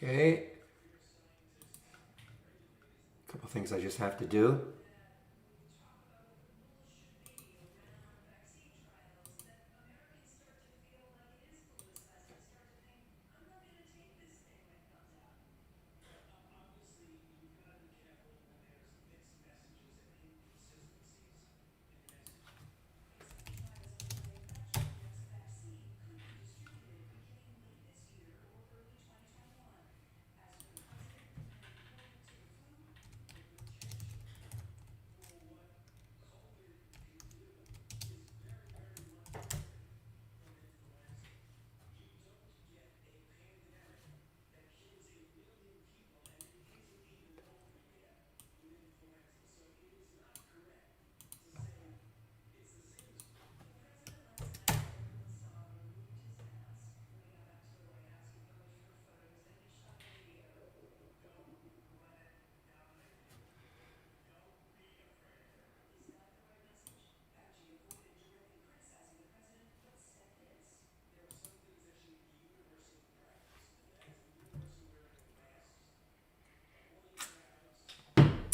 Okay. A couple things I just have to do.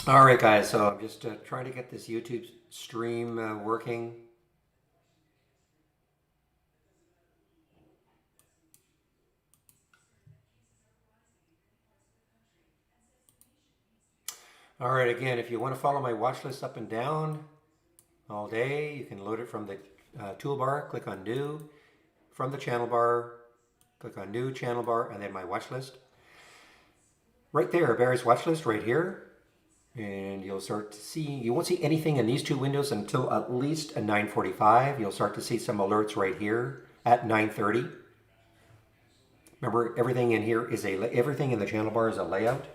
All right, guys. So I'm just trying to get this YouTube stream working. All right. Again, if you want to follow my watch list up and down all day, you can load it from the toolbar. Click on New. From the channel bar, click on New Channel Bar, and then my watch list. Right there, Barry's watch list right here. And you'll start to see, you won't see anything in these two windows until at least at 9:45. You'll start to see some alerts right here at 9:30. Remember, everything in here is everything in the channel bar is a layout.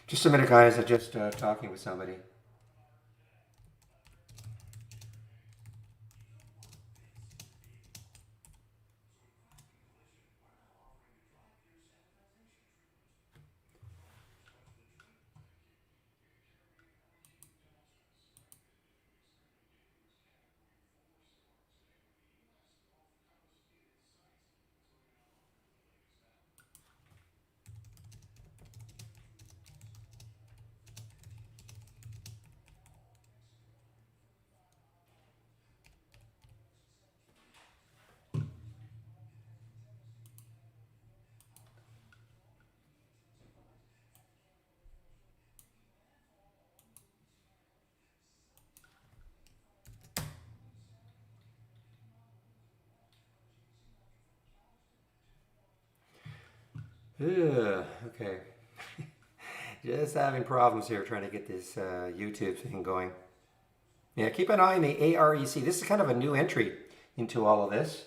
Just a minute, guys. I'm just talking with somebody. Ugh, okay. Just having problems here trying to get this YouTube thing going. Yeah, keep an eye on the AREC. This is kind of a new entry into all of this.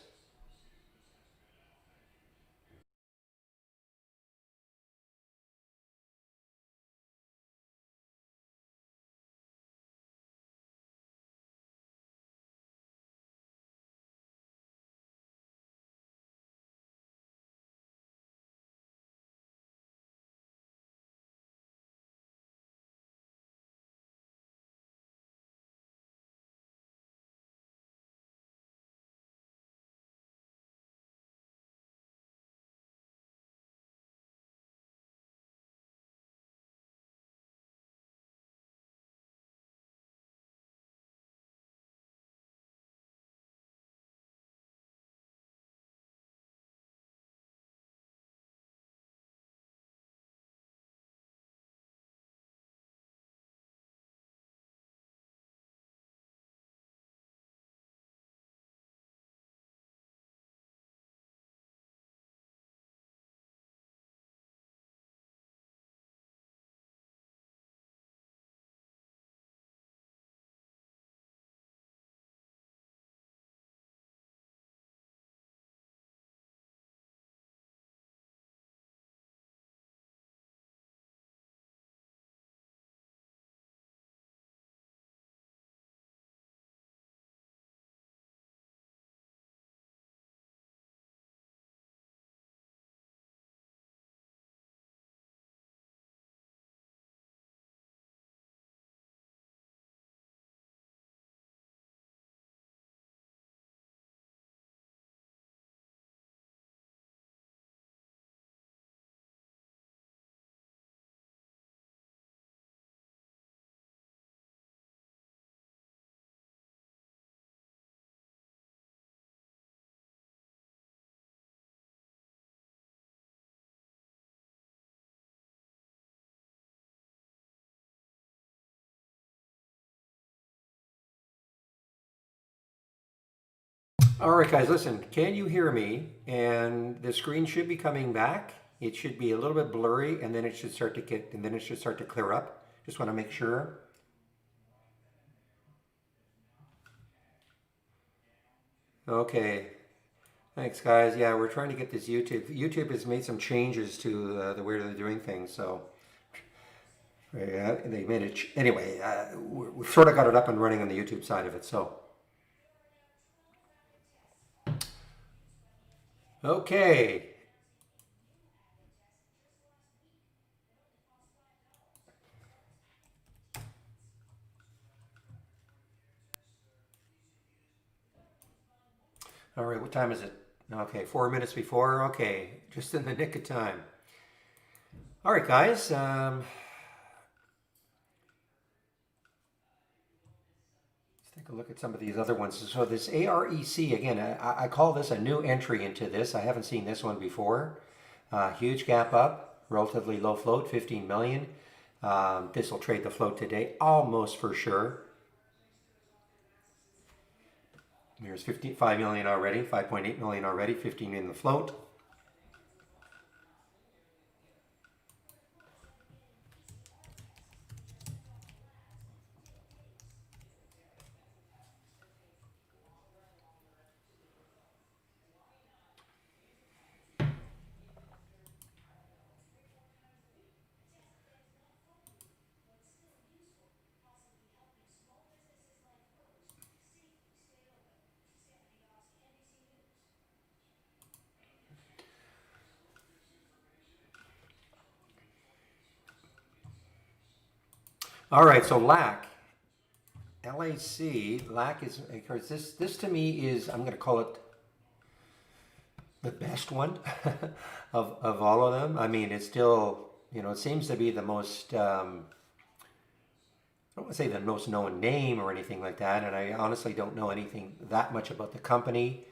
All right, guys, listen, can you hear me? And the screen should be coming back. It should be a little bit blurry, and then it should start to clear up. Just want to make sure. Okay, thanks, guys. Yeah, we're trying to get this YouTube. YouTube has made some changes to the way they're doing things, so yeah, they made it. Anyway, we've sort of got it up and running on the YouTube side of it. So, okay. All right, what time is it? Okay, 4 minutes before. Okay, just in the nick of time. All right, guys. Let's take a look at some of these other ones. So this AREC, again, I call this a new entry into this. I haven't seen this one before. Huge gap up, relatively low float, 15 million. This will trade the float today, almost for sure. There's 5 million already, 5.8 million already, 15 in the float. All right, so LAC. LAC is, of course, this to me is, I'm going to call it the best one of all of them. I mean, it's still, it seems to be the most, I don't want to say the most known name or anything like that, and I honestly don't know anything that much about the company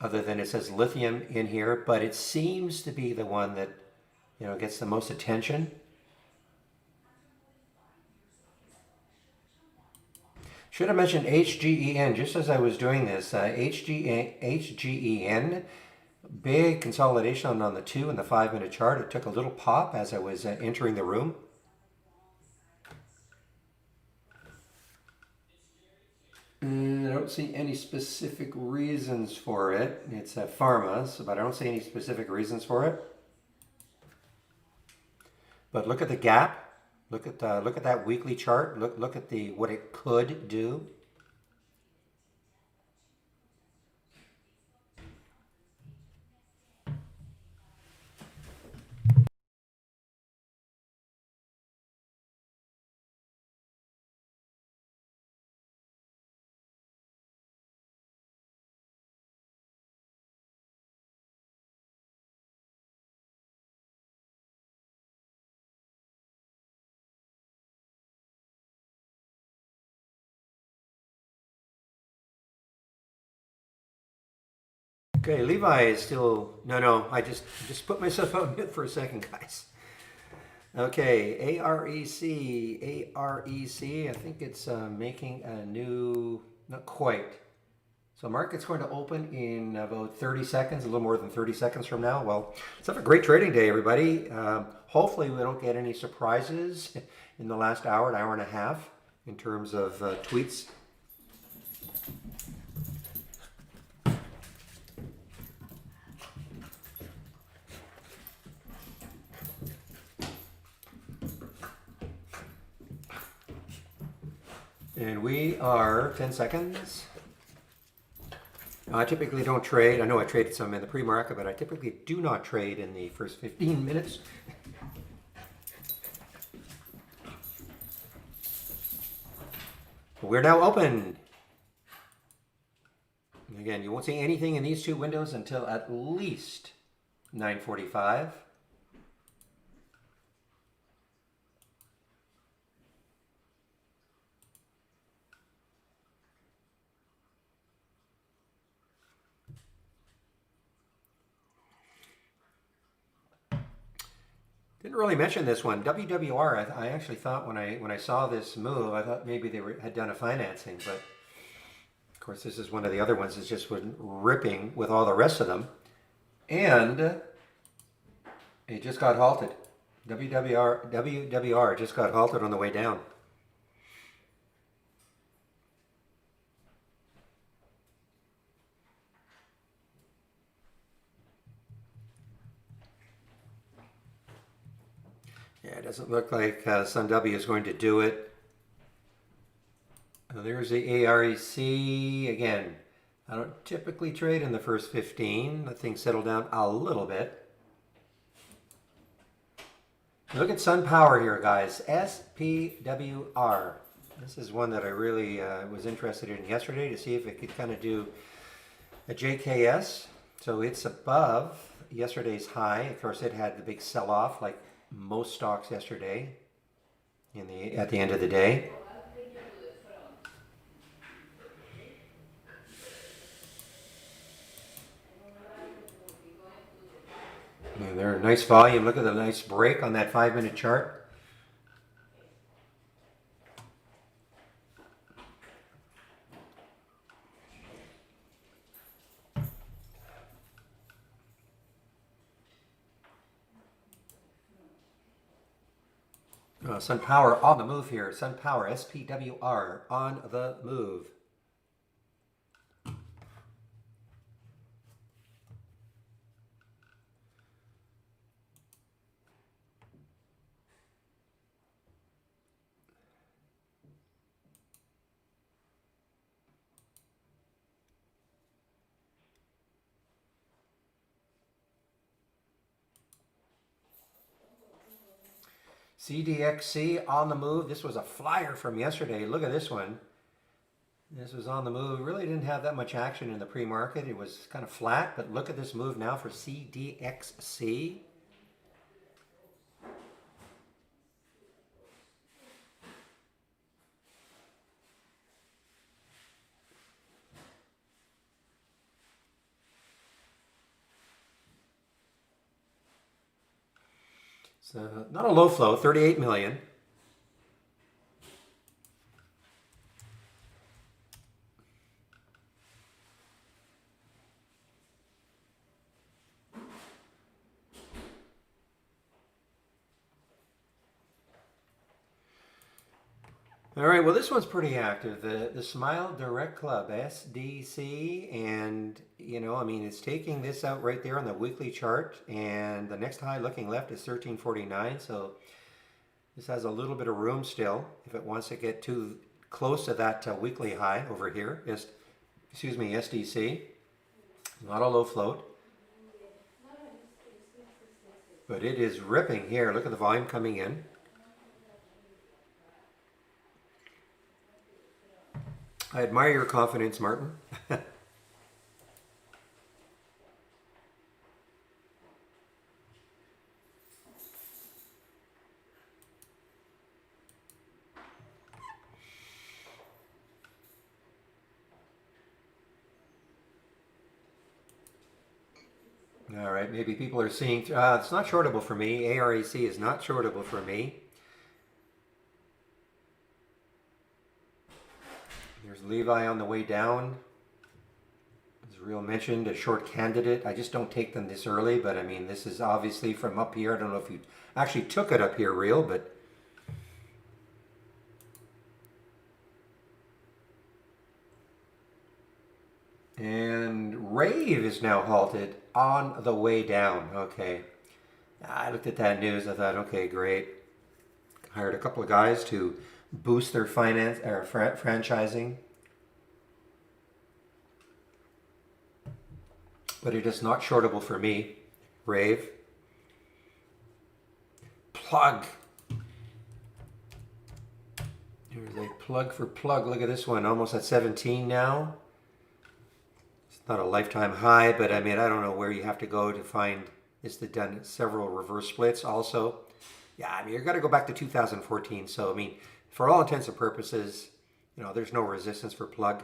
other than it says lithium in here, but it seems to be the one that, gets the most attention. Should have mentioned HGEN just as I was doing this. HGEN, big consolidation on the 2 and the 5-minute chart. It took a little pop as I was entering the room. And I don't see any specific reasons for it. It's a pharma, but I don't see any specific reasons for it. But look at the gap. Look at that weekly chart. Look at what it could do. Okay, Levi is still, no, I just put myself on mute for a second, guys. Okay, AREC, I think it's making a new, not quite. So market's going to open in about 30 seconds, a little more than 30 seconds from now. Well, let's have a great trading day, everybody. Hopefully we don't get any surprises in the last hour, an hour and a half, in terms of tweets. And we are 10 seconds. I typically don't trade. I know I traded some in the pre-market, but I typically do not trade in the first 15 minutes. We're now open. Again, you won't see anything in these two windows until at least 9:45. Didn't really mention this one. WWR, I actually thought when I saw this move, I thought maybe they had done a financing, but Of course, this is one of the other ones that's just been ripping with all the rest of them. And it just got halted. WWR just got halted on the way down. Yeah, it doesn't look like Sun W is going to do it. There's the AREC again. I don't typically trade in the first 15. Let things settle down a little bit. Look at Sun Power here, guys. SPWR. This is one that I really was interested in yesterday to see if it could kind of do a JKS. So it's above yesterday's high. Of course, it had the big sell-off like most stocks yesterday at the end of the day. And there, nice volume. Look at the nice break on that 5-minute chart. Sun Power on the move here. Sun Power, SPWR, on the move. CDXC on the move. This was a flyer from yesterday. Look at this one. This was on the move. Really didn't have that much action in the pre-market. It was kind of flat, but look at this move now for CDXC. So not a low flow, 38 million. All right, well, this one's pretty active. The Smile Direct Club, SDC, and, you know, I mean, it's taking this out right there on the weekly chart, and the next high looking left is 1349, so this has a little bit of room still if it wants to get too close to that weekly high over here. Excuse me, SDC. Not a low float. But it is ripping here. Look at the volume coming in. I admire your confidence, Martin. All right, maybe people are seeing, it's not shortable for me. AREC is not shortable for me. There's Levi on the way down. As Real mentioned, a short candidate. I just don't take them this early, but I mean, this is obviously from up here. I don't know if you actually took it up here, Real, but and Rave is now halted on the way down. Okay. I looked at that news. I thought, okay, great. Hired a couple of guys to boost their finance or franchising. But it is not shortable for me. Rave. Plug. Here's a plug for plug. Look at this one. Almost at 17 now. It's not a lifetime high, but I mean, I don't know where you have to go to find this. They've done several reverse splits also. Yeah, I mean, you've got to go back to 2014. So, I mean, for all intents and purposes, you know, there's no resistance for plug.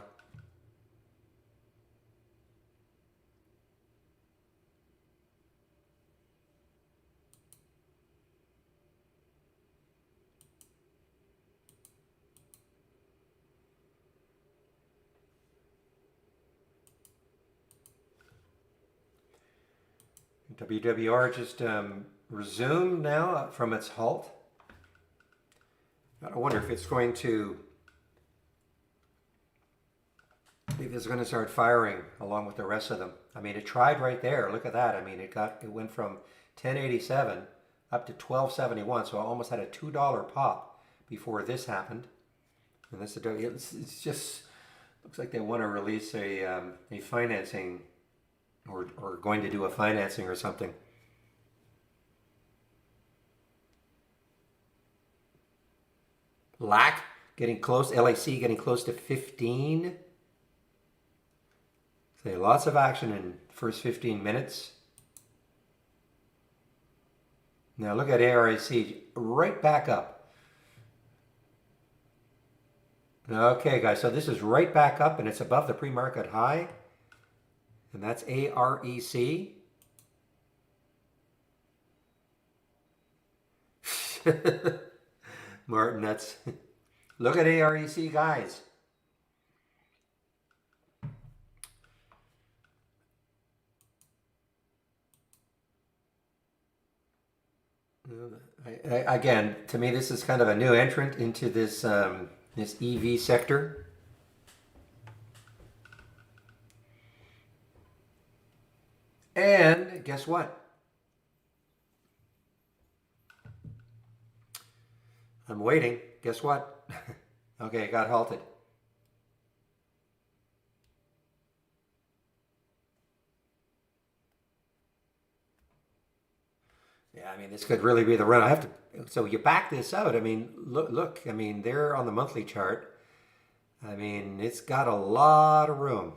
WWR just resumed now from its halt. I wonder if it's going to start firing along with the rest of them. I mean, it tried right there. Look at that. I mean, it went from 1087 up to 1271, so I almost had a $2 pop before this happened. And this it's just looks like they want to release a financing or going to do a financing or something. LAC getting close. LAC getting close to 15. So lots of action in the first 15 minutes. Now look at ARIC right back up. Okay, guys, so this is right back up and it's above the pre-market high. And that's AREC. Martin, that's... Look at AREC, guys. Again, to me, this is kind of a new entrant into this this EV sector. And guess what? I'm waiting. Guess what? Okay, it got halted. Yeah, I mean, this could really be the run. I have to. So you back this out. I mean, look. I mean, they're on the monthly chart. I mean, it's got a lot of room.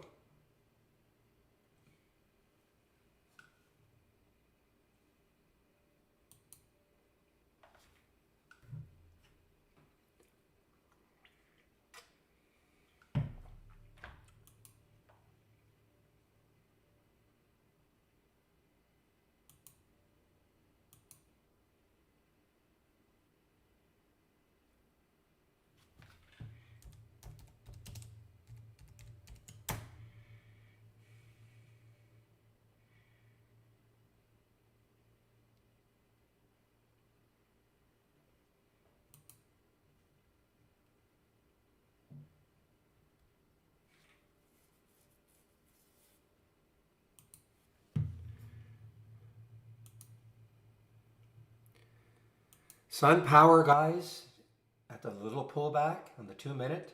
Sun Power, guys, at the little pullback on the 2-minute.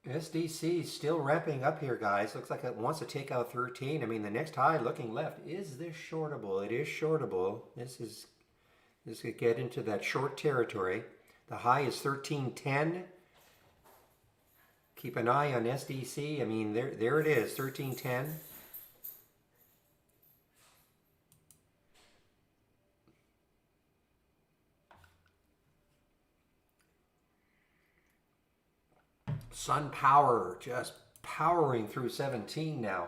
SDC is still ramping up here, guys. Looks like it wants to take out 13. I mean, the next high looking left. Is this shortable? It is shortable. This could get into that short territory. The high is 1310. Keep an eye on SDC. I mean, there it is, 1310. Sun Power just powering through 17 now.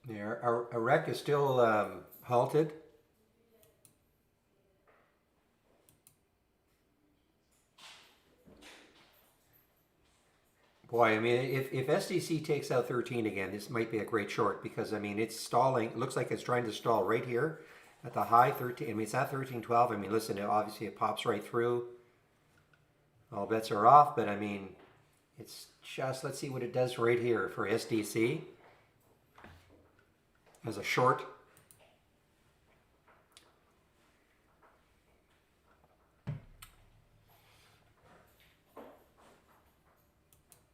Yeah, our rec is still halted. Boy, I mean, if SDC takes out 13 again, this might be a great short because, I mean, it's stalling. It looks like it's trying to stall right here at the high 13. I mean, it's at 1312. I mean, listen, obviously it pops right through. All bets are off, but I mean, it's just, let's see what it does right here for SDC as a short.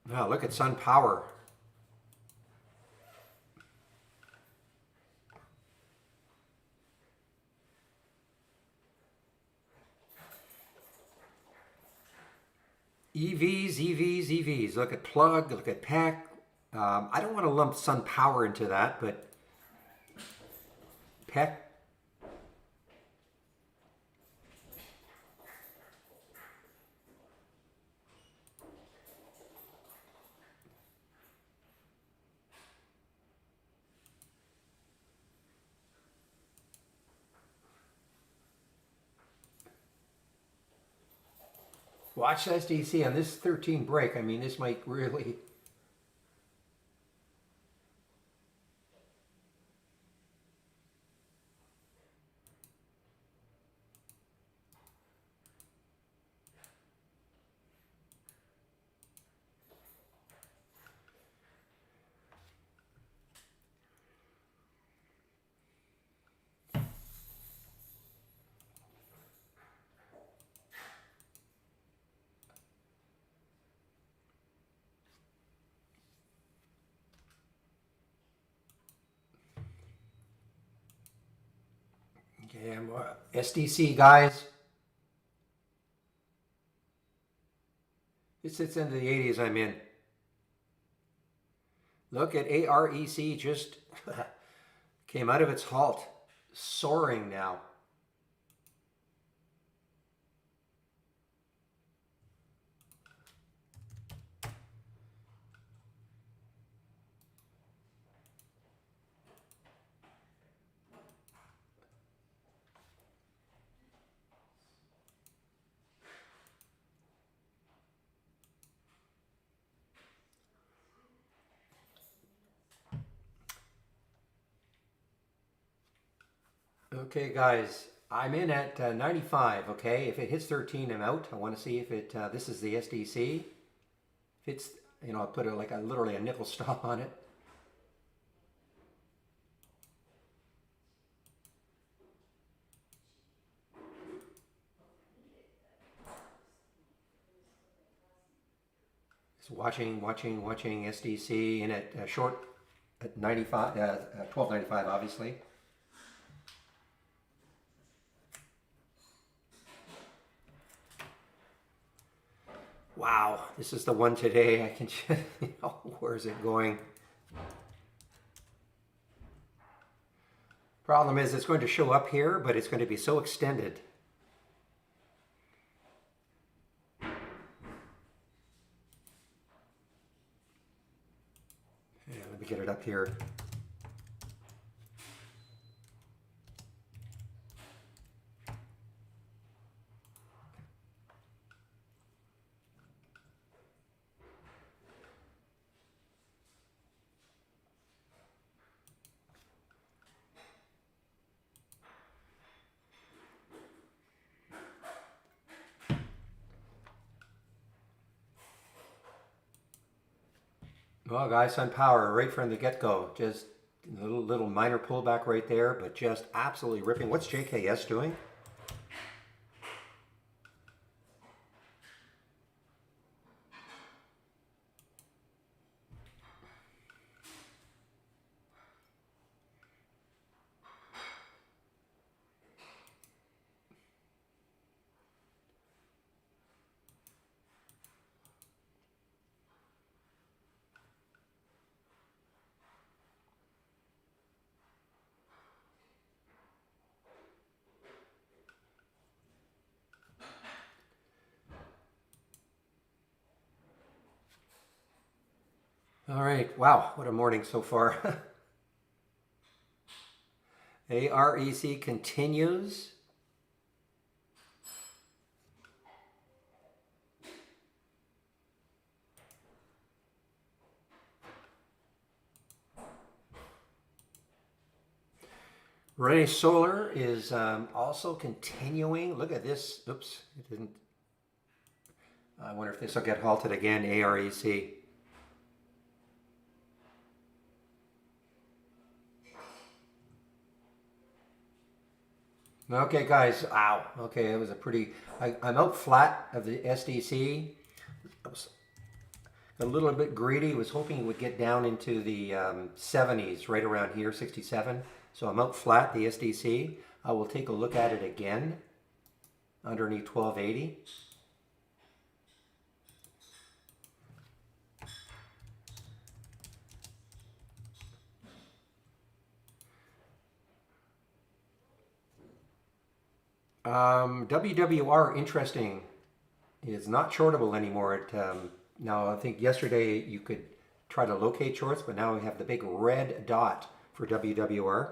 Now look at Sun Power. EVs, EVs, EVs. Look at Plug, look at Peck. I don't want to lump Sun Power into that, but Peck. Watch SDC on this 13 break. I mean, this might really... Okay, SDC, guys. It sits into the 80s I'm in. Look at AREC just came out of its halt. Soaring now. Okay, guys, I'm in at 95, okay? If it hits 13, I'm out. I want to see if it, this is the SDC. If it's, you know, I'll put like literally a nickel stop on it. Just watching SDC in at short at 95, 12.95, obviously. Wow, this is the one today. I can, you know, where is it going? Problem is, it's going to show up here, but it's going to be so extended. Yeah, let me get it up here. Well, guys, on power right from the get-go. Just a little minor pullback right there, but just absolutely ripping. What's JKS doing? All right, wow, what a morning so far. AREC continues. Ray Solar is also continuing. Look at this. Oops, it didn't. I wonder if this will get halted again, AREC. Okay, guys. Wow. Okay, it was a pretty... I'm out flat of the SDC. a little bit greedy. Was hoping it would get down into the 70s, right around here, 67. So I'm out flat, the SDC. I will take a look at it again underneath 1280. WWR, interesting. It's not shortable anymore. Now, I think yesterday you could try to locate shorts, but now we have the big red dot for WWR.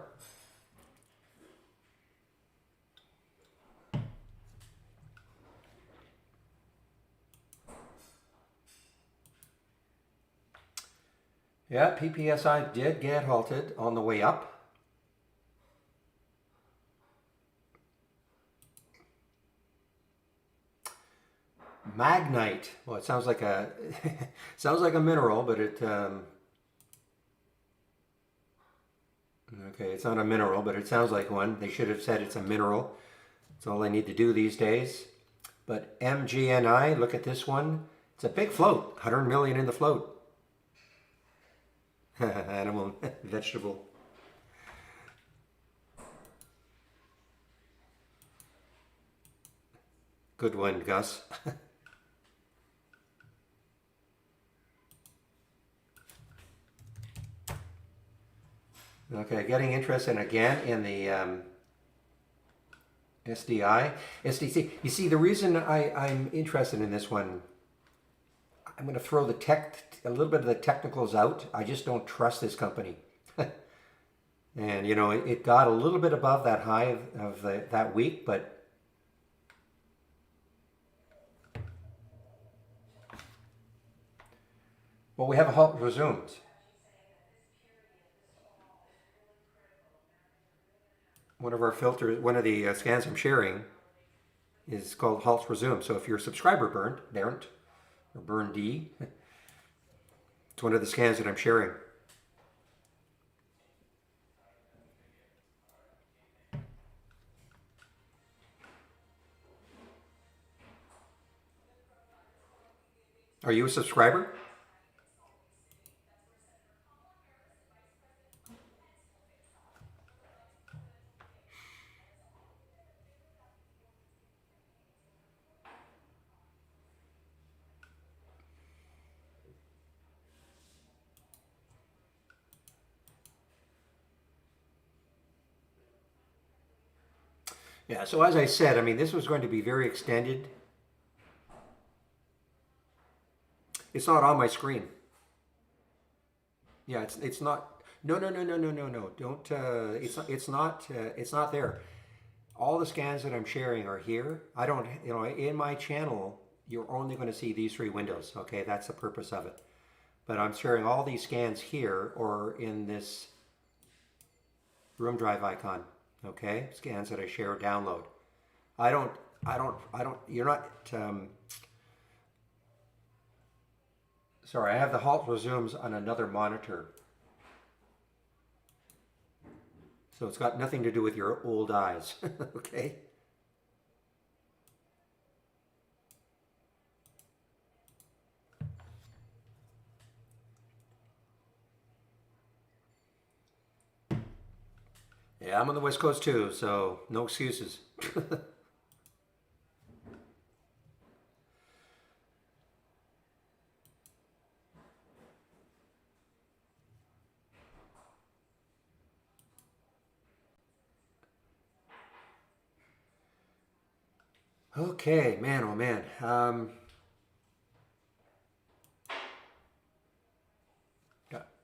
Yeah, PPSI did get halted on the way up. Magnite. Well, it sounds like a sounds like a mineral, but it okay, it's not a mineral, but it sounds like one. They should have said it's a mineral. That's all they need to do these days. But MGNI, look at this one. It's a big float, 100 million in the float. Animal, vegetable. Good one, Gus. Okay, getting interested again in the SDC. You see, the reason I'm interested in this one, I'm going to throw a little bit of the technicals out. I just don't trust this company. And, you know, it got a little bit above that high of that week, but well, we have a halt resumed. One of our filters, one of the scans I'm sharing is called Halts Resume. So if you're a subscriber Bernd, or Burn D, it's one of the scans that I'm sharing. Are you a subscriber? Yeah, so as I said, I mean, this was going to be very extended. It's not on my screen. Yeah, it's not. No, no, no, no, no, no, no. Don't. It's not there. All the scans that I'm sharing are here. I don't. You know, in my channel, you're only going to see these three windows. Okay, that's the purpose of it. But I'm sharing all these scans here or in this room drive icon. Okay, scans that I share or download. I don't. You're not. Sorry, I have the halt resumes on another monitor. So it's got nothing to do with your old eyes, okay? Yeah, I'm on the West Coast too, so no excuses. Okay, man, oh man.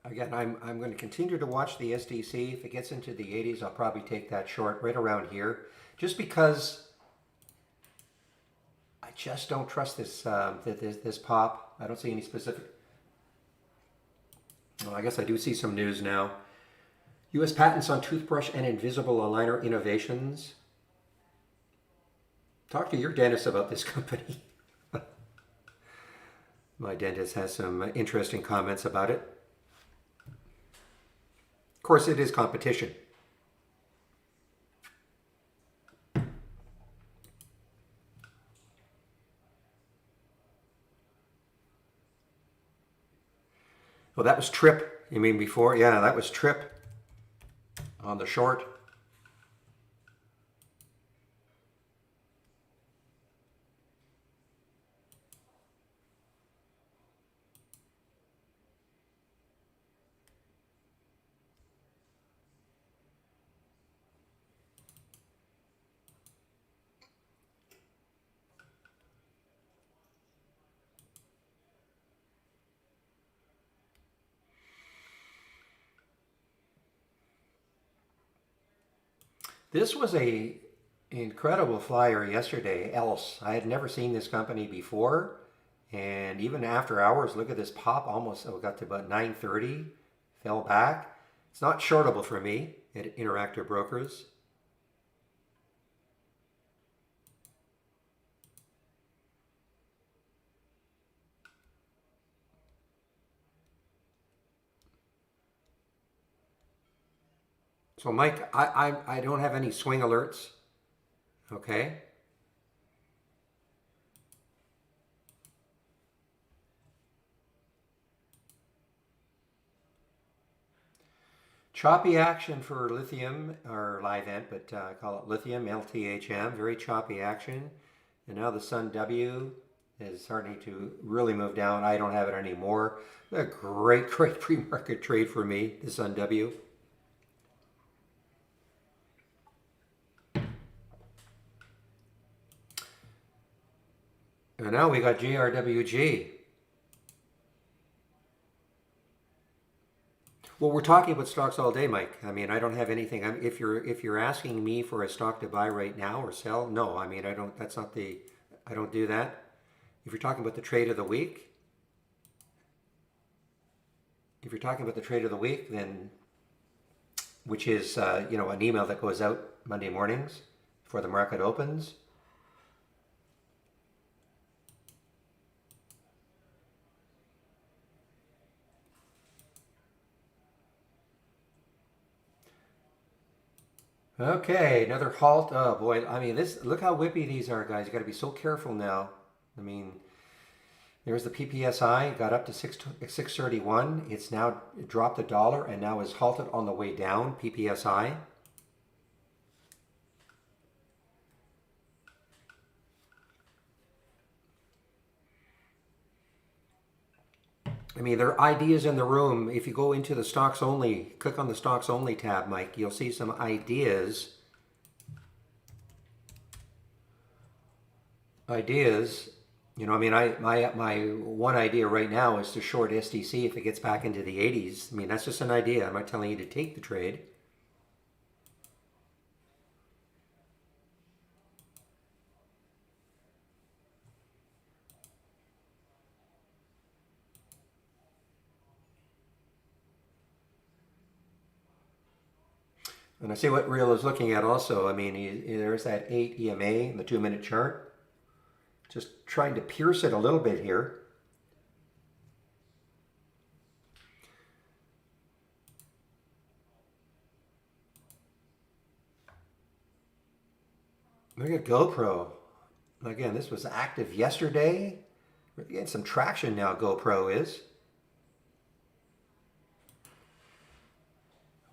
Again, I'm going to continue to watch the SDC. If it gets into the 80s, I'll probably take that short right around here, just because I just don't trust this pop. I don't see any specific. Well, I guess I do see some news now. U.S. patents on toothbrush and invisible aligner innovations. Talk to your dentist about this company. My dentist has some interesting comments about it. Of course, it is competition. Well, that was trip. You mean before? Yeah, that was trip on the short. This was a incredible flyer yesterday. Else, I had never seen this company before, and even after hours, look at this pop. Almost, oh, got to about 9:30, fell back. It's not shortable for me at Interactive Brokers. So, Mike, I don't have any swing alerts. Okay. Choppy action for lithium or Livent, but I call it lithium, LTHM. Very choppy action. And now the Sun W is starting to really move down. I don't have it anymore. A great, great pre-market trade for me, the Sun W. And now we got JRWG. Well, we're talking about stocks all day, Mike. I mean, I don't have anything. If you're asking me for a stock to buy right now or sell, no. I mean, I don't. That's not the. I don't do that. If you're talking about the trade of the week, if you're talking about the trade of the week, then which is an email that goes out Monday mornings before the market opens. Okay, another halt. Oh boy, I mean this. Look how whippy these are, guys. You got to be so careful now. I mean, there's the PPSI got up to 631. It's now dropped $1 and now is halted on the way down. PPSI. I mean, there are ideas in the room. If you go into the stocks only, click on the stocks only tab, Mike, you'll see some ideas. I mean, my one idea right now is to short SDC if it gets back into the 80s. I mean, that's just an idea. I'm not telling you to take the trade. And I see what Real is looking at also. I mean, there's that 8 EMA in the 2-minute chart. Just trying to pierce it a little bit here. Look at GoPro. Again, this was active yesterday. We're getting some traction now, GoPro is.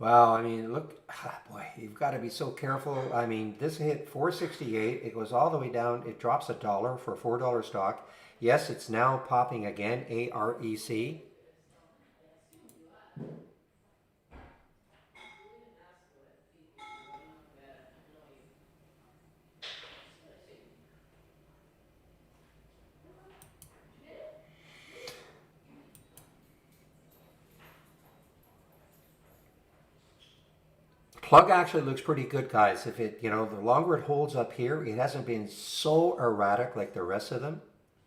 Wow, I mean, look, boy, you've got to be so careful. I mean, this hit 468. It goes all the way down. It drops $1 for a $4 stock. Yes, it's now popping again, AREC. Plug actually looks pretty good, guys. If it, the longer it holds up here, it hasn't been so erratic like the rest of them.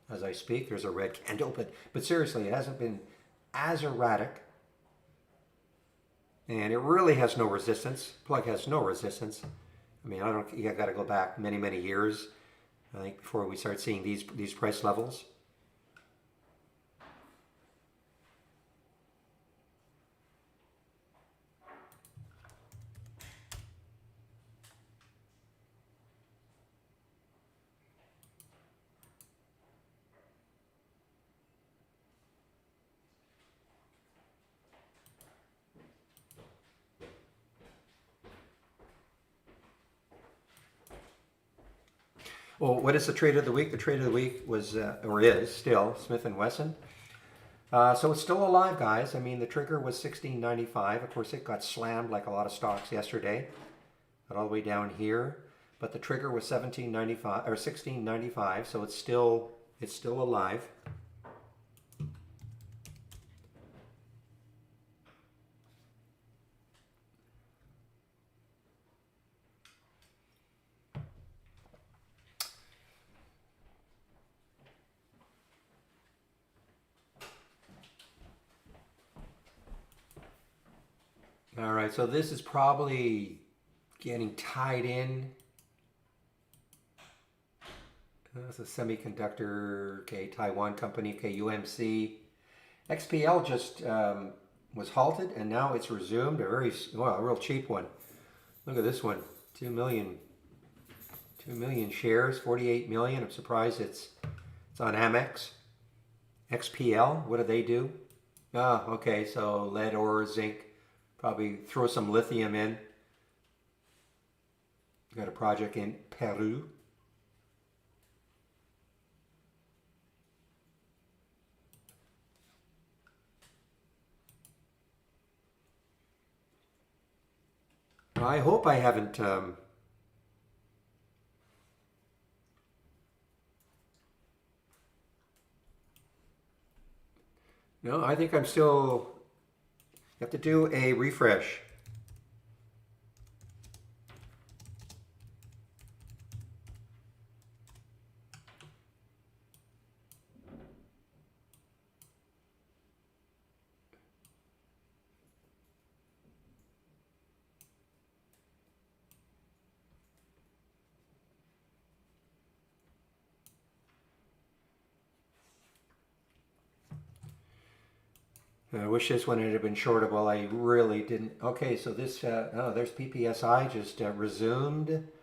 As I speak, there's a red candle, but seriously, it hasn't been as erratic. And it really has no resistance. Plug has no resistance. I mean, you got to go back many, many years, I think, before we start seeing these price levels. Well, what is the trade of the week? The trade of the week was, or is still, Smith & Wesson. So it's still alive, guys. I mean, the trigger was 16.95. Of course, it got slammed like a lot of stocks yesterday, got all the way down here. But the trigger was 17.95 or 16.95, so it's still alive. All right, so this is probably getting tied in. It's a semiconductor, okay, Taiwan company, okay, UMC. XPL just was halted and now it's resumed. A very, well, a real cheap one. Look at this one, 2 million shares, 48 million. I'm surprised it's on Amex. XPL, what do they do? Ah, okay, so lead, ore, zinc. Probably throw some lithium in. Got a project in Peru. I hope I haven't no, I think I'm still have to do a refresh. I wish this one had been shortable. I really didn't. Okay, so this, oh, there's PPSI just resumed. It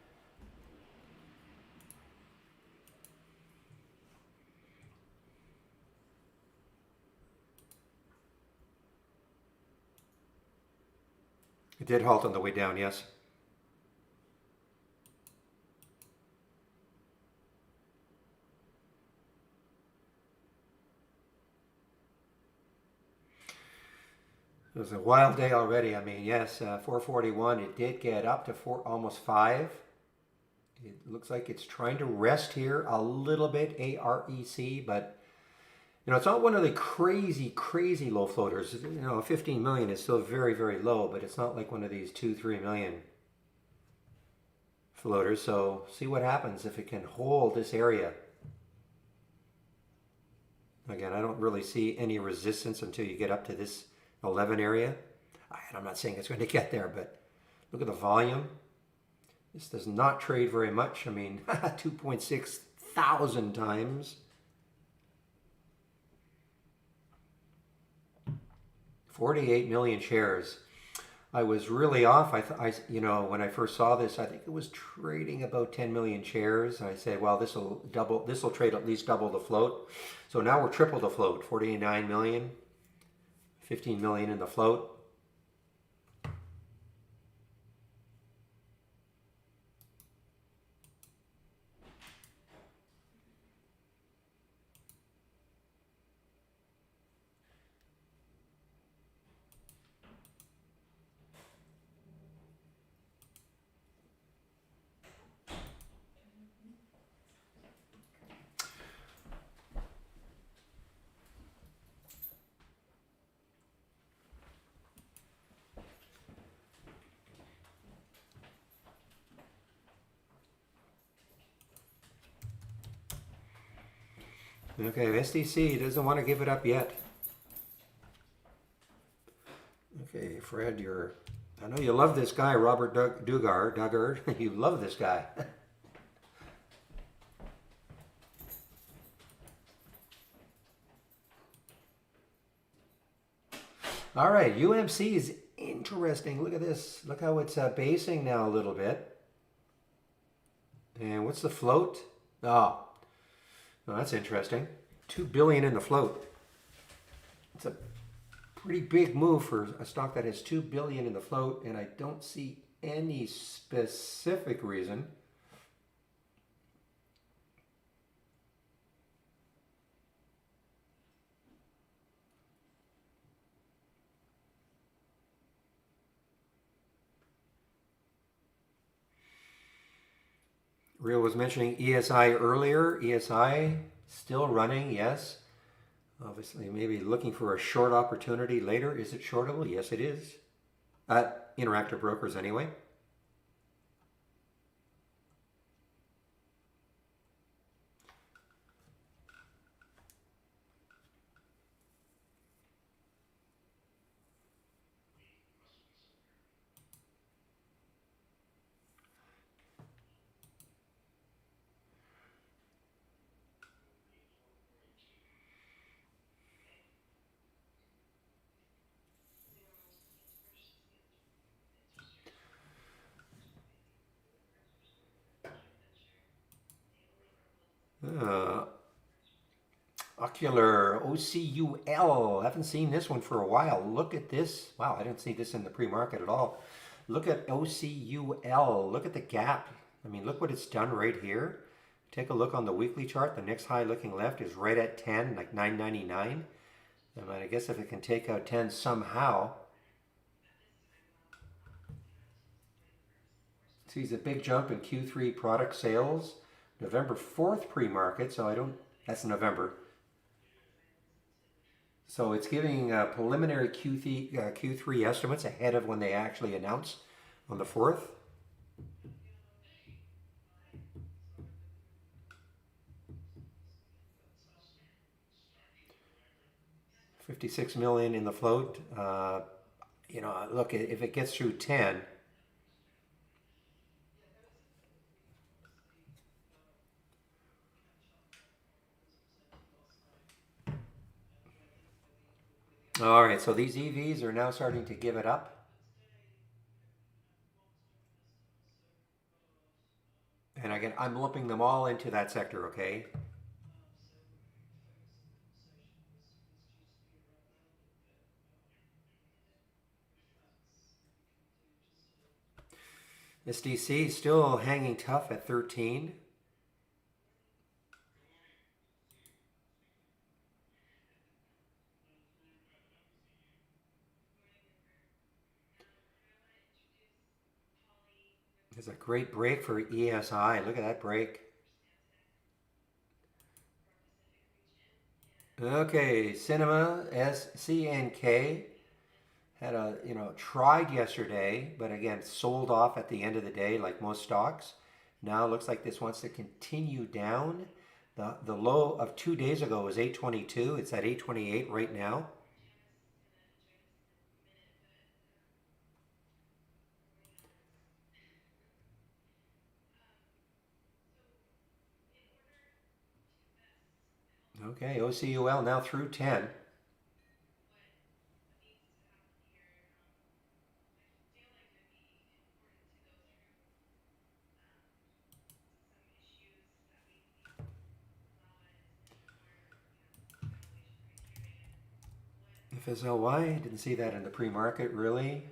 did halt on the way down, yes. It was a wild day already. I mean, yes, 441. It did get up to almost 5. It looks like it's trying to rest here a little bit, AREC, but you know, it's not one of the crazy, crazy low floaters. You know, 15 million is still very, very low, but it's not like one of these 2-3 million floaters. So see what happens if it can hold this area. Again, I don't really see any resistance until you get up to this 11 area. And I'm not saying it's going to get there, but look at the volume. This does not trade very much. I mean, 2.6 thousand times. 48 million shares. I was really off. You know, when I first saw this, I think it was trading about 10 million shares. I said, well, this will trade at least double the float. So now we're triple the float, 49 million, 15 million in the float. Okay, SDC doesn't want to give it up yet. Okay, Fred, I know you love this guy, Robert Dugard. You love this guy. All right, UMC is interesting. Look at this. Look how it's basing now a little bit. And what's the float? Oh, well, that's interesting. 2 billion in the float. It's a pretty big move for a stock that has 2 billion in the float, and I don't see any specific reason. Real was mentioning ESI earlier. ESI still running, yes. Obviously, maybe looking for a short opportunity later. Is it shortable? Yes, it is. Interactive Brokers, anyway. Uh, Ocular, OCUL. Haven't seen this one for a while. Look at this. Wow, I didn't see this in the pre-market at all. Look at OCUL. Look at the gap. I mean, look what it's done right here. Take a look on the weekly chart. The next high looking left is right at 10, like 9.99. I guess if it can take out 10 somehow. Sees a big jump in Q3 product sales. November 4th pre-market, so I don't, that's November. So it's giving preliminary Q3 estimates ahead of when they actually announce on the 4th. $56 million in the float. Look, if it gets through 10, all right, so these EVs are now starting to give it up. And again, I'm lumping them all into that sector, okay? SDC still hanging tough at 13. There's a great break for ESI. Look at that break. Okay, Cinema SCNK had a tried yesterday, but again sold off at the end of the day like most stocks. Now it looks like this wants to continue down. The low of 2 days ago was 822. It's at 828 right now. Okay, OCUL now through 10. FSLY, didn't see that in the pre-market really.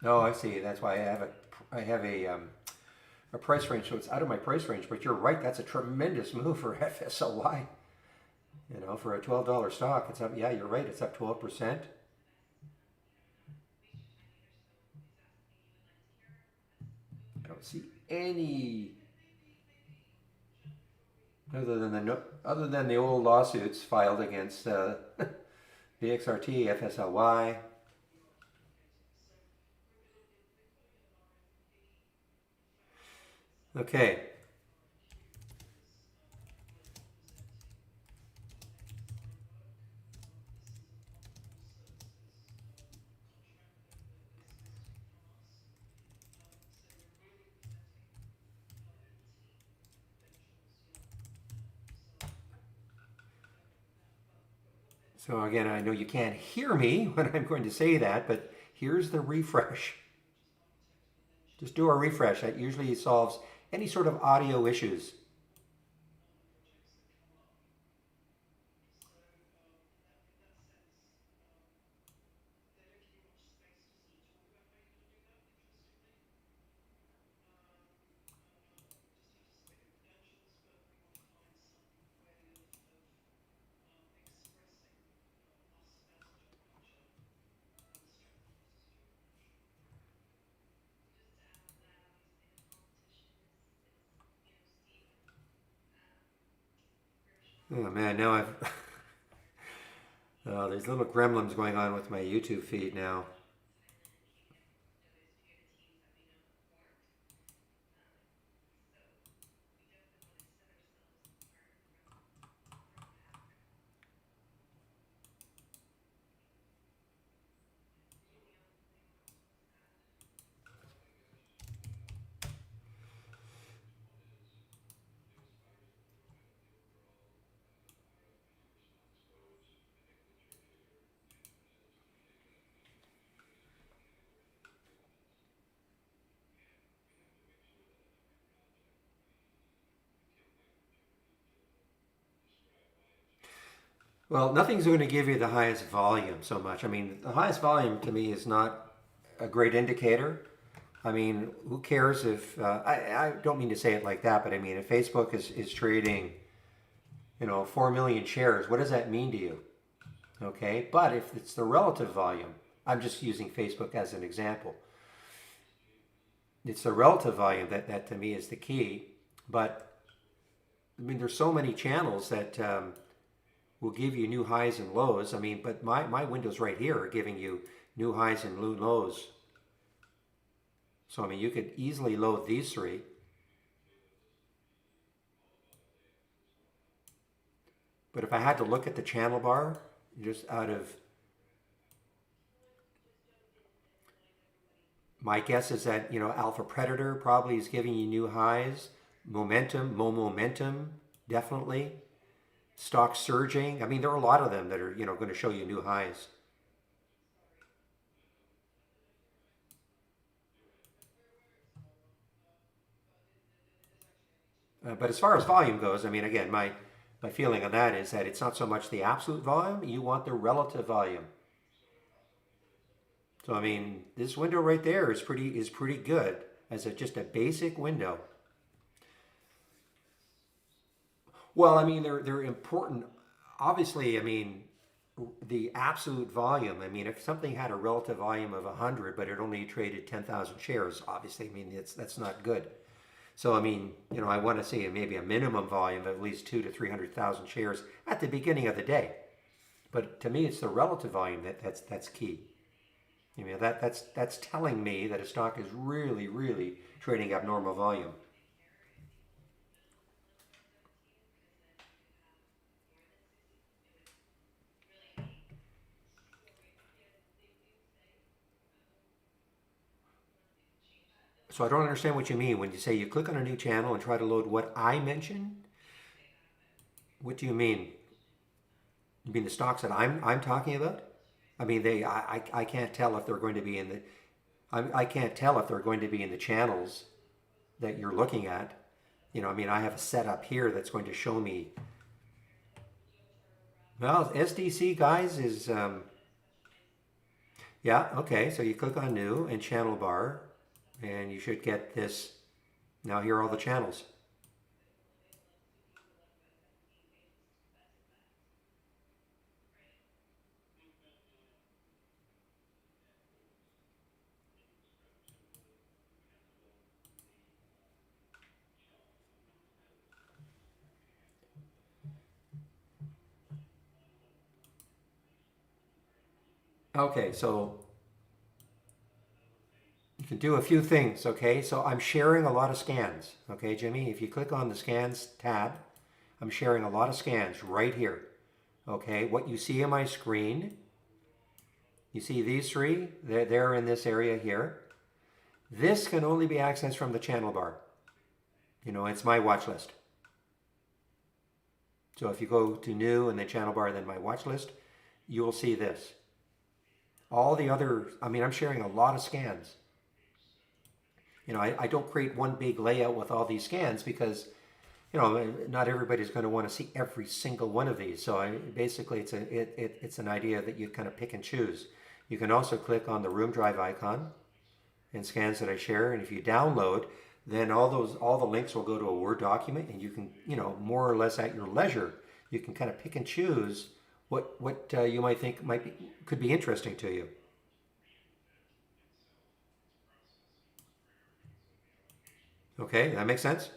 Oh, I see. That's why I have a price range, so it's out of my price range. But you're right, that's a tremendous move for FSLY. For a $12 stock, it's up. Yeah, you're right. It's up 12%. I don't see any other than the old lawsuits filed against VXRT, FSLY. Okay. So again, I know you can't hear me when I'm going to say that, but here's the refresh. Just do a refresh. That usually solves any sort of audio issues. Oh man, now I've there's little gremlins going on with my YouTube feed now. Well, nothing's going to give you the highest volume so much. I mean, the highest volume to me is not a great indicator. I mean, who cares if, I don't mean to say it like that, but I mean, if Facebook is trading, 4 million shares, what does that mean to you? Okay, but if it's the relative volume, I'm just using Facebook as an example. It's the relative volume that to me is the key. But I mean, there's so many channels that will give you new highs and lows. I mean, but my windows right here are giving you new highs and new lows. So I mean, you could easily load these three. But if I had to look at the channel bar, just out of my guess is that, Alpha Predator probably is giving you new highs. Momentum, definitely. Stock surging. I mean, there are a lot of them that are, going to show you new highs. But as far as volume goes, I mean, again, my feeling on that is that it's not so much the absolute volume, you want the relative volume. So I mean, this window right there is pretty good as just a basic window. Well, I mean, they're important. Obviously, I mean, the absolute volume. I mean, if something had a relative volume of 100, but it only traded 10,000 shares, obviously, I mean, that's not good. So, I mean, I want to see maybe a minimum volume of at least 200 to 300,000 shares at the beginning of the day. But to me, it's the relative volume that's key. I mean, that's telling me that a stock is really, really trading abnormal volume. So I don't understand what you mean when you say you click on a new channel and try to load what I mentioned. What do you mean? You mean the stocks that I'm talking about? I mean, I can't tell if they're going to be in the I can't tell if they're going to be in the channels that you're looking at. I mean, I have a setup here that's going to show me. Well, SDC guys is yeah, okay. So you click on new and channel bar, and you should get this. Now here are all the channels. Okay, so you can do a few things, okay? So I'm sharing a lot of scans, okay, Jimmy? If you click on the scans tab, I'm sharing a lot of scans right here, okay? What you see on my screen, you see these three, they're in this area here. This can only be accessed from the channel bar. It's my watch list. So if you go to new and then channel bar, then my watch list, you will see this. All the other, I mean, I'm sharing a lot of scans. I don't create one big layout with all these scans because, not everybody's going to want to see every single one of these. So basically, it's an idea that you kind of pick and choose. You can also click on the room drive icon and scans that I share, and if you download, then all the links will go to a Word document, and you can, more or less at your leisure, you can kind of pick and choose what you might think could be interesting to you. Okay, that makes sense.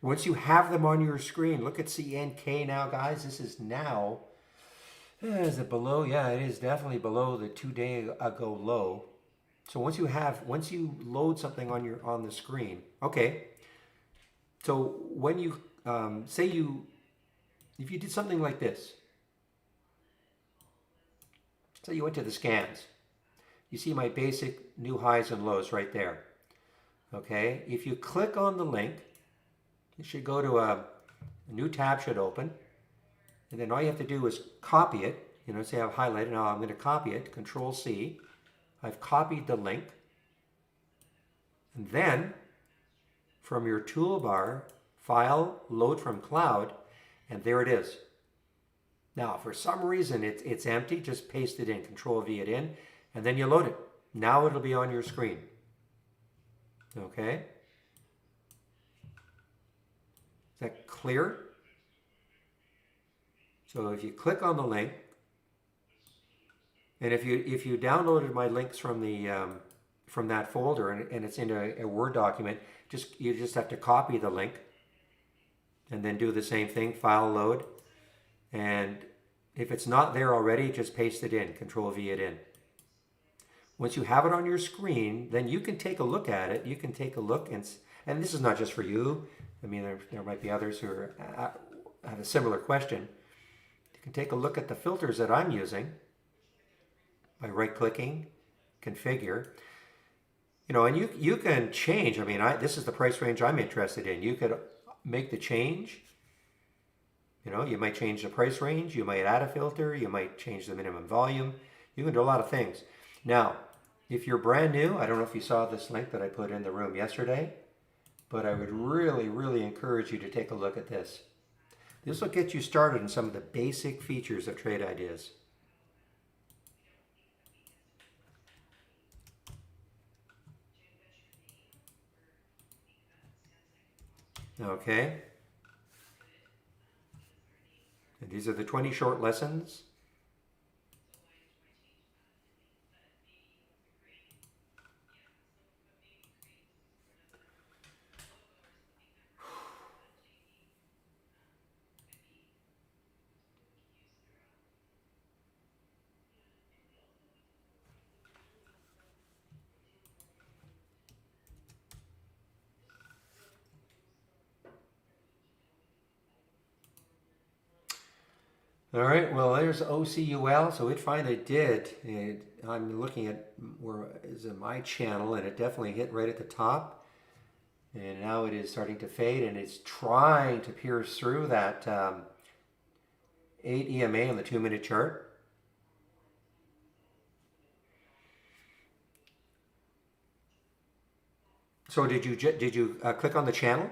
Once you have them on your screen, look at CNK now, guys. This is now, is it below? Yeah, it is definitely below the 2 day ago low. So once you load something on the screen, okay. So when you if you did something like this, so you went to the scans, you see my basic new highs and lows right there. Okay, if you click on the link, it should go to a new tab should open, and then all you have to do is copy it. You know, say I've highlighted. Now I'm going to copy it. Control C. I've copied the link, and then from your toolbar, File, Load from Cloud, and there it is. Now, for some reason it's empty. Just paste it in. Control V it in, and then you load it. Now it'll be on your screen. Okay. Is that clear? So if you click on the link, and if you downloaded my links from the from that folder and it's in a Word document, you just have to copy the link and then do the same thing, File, Load, and if it's not there already, just paste it in, Control V it in. Once you have it on your screen, then you can take a look at it. You can take a look, and this is not just for you. I mean, there might be others who have a similar question. You can take a look at the filters that I'm using by right-clicking, Configure. You know, and you can change. I mean, this is the price range I'm interested in. You could make the change. You know, you might change the price range. You might add a filter. You might change the minimum volume. You can do a lot of things. Now, if you're brand new, I don't know if you saw this link that I put in the room yesterday, but I would really, really encourage you to take a look at this. This will get you started in some of the basic features of Trade Ideas. Okay. And these are the 20 short lessons. All right, well, there's OCUL, so it finally did. I'm looking at where is in my channel, and it definitely hit right at the top. And now it is starting to fade, and it's trying to pierce through that 8 EMA on the 2-minute chart. So did you click on the channel?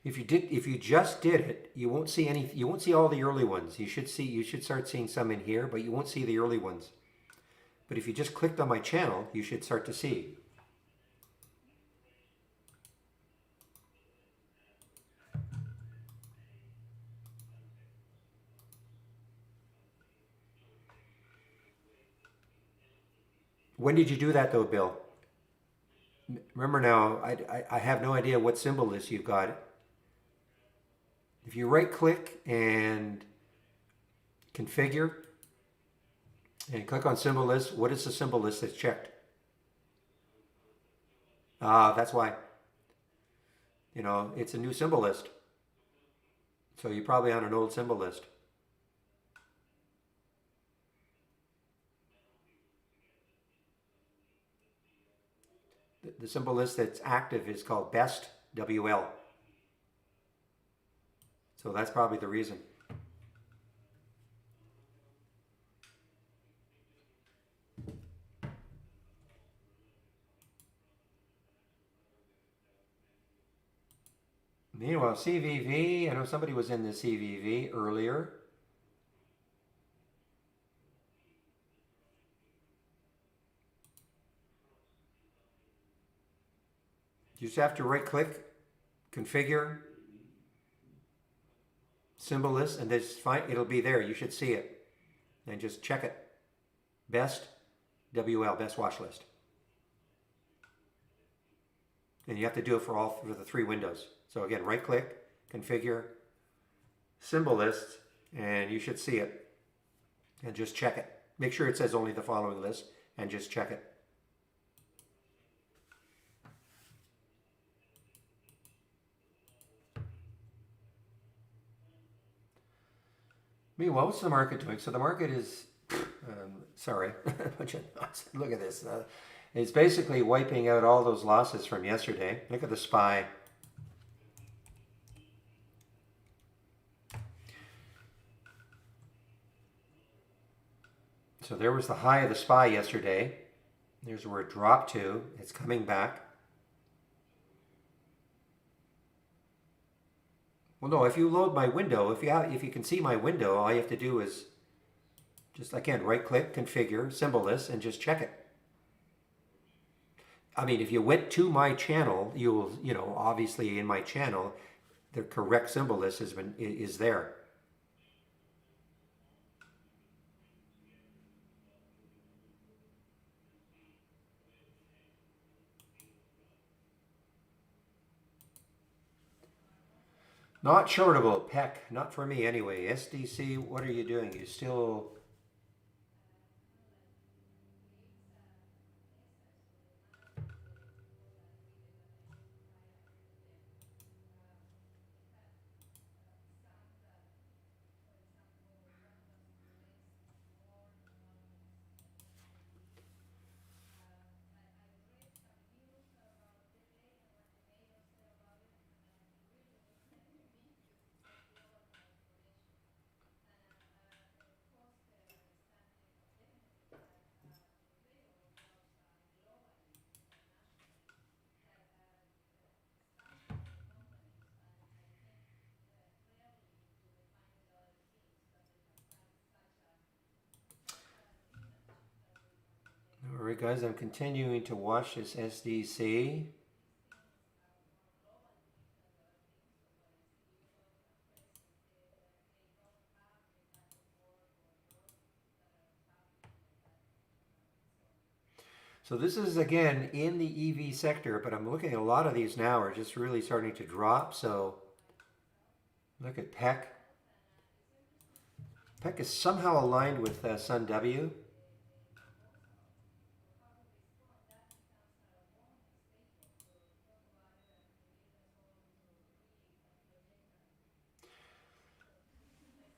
If you just did it, you won't see any. You won't see all the early ones. You should start seeing some in here, but you won't see the early ones. But if you just clicked on my channel, you should start to see. When did you do that though, Bill? Remember now, I have no idea what symbol this you've got. If you right click and configure and click on symbol list, what is the symbol list that's checked? That's why. You know, it's a new symbol list. So you're probably on an old symbol list. The symbol list that's active is called Best WL. So that's probably the reason. Meanwhile, CVV, I know somebody was in the CVV earlier. You just have to right click, configure, symbol list, and just find, it'll be there. You should see it. And just check it. Best WL, best watch list. And you have to do it for the 3 windows. So again, right click, configure, symbol list, and you should see it. And just check it. Make sure it says only the following list and just check it. Meanwhile, what's the market doing? So the market is, sorry, bunch of nuts. Look at this. It's basically wiping out all those losses from yesterday. Look at the SPY. So there was the high of the SPY yesterday. There's where it dropped to. It's coming back. Well, no, if you load my window, if you can see my window, all you have to do is just, again, right click, configure, symbol list, and just check it. I mean, if you went to my channel, you will, obviously in my channel, the correct symbol list is there. Not shortable, Peck, not for me anyway. SDC, what are you doing? You still... All right, guys, I'm continuing to watch this SDC. So this is, again, in the EV sector, but I'm looking at a lot of these now are just really starting to drop. So look at Peck. Peck is somehow aligned with Sun W.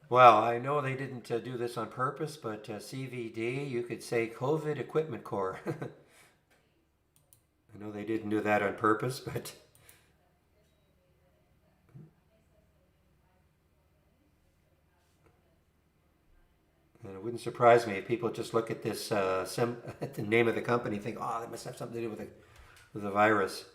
Well, I know they didn't do this on purpose, but CVD, you could say COVID Equipment Corps. I know they didn't do that on purpose, but... And it wouldn't surprise me if people just look at this at the name of the company and think, oh, that must have something to do with the virus.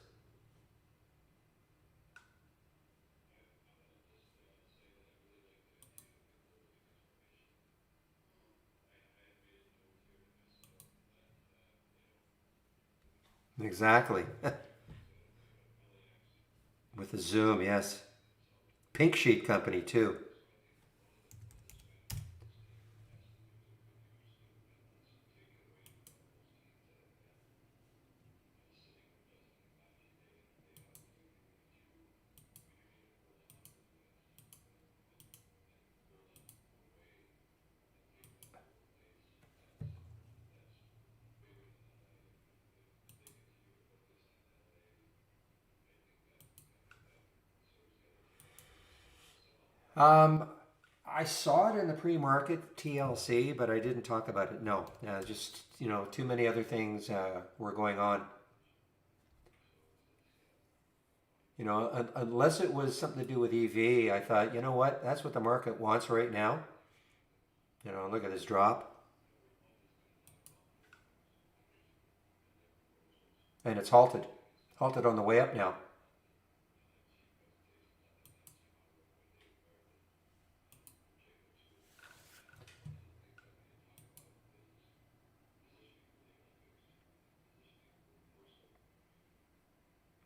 Exactly. With the Zoom, yes. Pink Sheet Company, too. Um, I saw it in the pre-market TLC, but I didn't talk about it. No, just too many other things were going on. Unless it was something to do with EV, I thought, you know what, that's what the market wants right now. Look at this drop, and it's halted on the way up now.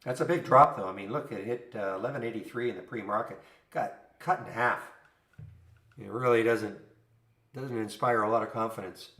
That's a big drop, though. I mean, look, it hit 1183 in the pre-market, got cut in half. It really doesn't inspire a lot of confidence.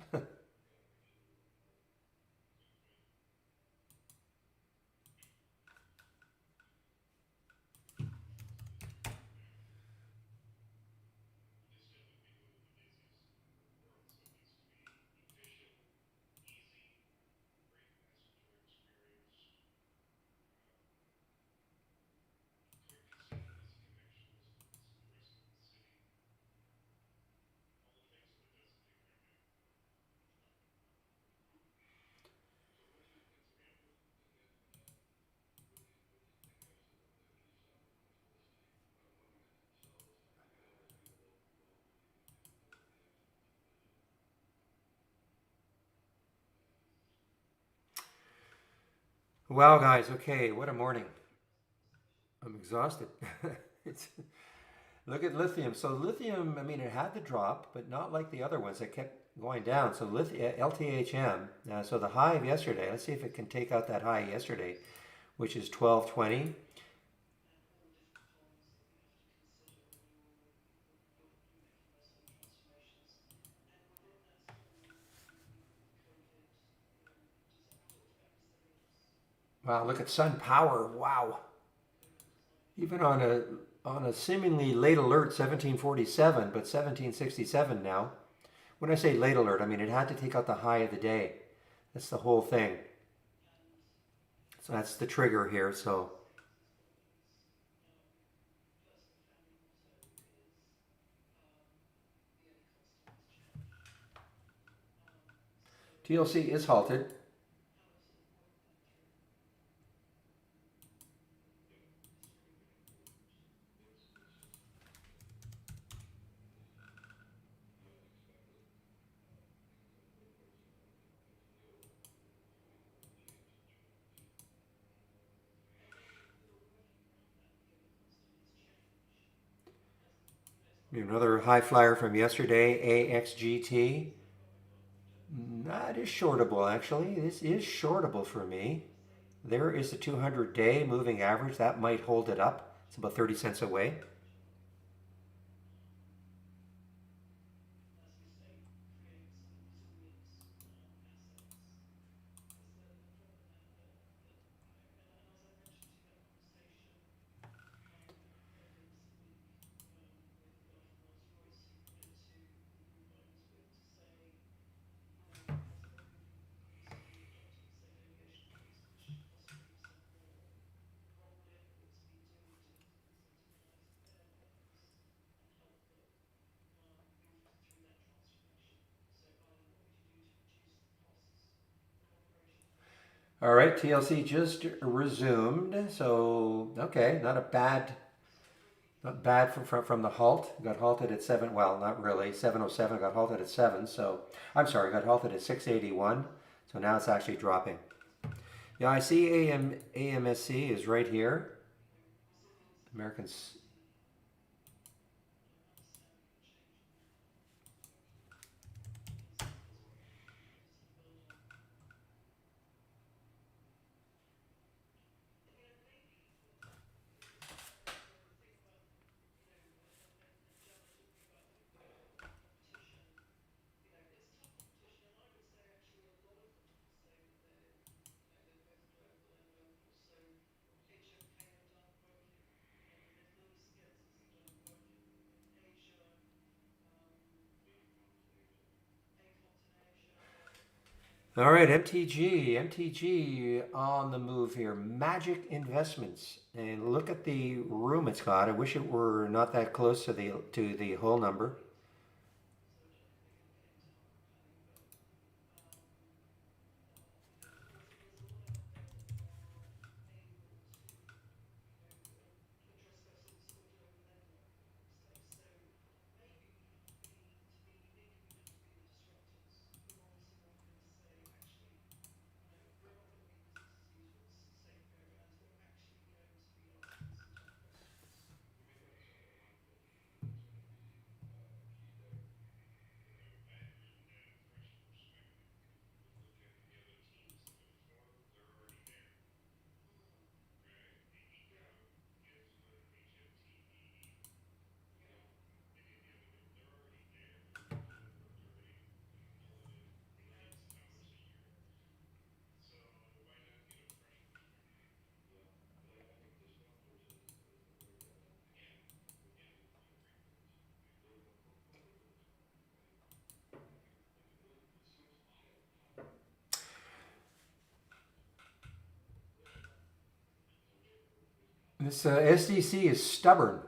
Well, guys, okay, what a morning. I'm exhausted. It's, look at lithium. So lithium, I mean, it had the drop, but not like the other ones that kept going down. So LTHM, so the high of yesterday, let's see if it can take out that high yesterday, which is 1220. Wow, look at Sun Power. Wow. Even on a seemingly late alert 1747, but 1767 now. When I say late alert, I mean it had to take out the high of the day. That's the whole thing. So that's the trigger here. So TLC is halted. Another high flyer from yesterday, AXGT. That is shortable, actually. This is shortable for me. There is the 200-day moving average. That might hold it up. It's about 30 cents away. All right, TLC just resumed. So, okay, not bad from the halt. Got halted at 7, well, not really. 707 got halted at 7. So, I'm sorry, got halted at 681. So now it's actually dropping. Yeah, I see AMSC is right here. Americans. All right, MTG on the move here. Magic Investments, and look at the room it's got. I wish it were not that close to the whole number. This SDC is stubborn.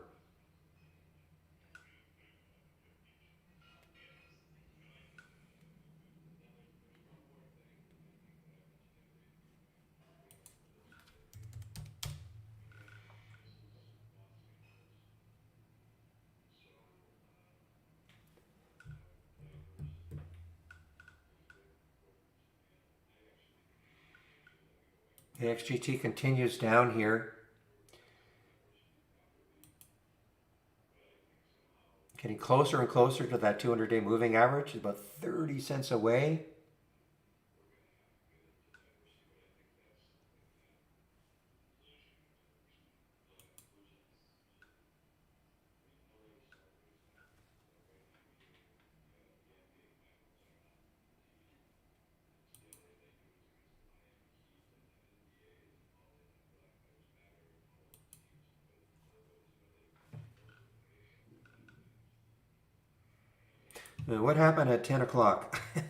The XGT continues down here. Getting closer and closer to that 200-day moving average. It's about 30 cents away. What happened at 10 o'clock? So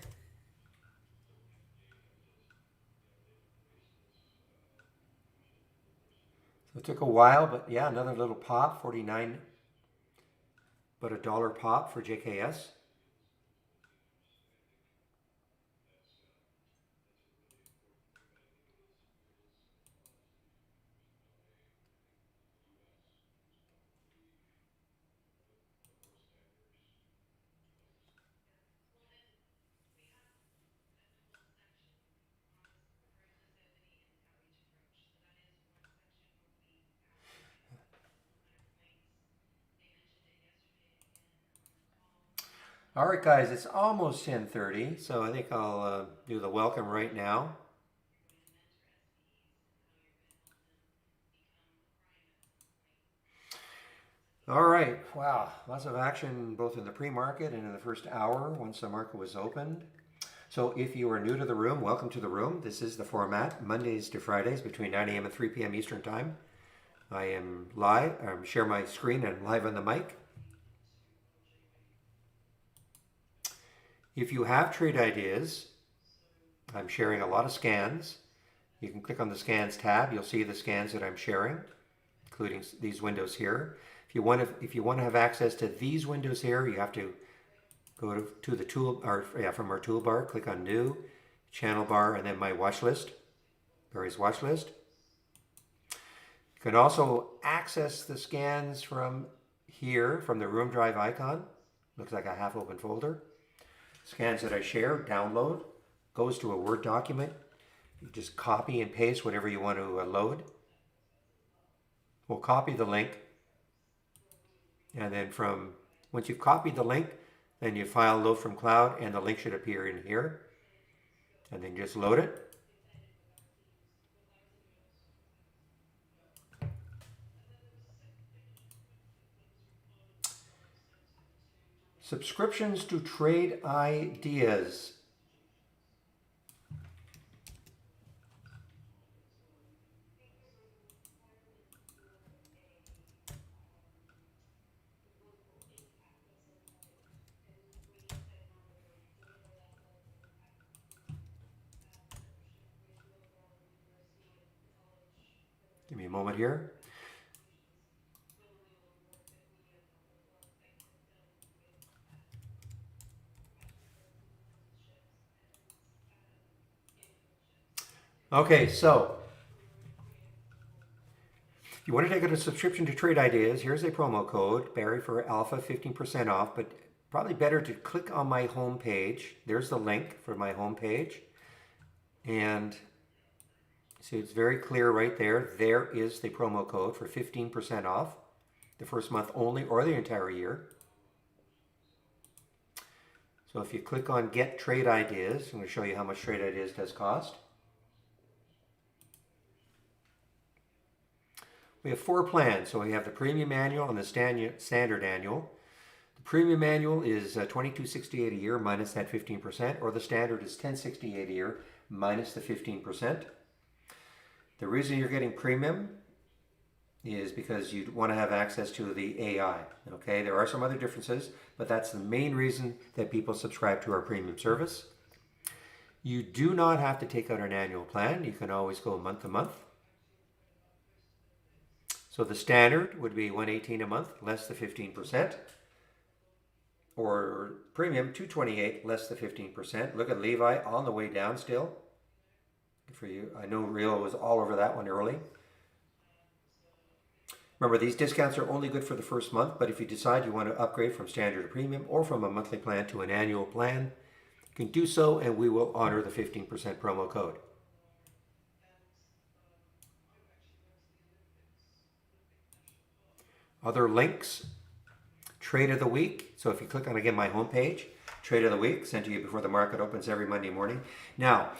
it took a while, but yeah, another little pop, 49, but a dollar pop for JKS. All right, guys, it's almost 10:30, so I think I'll do the welcome right now. All right, wow, lots of action both in the pre-market and in the first hour once the market was opened. So if you are new to the room, welcome to the room. This is the format, Mondays to Fridays between 9 a.m. and 3 p.m. Eastern Time. I am live, share my screen and live on the mic. If you have trade ideas, I'm sharing a lot of scans. You can click on the scans tab. You'll see the scans that I'm sharing, including these windows here. If you want to have access to these windows here, you have to go to the tool, or yeah, from our toolbar, click on New, Channel Bar, and then My Watch List, various watch list. You can also access the scans from here, from the Room Drive icon. Looks like a half-open folder. Scans that I share, download, goes to a Word document. You just copy and paste whatever you want to load. We'll copy the link. And then once you've copied the link, then you file load from cloud and the link should appear in here. And then just load it. Subscriptions to trade ideas. Give me a moment here. Okay, so if you want to take a subscription to Trade Ideas, here's a promo code, Barry for Alpha, 15% off, but probably better to click on my home page. There's the link for my home page. And see, it's very clear right there. There is the promo code for 15% off, the first month only or the entire year. So if you click on Get Trade Ideas, I'm going to show you how much Trade Ideas does cost. We have 4 plans. So we have the Premium Annual and the Standard Annual. The Premium Annual is $22.68 a year minus that 15%, or the Standard is $10.68 a year minus the 15%. The reason you're getting Premium is because you want to have access to the AI. Okay, there are some other differences, but that's the main reason that people subscribe to our premium service. You do not have to take out an annual plan. You can always go month to month. So the standard would be $118 a month, less the 15%, or premium $228, less the 15%. Look at Levi on the way down still. Good for you. I know Real was all over that one early. Remember, these discounts are only good for the first month, but if you decide you want to upgrade from standard to premium or from a monthly plan to an annual plan, you can do so and we will honor the 15% promo code. Other links, Trade of the Week. So if you click on, again, my homepage, Trade of the Week, sent to you before the market opens every Monday morning. Now,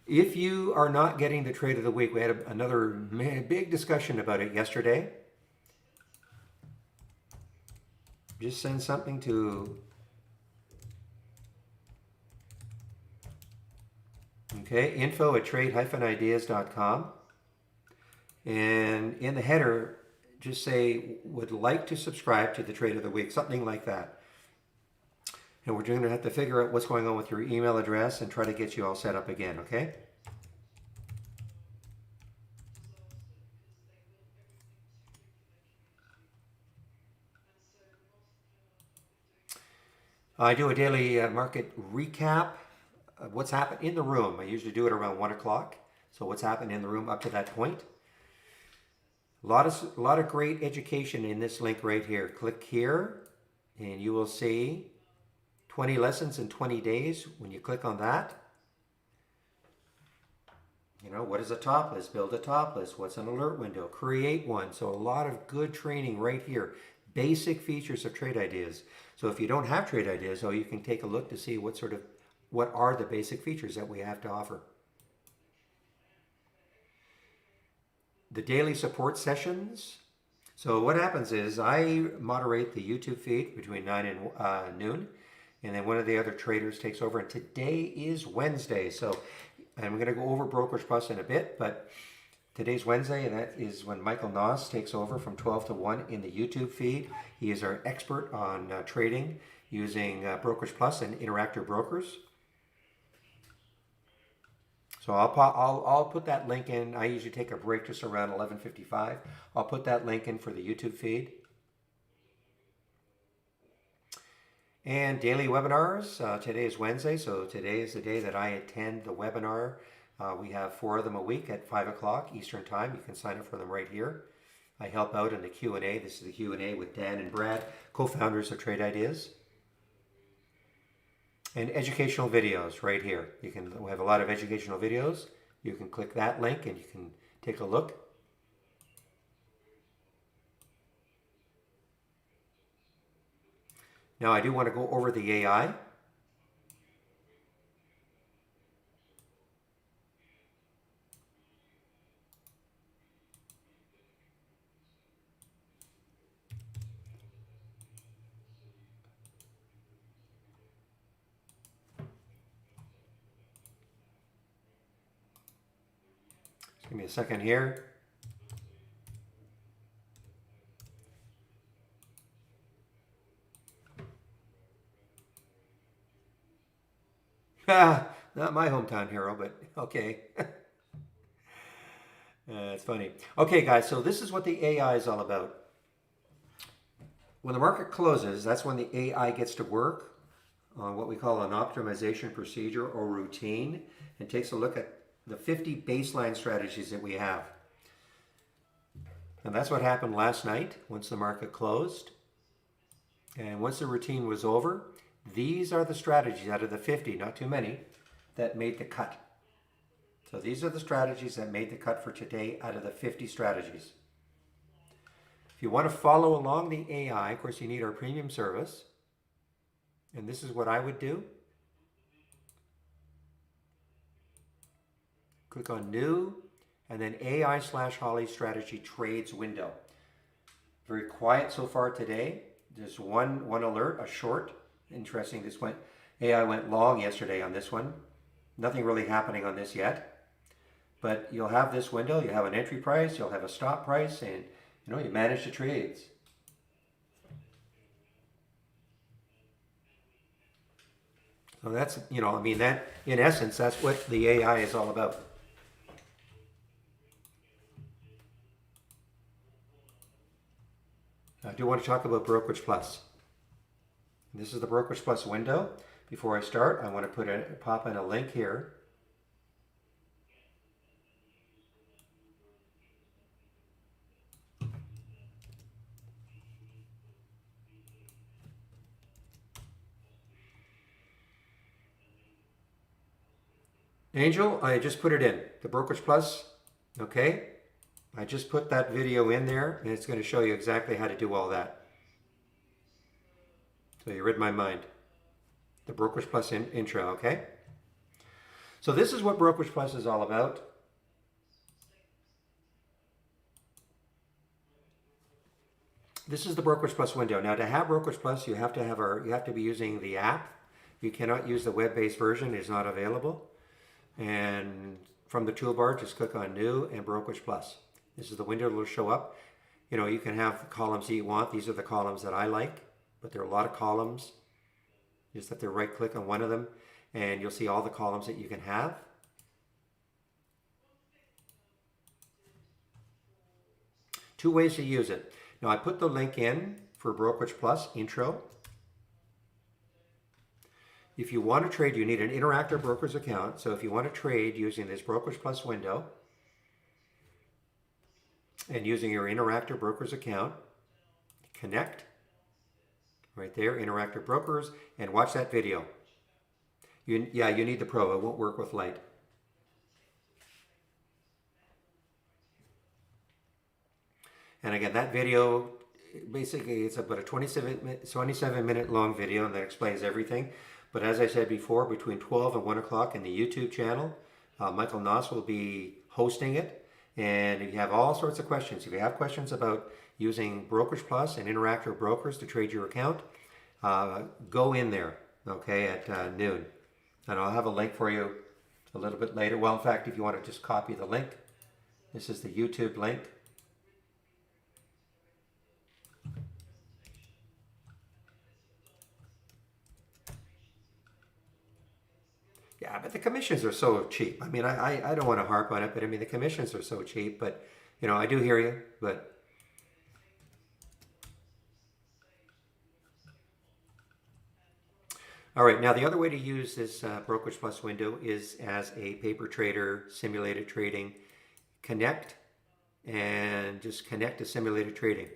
if you are not getting the Trade of the Week, we had another big discussion about it yesterday. Just send something to, okay, info@trade-ideas.com. And in the header, just say, would like to subscribe to the Trade of the Week, something like that. And we're going to have to figure out what's going on with your email address and try to get you all set up again, okay? I do a daily market recap of what's happened in the room. I usually do it around 1 o'clock. So what's happened in the room up to that point. A lot of great education in this link right here. Click here and you will see 20 lessons in 20 days. When you click on that, you know, what is a top list? Build a top list. What's an alert window? Create one. So a lot of good training right here. Basic features of trade ideas. So if you don't have trade ideas, you can take a look to see what are the basic features that we have to offer. The daily support sessions. So what happens is I moderate the YouTube feed between 9 and noon, and then one of the other traders takes over. And today is Wednesday, so I'm going to go over Brokerage Plus in a bit, but today's Wednesday, and that is when Michael Noss takes over from 12 to 1 in the YouTube feed. He is our expert on trading using Brokerage Plus and Interactive Brokers. So I'll put that link in. I usually take a break just around 11:55. I'll put that link in for the YouTube feed. And daily webinars. Today is Wednesday, so today is the day that I attend the webinar. We have 4 of them a week at 5 o'clock Eastern Time. You can sign up for them right here. I help out in the Q&A. This is the Q&A with Dan and Brad, co-founders of Trade Ideas. And educational videos right here. We have a lot of educational videos. You can click that link and you can take a look. Now I do want to go over the AI. Give me a second here. Not my hometown hero, but okay. It's funny. Okay, guys, so this is what the AI is all about. When the market closes, that's when the AI gets to work on what we call an optimization procedure or routine and takes a look at the 50 baseline strategies that we have. And that's what happened last night once the market closed. And once the routine was over, these are the strategies out of the 50, not too many, that made the cut. So these are the strategies that made the cut for today out of the 50 strategies. If you want to follow along the AI, of course, you need our premium service. And this is what I would do. Click on New, and then AI/Holly Strategy Trades window. Very quiet so far today. There's one alert, a short. Interesting, AI went long yesterday on this one. Nothing really happening on this yet. But you'll have this window, you have an entry price, you'll have a stop price, and you manage the trades. So that's, that in essence, that's what the AI is all about. I do want to talk about Brokerage Plus. This is the Brokerage Plus window. Before I start, I want to pop in a link here. Angel, I just put it in. The Brokerage Plus, okay? I just put that video in there, and it's going to show you exactly how to do all that. So you read my mind. The Brokerage Plus intro, okay? So this is what Brokerage Plus is all about. This is the Brokerage Plus window. Now, to have Brokerage Plus, you have to be using the app. You cannot use the web-based version; it is not available. And from the toolbar, just click on New and Brokerage Plus. This is the window that will show up. You know, you can have the columns that you want. These are the columns that I like, but there are a lot of columns. You just have to right-click on one of them, and you'll see all the columns that you can have. Two ways to use it. Now, I put the link in for Brokerage Plus intro. If you want to trade, you need an Interactive Brokers account. So if you want to trade using this Brokerage Plus window and using your Interactive Brokers account, connect right there, Interactive Brokers, and watch that video. You need the Pro. It won't work with Lite. And again, that video, basically, it's about a 27-minute long video, and that explains everything. But as I said before, between 12 and 1 o'clock in the YouTube channel, Michael Noss will be hosting it. And if you have all sorts of questions, if you have questions about using Brokerage Plus and Interactive Brokers to trade your account, go in there, okay, at noon. And I'll have a link for you a little bit later. Well, in fact, if you want to just copy the link, this is the YouTube link. Yeah, but the commissions are so cheap. I mean, I don't want to harp on it, but I mean, the commissions are so cheap. But, you know, I do hear you, but... All right, now the other way to use this Brokerage Plus window is as a paper trader, simulated trading. Connect and just connect to simulated trading.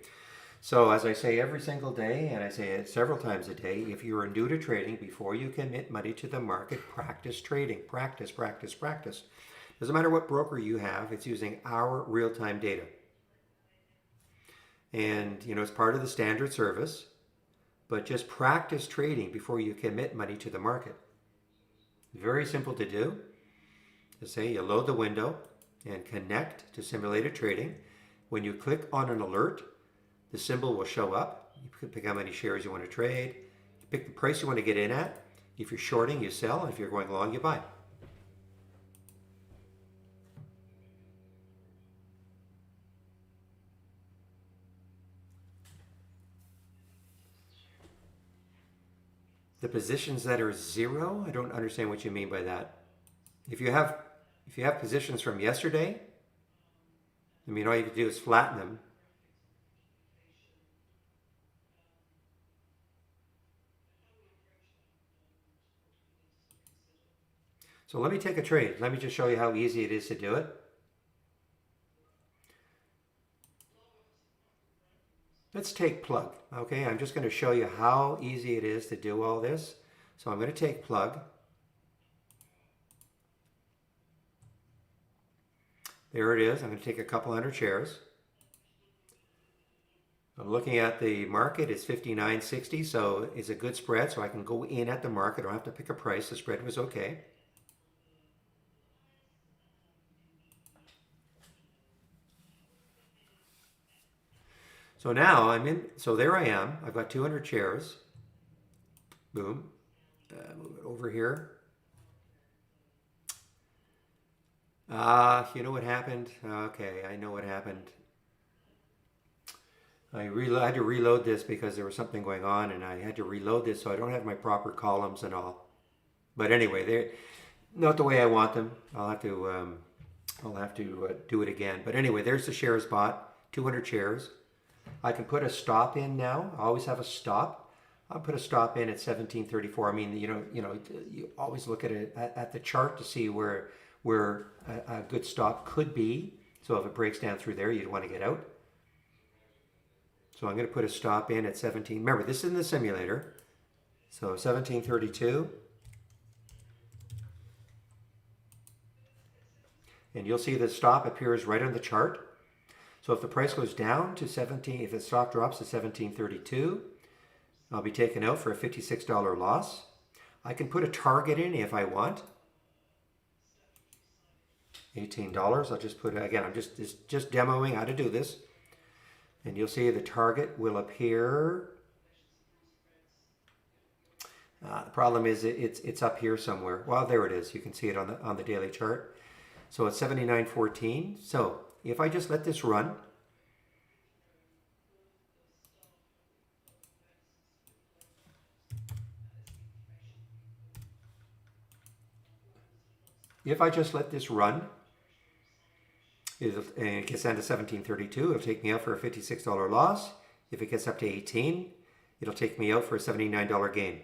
So as I say every single day, and I say it several times a day, if you are new to trading, before you commit money to the market, practice trading. Practice, practice, practice. Doesn't matter what broker you have, it's using our real-time data. And, you know, it's part of the standard service, but just practice trading before you commit money to the market. Very simple to do. Just say you load the window and connect to simulated trading. When you click on an alert, the symbol will show up. You can pick how many shares you want to trade. You pick the price you want to get in at. If you're shorting, you sell. If you're going long, you buy. The positions that are zero, I don't understand what you mean by that. If you have positions from yesterday, I mean, all you have to do is flatten them. So let me take a trade. Let me just show you how easy it is to do it. Let's take plug, okay? I'm just going to show you how easy it is to do all this. So I'm going to take plug. There it is. I'm going to take a couple hundred shares. I'm looking at the market. It's 59.60, so it's a good spread, so I can go in at the market. I don't have to pick a price. The spread was okay. So now I'm in, so there I am. I've got 200 shares. Boom. Move it over here. You know what happened? Okay, I know what happened. I had to reload this because there was something going on, and I had to reload this so I don't have my proper columns and all. But anyway, they're not the way I want them. I'll have to do it again. But anyway, there's the shares bought, 200 shares. I can put a stop in now. I always have a stop. I'll put a stop in at 1734. I mean, you always look at it at the chart to see where a good stop could be. So if it breaks down through there, you'd want to get out. So I'm going to put a stop in at 17. Remember, this is in the simulator. So 1732. And you'll see the stop appears right on the chart. So if the price goes down to 17, if the stock drops to 17.32, I'll be taken out for a $56 loss. I can put a target in if I want. $18. I'll just put it, again, I'm just demoing how to do this. And you'll see the target will appear. The problem is it's up here somewhere. Well, there it is. You can see it on the daily chart. So it's 79.14. So if I just let this run, if I just let this run, and it gets down to 17.32, it'll take me out for a $56 loss. If it gets up to 18, it'll take me out for a $79 gain.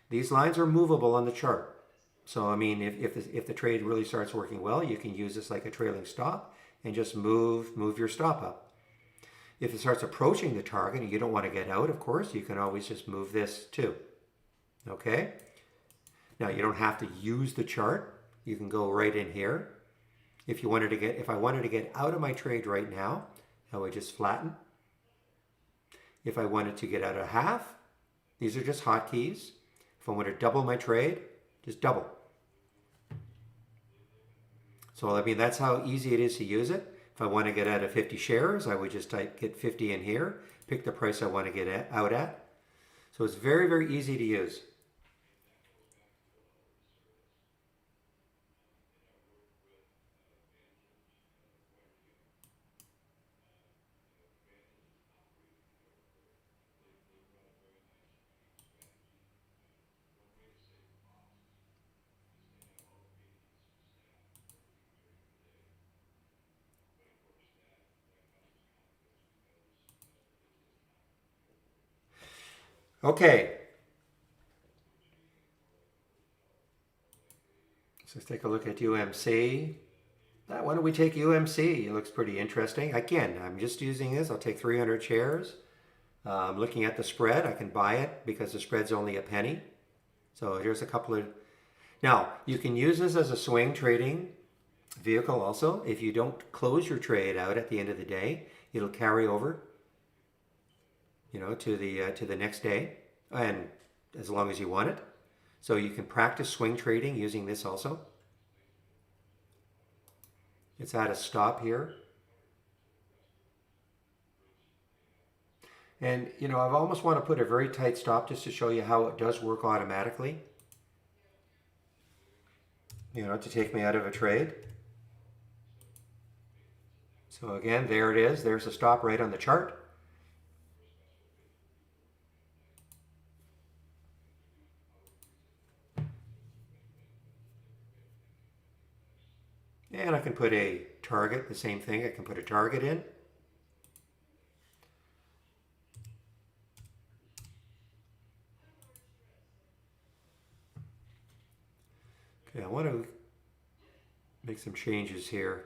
These lines are movable on the chart. So, I mean, if the trade really starts working well, you can use this like a trailing stop and just move your stop up. If it starts approaching the target and you don't want to get out, of course, you can always just move this too. Okay? Now, you don't have to use the chart. You can go right in here. If I wanted to get out of my trade right now, I would just flatten. If I wanted to get out of half, these are just hotkeys. If I want to double my trade, just double. So, I mean, that's how easy it is to use it. If I want to get out of 50 shares, I would just get 50 in here, pick the price I want to get out at. So it's very, very easy to use. Okay. So let's take a look at UMC. Why don't we take UMC? It looks pretty interesting. Again, I'm just using this. I'll take 300 shares. Looking at the spread, I can buy it because the spread's only a penny. So here's a couple of... Now, you can use this as a swing trading vehicle also. If you don't close your trade out at the end of the day, it'll carry over, to the next day, and as long as you want it. So you can practice swing trading using this also. It's at a stop here. And, I've almost want to put a very tight stop just to show you how it does work automatically. To take me out of a trade. So again, there it is. There's a stop right on the chart. And I can put a target, the same thing. I can put a target in. Okay, I want to make some changes here.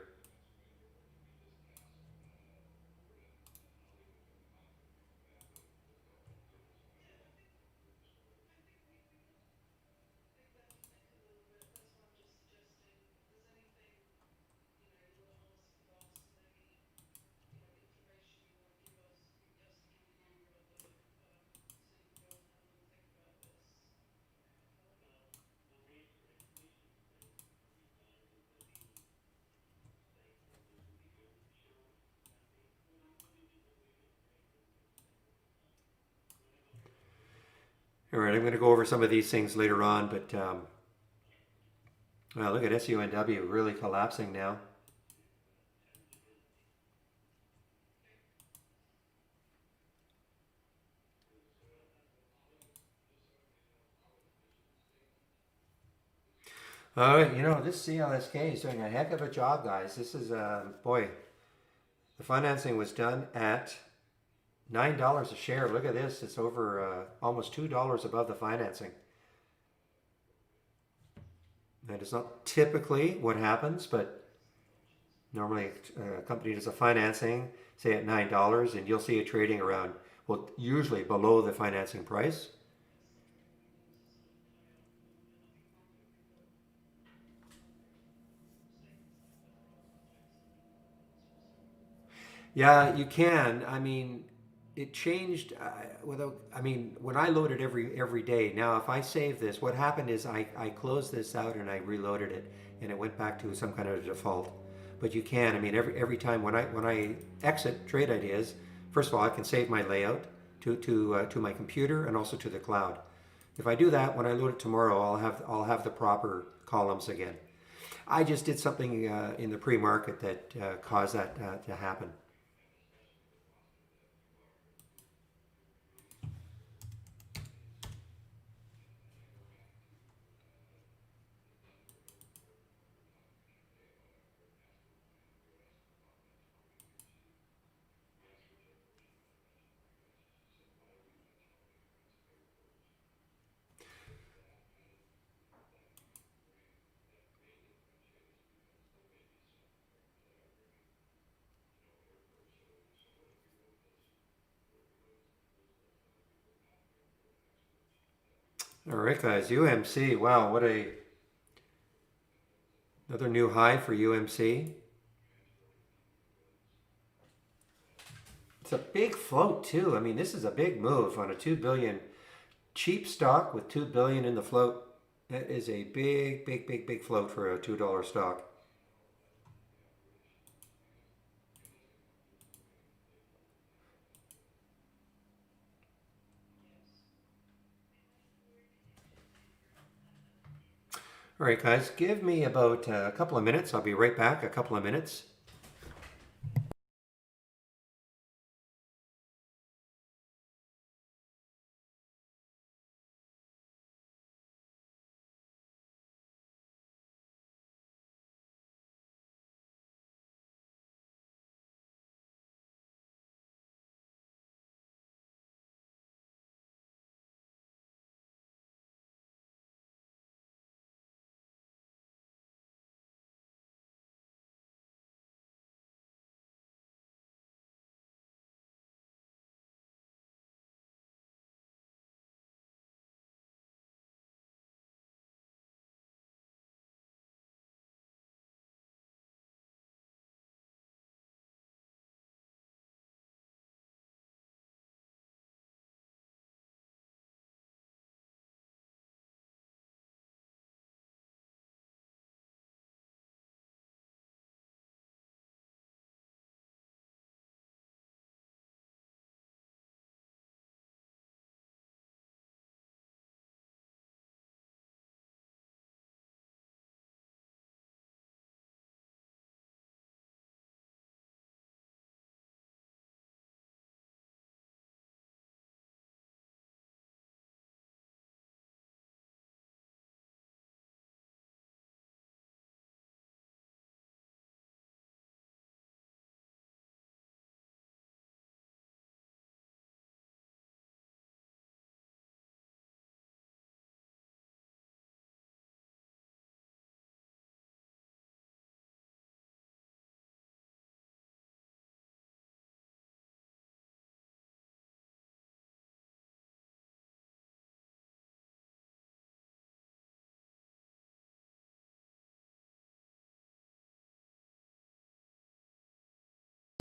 All right, I'm going to go over some of these things later on, but well, look at SUNW really collapsing now. All right, this CLSK is doing a heck of a job, guys. This is, boy, the financing was done at $9 a share. Look at this. It's over almost $2 above the financing. That is not typically what happens, but normally a company does a financing, say at $9, and you'll see it trading around, well, usually below the financing price. Yeah, you can. I mean, it changed without. I mean, when I load it every day. Now, if I save this, what happened is I closed this out and I reloaded it, and it went back to some kind of default. But you can. I mean, every time when I exit Trade Ideas, first of all, I can save my layout to my computer and also to the cloud. If I do that, when I load it tomorrow, I'll have the proper columns again. I just did something in the pre-market that caused that to happen. All right, guys. UMC. Wow, what a another new high for UMC. It's a big float too. I mean, this is a big move on a 2 billion cheap stock with 2 billion in the float. That is a big, big, big, big float for a $2 stock. All right, guys. Give me about a couple of minutes. I'll be right back. A couple of minutes.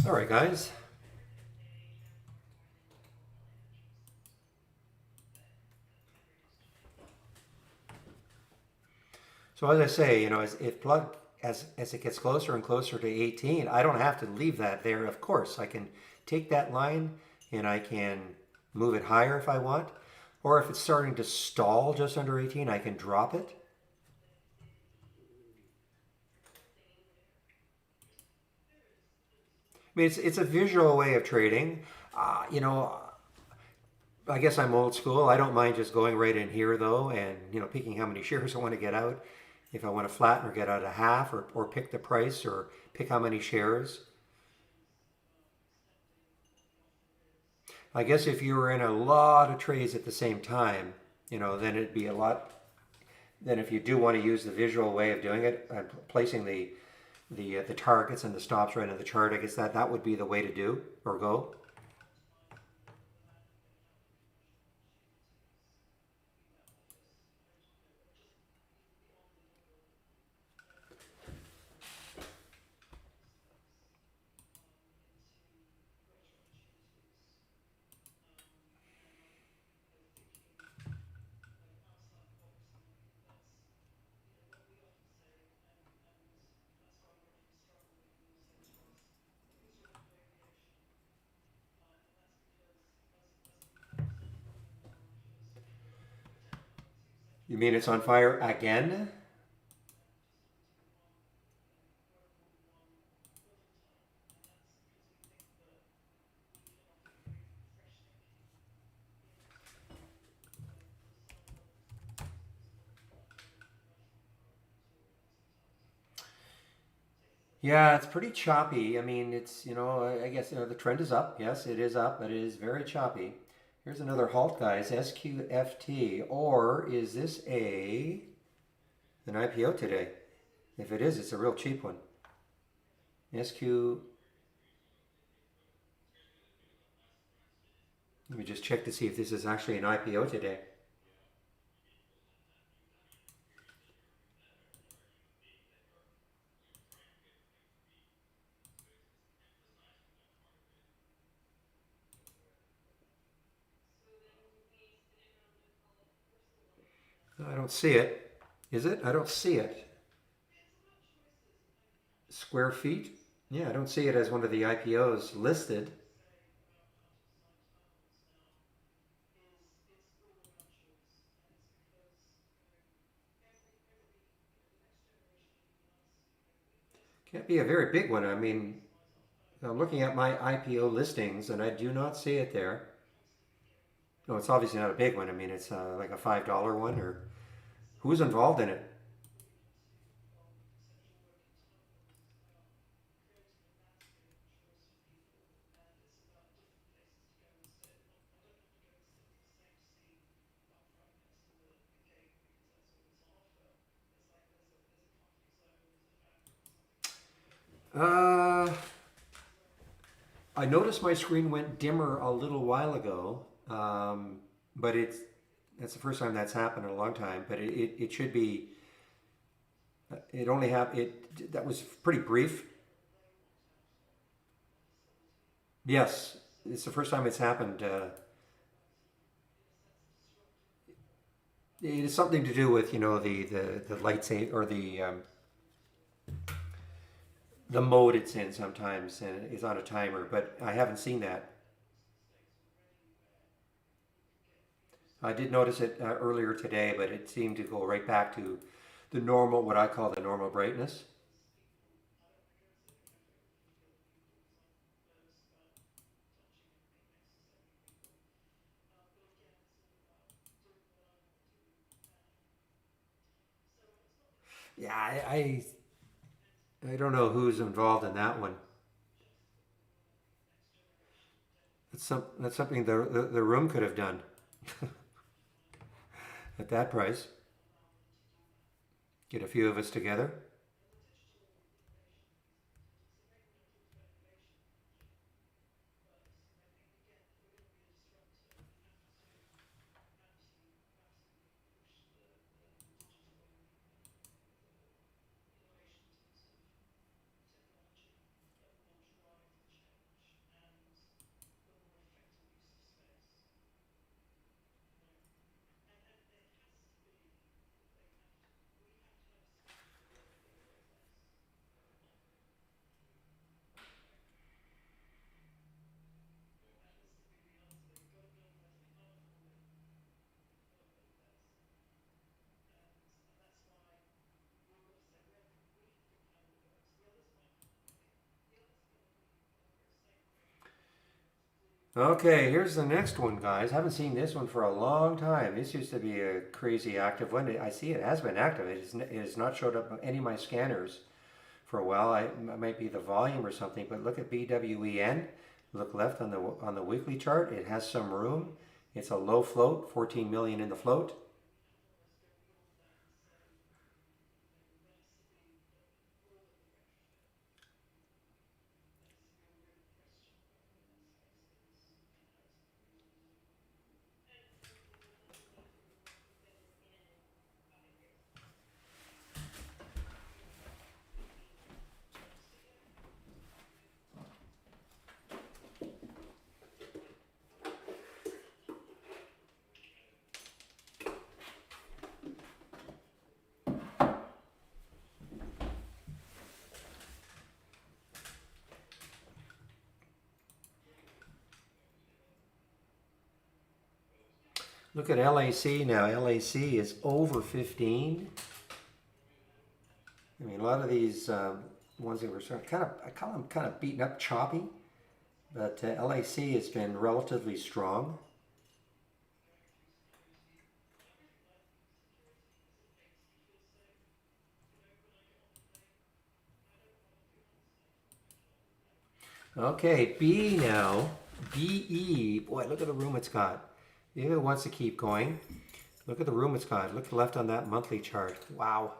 All right, guys. So as I say, if plug as it gets closer and closer to 18, I don't have to leave that there. Of course, I can take that line and I can move it higher if I want. Or if it's starting to stall just under 18, I can drop it. I mean, it's a visual way of trading. Uh, you know, I guess I'm old school. I don't mind just going right in here though, and picking how many shares I want to get out. If I want to flatten or get out a half, or pick the price, or pick how many shares. I guess if you were in a lot of trades at the same time, then it'd be a lot. Then if you do want to use the visual way of doing it and placing the targets and the stops right in the chart, I guess that would be the way to do or go. You mean it's on fire again? Yeah, it's pretty choppy. I mean, it's, I guess, the trend is up. Yes, it is up, but it is very choppy. Here's another halt, guys, SQFT. Or is this an IPO today? If it is, it's a real cheap one. SQ, let me just check to see if this is actually an IPO today. I don't see it. Is it? I don't see it. Square feet? Yeah, I don't see it as one of the IPOs listed. Can't be a very big one. I mean, I'm looking at my IPO listings and I do not see it there. No, it's obviously not a big one. I mean, it's like a $5 one, or who's involved in it? Uh, I noticed my screen went dimmer a little while ago, but that's the first time that's happened in a long time. But it should be. It only have it. That was pretty brief. Yes, it's the first time it's happened. It is something to do with the lights or the mode it's in sometimes, and it's on a timer. But I haven't seen that. I did notice it earlier today, but it seemed to go right back to the normal, what I call the normal brightness. Yeah, I don't know who's involved in that one. That's something the room could have done at that price. Get a few of us together. Okay, here's the next one, guys. Haven't seen this one for a long time. This used to be a crazy active one. I see it has been active. It has not showed up on any of my scanners for a while. It might be the volume or something, but look at BWEN. Look left on the weekly chart. It has some room. It's a low float, 14 million in the float. Look at LAC now. LAC is over 15. I mean, a lot of these ones that were I call them kind of beaten up, choppy. But LAC has been relatively strong. Okay, B now. BE. Boy, look at the room it's got. If it wants to keep going, look at the room it's got. Look left on that monthly chart. Wow.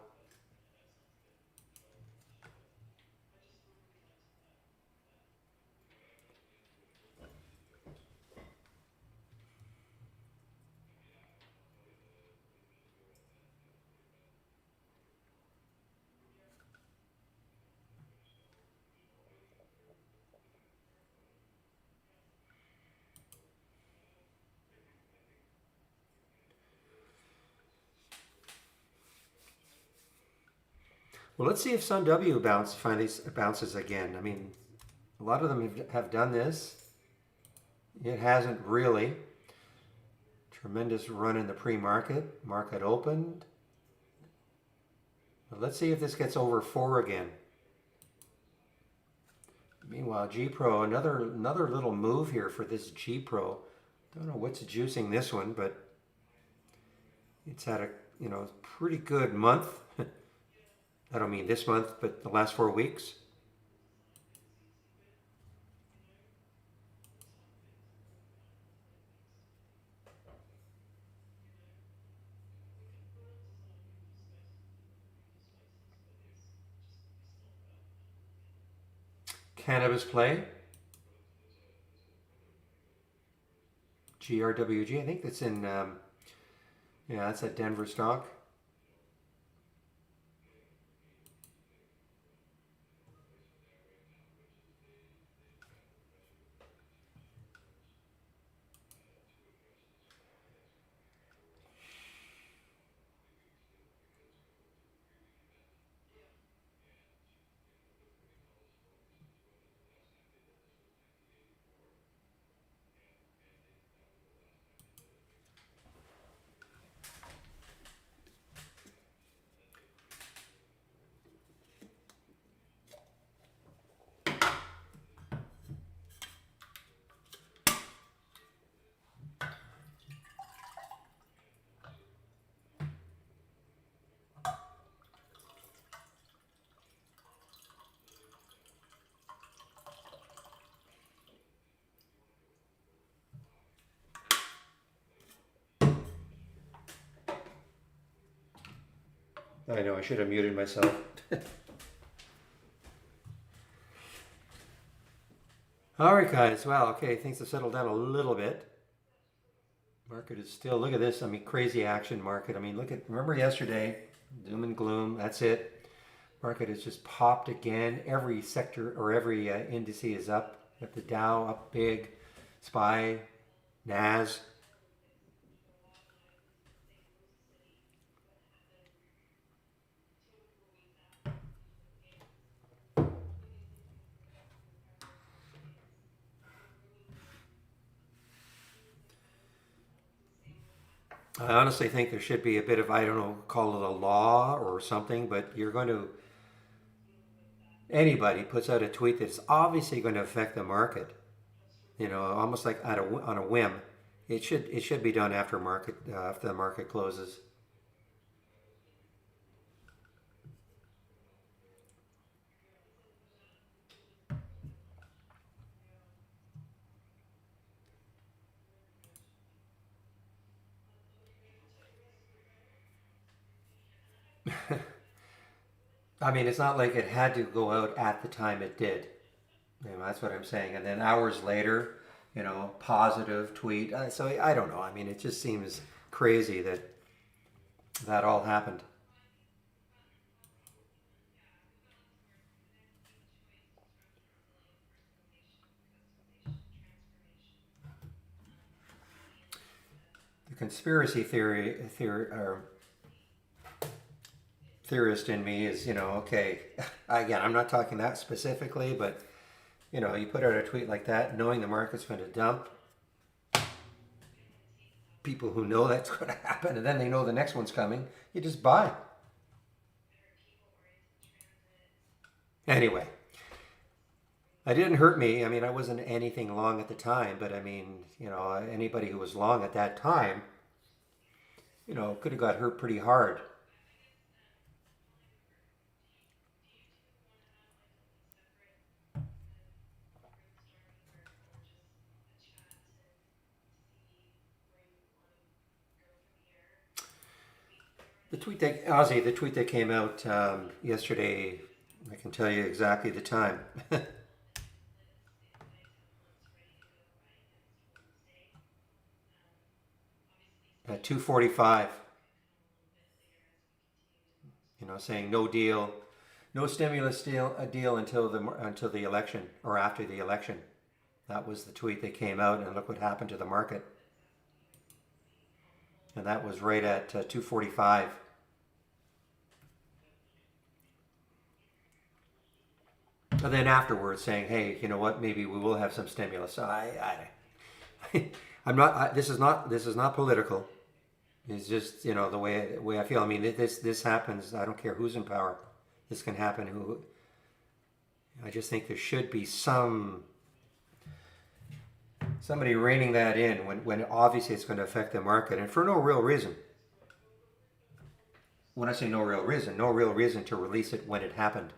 Well, let's see if Sun W finally bounces again. I mean, a lot of them have done this. It hasn't really. Tremendous run in the pre-market. Market opened. But let's see if this gets over 4 again. Meanwhile, G Pro, another little move here for this G Pro. Don't know what's juicing this one, but it's had a pretty good month. I don't mean this month, but the last 4 weeks. Cannabis play. GRWG. I think that's in, yeah, that's at Denver stock. I know, I should have muted myself. All right, guys. Well, okay, things have settled down a little bit. Market is still, look at this. I mean, crazy action market. I mean, remember yesterday, doom and gloom. That's it. Market has just popped again. Every sector or every indice is up. Got the Dow up big. SPY, NAS. I honestly think there should be a bit of, I don't know, call it a law or something, but anybody puts out a tweet that's obviously going to affect the market, almost like on a whim. It should be done after the market closes. I mean, it's not like it had to go out at the time it did. That's what I'm saying. And then hours later, positive tweet. So I don't know. I mean, it just seems crazy that that all happened. The conspiracy theorist in me is, okay, again, I'm not talking that specifically, but you put out a tweet like that, knowing the market's going to dump. people who know that's going to happen, and then they know the next one's coming. You just buy. Anyway, it didn't hurt me. I mean, I wasn't anything long at the time, but I mean, anybody who was long at that time, could have got hurt pretty hard. The tweet that came out yesterday, I can tell you exactly the time. At 2:45, saying no deal, no stimulus deal until the election or after the election. That was the tweet that came out, and look what happened to the market. And that was right at 2:45. And then afterwards saying, hey, you know what, maybe we will have some stimulus. So I'm not, this is not political. It's just, the way I feel. I mean, this happens. I don't care who's in power. This can happen. I just think there should be somebody reining that in when obviously it's going to affect the market and for no real reason. When I say no real reason to release it when it happened.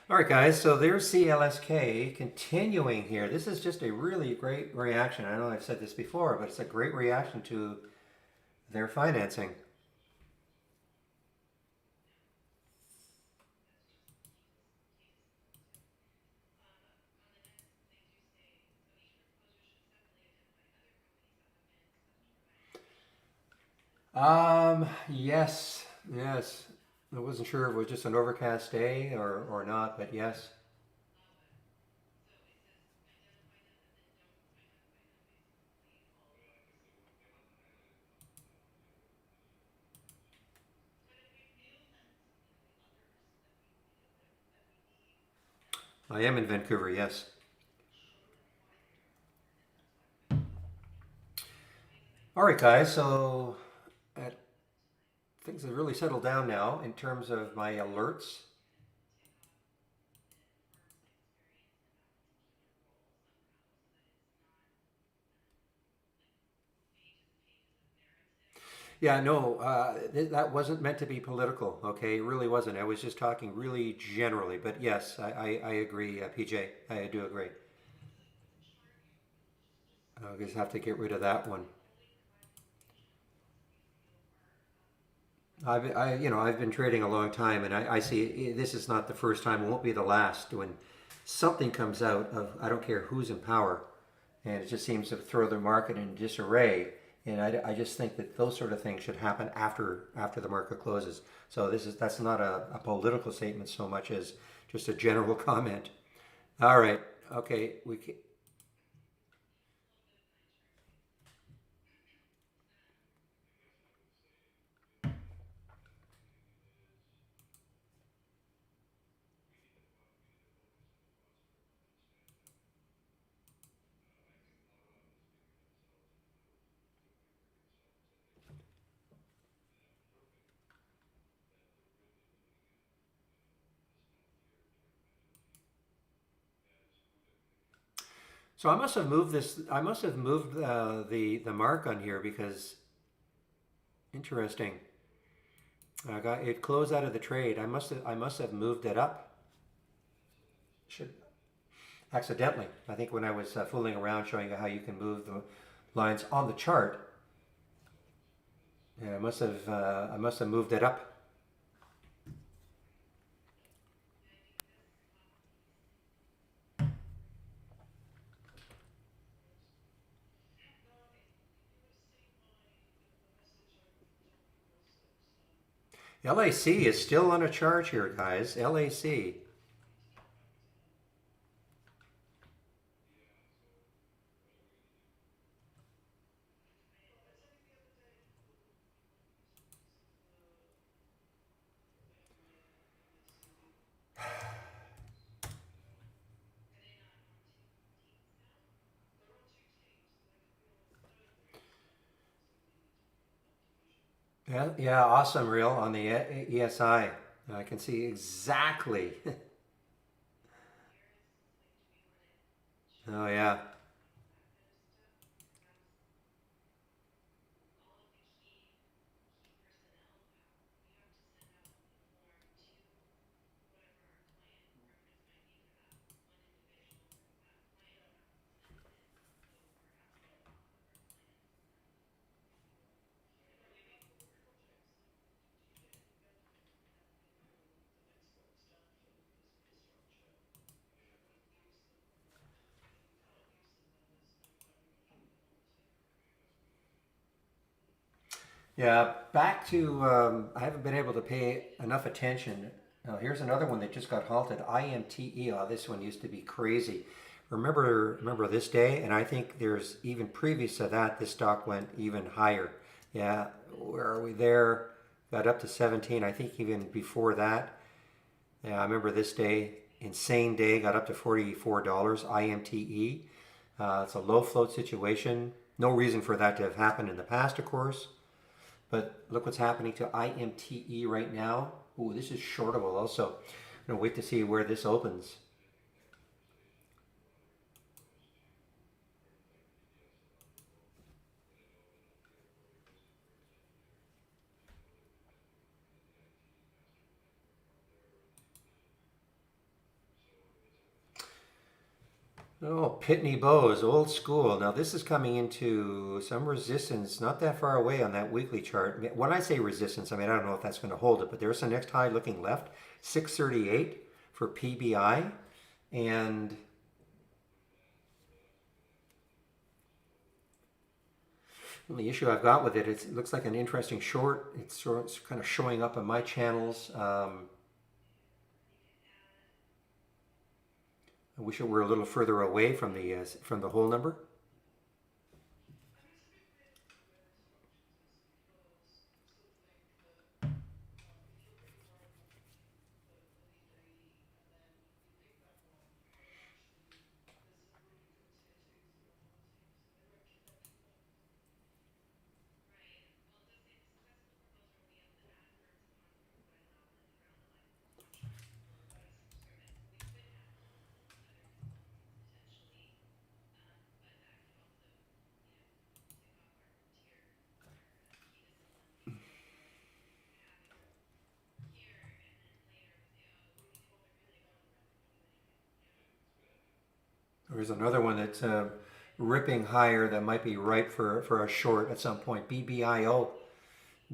All right, guys, so there's CLSK continuing here. This is just a really great reaction. I know I've said this before, but it's a great reaction to their financing. Yes, yes. I wasn't sure if it was just an overcast day or not, but yes. I am in Vancouver, yes. All right, guys, so things have really settled down now in terms of my alerts. Yeah, no, that wasn't meant to be political, okay? It really wasn't. I was just talking really generally. But yes, I agree, PJ. I do agree. I just have to get rid of that one. I've been trading a long time, and I see this is not the first time. It won't be the last when something comes out of I don't care who's in power, and it just seems to throw the market in disarray. And I just think that those sort of things should happen after the market closes. So that's not a political statement so much as just a general comment. All right. Okay. So I must have moved this. I must have moved the mark on here because interesting. I got it closed out of the trade. I must have moved it up. Should accidentally. I think when I was fooling around showing you how you can move the lines on the chart, yeah, I must have moved it up. LAC is still on a charge here, guys. LAC. Yeah, yeah, awesome reel on the ESI. I can see exactly. Oh yeah. Yeah, back to I haven't been able to pay enough attention. Now, here's another one that just got halted. IMTE. Oh, this one used to be crazy. Remember this day? And I think there's even previous to that, this stock went even higher. Yeah, where are we there? Got up to 17. I think even before that. Yeah, I remember this day. Insane day. Got up to $44. IMTE. It's a low float situation. No reason for that to have happened in the past, of course. But look what's happening to IMTE right now. Ooh, this is shortable also. I'm gonna wait to see where this opens. Oh, Pitney Bowes, old school. Now this is coming into some resistance, not that far away on that weekly chart. When I say resistance, I mean I don't know if that's going to hold it, but there's the next high looking left, 638 for PBI, and the issue I've got with it, it looks like an interesting short. It's kind of showing up on my channels. I wish it were a little further away from the whole number. There's another one that's ripping higher that might be ripe for a short at some point. BBIO.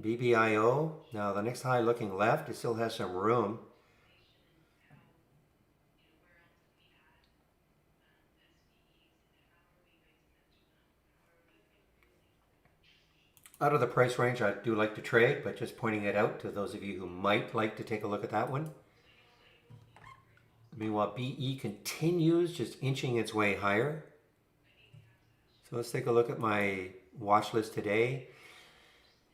BBIO. Now the next high looking left, it still has some room. Out of the price range I do like to trade, but just pointing it out to those of you who might like to take a look at that one. Meanwhile, BE continues just inching its way higher. So let's take a look at my watch list today.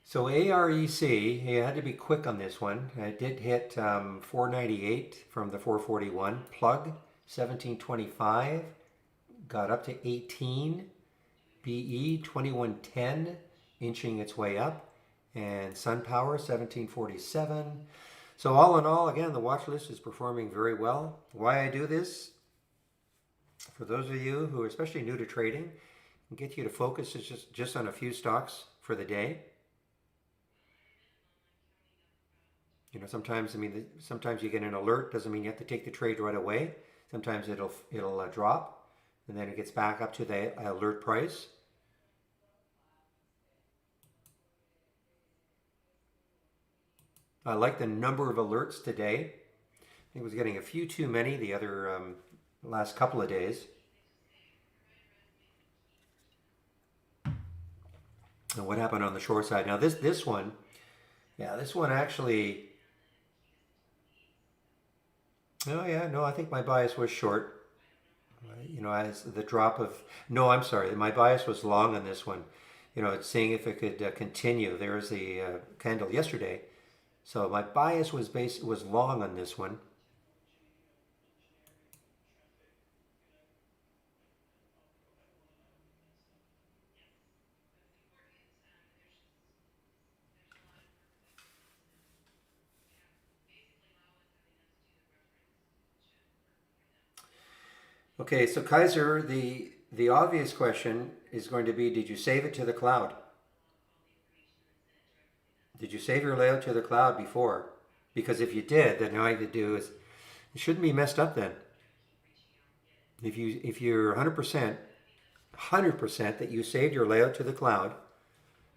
So AREC, you had to be quick on this one. It did hit 498 from the 441. Plug 1725, got up to 18. BE 2110, inching its way up. And SunPower 1747. So all in all, again, the watch list is performing very well. Why I do this, for those of you who are especially new to trading, and get you to focus just on a few stocks for the day. You know, sometimes sometimes you get an alert, doesn't mean you have to take the trade right away. Sometimes it'll drop, and then it gets back up to the alert price. I like the number of alerts today. I think it was getting a few too many the other last couple of days. And what happened on the short side? Now this one, yeah, this one actually. Oh yeah, no, I think my bias was short. You know, as the drop of no, I'm sorry, my bias was long on this one. You know, it's seeing if it could continue. There was the candle yesterday, so my bias was long on this one. Okay, so Kaiser, the obvious question is going to be, did you save it to the cloud? Did you save your layout to the cloud before? Because if you did, then all you have to do is, it shouldn't be messed up then. If you're 100% that you saved your layout to the cloud,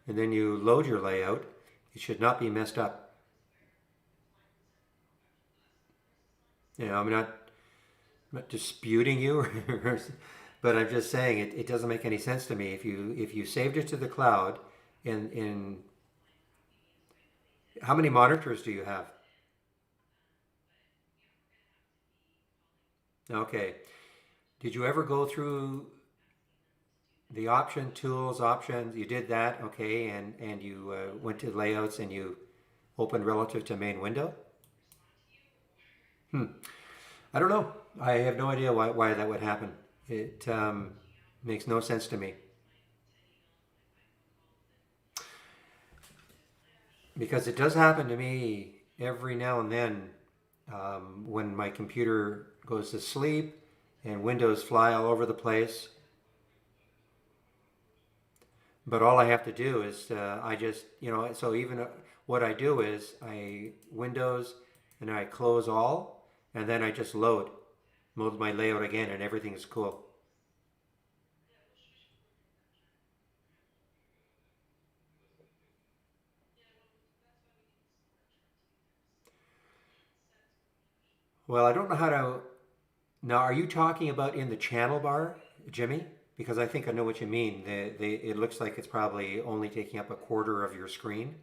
and then you load your layout, it should not be messed up. You know, I'm not disputing you, but I'm just saying it doesn't make any sense to me. If you saved it to the cloud, in how many monitors do you have? Okay. Did you ever go through the options? You did that, okay, and you went to layouts and you opened relative to main window? I don't know. I have no idea why that would happen. It makes no sense to me. Because it does happen to me every now and then when my computer goes to sleep and windows fly all over the place. But all I have to do is I just, you know, so even what I do is I Windows and I close all and then I just load my layout again and everything's cool. Well, I don't know how to. Now, are you talking about in the channel bar, Jimmy? Because I think I know what you mean. It looks like it's probably only taking up a quarter of your screen.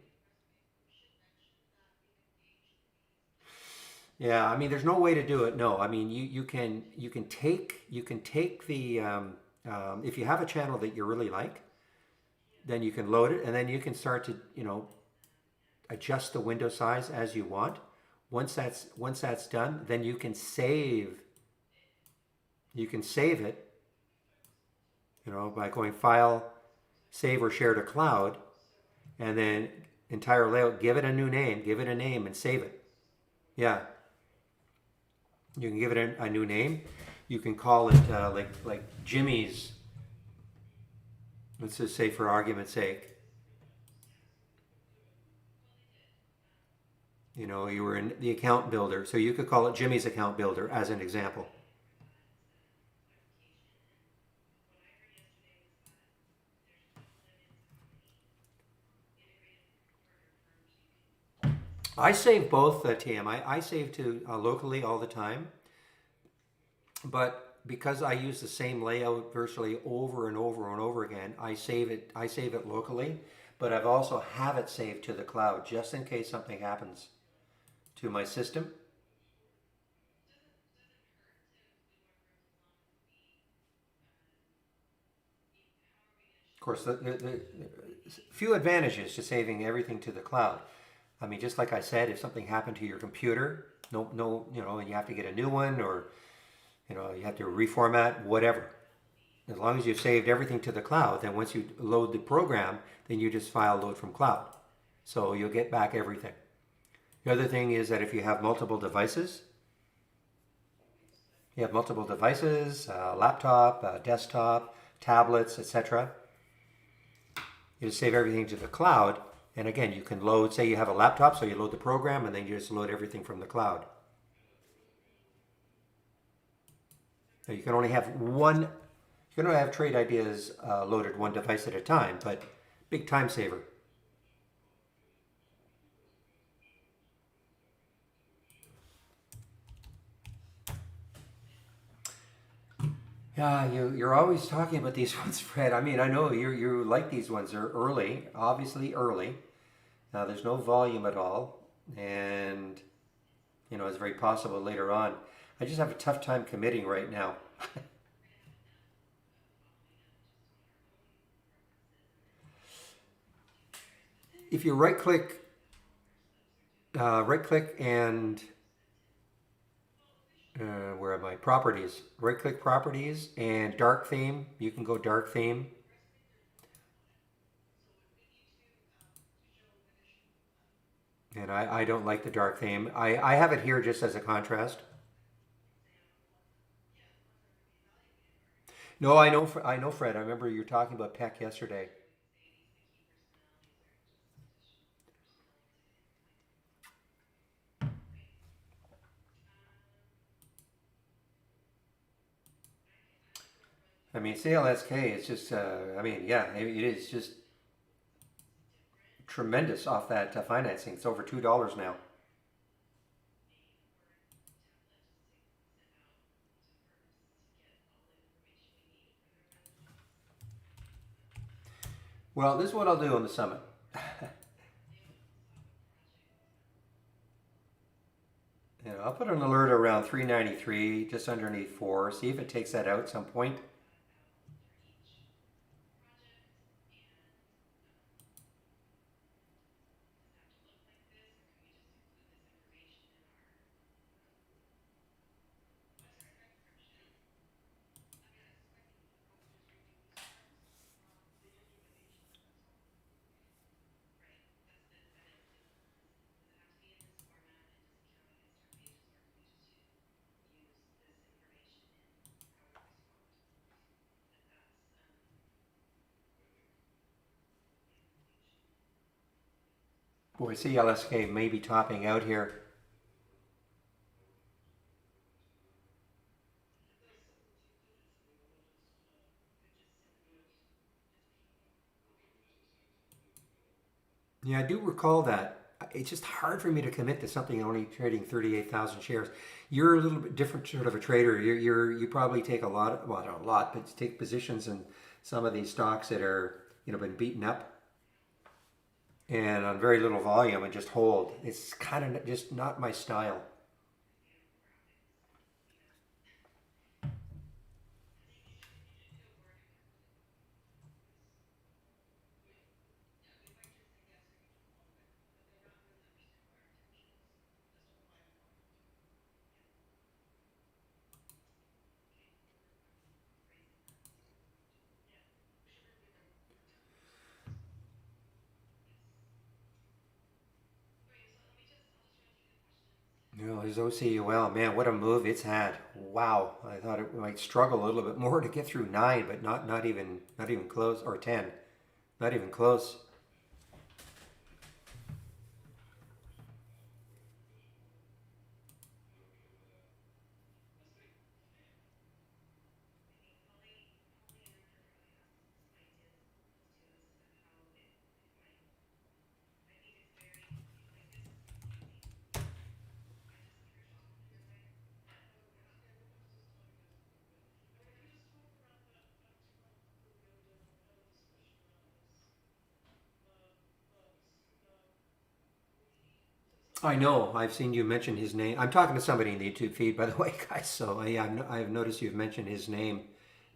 Yeah, I mean, there's no way to do it. No, I mean, you can take the if you have a channel that you really like, then you can load it, and then you can start to adjust the window size as you want. Once that's done, then you can save. You can save it, by going File, Save or Share to Cloud, and then entire layout. Give it a new name. Give it a name and save it. Yeah, you can give it a new name. You can call it like Jimmy's. Let's just say for argument's sake. You were in the account builder, so you could call it Jimmy's account builder as an example. I save both, TM. I save to locally all the time, but because I use the same layout virtually over and over and over again, I save it locally, but I've also have it saved to the cloud just in case something happens to my system. course, the few advantages to saving everything to the cloud. I mean, just like I said, if something happened to your computer, no, and you have to get a new one, or you have to reformat, whatever. As long as you've saved everything to the cloud, then once you load the program, then you just file load from cloud. So you'll get back everything. The other thing is that if you have multiple devices, laptop, desktop, tablets, etc. You just save everything to the cloud. And again, you can load, say you have a laptop, so you load the program and then you just load everything from the cloud. So you can only have trade ideas loaded one device at a time, but big time saver. Yeah, you're always talking about these ones, Fred. I mean, I know you like these ones. They're early, obviously early. Now there's no volume at all, and it's very possible later on. I just have a tough time committing right now. If you right click and where am I? Properties. Right click properties and dark theme. You can go dark theme. And I don't like the dark theme. I have it here just as a contrast. No, I know, Fred. I remember you were talking about Peck yesterday. I mean, CLSK is just, yeah, it is just tremendous off that financing. It's over $2 now. Well, this is what I'll do on the summit. I'll put an alert around 393, just underneath 4. See if it takes that out at some point. Boy, CLSK may be topping out here. Yeah, I do recall that. It's just hard for me to commit to something only trading 38,000 shares. You're a little bit different sort of a trader. You probably take a lot, well, not a lot, but you take positions in some of these stocks that are been beaten up and on very little volume and just hold. It's kind of just not my style. His OCUL, man, what a move it's had! Wow, I thought it might struggle a little bit more to get through 9, but not even close, or 10, not even close. I know. I've seen you mention his name. I'm talking to somebody in the YouTube feed, by the way, guys. So yeah, I've noticed you've mentioned his name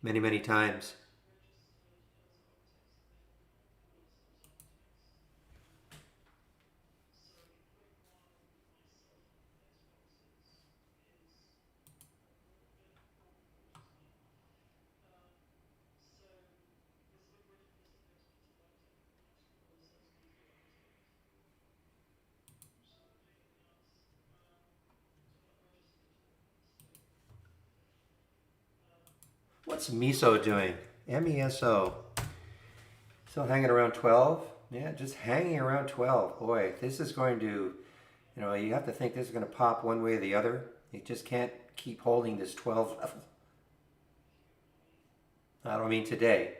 many, many times. What's MESO doing? MESO. Still hanging around 12? Yeah, just hanging around 12. Boy, this is going to, you have to think this is going to pop one way or the other. You just can't keep holding this 12 level. I don't mean today.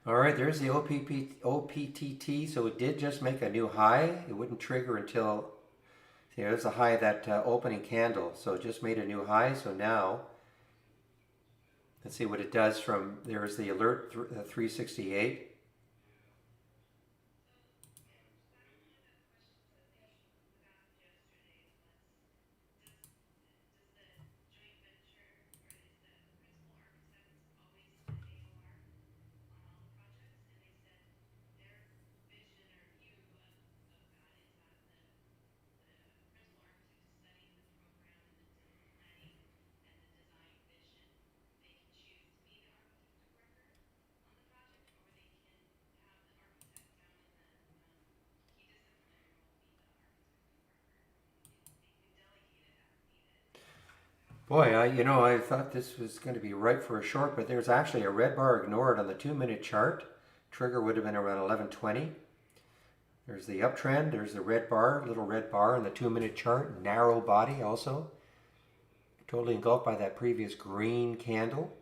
All right, there's the OPTT. So it did just make a new high. It wouldn't trigger until, there's the high of that opening candle. So it just made a new high. So now, let's see what it does from, there's the alert 368. Boy, I thought this was going to be ripe for a short, but there's actually a red bar ignored on the 2-minute chart. Trigger would have been around 11:20. There's the uptrend. There's the red bar, little red bar on the 2-minute chart. Narrow body also. Totally engulfed by that previous green candle.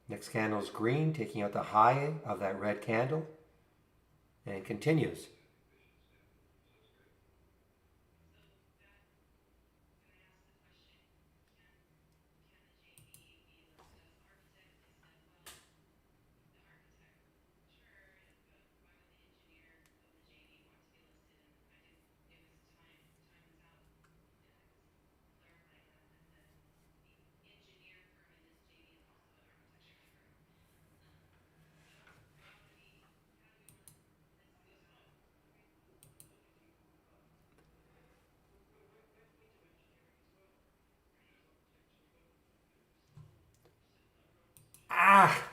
Next candle is green, taking out the high of that red candle. And continues. Ah!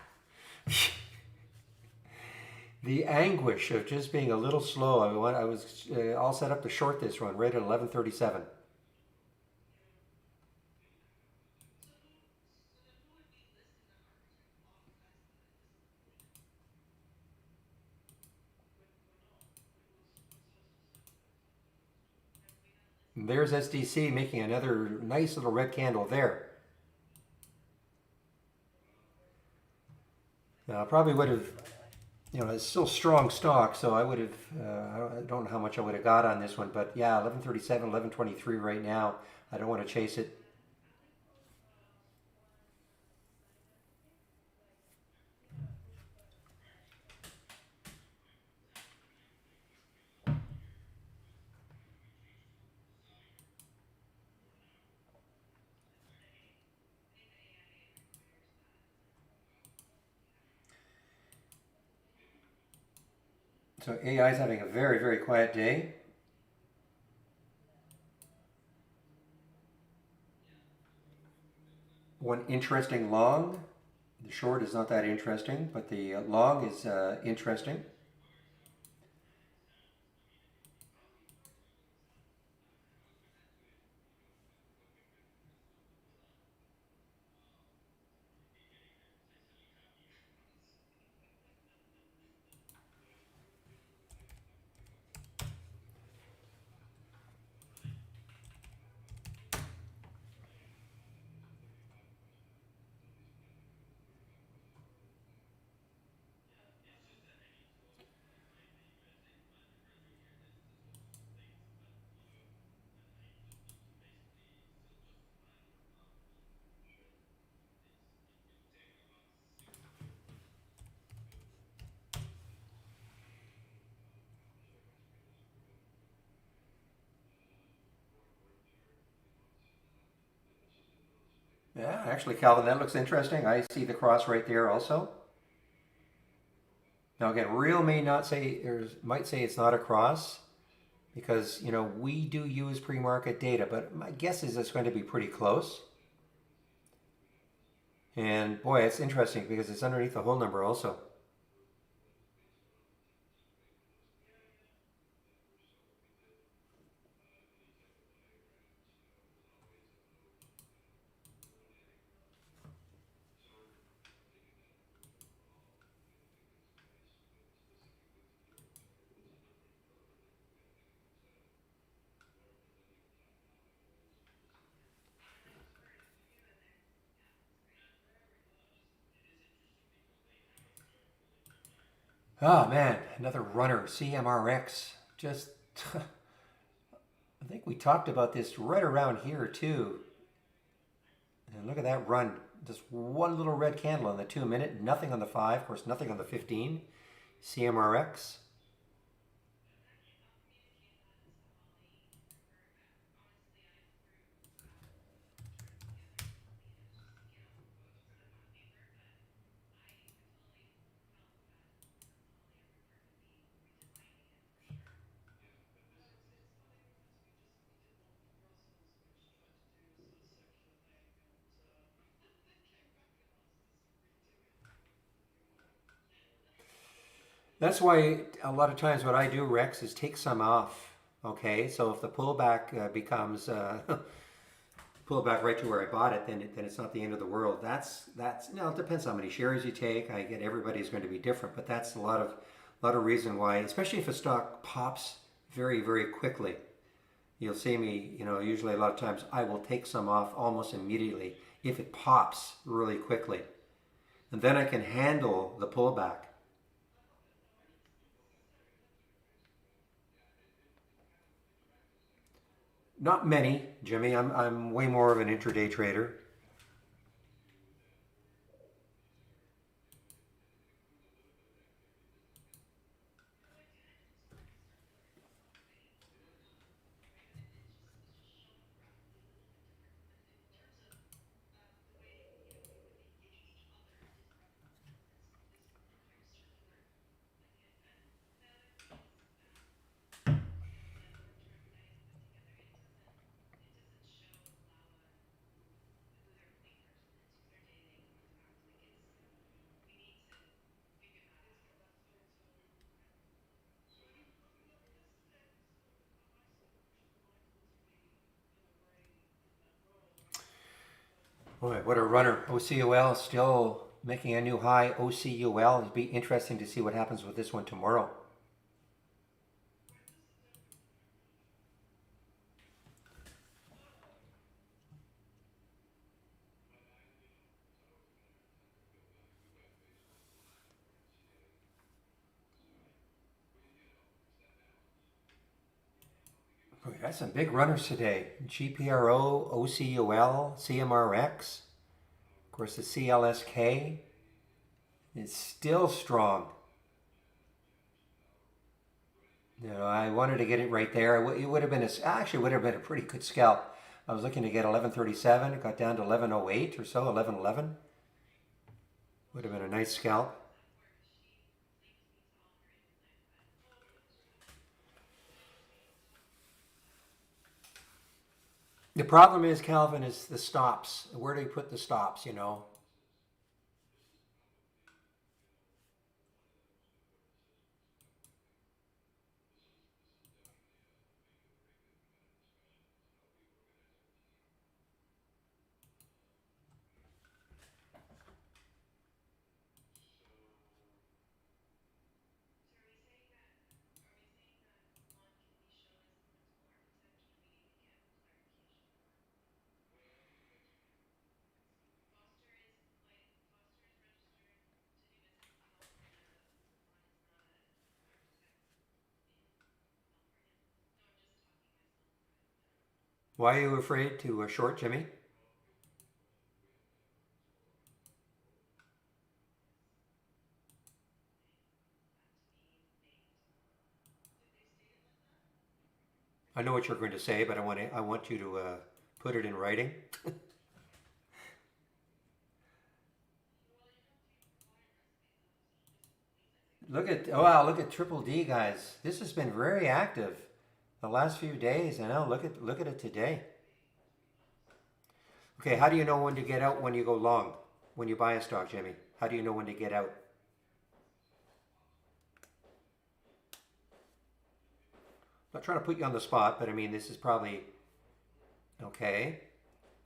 The anguish of just being a little slow. I was all set up to short this one right at 11:37. There's SDC making another nice little red candle there. Now, I probably would have, it's still strong stock, so I would have, I don't know how much I would have got on this one, but yeah, 11:37, 11:23 right now. I don't want to chase it. So AI is having a very, very quiet day. One interesting long. The short is not that interesting, but the long is interesting. Yeah, actually, Calvin, that looks interesting. I see the cross right there also. Now again, real may not say, or might say it's not a cross. because you know we do use pre-market data, but my guess is it's going to be pretty close. And boy, it's interesting because it's underneath the whole number also. Oh man, another runner, CMRX. Just, I think we talked about this right around here too. And look at that run. Just one little red candle on the 2 minute, nothing on the 5, of course, nothing on the 15. CMRX. That's why a lot of times what I do, Rex, is take some off. Okay, so if the pullback becomes pull it back right to where I bought it, then it's not the end of the world. That's you know, it depends how many shares you take. I get everybody's going to be different, but that's a lot of reason why, especially if a stock pops very very quickly. You'll see me, you know, usually a lot of times I will take some off almost immediately if it pops really quickly, and then I can handle the pullback. Not many, Jimmy. I'm way more of an intraday trader. Boy, what a runner. OCUL still making a new high. OCUL. It'd be interesting to see what happens with this one tomorrow. We got some big runners today. GPRO, OCUL, CMRX. Of course, the CLSK is still strong. You know, I wanted to get it right there. It would have been actually would have been a pretty good scalp. I was looking to get 1137. It got down to 1108 or so, 1111. Would have been a nice scalp. The problem is, Calvin, is the stops. Where do you put the stops, you know? Why are you afraid to short, Jimmy? I know what you're going to say, but I want you to put it in writing. Look at, oh wow, look at Triple D, guys. This has been very active. The last few days, I know. Look at it today. Okay, how do you know when to get out when you go long? When you buy a stock, Jimmy? How do you know when to get out? I'm not trying to put you on the spot, but I mean, this is probably okay.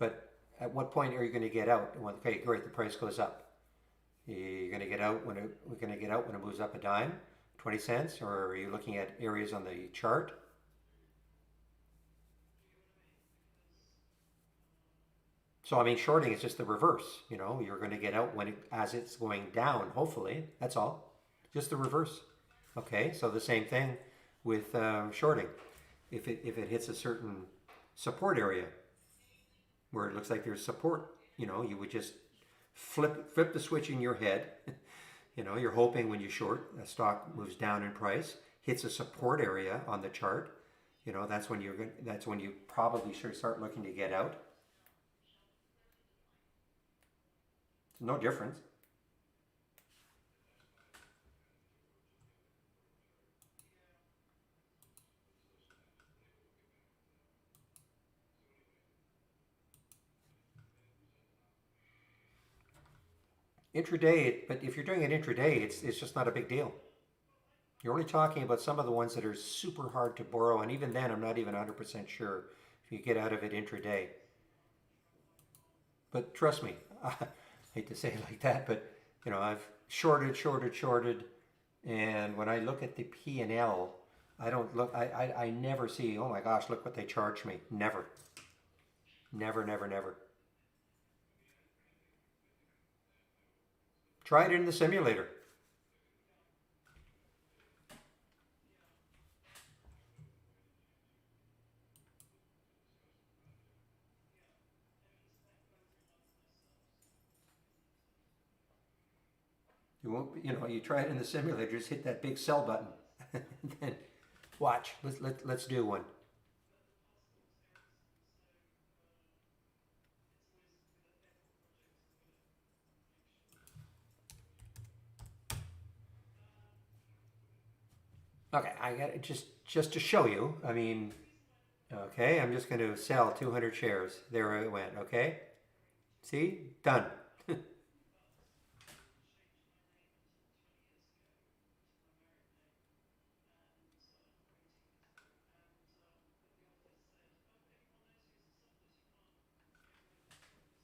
But at what point are you going to get out? Okay, great, the price goes up. You're going to get out we're going to get out when it moves up a dime, 20 cents, or are you looking at areas on the chart? So I mean, shorting is just the reverse. You know, you're going to get out as it's going down. Hopefully, that's all. Just the reverse. Okay, so the same thing with shorting. If it hits a certain support area where it looks like there's support, you know, you would just flip the switch in your head. You know, you're hoping when you short, a stock moves down in price, hits a support area on the chart. You know, that's when you probably should start looking to get out. No difference. Intraday, but if you're doing it intraday, it's just not a big deal. You're only talking about some of the ones that are super hard to borrow, and even then, I'm not even 100% sure if you get out of it intraday. But trust me, I hate to say it like that, but you know, I've shorted, and when I look at the P&L, I don't look. I never see. Oh my gosh, look what they charged me. Never, never. Try it in the simulator. You won't. You know, you try it in the simulator. Just hit that big sell button, and then watch. Let's do one. Okay, I got it just to show you. I mean, okay, I'm just going to sell 200 shares. There it went. Okay, see, done.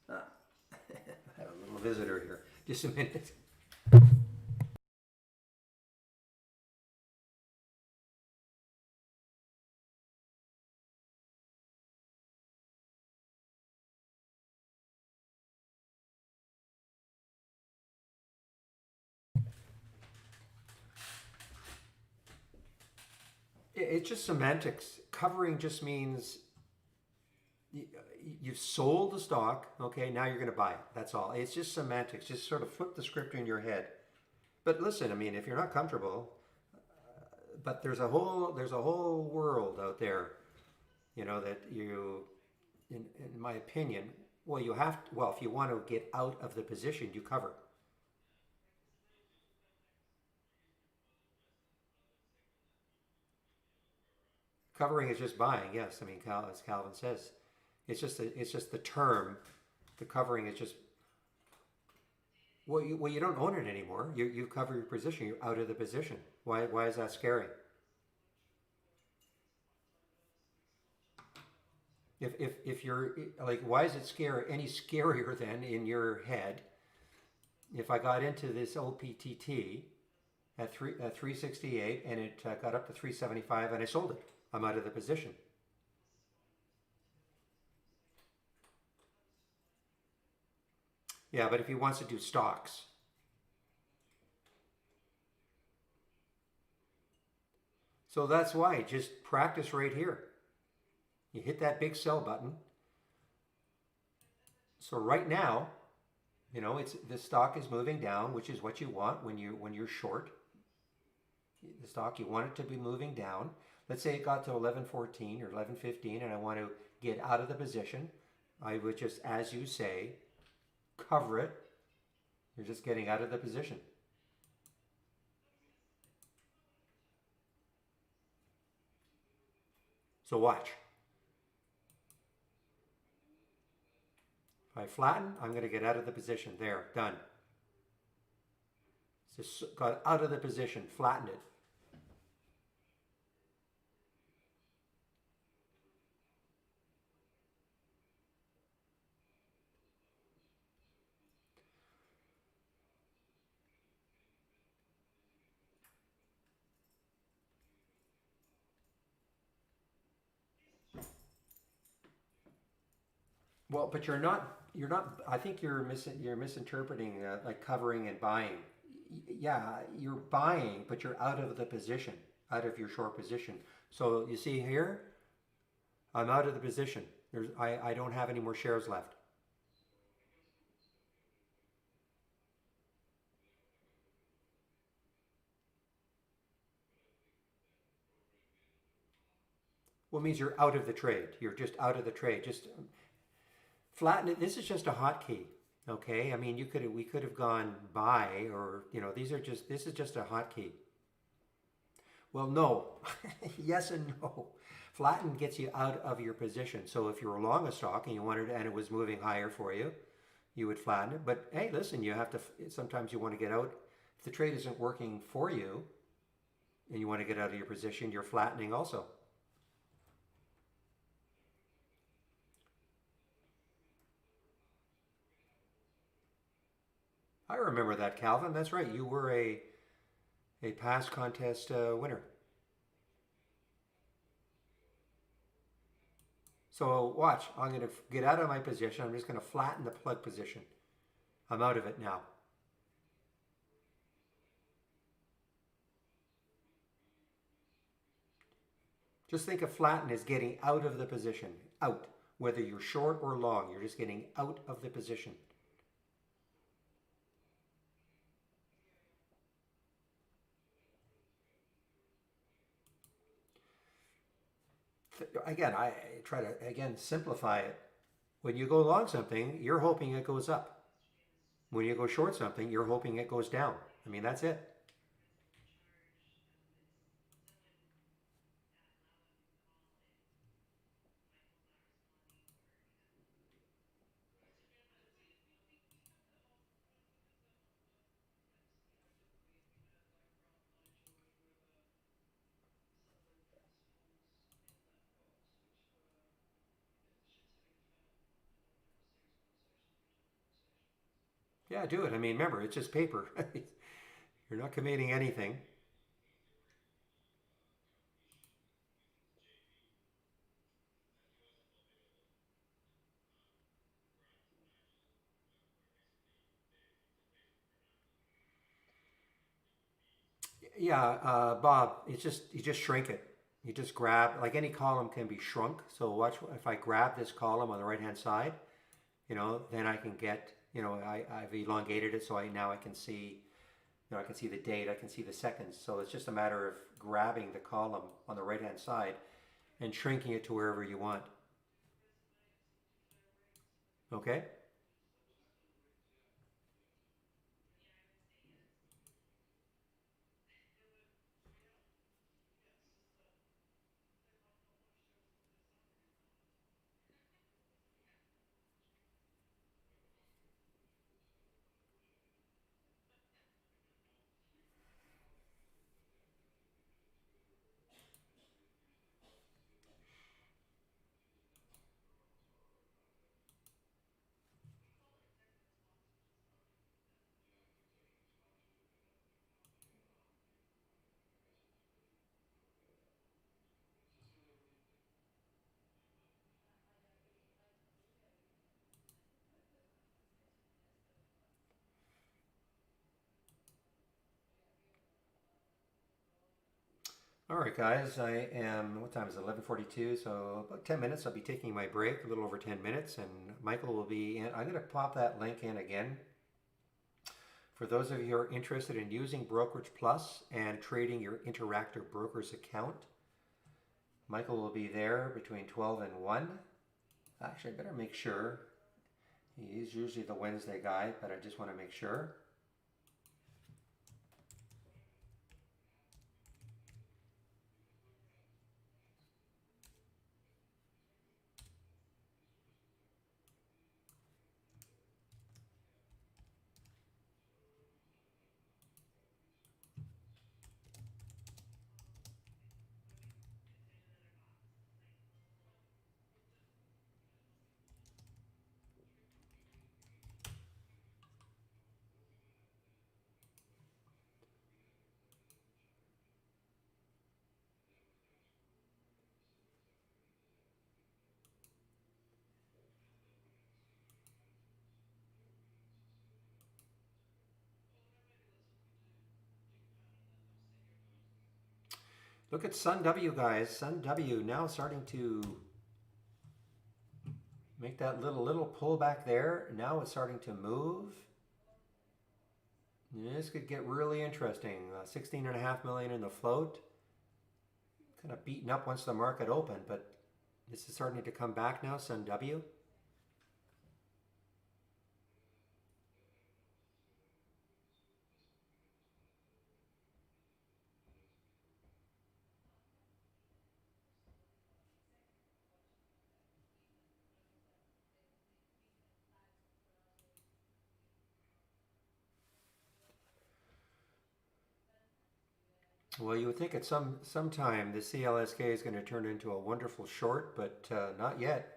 Ah, I have a little visitor here. Just a minute. It's just semantics. Covering just means you've sold the stock. Okay, now you're going to buy it. That's all. It's just semantics. Just sort of flip the script in your head. But listen, I mean, if you're not comfortable, but there's a whole world out there, you know, that in my opinion, well, you have to, well, if you want to get out of the position, you cover. Covering is just buying. Yes, I mean, as Calvin says, it's just the term. The covering is just well, you don't own it anymore. You cover your position. You're out of the position. Why is that scary? If you're like, why is it scary? Any scarier than in your head? If I got into this OPTT at 368 and it got up to 375 and I sold it, I'm out of the position. Yeah, but if he wants to do stocks, so that's why just practice right here. You hit that big sell button. So right now, you know, it's the stock is moving down, which is what you want when you're short. The stock, you want it to be moving down. Let's say it got to 11.14 or 11.15 and I want to get out of the position. I would just, as you say, cover it. You're just getting out of the position. So watch. If I flatten, I'm going to get out of the position. There, done. Just got out of the position, flattened it. Well, but you're not, I think you're misinterpreting like covering and buying. Yeah, you're buying, but you're out of the position, out of your short position. So you see here, I'm out of the position. I don't have any more shares left. Well, it means you're out of the trade. You're just out of the trade. Just flatten it. This is just a hotkey. Okay. I mean, we could have gone buy, or, this is just a hotkey. Well, no. Yes and no. Flatten gets you out of your position. So if you were long a stock and you wanted, and it was moving higher for you, you would flatten it. But hey, listen, you have to, sometimes you want to get out. If the trade isn't working for you and you want to get out of your position, you're flattening also. I remember that, Calvin. That's right. You were a past contest winner. So watch. I'm going to get out of my position. I'm just going to flatten the plug position. I'm out of it now. Just think of flatten as getting out of the position. Out. Whether you're short or long, you're just getting out of the position. Again, I try to, again, simplify it. When you go long something, you're hoping it goes up. When you go short something, you're hoping it goes down. I mean, that's it. Yeah, do it. I mean, remember, it's just paper. You're not committing anything. Yeah, Bob, it's just you just shrink it. You just grab, like any column can be shrunk. So watch, if I grab this column on the right hand side, then I can get, I've elongated it, so now I can see, I can see the date, I can see the seconds. So it's just a matter of grabbing the column on the right hand side and shrinking it to wherever you want. Okay? All right, guys, I am, what time is it? 11:42, so about 10 minutes. I'll be taking my break, a little over 10 minutes, and Michael will be in. I'm going to pop that link in again. For those of you who are interested in using Brokerage Plus and trading your Interactive Brokers account, Michael will be there between 12 and 1. Actually, I better make sure. He's usually the Wednesday guy, but I just want to make sure. Look at Sun W, guys. Sun W now starting to make that little pullback there. Now it's starting to move. This could get really interesting. 16.5 million in the float. Kind of beaten up once the market opened, but this is starting to come back now, Sun W. Well, you would think at some time the CLSK is going to turn into a wonderful short, but not yet.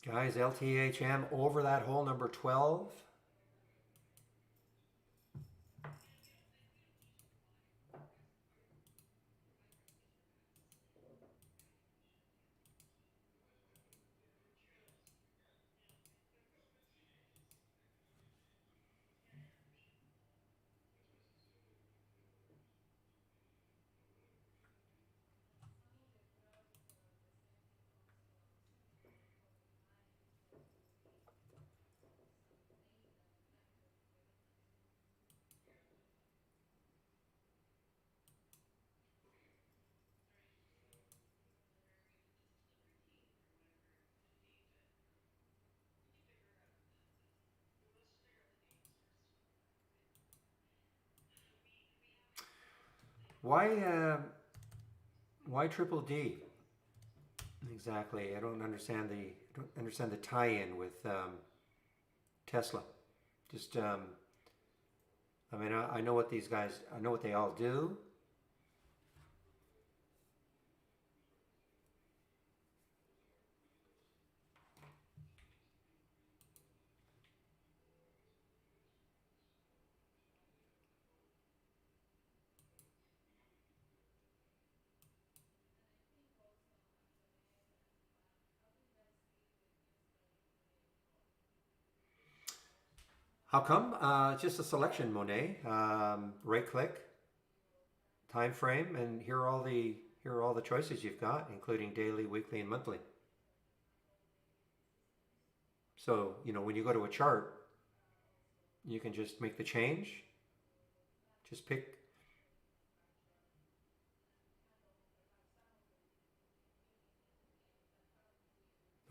Guys, LTHM over that hole number 12. Why triple D? Exactly. I don't understand the tie-in with Tesla. Just I mean, I know what these guys. I know what they all do. How come? Just a selection, Monet. Right click, time frame, and here are all the choices you've got, including daily, weekly, and monthly. So when you go to a chart, you can just make the change. Just pick.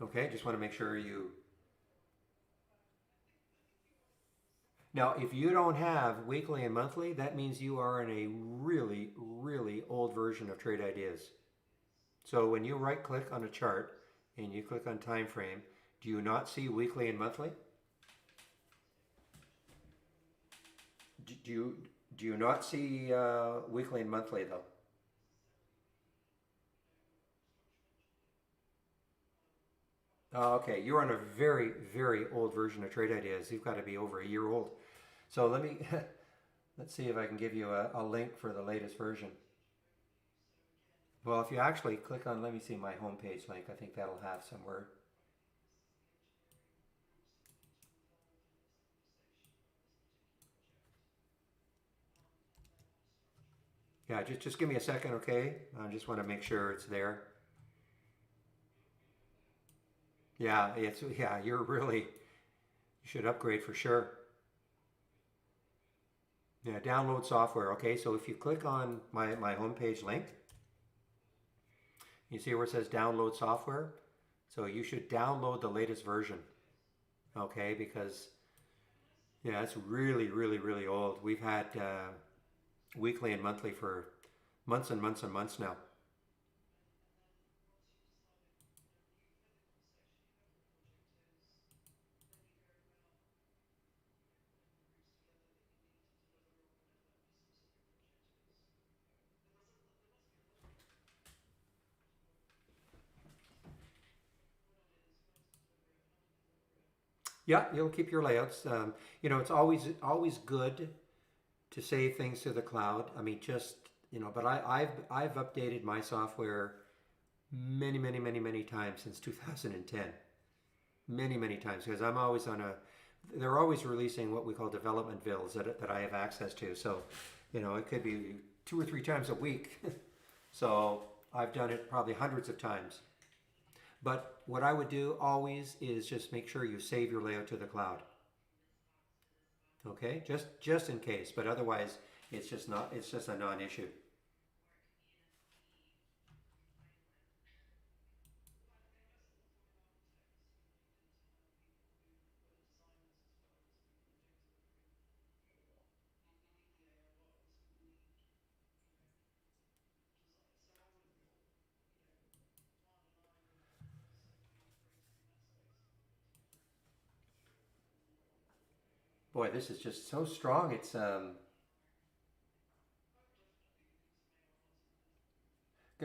Okay, just want to make sure you. Now, if you don't have weekly and monthly, that means you are in a really, really old version of Trade Ideas. So when you right click on a chart and you click on time frame, do you not see weekly and monthly? Do you not see weekly and monthly though? Oh, okay, you're on a very, very old version of Trade Ideas. You've got to be over a year old. So let's see if I can give you a link for the latest version. Well, if you actually click on, let me see my homepage link. I think that'll have somewhere. Yeah, just give me a second, okay? I just want to make sure it's there. Yeah, you should upgrade for sure. Yeah, download software. Okay, so if you click on my homepage link, you see where it says download software. So you should download the latest version. Okay, because yeah, it's really, really, really old. We've had weekly and monthly for months and months and months now. Yeah, you'll keep your layouts. It's always good to save things to the cloud. I mean, just but I've updated my software many times since 2010. Many times because I'm always on a. They're always releasing what we call development builds that I have access to. So, it could be 2 or 3 times a week. So I've done it probably hundreds of times. But what I would do always is just make sure you save your layout to the cloud. Okay, just in case. But otherwise, it's just not. It's just a non-issue. Boy, this is just so strong. It's okay,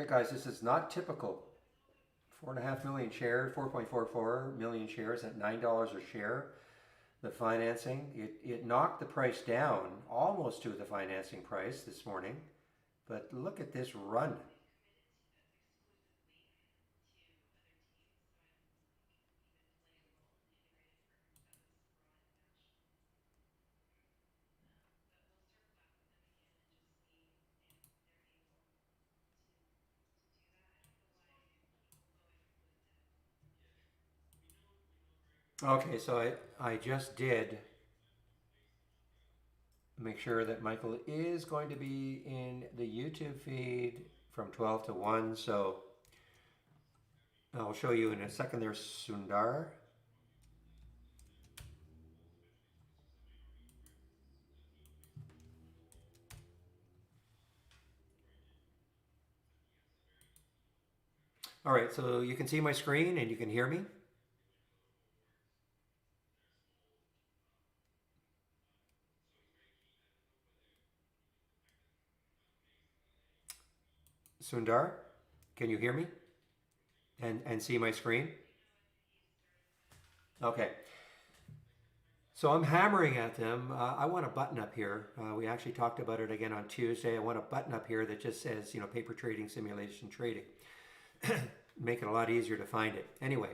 guys. This is not typical. 4.5 million shares, 4.44 million shares at $9 a share. The financing, it knocked the price down almost to the financing price this morning. But look at this run. Okay, so I just did make sure that Michael is going to be in the YouTube feed from 12 to 1. So I'll show you in a second there, Sundar. All right, so you can see my screen and you can hear me. Sundar, can you hear me and see my screen? Okay. So I'm hammering at them. I want a button up here. We actually talked about it again on Tuesday. I want a button up here that just says, paper trading, simulation trading. Make it a lot easier to find it. Anyway,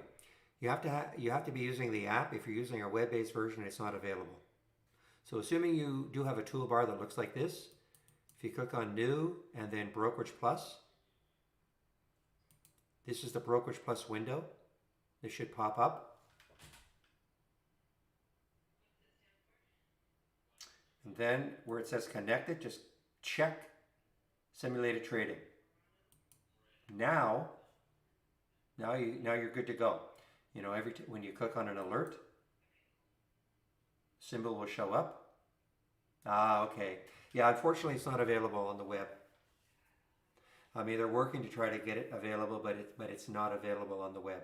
you have to be using the app. If you're using our web-based version, it's not available. So assuming you do have a toolbar that looks like this, if you click on New and then Brokerage Plus, this is the Brokerage Plus window. This should pop up. And then where it says connected, just check simulated trading. Now you're good to go. When you click on an alert, symbol will show up. Ah, okay. Yeah, unfortunately, it's not available on the web. I'm either working to try to get it available, but it's not available on the web.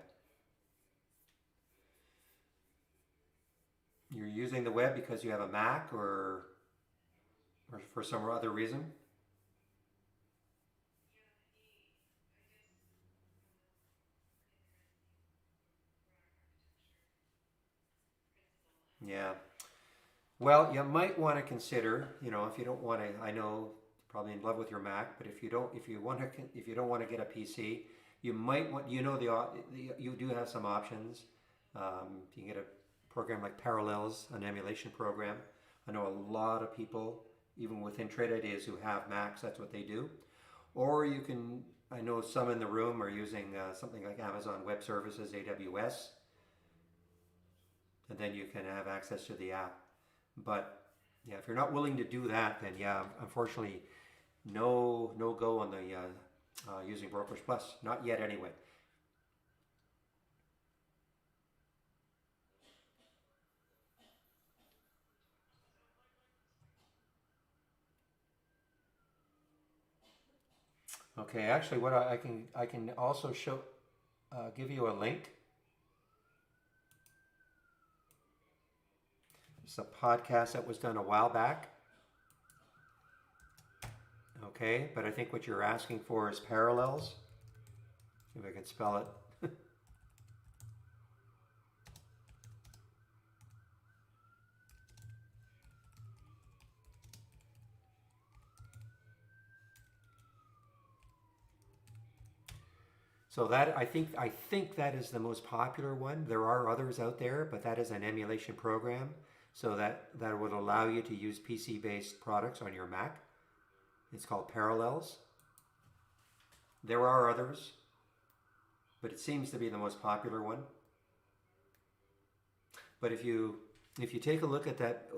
You're using the web because you have a Mac or for some other reason? Yeah. Well, you might want to consider, if you don't want to, I know you're probably in love with your Mac, but if you don't want to get a PC, you might want, you do have some options. You can get a program like Parallels, an emulation program. I know a lot of people, even within Trade Ideas, who have Macs, that's what they do. Or you can, I know some in the room are using something like Amazon Web Services, AWS, and then you can have access to the app. But yeah, if you're not willing to do that, then yeah, unfortunately, no go on the using Brokerage Plus. Not yet, anyway. Okay, actually, what I can also show give you a link. It's a podcast that was done a while back. Okay, but I think what you're asking for is parallels. See if I can spell it. So that I think that is the most popular one. There are others out there, but that is an emulation program. So that would allow you to use PC-based products on your Mac. It's called Parallels. There are others, but it seems to be the most popular one. But if you take a look at that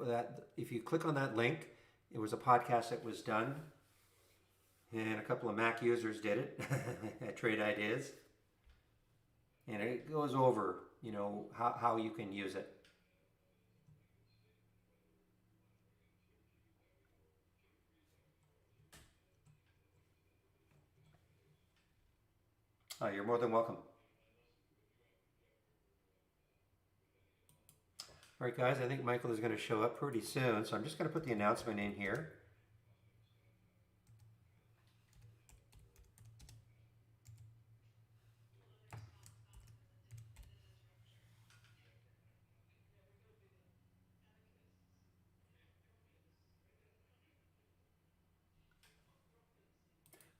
if you click on that link, it was a podcast that was done, and a couple of Mac users did it at Trade Ideas, and it goes over, you know, how you can use it. You're more than welcome. All right, guys, I think Michael is going to show up pretty soon, so I'm just going to put the announcement in here.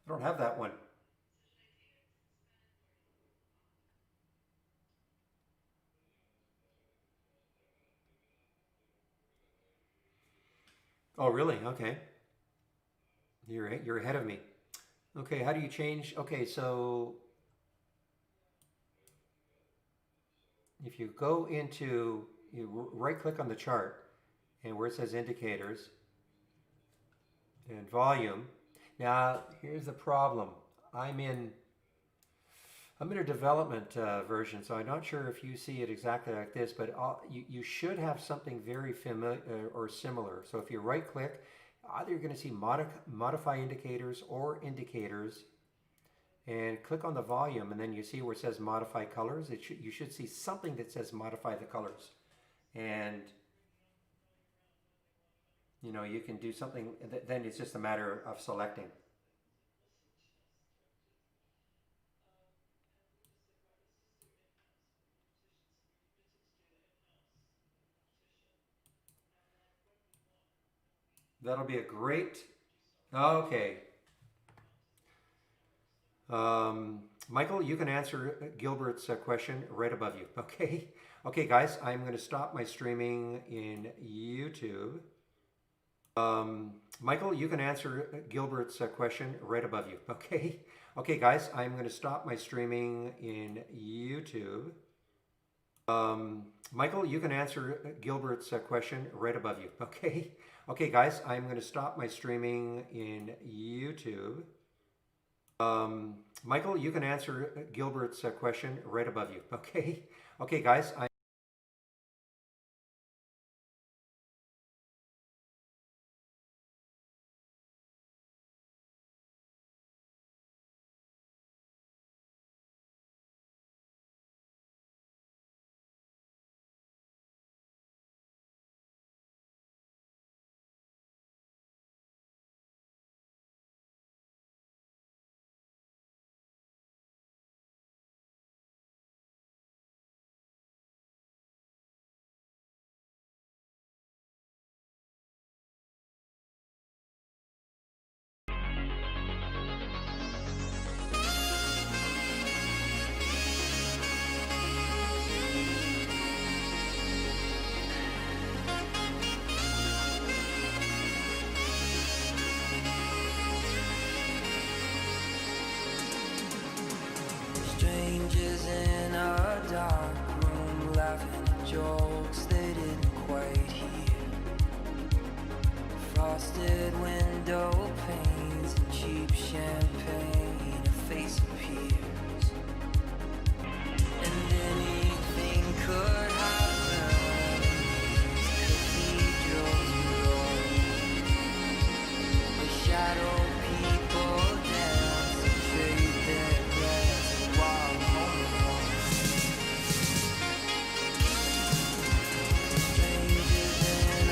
I don't have that one. Oh, really? Okay. You're ahead of me. Okay, how do you change? Okay, so if you go into, you right click on the chart and where it says indicators and volume. Now, here's the problem. I'm in a development version, so I'm not sure if you see it exactly like this, but you should have something very familiar or similar. So if you right click, either you're going to see modify indicators or indicators, and click on the volume, and then you see where it says modify colors. You should see something that says modify the colors, and you know, you can do something. Then it's just a matter of selecting. That'll be a great. Okay. Michael, you can answer Gilbert's question right above you. Okay. Okay, guys, I'm going to stop my streaming in YouTube. Michael, you can answer Gilbert's question right above you. Okay. Okay, guys, I'm going to stop my streaming in YouTube. Michael, you can answer Gilbert's question right above you. Okay. Okay, guys, I'm going to stop my streaming in YouTube. Michael, you can answer Gilbert's question right above you. Okay. Okay, guys, Strangers in a dark room laughing at jokes they didn't quite hear. Frosted window panes and cheap champagne, a face appears. And anything could happen. Cathedrals roar. The shadow people dance and trade their glass and wild home. Strangers in a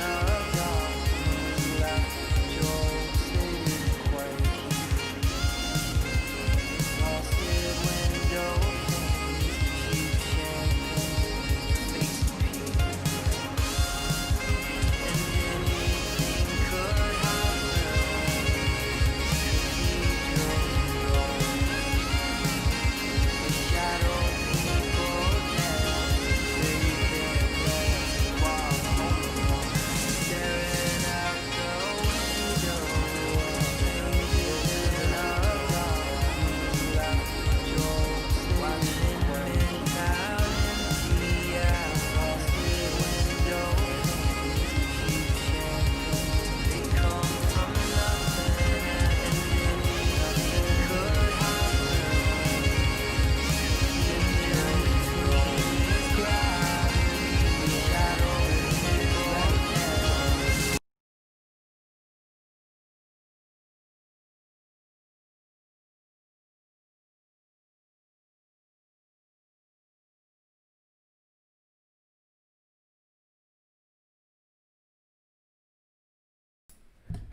dark room laugh jokes they didn't quite hear. Frosted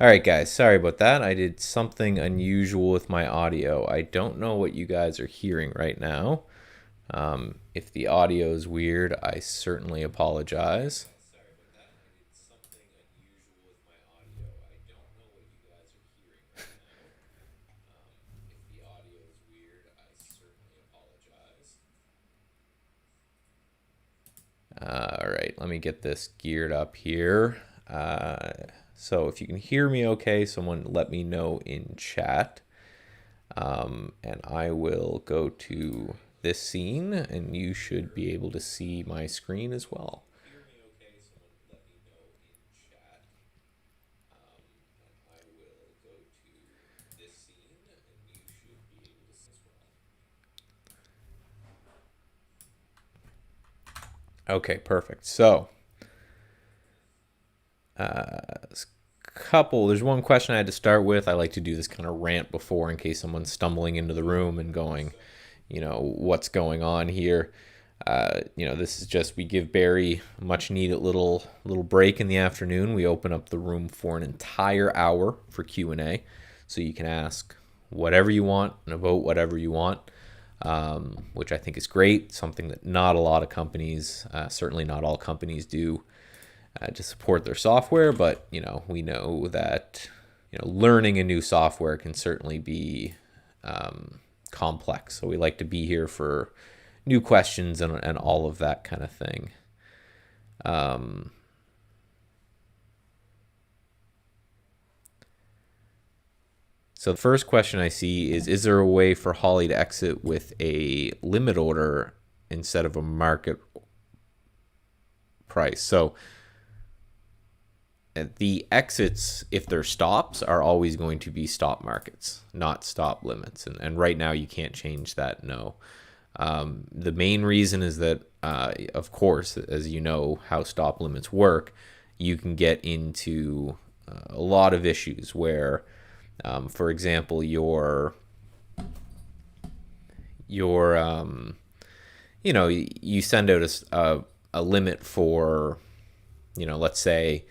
All right, guys, sorry about that. I did something unusual with my audio. I don't know what you guys are hearing right now. If the audio is weird, I certainly apologize. All right, let me get this geared up here. So if you can hear me okay, someone let me know in chat. And I will go to this scene, and you should be able to see my screen as well. Okay, perfect. So, there's one question I had to start with. I like to do this kind of rant before in case someone's stumbling into the room and going, what's going on here. This is just, we give Barry a much needed little break in the afternoon. We open up the room for an entire hour for Q&A, so you can ask whatever you want and about whatever you want, which I think is great. Something that not a lot of companies, certainly not all companies, do to support their software. But we know that learning a new software can certainly be complex. So we like to be here for new questions and all of that kind of thing. So the first question I see is there a way for Holly to exit with a limit order instead of a market price? So the exits, if they're stops, are always going to be stop markets, not stop limits. And right now you can't change that, no. The main reason is that, of course, as you know how stop limits work, you can get into a lot of issues where, for example, you send out a limit for, let's say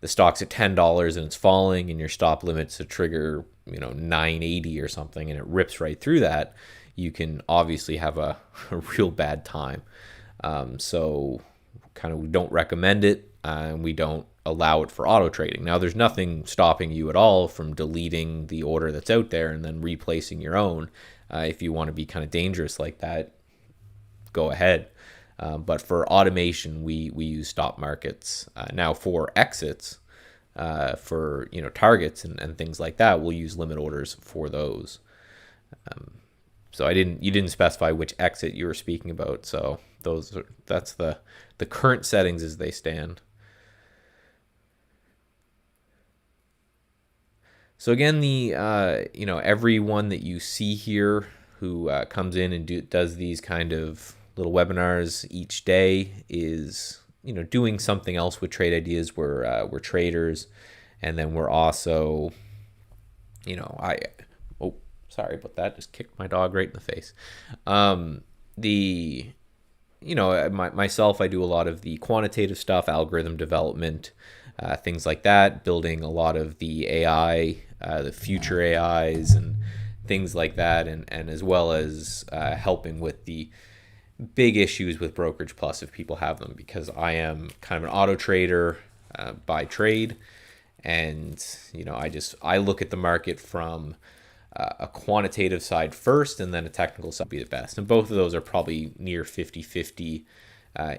the stock's at $10 and it's falling, and your stop limit's to trigger, 980 or something, and it rips right through that. You can obviously have a real bad time. So kind of we don't recommend it, and we don't allow it for auto trading. Now, there's nothing stopping you at all from deleting the order that's out there and then replacing your own. If you want to be kind of dangerous like that, go ahead. But for automation, we use stop markets. Now for exits, for targets and things like that, we'll use limit orders for those. So you didn't specify which exit you were speaking about. So that's the current settings as they stand. So again, everyone that you see here who comes in and does these kind of little webinars each day is doing something else with trade ideas. We're traders, and then we're also sorry about that, just kicked my dog right in the face. Myself, I do a lot of the quantitative stuff, algorithm development, things like that, building a lot of the AI, the future AIs and things like that, and as well as helping with the big issues with Brokerage Plus if people have them, because I am kind of an auto trader by trade, and I look at the market from a quantitative side first, and then a technical side would be the best. And both of those are probably near 50-50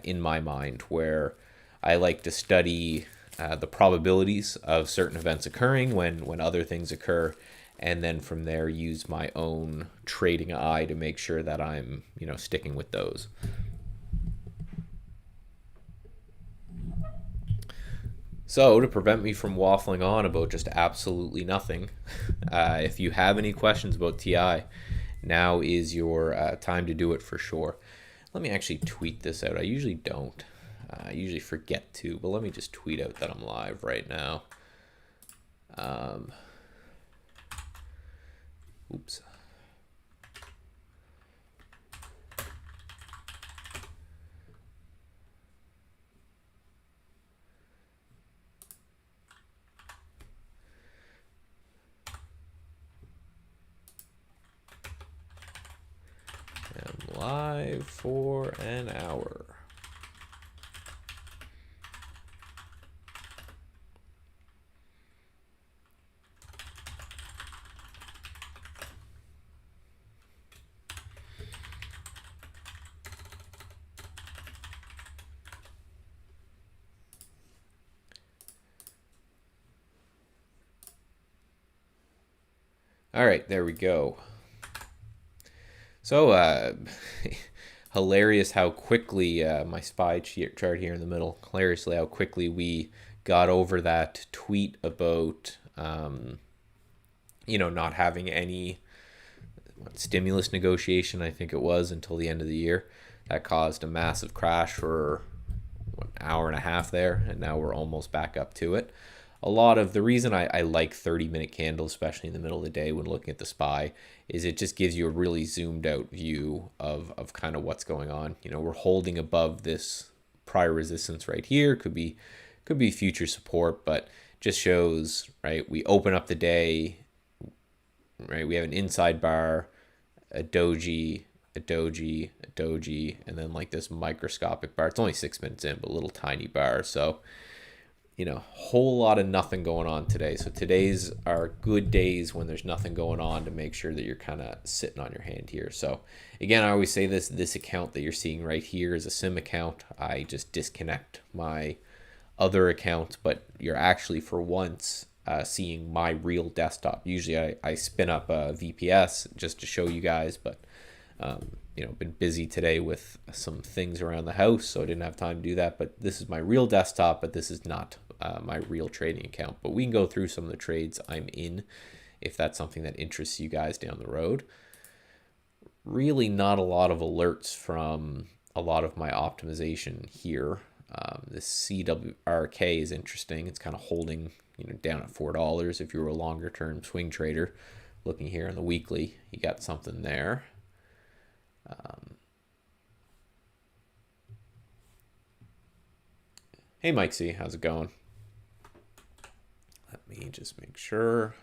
in my mind, where I like to study the probabilities of certain events occurring when other things occur, and then from there use my own trading eye to make sure that I'm sticking with those. So to prevent me from waffling on about just absolutely nothing, if you have any questions about TI, now is your time to do it for sure. Let me actually tweet this out. I usually don't. I usually forget to, but let me just tweet out that I'm live right now. Oops. live for an hour. All right, there we go. So, hilarious how quickly my SPY chart here in the middle, hilariously how quickly we got over that tweet about, not having any stimulus negotiation, I think it was, until the end of the year. That caused a massive crash for an hour and a half there, and now we're almost back up to it. A lot of the reason I like 30-minute candles, especially in the middle of the day when looking at the SPY, is it just gives you a really zoomed out view of kind of what's going on. We're holding above this prior resistance right here. Could be future support, but just shows, right? We open up the day, right? We have an inside bar, a doji, a doji, a doji, and then like this microscopic bar. It's only 6 minutes in, but a little tiny bar. So whole lot of nothing going on today. So today's are good days when there's nothing going on to make sure that you're kind of sitting on your hand here. So again, I always say this account that you're seeing right here is a sim account. I just disconnect my other account, but you're actually for once seeing my real desktop. Usually I spin up a VPS just to show you guys, but been busy today with some things around the house, so I didn't have time to do that. But this is my real desktop, but this is not my real trading account. But we can go through some of the trades I'm in if that's something that interests you guys down the road. Really not a lot of alerts from a lot of my optimization here. This CWRK is interesting. It's kind of holding down at $4. If you were a longer term swing trader looking here on the weekly, you got something there. Hey Mike C, how's it going? Let me just make sure.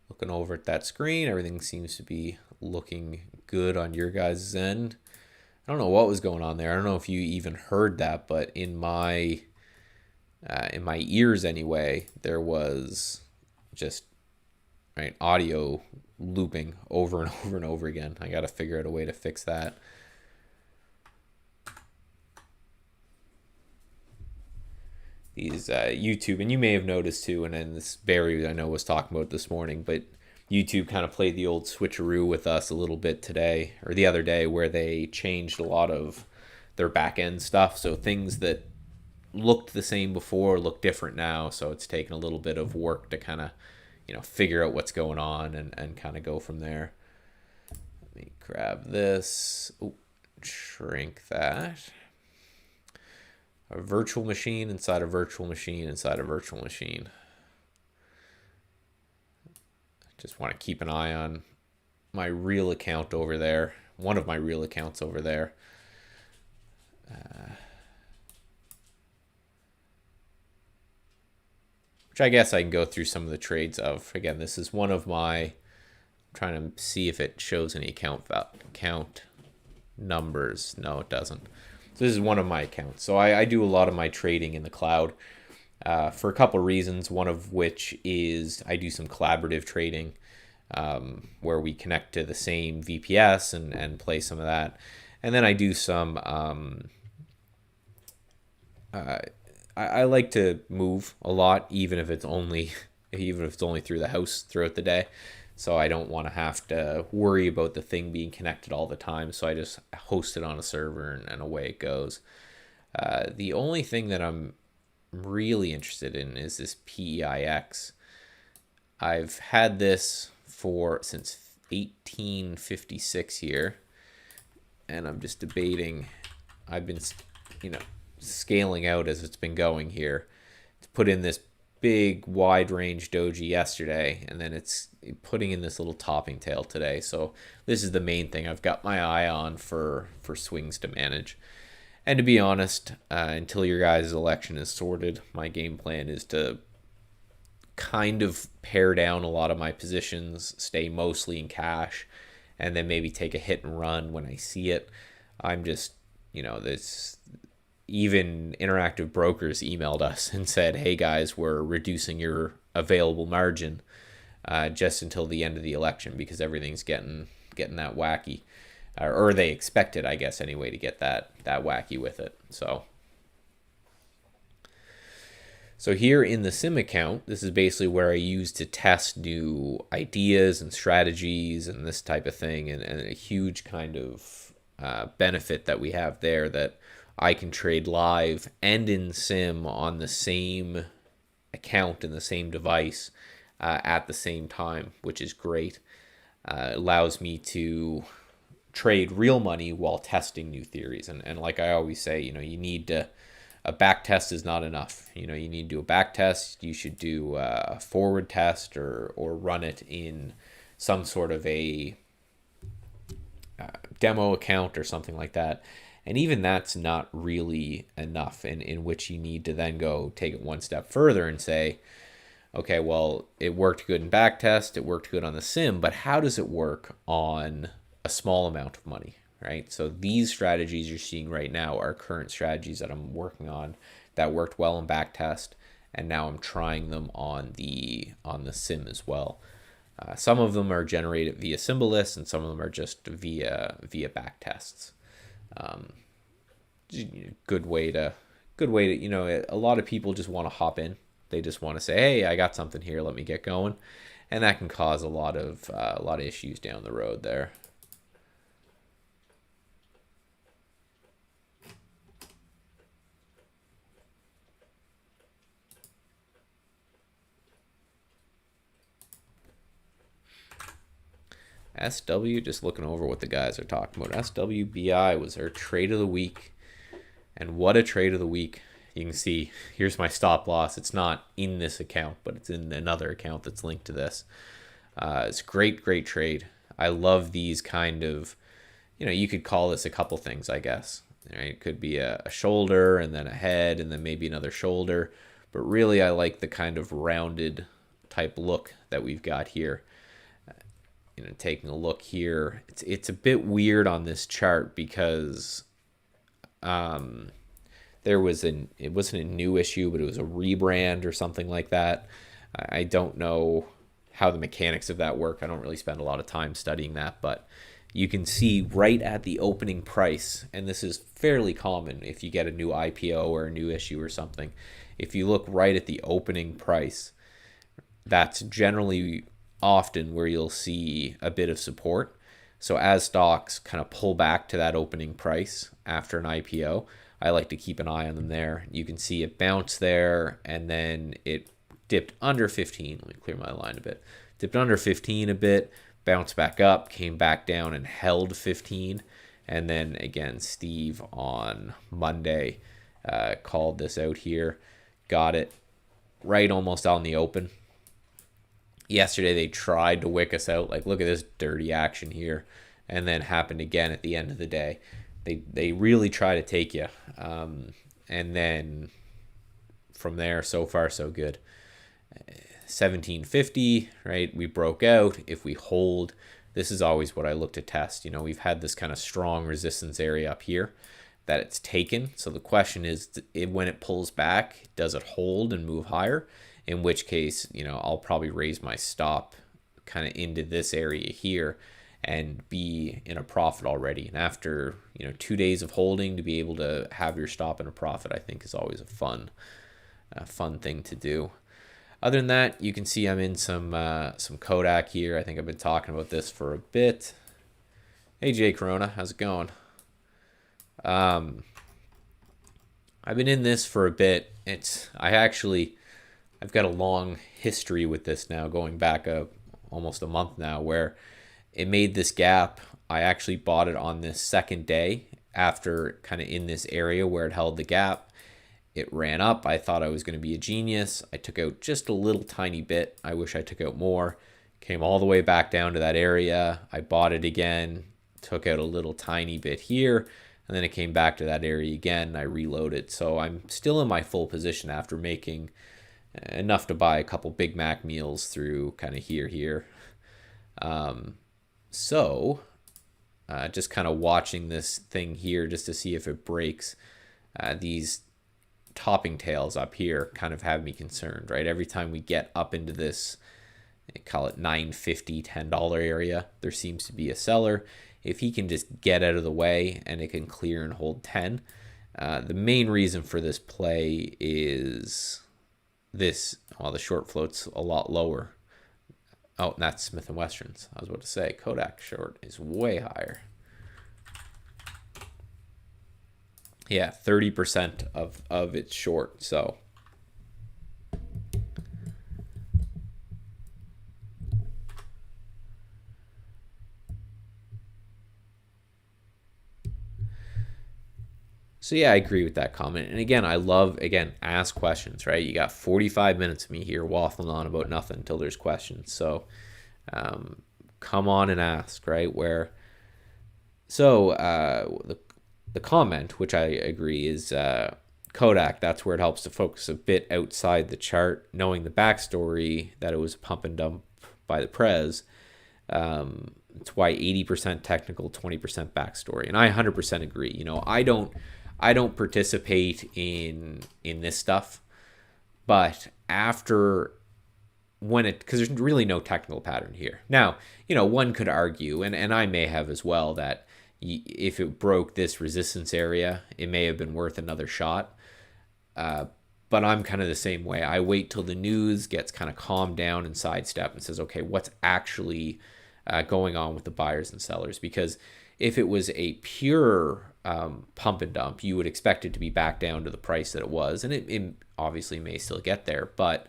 Looking over at that screen, everything seems to be looking good on your guys' end. I don't know what was going on there. I don't know if you even heard that, but in my ears anyway, there was just audio looping over and over and over again. I got to figure out a way to fix that. These YouTube, and you may have noticed too, and then this Barry I know was talking about this morning, but YouTube kind of played the old switcheroo with us a little bit today or the other day, where they changed a lot of their back end stuff. So things that looked the same before look different now. So it's taken a little bit of work to kind of figure out what's going on and kind of go from there. Let me grab this. Ooh, shrink that. A virtual machine inside a virtual machine inside a virtual machine. Just want to keep an eye on my real account over there. One of my real accounts over there. Which I guess I can go through some of the trades of. Again, this is one of my, I'm trying to see if it shows any account numbers. No, it doesn't. So this is one of my accounts. So I do a lot of my trading in the cloud for a couple of reasons. One of which is I do some collaborative trading where we connect to the same VPS and play some of that. And then I do some, I like to move a lot, even if it's only through the house throughout the day. So I don't want to have to worry about the thing being connected all the time. So I just host it on a server and away it goes. The only thing that I'm really interested in is this PEIX. I've had this since 1856 here, and I'm just debating. I've been, scaling out as it's been going here to put in this big wide range doji yesterday, and then it's putting in this little topping tail today. So this is the main thing I've got my eye on for swings to manage. And to be honest, until your guys' election is sorted, my game plan is to kind of pare down a lot of my positions, stay mostly in cash, and then maybe take a hit and run when I see it. I'm just, this, even Interactive Brokers emailed us and said, hey guys, we're reducing your available margin just until the end of the election because everything's getting that wacky, or they expected, I guess, anyway, to get that wacky with it. So here in the sim account, this is basically where I use to test new ideas and strategies and this type of thing, and a huge kind of benefit that we have there, that I can trade live and in sim on the same account and the same device at the same time, which is great. It allows me to trade real money while testing new theories. And like I always say, you need to, a back test is not enough. You need to do a back test. You should do a forward test or run it in some sort of a demo account or something like that. And even that's not really enough, in which you need to then go take it one step further and say, okay, well, it worked good in back test, it worked good on the sim, but how does it work on a small amount of money, right? So these strategies you're seeing right now are current strategies that I'm working on that worked well in back test, and now I'm trying them on the sim as well. Some of them are generated via Symbolist, and some of them are just via back tests. Good way to a lot of people just want to hop in. They just want to say, hey, I got something here, let me get going, and that can cause a lot of issues down the road there. SW, just looking over what the guys are talking about. SWBI was our trade of the week, and what a trade of the week. You can see, here's my stop loss. It's not in this account, but it's in another account that's linked to this. It's a great trade. I love these kind of, you could call this a couple things, I guess. Right? It could be a shoulder and then a head and then maybe another shoulder. But really, I like the kind of rounded type look that we've got here. Taking a look here, it's a bit weird on this chart because it wasn't a new issue, but it was a rebrand or something like that. I don't know how the mechanics of that work. I don't really spend a lot of time studying that, but you can see right at the opening price, and this is fairly common if you get a new IPO or a new issue or something. If you look right at the opening price, that's generally often where you'll see a bit of support. So as stocks kind of pull back to that opening price after an IPO, I like to keep an eye on them there. You can see it bounce there, and then it dipped under 15. Let me clear my line a bit. Dipped under 15 a bit, bounced back up, came back down and held 15. And then again, Steve on Monday called this out here. Got it right almost on the open. Yesterday they tried to wick us out, like, look at this dirty action here, and then happened again at the end of the day. They really try to take you, and then from there, so far so good. 1750, right? We broke out. If we hold, this is always what I look to test. We've had this kind of strong resistance area up here that it's taken. So the question is, when it pulls back, does it hold and move higher? In which case, I'll probably raise my stop kind of into this area here and be in a profit already. And after, 2 days of holding, to be able to have your stop in a profit, I think is always a fun thing to do. Other than that, you can see I'm in some Kodak here. I think I've been talking about this for a bit. Hey, Jay Corona, how's it going? I've been in this for a bit. I've got a long history with this now, going back almost a month now, where it made this gap. I actually bought it on this second day after kind of in this area where it held the gap. It ran up. I thought I was going to be a genius. I took out just a little tiny bit. I wish I took out more. Came all the way back down to that area. I bought it again, took out a little tiny bit here, and then it came back to that area again. I reloaded. So I'm still in my full position after making enough to buy a couple Big Mac meals through kind of here. So just kind of watching this thing here just to see if it breaks. These topping tails up here kind of have me concerned, right? Every time we get up into this, call it $9.50, $10 area, there seems to be a seller. If he can just get out of the way and it can clear and hold 10, the main reason for this play is this, well, the short float's a lot lower. Oh, and that's Smith & Wesson's. I was about to say, Kodak short is way higher. Yeah, 30% of it's short, so. So yeah, I agree with that comment. And again, I love, ask questions, right? You got 45 minutes of me here waffling on about nothing until there's questions. So come on and ask, right? The comment, which I agree, is Kodak. That's where it helps to focus a bit outside the chart, knowing the backstory that it was a pump and dump by the Prez. It's why 80% technical, 20% backstory. And I 100% agree. You know, I don't participate in this stuff, but after because there's really no technical pattern here. Now, you know, one could argue, and I may have as well, that if it broke this resistance area, it may have been worth another shot. But I'm kind of the same way. I wait till the news gets kind of calmed down and sidestep and says, okay, what's actually going on with the buyers and sellers? Because if it was a pure pump and dump, you would expect it to be back down to the price that it was. And it obviously may still get there. But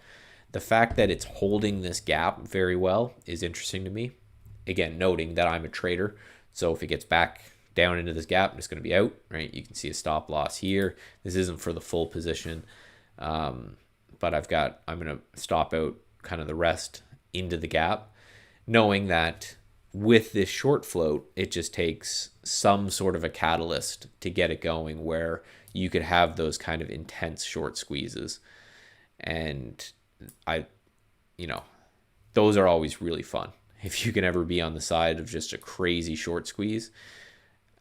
the fact that it's holding this gap very well is interesting to me. Again, noting that I'm a trader. So if it gets back down into this gap, I'm just going to be out, right? You can see a stop loss here. This isn't for the full position. But I'm going to stop out kind of the rest into the gap, knowing that with this short float, it just takes some sort of a catalyst to get it going where you could have those kind of intense short squeezes. And those are always really fun. If you can ever be on the side of just a crazy short squeeze,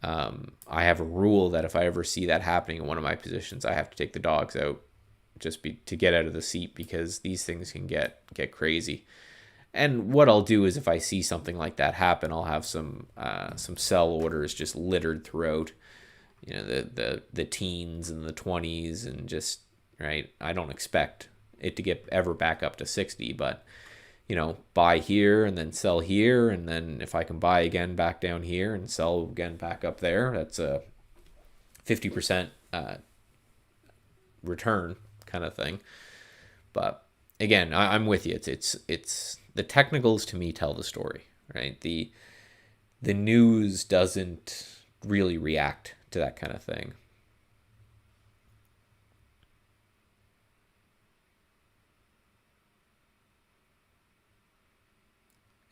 I have a rule that if I ever see that happening in one of my positions, I have to take the dogs out to get out of the seat, because these things can get crazy. And what I'll do is, if I see something like that happen, I'll have some sell orders just littered throughout, you know, the teens and the 20s, and just, right, I don't expect it to get ever back up to 60, but, you know, buy here and then sell here, and then if I can buy again back down here and sell again back up there, that's a 50% return kind of thing. But again, I'm with you. It's the technicals to me tell the story, right? The news doesn't really react to that kind of thing.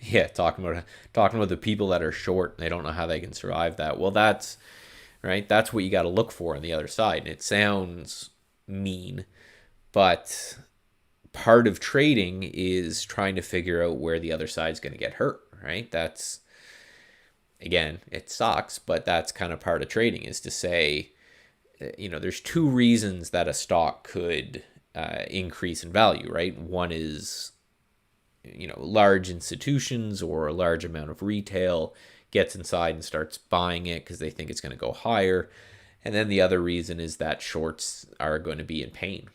Yeah, talking about the people that are short, they don't know how they can survive that. Well, that's right. That's what you got to look for on the other side. And it sounds mean, but part of trading is trying to figure out where the other side's going to get hurt, right? That's, again, it sucks, but that's kind of part of trading, is to say, you know, there's two reasons that a stock could increase in value, right? One is, you know, large institutions or a large amount of retail gets inside and starts buying it because they think it's going to go higher. And then the other reason is that shorts are going to be in pain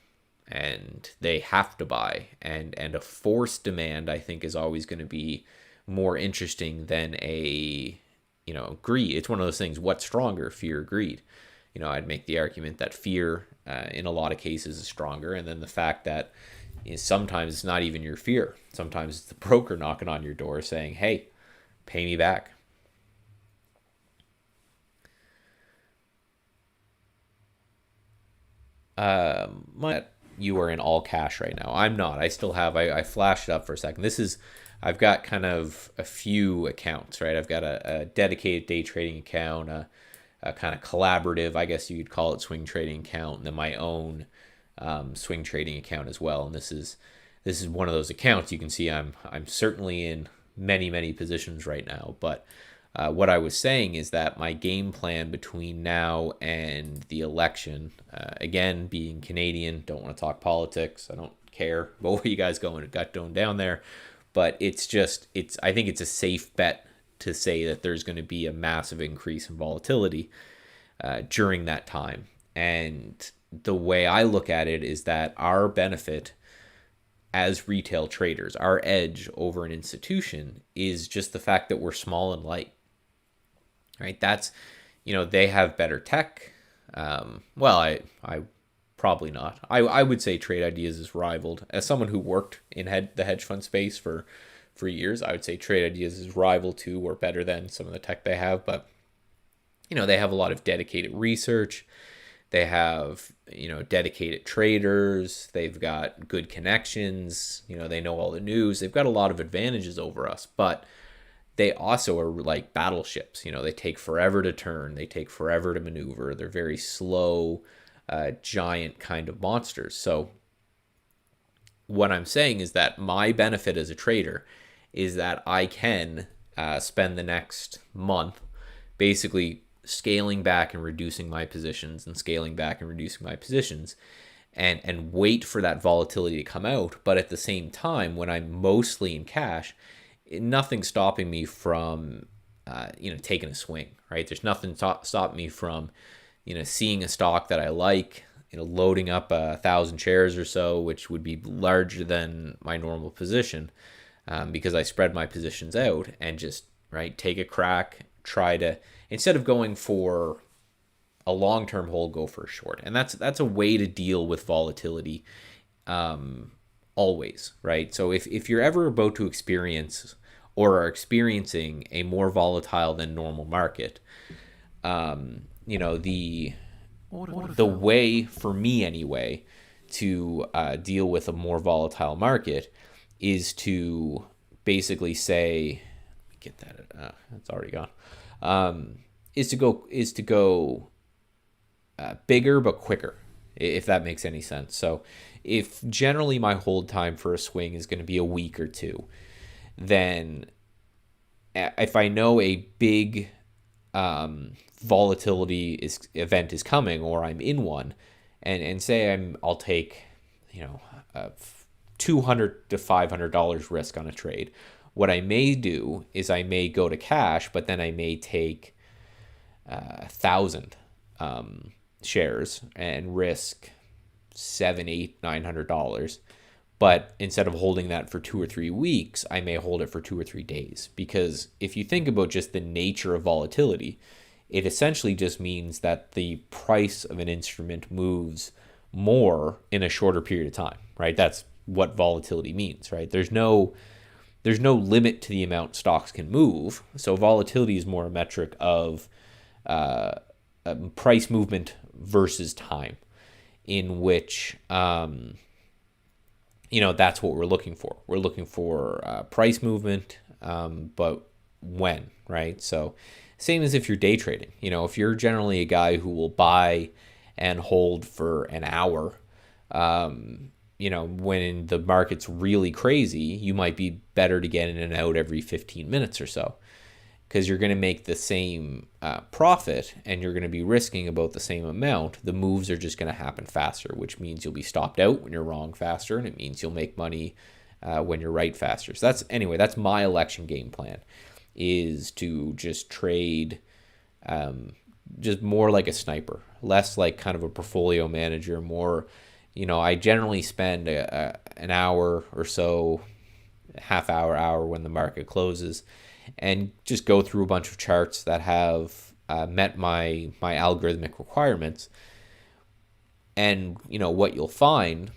and they have to buy. And a forced demand, I think, is always going to be more interesting than a, you know, greed. It's one of those things, what's stronger, fear or greed? You know, I'd make the argument that fear in a lot of cases is stronger. And then the fact that, you know, sometimes it's not even your fear. Sometimes it's the broker knocking on your door saying, hey, pay me back. You are in all cash right now. I'm not. I still have, I flashed it up for a second. I've got kind of a few accounts, right? I've got a dedicated day trading account, a kind of collaborative, I guess you could call it, swing trading account, and then my own swing trading account as well. And this is one of those accounts. You can see I'm certainly in many positions right now, but What I was saying is that my game plan between now and the election, again, being Canadian, don't want to talk politics. I don't care about where you guys got going down there, but I think it's a safe bet to say that there's going to be a massive increase in volatility during that time. And the way I look at it is that our benefit as retail traders, our edge over an institution, is just the fact that we're small and light, right? That's, they have better tech. Well, I probably not. I would say Trade Ideas is rivaled. As someone who worked in the hedge fund space for years, I would say Trade Ideas is rival to or better than some of the tech they have. But, they have a lot of dedicated research. They have, dedicated traders. They've got good connections. They know all the news. They've got a lot of advantages over us, but they also are like battleships. They take forever to turn. They take forever to maneuver. They're very slow, giant kind of monsters. So what I'm saying is that my benefit as a trader is that I can spend the next month basically scaling back and reducing my positions and scaling back and reducing my positions and wait for that volatility to come out. But at the same time, when I'm mostly in cash, nothing's stopping me from, taking a swing, right? There's nothing stopping me from, seeing a stock that I like, loading up 1,000 shares or so, which would be larger than my normal position, because I spread my positions out and just, right, take a crack, try to, instead of going for a long-term hold, go for a short. And that's a way to deal with volatility, always, right? So if you're ever about to experience or are experiencing a more volatile than normal market, the way, for me anyway, to deal with a more volatile market is to basically say, get that, it's already gone. Is to go bigger but quicker, if that makes any sense. So if generally my hold time for a swing is going to be a week or two, then if I know a big volatility event is coming, or I'm in one, and say I'll take $200 to $500 risk on a trade. What I may do is I may go to cash, but then I may take 1,000 shares and risk $700, $800, $900. But instead of holding that for 2 or 3 weeks, I may hold it for 2 or 3 days. Because if you think about just the nature of volatility, it essentially just means that the price of an instrument moves more in a shorter period of time, right? That's what volatility means, right? There's no limit to the amount stocks can move. So volatility is more a metric of price movement versus time, in which, that's what we're looking for. We're looking for price movement, but when, right? So same as if you're day trading. If you're generally a guy who will buy and hold for an hour, when the market's really crazy, you might be better to get in and out every 15 minutes or so, because you're going to make the same profit and you're going to be risking about the same amount. The moves are just going to happen faster, which means you'll be stopped out when you're wrong faster, and it means you'll make money when you're right faster. So that's my election game plan, is to just trade just more like a sniper, less like kind of a portfolio manager, more. I generally spend an hour or so, half hour when the market closes, and just go through a bunch of charts that have met my algorithmic requirements. And, what you'll find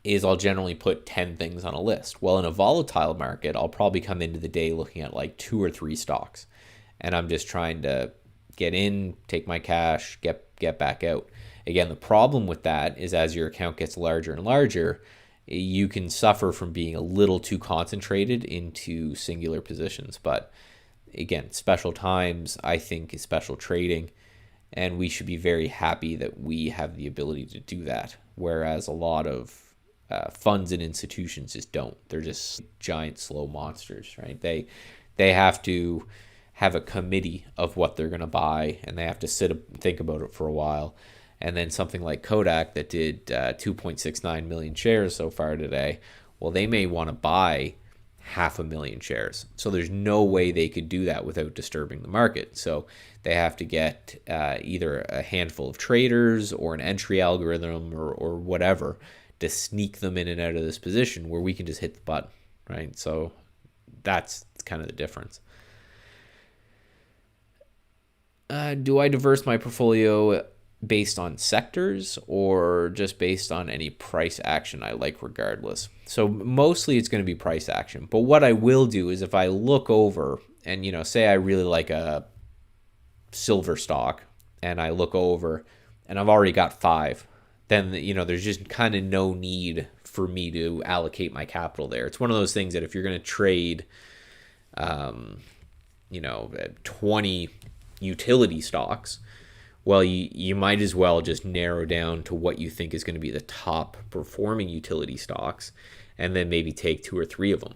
is I'll generally put 10 things on a list. Well, in a volatile market, I'll probably come into the day looking at like 2 or 3 stocks. And I'm just trying to get in, take my cash, get back out. Again, the problem with that is as your account gets larger and larger, you can suffer from being a little too concentrated into singular positions. But again, special times, I think, is special trading, and we should be very happy that we have the ability to do that, whereas a lot of funds and institutions just don't. They're just giant slow monsters, right? They have to have a committee of what they're going to buy, and they have to sit and think about it for a while. And then something like Kodak that did 2.69 million shares so far today, well, they may want to buy 500,000 shares. So there's no way they could do that without disturbing the market. So they have to get either a handful of traders or an entry algorithm or whatever to sneak them in and out of this position where we can just hit the button, right? So that's kind of the difference. Do I diverse my portfolio based on sectors or just based on any price action I like regardless? So mostly it's going to be price action. But what I will do is if I look over and, say I really like a silver stock and I look over and I've already got 5, then, there's just kind of no need for me to allocate my capital there. It's one of those things that if you're going to trade, 20 utility stocks, well, you might as well just narrow down to what you think is going to be the top performing utility stocks and then maybe take 2 or 3 of them,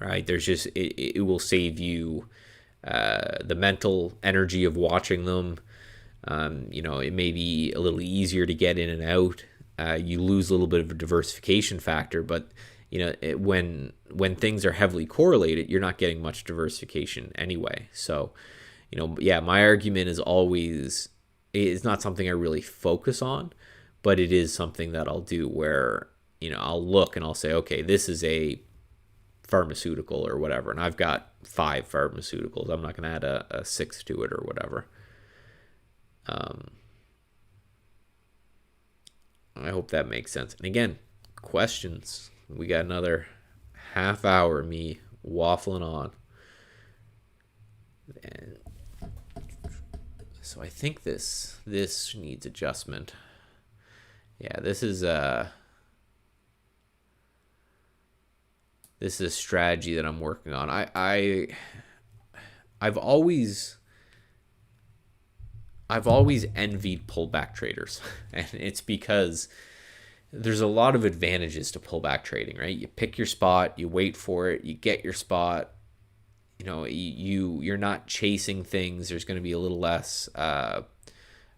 right? There's just, it will save you the mental energy of watching them. It may be a little easier to get in and out. You lose a little bit of a diversification factor, but when things are heavily correlated, you're not getting much diversification anyway. So, my argument is always, it's not something I really focus on, but it is something that I'll do where, I'll look and I'll say, okay, this is a pharmaceutical or whatever, and I've got 5 pharmaceuticals. I'm not going to add a 6th to it or whatever. I hope that makes sense. And again, questions. We got another half hour of me waffling on. And so I think this needs adjustment. Yeah, this is a strategy that I'm working on. I've always envied pullback traders, and it's because there's a lot of advantages to pullback trading, right? You pick your spot, you wait for it, you get your spot. You're not chasing things. There's going to be a little less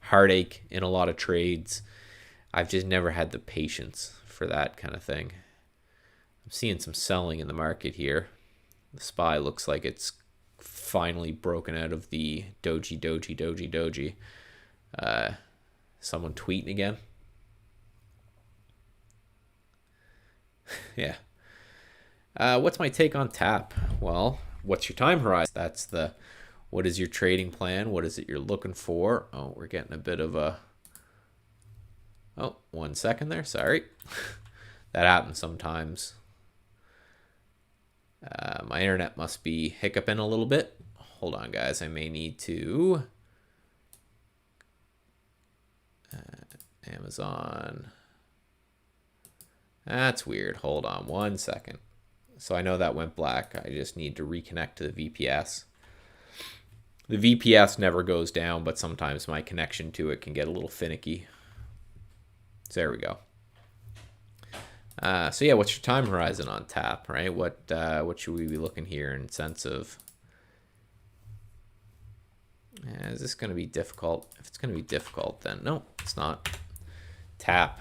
heartache in a lot of trades. I've just never had the patience for that kind of thing. I'm seeing some selling in the market here. The SPY looks like it's finally broken out of the doji. Someone tweeting again. Yeah. What's my take on TAP? Well, what's your time horizon? That's what is your trading plan? What is it you're looking for? Oh, we're getting a bit of a... Oh, 1 second there. Sorry. That happens sometimes. My internet must be hiccuping a little bit. Hold on, guys. I may need to... Amazon. That's weird. Hold on 1 second. So I know that went black. I just need to reconnect to the VPS. The VPS never goes down, but sometimes my connection to it can get a little finicky. So there we go. So yeah, what's your time horizon on TAP, right? What should we be looking here in sense of... is this going to be difficult? If it's going to be difficult, then no, it's not. TAP.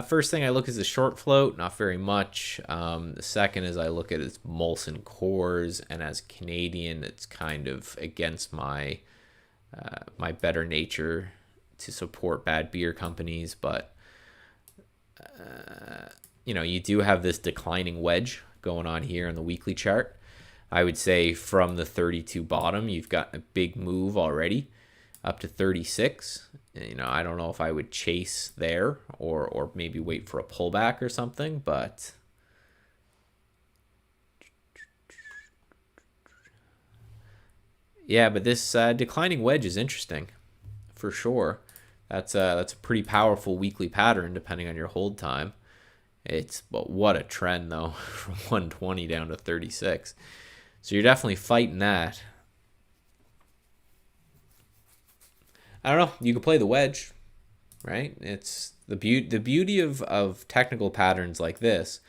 First thing I look is the short float, not very much. The second is I look at its Molson cores, and as Canadian, it's kind of against my my better nature to support bad beer companies, but you do have this declining wedge going on here in the weekly chart. I would say from the 32 bottom, you've got a big move already up to 36. I don't know if I would chase there or maybe wait for a pullback or something, but yeah, but this declining wedge is interesting for sure. That's a pretty powerful weekly pattern depending on your hold time. But what a trend though, from 120 down to 36. So you're definitely fighting that. I don't know. You can play the wedge, right? It's the beauty of technical patterns like this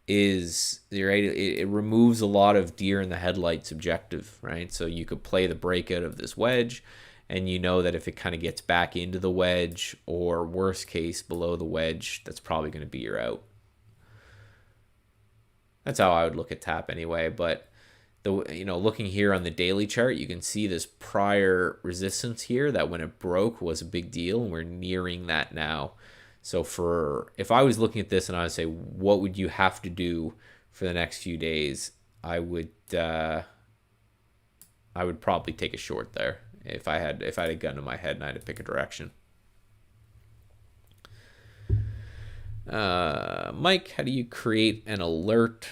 is right. It removes a lot of deer in the headlights objective, right? So you could play the breakout of this wedge, and you know that if it kind of gets back into the wedge, or worst case below the wedge, that's probably going to be your out. That's how I would look at tap anyway. But looking here on the daily chart, you can see this prior resistance here that when it broke was a big deal, and we're nearing that now. So if I was looking at this and I would say, what would you have to do for the next few days? I would probably take a short there if I had a gun to my head and I had to pick a direction. Mike, how do you create an alert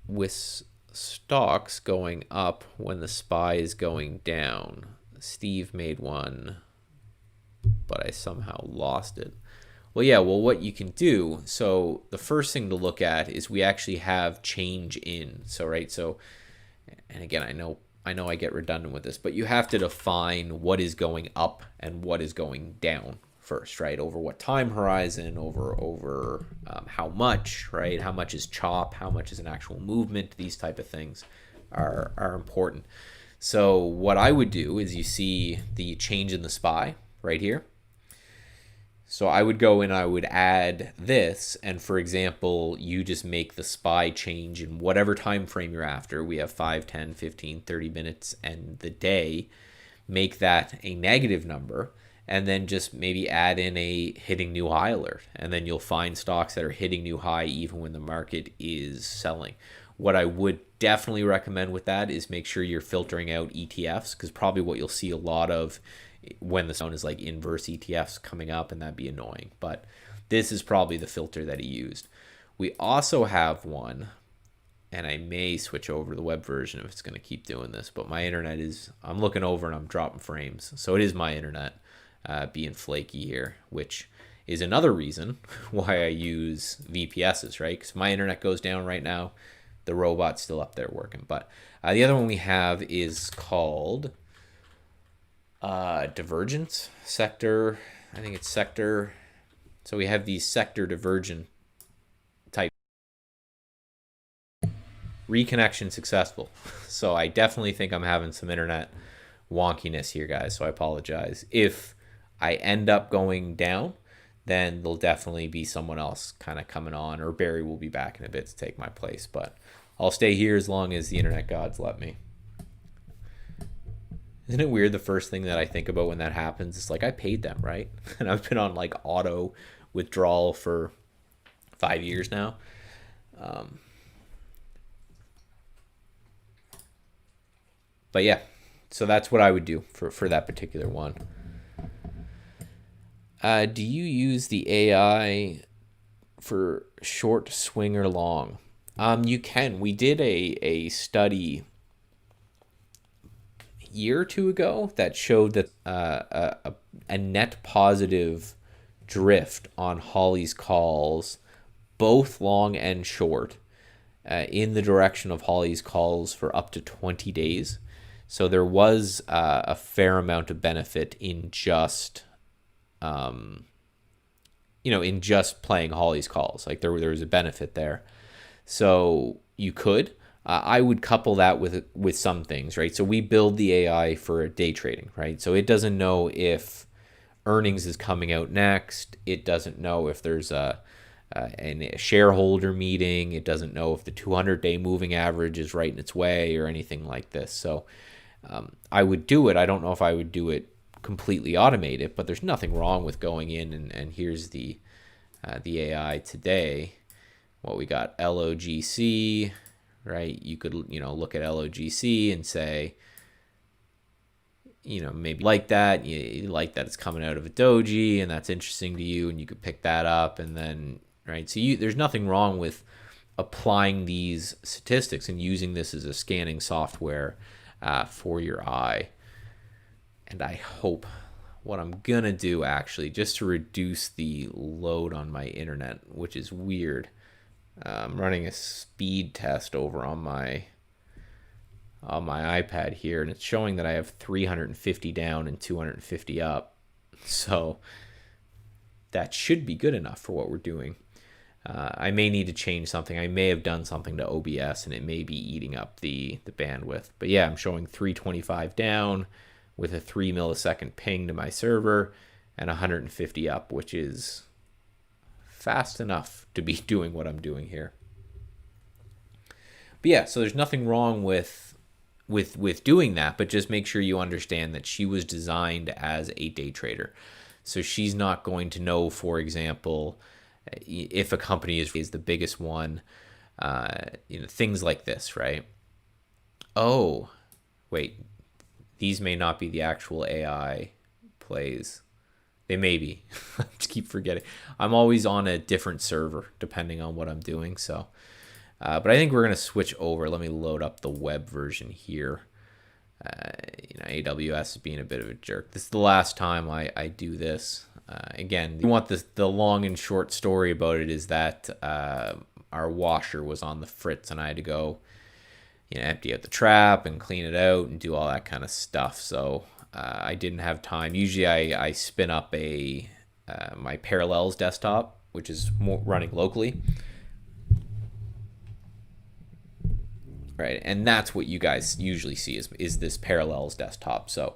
with stocks going up when the SPY is going down? Steve made one, but I somehow lost it. Well, what you can do, so the first thing to look at is we actually have change in. So, and again, I know I get redundant with this, but you have to define what is going up and what is going down first, right? Over what time horizon, over how much, right? How much is chop? How much is an actual movement? These type of things are important. So what I would do is, you see the change in the SPY right here. So I would go and I would add this, and for example, you just make the SPY change in whatever time frame you're after. We have 5, 10, 15, 30 minutes and the day. Make that a negative number, and then just maybe add in a hitting new high alert. And then you'll find stocks that are hitting new high even when the market is selling. What I would definitely recommend with that is make sure you're filtering out ETFs, because probably what you'll see a lot of when the zone is like inverse ETFs coming up, and that'd be annoying. But this is probably the filter that he used. We also have one, and I may switch over to the web version if it's going to keep doing this, but my internet I'm looking over and I'm dropping frames. So it is my internet being flaky here, which is another reason why I use VPSs, right? Because my internet goes down right now. The robot's still up there working. But the other one we have is called divergence sector. I think it's sector. So we have these sector divergent type. Reconnection successful. So I definitely think I'm having some internet wonkiness here, guys. So I apologize. If I end up going down, then there'll definitely be someone else kind of coming on, or Barry will be back in a bit to take my place. But I'll stay here as long as the internet gods let me. Isn't it weird? The first thing that I think about when that happens is like, I paid them, right? And I've been on like auto withdrawal for 5 years now. But yeah, so that's what I would do for that particular one. Do you use the AI for short, swing, or long? You can. We did a study a year or two ago that showed that a net positive drift on Holly's calls, both long and short, in the direction of Holly's calls for up to 20 days. So there was a fair amount of benefit in just in just playing Holly's calls. Like there was a benefit there. So you could. I would couple that with some things, right? So we build the AI for day trading, right? So it doesn't know if earnings is coming out next. It doesn't know if there's a shareholder meeting. It doesn't know if the 200-day moving average is right in its way or anything like this. So I would do it. I don't know if I would do it completely automate it, but there's nothing wrong with going in and here's the AI today. What we got, LOGC, right? You could look at LOGC and say, maybe like that, you like that it's coming out of a doji and that's interesting to you, and you could pick that up, and then right. So there's nothing wrong with applying these statistics and using this as a scanning software for your eye. And I hope what I'm gonna do, actually, just to reduce the load on my internet, which is weird, I'm running a speed test over on my iPad here, and it's showing that I have 350 down and 250 up. So that should be good enough for what we're doing. I may need to change something. I may have done something to OBS and it may be eating up the bandwidth. But yeah, I'm showing 325 down with a 3 millisecond ping to my server and 150 up, which is fast enough to be doing what I'm doing here. But yeah, so there's nothing wrong with doing that, but just make sure you understand that she was designed as a day trader. So she's not going to know, for example, if a company is the biggest one, things like this, right? Oh, wait, these may not be the actual AI plays. They may be. I just keep forgetting. I'm always on a different server depending on what I'm doing. So, but I think we're going to switch over. Let me load up the web version here. AWS is being a bit of a jerk. This is the last time I do this. Again, you want the long and short story about it is that our washer was on the fritz and I had to go empty out the trap and clean it out and do all that kind of stuff. So I didn't have time. Usually I spin up my Parallels desktop, which is running locally. Right, and that's what you guys usually see is this Parallels desktop. So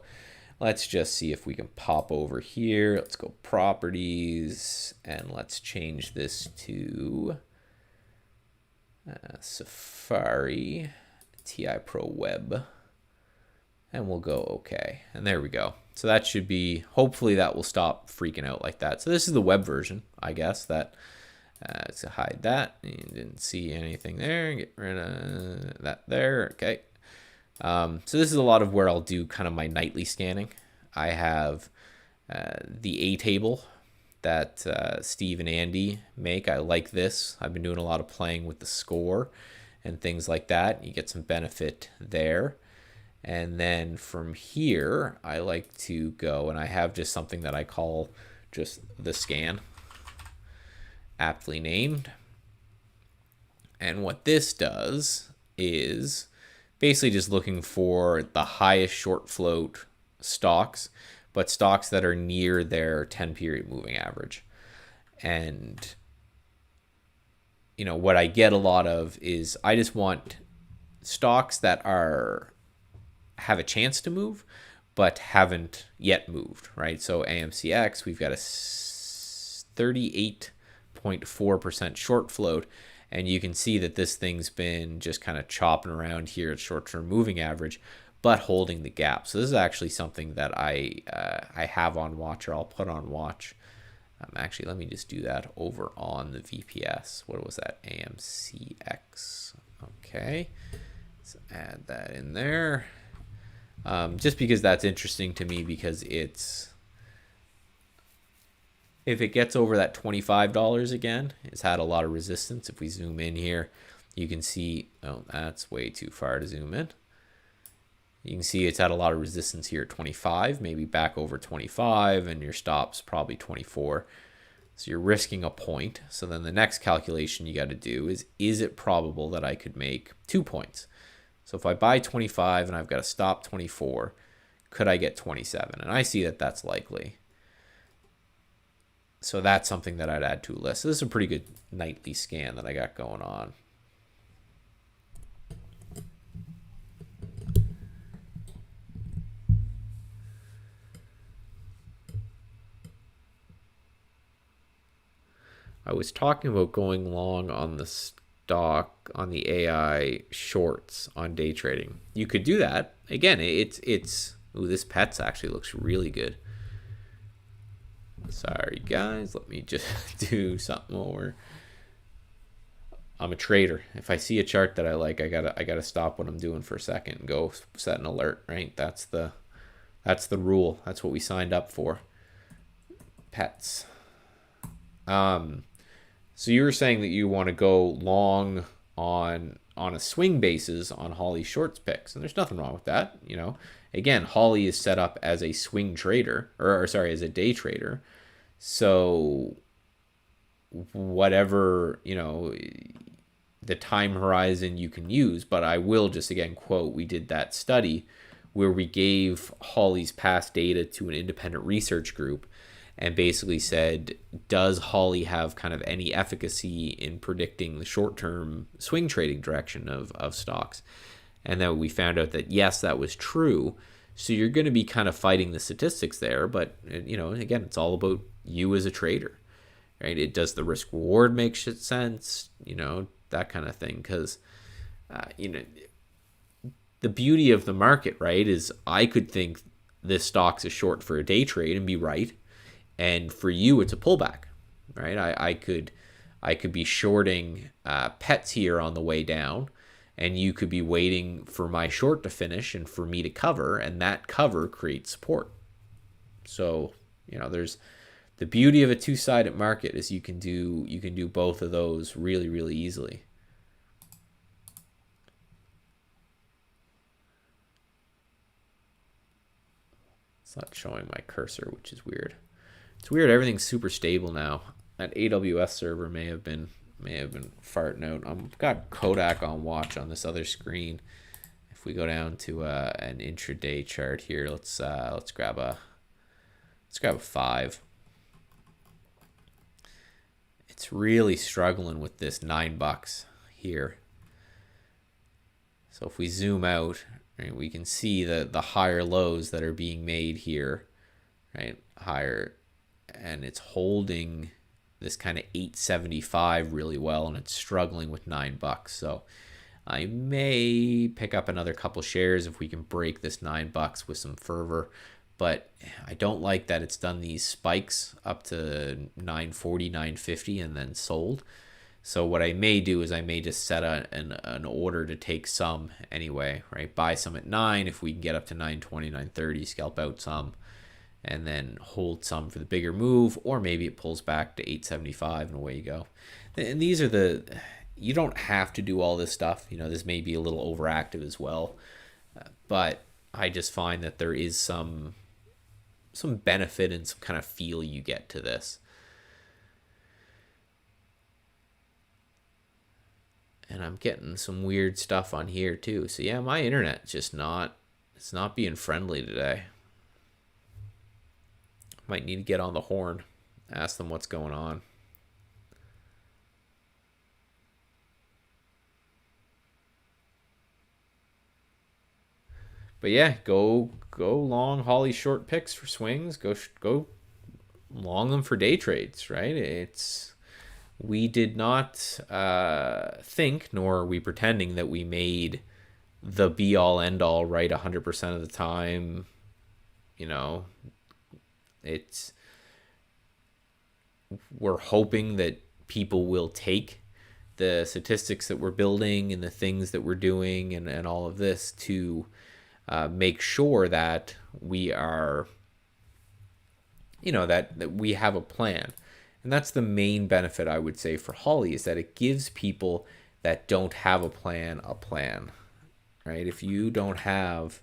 let's just see if we can pop over here. Let's go properties and let's change this to Safari TI Pro Web. And we'll go okay. And there we go. So that should be, hopefully that will stop freaking out like that. So this is the web version, I guess, that let's hide that. You didn't see anything there. Get rid of that there. Okay. So this is a lot of where I'll do kind of my nightly scanning. I have the A table that Steve and Andy make. I like this. I've been doing a lot of playing with the score and things like that. You get some benefit there. And then from here, I like to go, and I have just something that I call just the scan, aptly named. And what this does is basically just looking for the highest short float stocks, but stocks that are near their 10-period moving average. And, what I get a lot of is I just want stocks that have a chance to move, but haven't yet moved, right? So AMCX, we've got a 38.4% short float, and you can see that this thing's been just kind of chopping around here at short-term moving average, but holding the gap. So this is actually something that I have on watch, or I'll put on watch. Actually, let me just do that over on the VPS. What was that? AMCX. Okay, let's add that in there. Just because that's interesting to me, because if it gets over that $25 again, it's had a lot of resistance. If we zoom in here, you can see, oh, that's way too far to zoom in. You can see it's had a lot of resistance here at 25, maybe back over 25, and your stop's probably 24. So you're risking a point. So then the next calculation you got to do is it probable that I could make 2 points? So if I buy 25 and I've got to stop 24, could I get 27? And I see that that's likely. So that's something that I'd add to a list. So this is a pretty good nightly scan that I got going on. I was talking about going long on the stock on the AI shorts on day trading. You could do that. Again, it's ooh, this Pets actually looks really good. Sorry guys, let me just do something over. I'm a trader. If I see a chart that I like, I gotta stop what I'm doing for a second and go set an alert, right? That's the rule. That's what we signed up for. Pets. So you were saying that you want to go long on a swing basis on Holly shorts picks, and there's nothing wrong with that. Again, Holly is set up as a swing trader, or sorry, as a day trader. So whatever, the time horizon you can use, but I will just again quote, we did that study where we gave Holly's past data to an independent research group, and basically said, does Holly have kind of any efficacy in predicting the short-term swing trading direction of stocks? And then we found out that yes, that was true. So you're going to be kind of fighting the statistics there, but again, it's all about you as a trader, right? It does the risk reward make sense, that kind of thing. Because the beauty of the market, right, is I could think this stock's a short for a day trade and be right, and for you it's a pullback, right? I could be shorting pets here on the way down, and you could be waiting for my short to finish and for me to cover, and that cover creates support. So there's the beauty of a two-sided market is you can do both of those really, really easily. It's not showing my cursor, which is weird. It's weird. Everything's super stable now. That AWS server may have been farting out. I've got Kodak on watch on this other screen. If we go down to an intraday chart here, let's grab a 5. It's really struggling with this $9 here. So if we zoom out, right, we can see the higher lows that are being made here, right? Higher, and it's holding this kind of 875 really well, and it's struggling with $9. So I may pick up another couple shares if we can break this $9 with some fervor. But I don't like that it's done these spikes up to 940, 950 and then sold. So what I may do is I may just set an order to take some anyway, right? Buy some at 9 if we can get up to 920, 930, scalp out some, and then hold some for the bigger move, or maybe it pulls back to 875 and away you go. And these are you don't have to do all this stuff. This may be a little overactive as well, but I just find that there is some benefit and some kind of feel you get to this. And I'm getting some weird stuff on here too. So yeah, my internet's just it's not being friendly today. Might need to get on the horn, ask them what's going on. But yeah, go long Holly short picks for swings. Go long them for day trades, right? We did not think, nor are we pretending that we made the be all end all right 100% of the time. We're hoping that people will take the statistics that we're building and the things that we're doing and all of this to make sure that we are, that we have a plan. And that's the main benefit, I would say, for Holly, is that it gives people that don't have a plan, right? If you don't have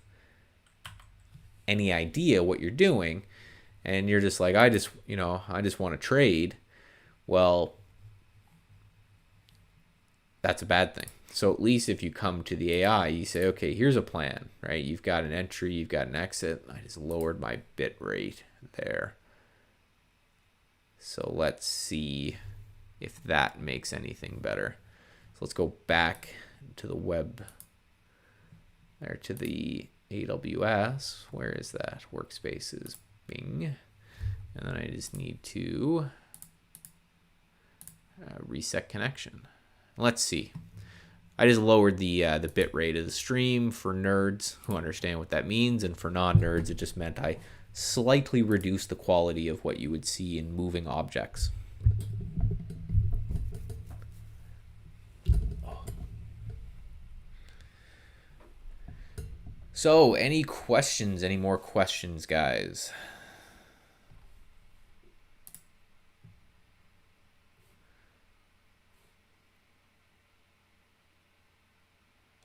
any idea what you're doing and you're just like, I just want to trade, well, that's a bad thing. So at least if you come to the AI, you say, okay, here's a plan, right? You've got an entry, you've got an exit. I just lowered my bit rate there. So let's see if that makes anything better. So let's go back to the web, or to the AWS. Where is that? Workspaces, Bing. And then I just need to reset connection. Let's see. I just lowered the bit rate of the stream for nerds who understand what that means, and for non-nerds, it just meant I slightly reduce the quality of what you would see in moving objects. So, any more questions, guys?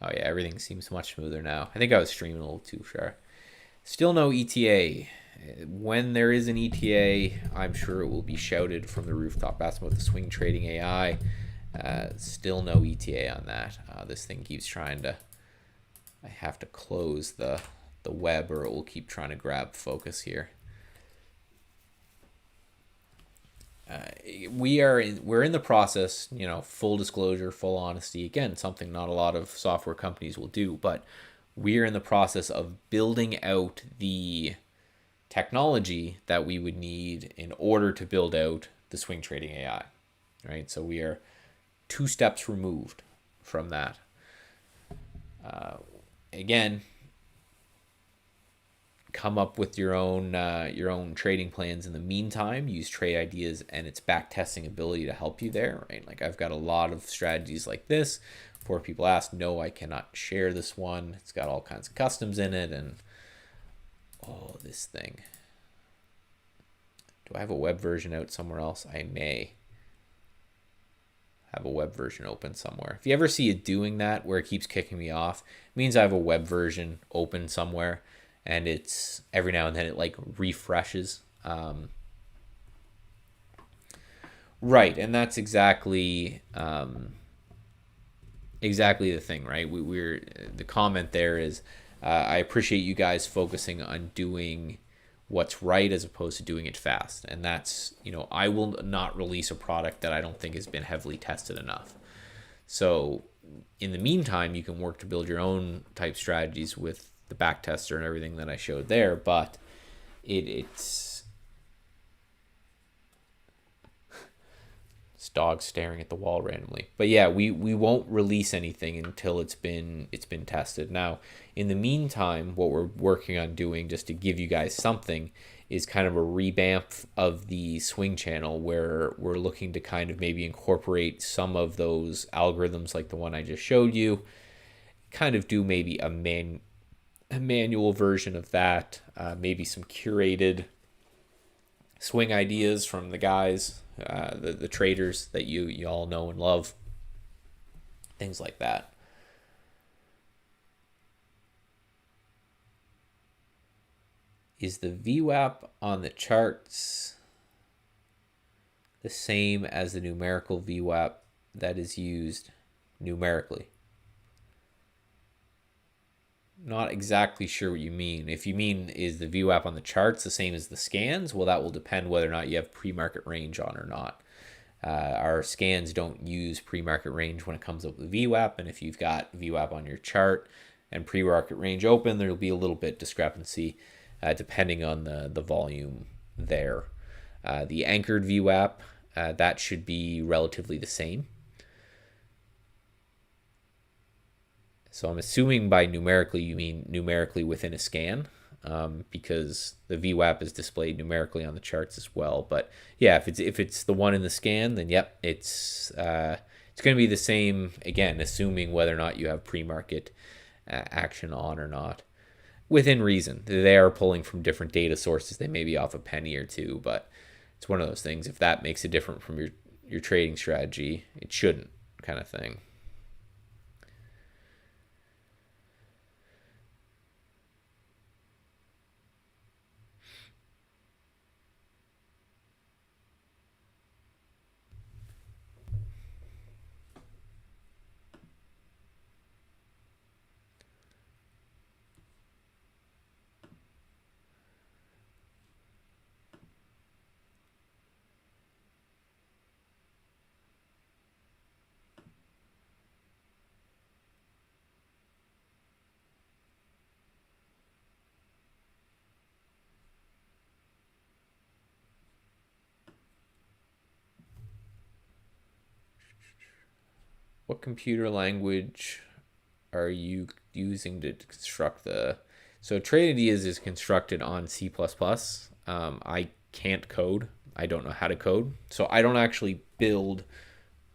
Oh yeah, everything seems much smoother now. I think I was streaming a little too sharp. Still no ETA. When there is an ETA, I'm sure it will be shouted from the rooftop. That's about the swing trading AI. Still no ETA on that. This thing keeps trying to... I have to close the web or it will keep trying to grab focus here. we're in the process, full disclosure, full honesty, again, something not a lot of software companies will do, but we're in the process of building out the technology that we would need in order to build out the swing trading AI, right? So we are 2 steps removed from that. Again, come up with your own trading plans in the meantime. Use Trade Ideas and its back testing ability to help you there, right? Like, I've got a lot of strategies like this. Before people ask, no, I cannot share this one. It's got all kinds of customs in it, and this thing. Do I have a web version out somewhere else? I may have a web version open somewhere. If you ever see it doing that where it keeps kicking me off, it means I have a web version open somewhere, and it's every now and then it like refreshes. Right, and that's exactly the thing, right? We're the comment there is, I appreciate you guys focusing on doing what's right as opposed to doing it fast. And that's, I will not release a product that I don't think has been heavily tested enough. So in the meantime, you can work to build your own type strategies with the back tester and everything that I showed there, but it's dog staring at the wall randomly. But yeah, we won't release anything until it's been tested. Now, in the meantime, what we're working on doing, just to give you guys something, is kind of a revamp of the swing channel, where we're looking to kind of maybe incorporate some of those algorithms like the one I just showed you, kind of do maybe a manual version of that, maybe some curated swing ideas from the guys, the traders that you all know and love, things like that. Is the VWAP on the charts the same as the numerical VWAP that is used numerically? Not exactly sure what you mean. If you mean, is the VWAP on the charts the same as the scans? Well, that will depend whether or not you have pre-market range on or not. Our scans don't use pre-market range when it comes up with VWAP, and if you've got VWAP on your chart and pre-market range open, there'll be a little bit discrepancy depending on the volume there. The anchored VWAP, that should be relatively the same. So I'm assuming by numerically you mean numerically within a scan, because the VWAP is displayed numerically on the charts as well. But yeah, if it's the one in the scan, then yep, it's going to be the same, again, assuming whether or not you have pre-market action on or not. Within reason. They are pulling from different data sources. They may be off a penny or two, but it's one of those things. If that makes it different from your trading strategy, it shouldn't, kind of thing. What computer language are you using to construct so Trade Ideas is constructed on C++. I can't code. I don't know how to code. So I don't actually build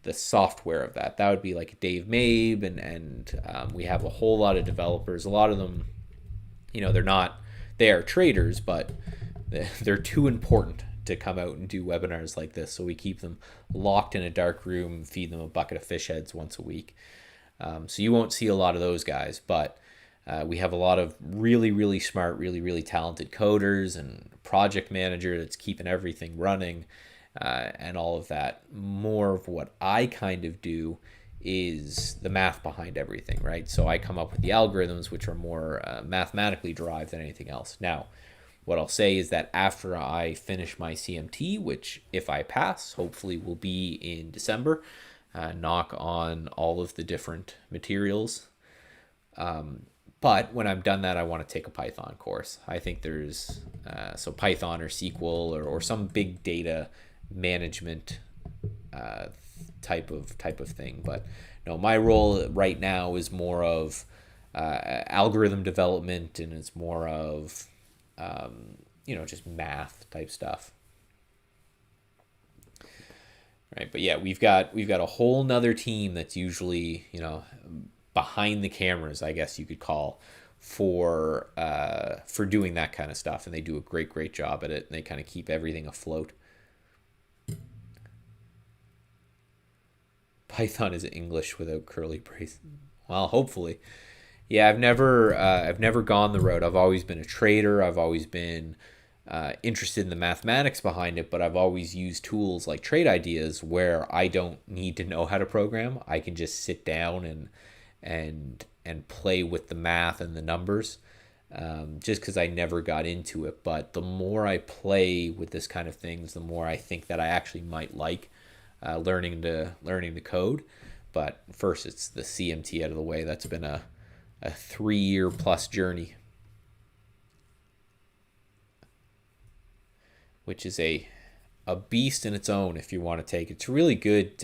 the software of that. That would be like Dave Mabe, and we have a whole lot of developers. A lot of them, they are traders, but they're too important to come out and do webinars like this, so we keep them locked in a dark room, feed them a bucket of fish heads once a week. So you won't see a lot of those guys, but we have a lot of really, really smart, really, really talented coders and project manager that's keeping everything running, and all of that. More of what I kind of do is the math behind everything, right? So I come up with the algorithms, which are more mathematically derived than anything else. Now, what I'll say is that after I finish my CMT, which if I pass, hopefully will be in December, knock on all of the different materials. But when I'm done that, I want to take a Python course. I think there's so Python or SQL or some big data management type of thing. But no, my role right now is more of algorithm development, and it's more of just math type stuff. Right, but yeah, we've got a whole nother team that's usually behind the cameras, I guess you could call, for doing that kind of stuff, and they do a great job at it, and they kind of keep everything afloat. Python is English without curly braces. Well, hopefully. Yeah, I've never gone the road. I've always been a trader. I've always been interested in the mathematics behind it, but I've always used tools like Trade Ideas where I don't need to know how to program. I can just sit down and play with the math and the numbers, just because I never got into it. But the more I play with this kind of things, the more I think that I actually might like learning to code. But first, it's the CMT out of the way. That's been a 3-year plus journey, which is a beast in its own if you want to take it. It's a really good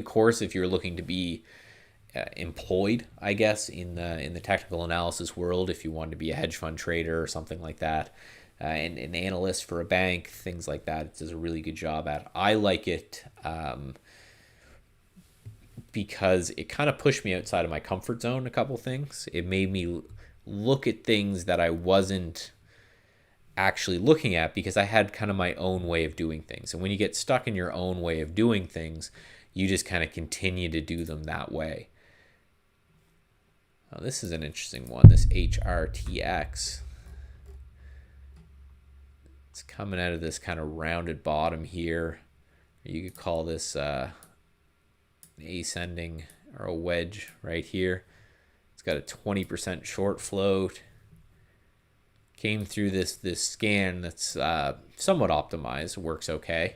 course if you're looking to be employed, I guess, in the technical analysis world. If you want to be a hedge fund trader or something like that, and an analyst for a bank, things like that, it does a really good job at. I like it because it kind of pushed me outside of my comfort zone. A couple things. It made me look at things that I wasn't actually looking at because I had kind of my own way of doing things. And when you get stuck in your own way of doing things, you just kind of continue to do them that way. Oh, this is an interesting one, this HRTX. It's coming out of this kind of rounded bottom here. You could call this an ascending or a wedge right here. It's got a 20% short float. Came through this scan that's somewhat optimized, works okay.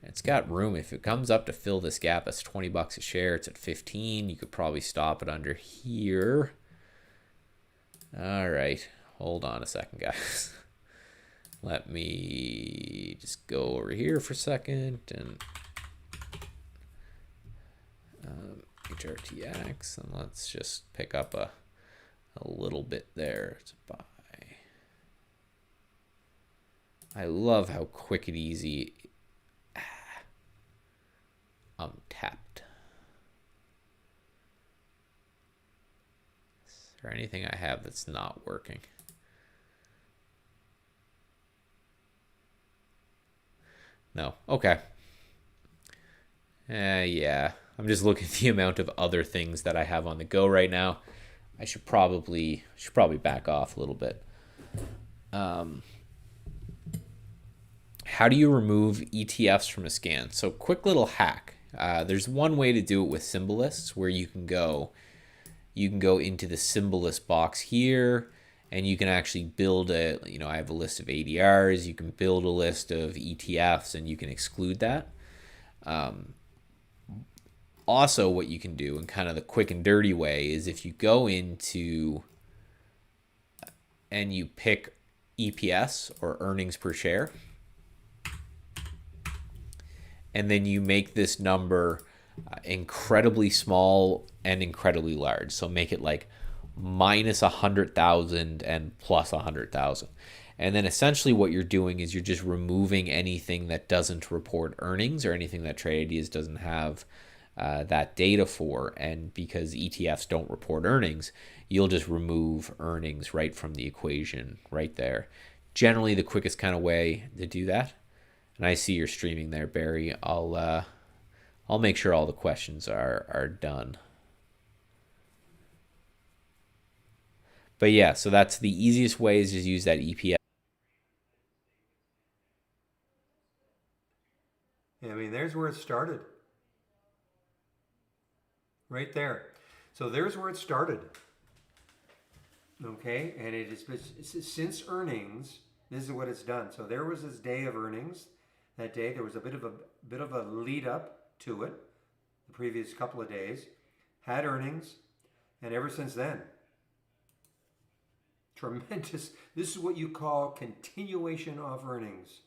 It's got room. If it comes up to fill this gap, it's $20 a share. It's at 15. You could probably stop it under here. All right, hold on a second, guys. Let me just go over here for a second and HRTX, and let's just pick up a little bit there to buy. I love how quick and easy I'm tapped. Is there anything I have that's not working? No. Okay. Yeah. I'm just looking at the amount of other things that I have on the go right now. I should probably back off a little bit. How do you remove ETFs from a scan? So quick little hack. There's one way to do it with symbol lists where you can go into the symbol list box here, and you can actually build I have a list of ADRs. You can build a list of ETFs, and you can exclude that. Also, what you can do in kind of the quick and dirty way is if you go into and you pick EPS or earnings per share, and then you make this number incredibly small and incredibly large. So make it like minus 100,000 and plus 100,000. And then essentially what you're doing is you're just removing anything that doesn't report earnings or anything that Trade Ideas doesn't have that data for. And because ETFs don't report earnings, you'll just remove earnings right from the equation right there. Generally the quickest kind of way to do that. And I see you're streaming there, Barry. I'll make sure all the questions are done. But yeah, so that's the easiest way is just use that EPS. I mean, there's where it started. Right there. So there's where it started. Okay, and it is since earnings. This is what it's done. So there was this day of earnings. That day there was a bit of a lead up to it. The previous couple of days had earnings, and ever since then, tremendous. This is what you call continuation of earnings.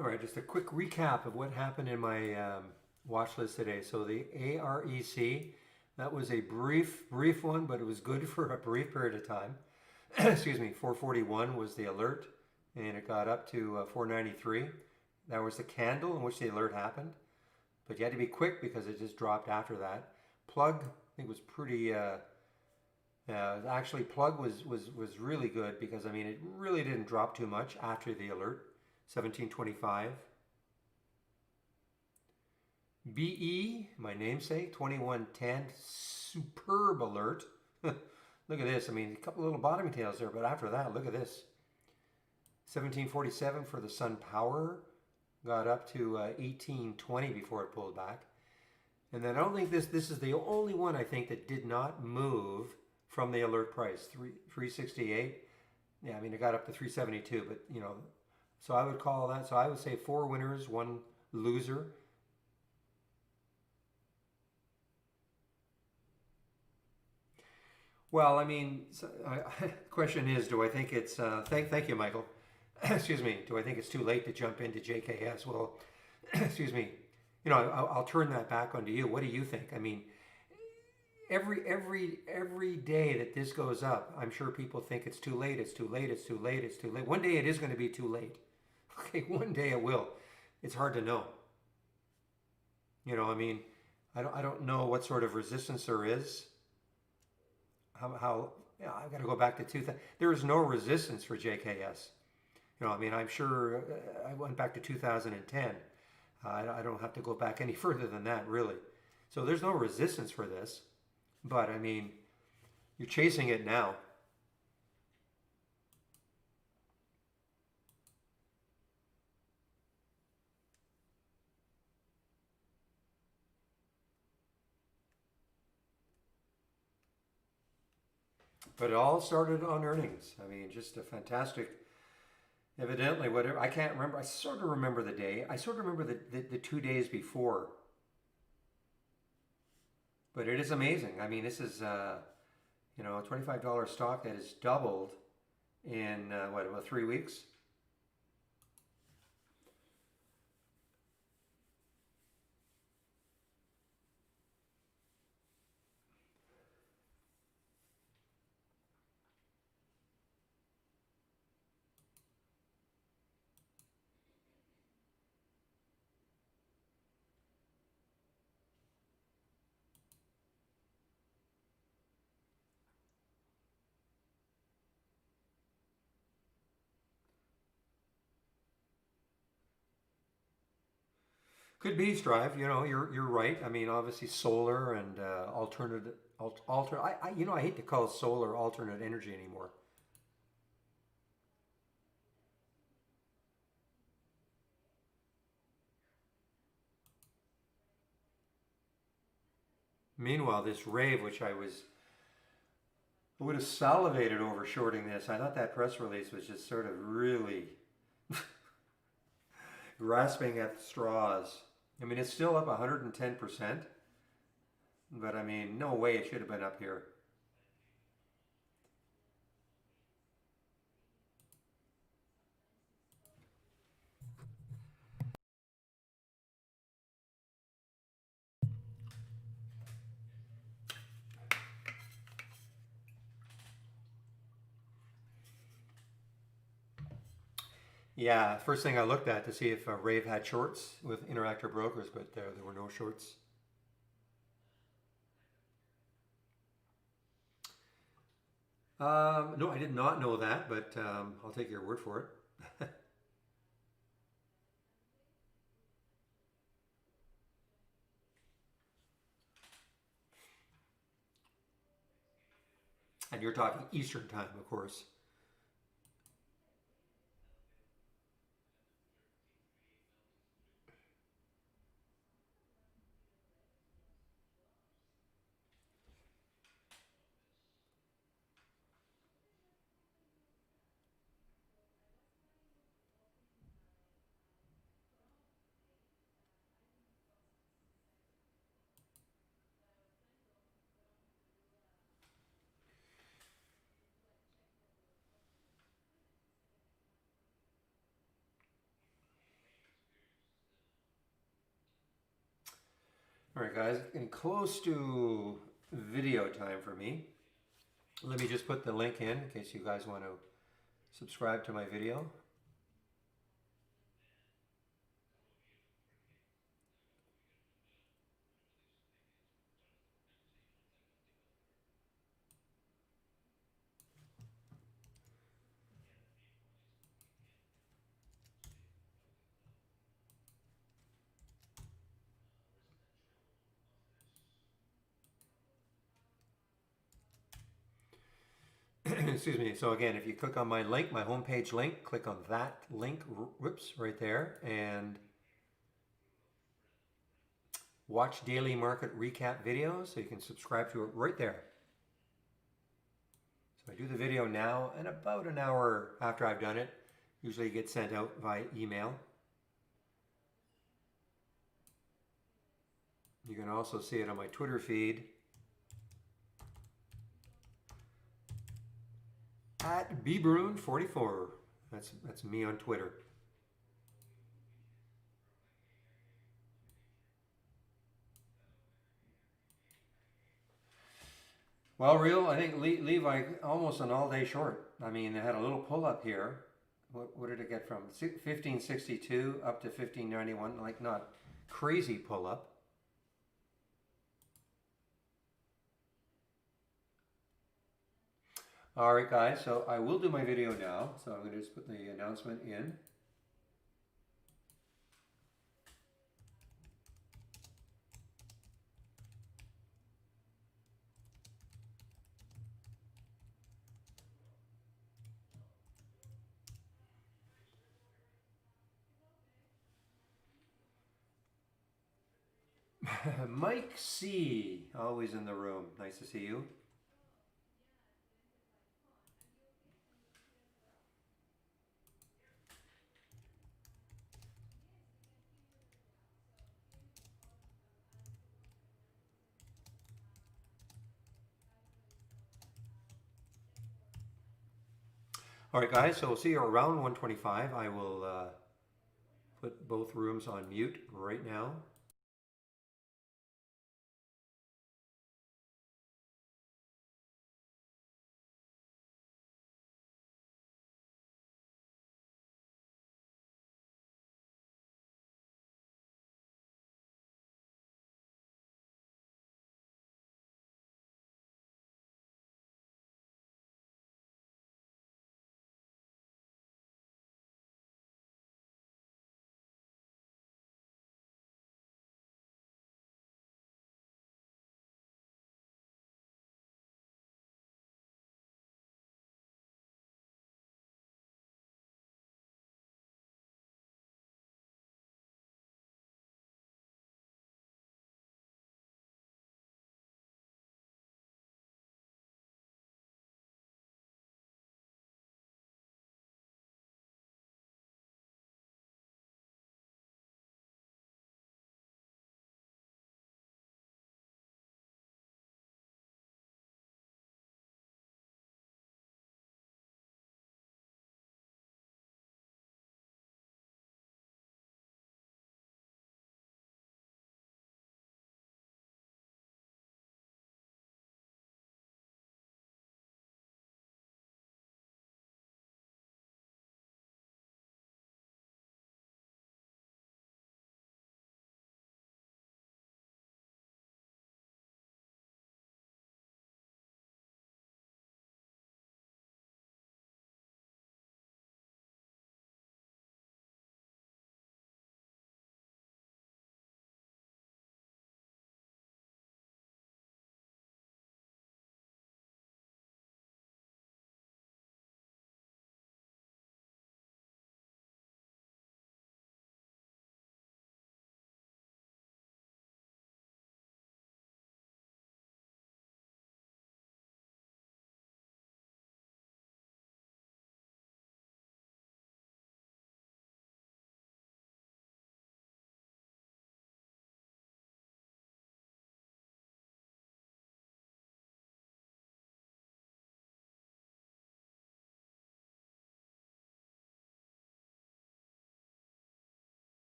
All right, just a quick recap of what happened in my watch list today. So the AREC, that was a brief one, but it was good for a brief period of time. Excuse me, 441 was the alert, and it got up to 493. That was the candle in which the alert happened, but you had to be quick because it just dropped after that. Plug, I think, was pretty. Actually, plug was really good because I mean it really didn't drop too much after the alert. 1725. BE, my namesake, 2110, superb alert. Look at this. I mean, a couple little bottoming tails there, but after that, look at this. 1747 for the Sun Power, got up to 1820 before it pulled back. And then I don't think this is the only one I think that did not move from the alert price. 368. Yeah, I mean, it got up to 372, but you know, so I would call that, so I would say 4 winners, 1 loser. Well, I mean, question is, do I think it's, thank you, Michael. Excuse me, do I think it's too late to jump into JKS? Well, excuse me, you know, I'll turn that back onto you. What do you think? I mean, every day that this goes up, I'm sure people think it's too late, it's too late, it's too late, it's too late. One day it is going to be too late. Okay, one day it will. It's hard to know. You know, I mean, I don't know what sort of resistance there is. Yeah, I've got to go back to 2000. There is no resistance for JKS. You know, I mean, I'm sure I went back to 2010. I don't have to go back any further than that, really. So there's no resistance for this. But I mean, you're chasing it now. But it all started on earnings. I mean, just a fantastic, evidently, whatever. I can't remember. I sort of remember the day. I sort of remember the 2 days before. But it is amazing. I mean, this is, you know, a $25 stock that has doubled in, what, about 3 weeks? Could be Strive. You know, you're right. I mean, obviously solar and alternate alter. You know, I hate to call solar alternate energy anymore. Meanwhile, this rave, which I would have salivated over shorting this. I thought that press release was just sort of really grasping at straws. I mean, it's still up 110%, but I mean, no way it should have been up here. Yeah, first thing I looked at to see if Rave had shorts with Interactive Brokers, but there were no shorts. No, I did not know that, but I'll take your word for it. And you're talking Eastern time, of course. All right, guys, getting close to video time for me. Let me just put the link in case you guys want to subscribe to my video. Excuse me. So again, if you click on my link, my homepage link, click on that link, whoops, right there, and watch daily market recap videos. So you can subscribe to it right there. So I do the video now, and about an hour after I've done it, usually it gets sent out via email. You can also see it on my Twitter feed at bbroon44. That's me on Twitter. Well, real, I think Levi almost an all-day short. I mean, it had a little pull-up here. What did it get from 1562 up to 1591? Like not crazy pull-up. All right, guys. So I will do my video now. So I'm going to just put the announcement in. Mike C. Always in the room. Nice to see you. All right, guys. So we'll see you around 125. I will put both rooms on mute right now.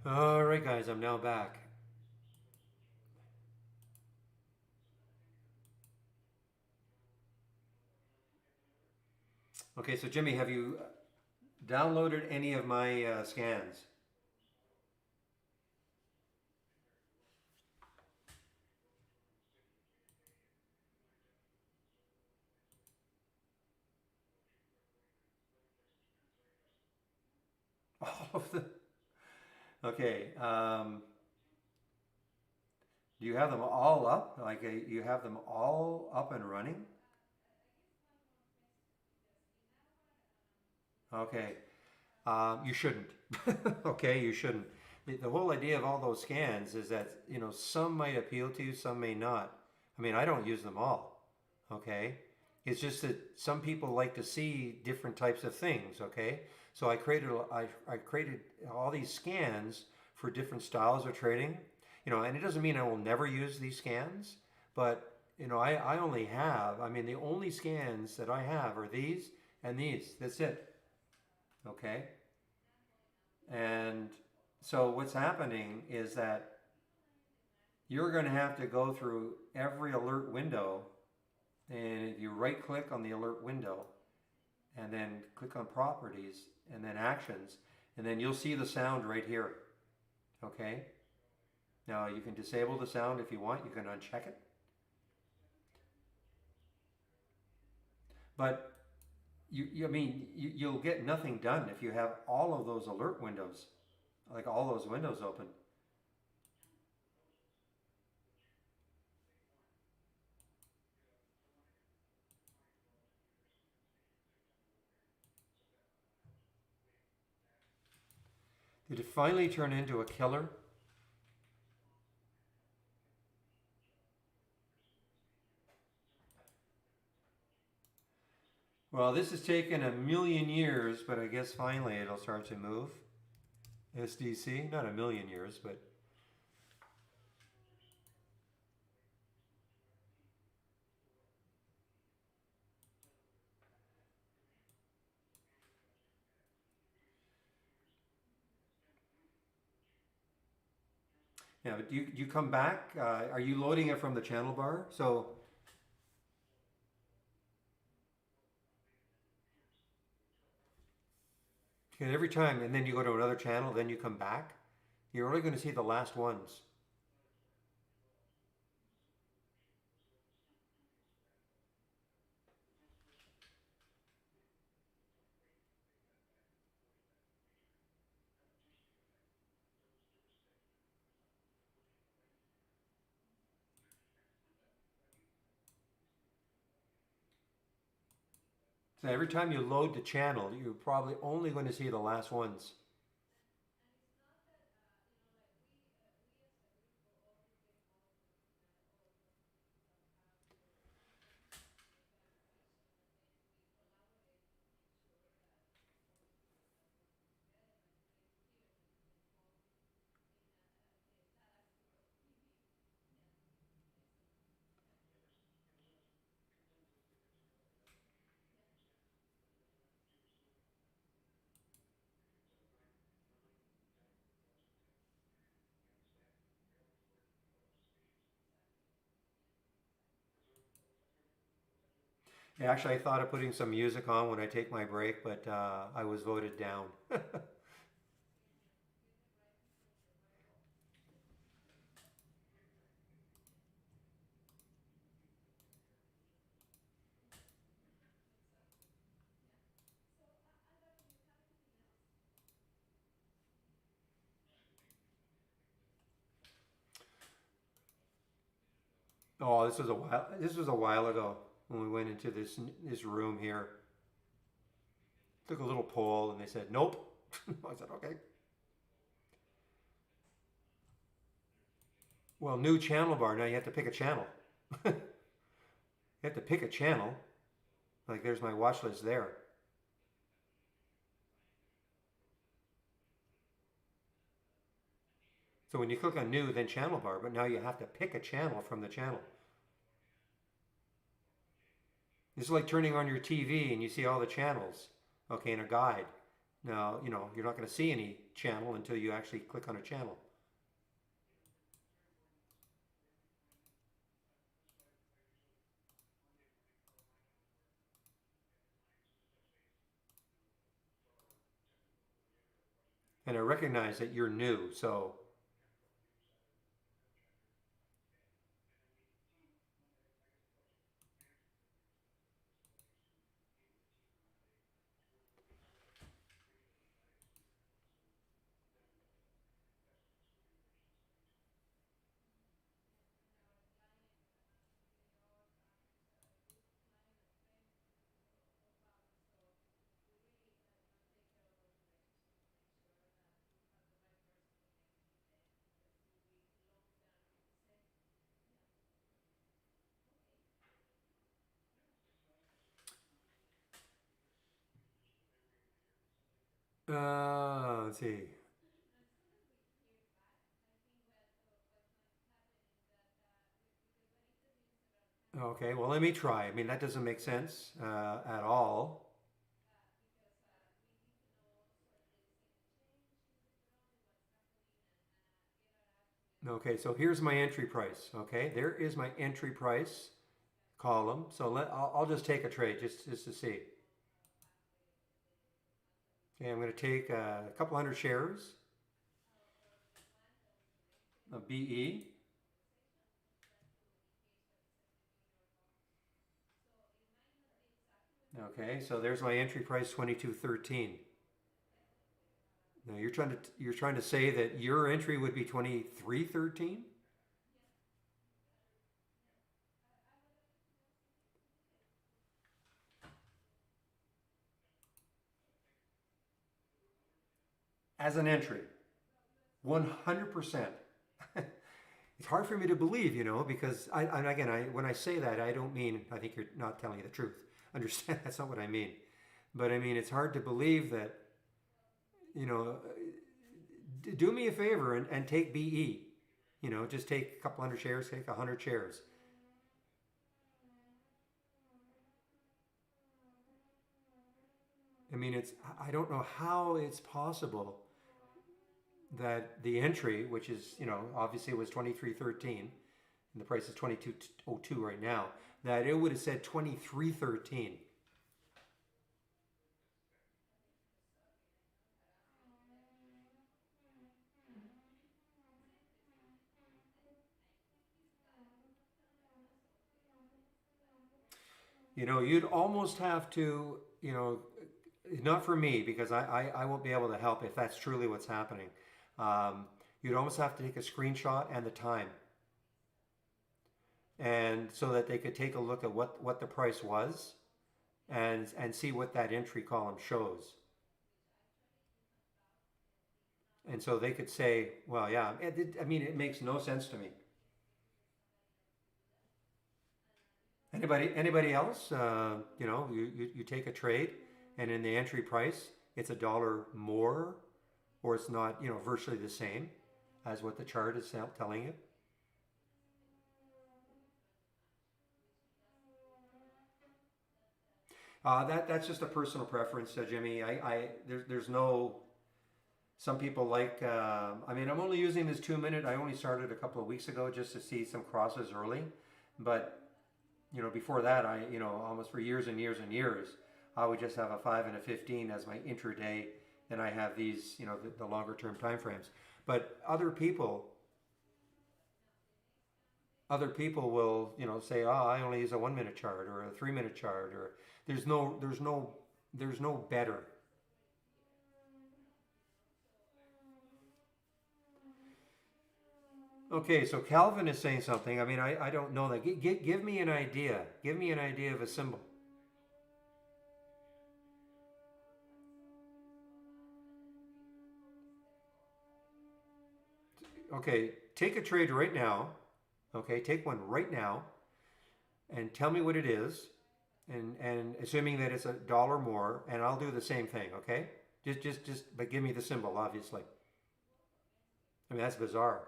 All right, guys, I'm now back. Okay, so Jimmy, have you downloaded any of my scans? All of them? Okay. Do you have them all up? Like you have them all up and running? Okay. You shouldn't. Okay, you shouldn't. The whole idea of all those scans is that, some might appeal to you, some may not. I mean, I don't use them all. Okay? It's just that some people like to see different types of things, okay? So I created all these scans for different styles of trading. And it doesn't mean I will never use these scans, but I only have, I mean, the only scans that I have are these and these. That's it. Okay? And so what's happening is that you're going to have to go through every alert window, and if you right click on the alert window and then click on properties and then actions, and then you'll see the sound right here. Okay? Now you can disable the sound if you want, you can uncheck it. But you'll get nothing done if you have all of those alert windows, like all those windows open. Did it finally turn into a killer? Well, this has taken a million years, but I guess finally it'll start to move. SDC, not a million years, but yeah. But you come back. Are you loading it from the channel bar? So okay, every time, and then you go to another channel, then you come back. You're only going to see the last ones. So every time you load the channel, you're probably only going to see the last ones. Yeah, actually, I thought of putting some music on when I take my break, but I was voted down. Oh, this was a while. This was a while ago when we went into this room here. Took a little poll, and they said nope. I said okay. Well, new channel bar. Now you have to pick a channel. You have to pick a channel. Like there's my watch list there. So when you click on new, then channel bar, but now you have to pick a channel from the channel. This is like turning on your TV and you see all the channels, okay, in a guide. Now, you're not going to see any channel until you actually click on a channel. And I recognize that you're new, so let's see. Okay, well, let me try. I mean, that doesn't make sense at all. Okay, so here's my entry price. Okay, there is my entry price column. So I'll just take a trade just to see. Okay, I'm going to take a couple hundred shares of BE. Okay, so there's my entry price, 22.13. Now you're trying to say that your entry would be 23.13? As an entry, 100%. It's hard for me to believe, because when I say that, I don't mean I think you're not telling me the truth. Understand? That's not what I mean. But I mean, it's hard to believe that, you know, do me a favor and take BE. Just take a couple hundred shares, take 100 shares. I mean, I don't know how it's possible that the entry, which is, obviously was 23.13, and the price is 22.02 right now, that it would have said 23.13. You'd almost have to, not for me, because I won't be able to help if that's truly what's happening. You'd almost have to take a screenshot and the time, and so that they could take a look at what the price was and see what that entry column shows. And so they could say, well, yeah, I mean, it makes no sense to me. Anybody else? You take a trade, and in the entry price, it's $1 more, or it's not, virtually the same as what the chart is telling you. That's just a personal preference, Jimmy. There's no. Some people like. I mean, I'm only using this 2 minute. I only started a couple of weeks ago just to see some crosses early, but before that, almost for years and years and years, I would just have a 5 and a 15 as my intraday, and I have these, the longer term time frames. But other people will, say, oh, I only use a 1 minute chart or a 3 minute chart, or there's no better. Okay, so Calvin is saying something. I mean, I don't know that. Give me an idea. Give me an idea of a symbol. Okay, take a trade right now. Okay, take one right now and tell me what it is. And assuming that it's $1 more, and I'll do the same thing, okay? But give me the symbol, obviously. I mean, that's bizarre.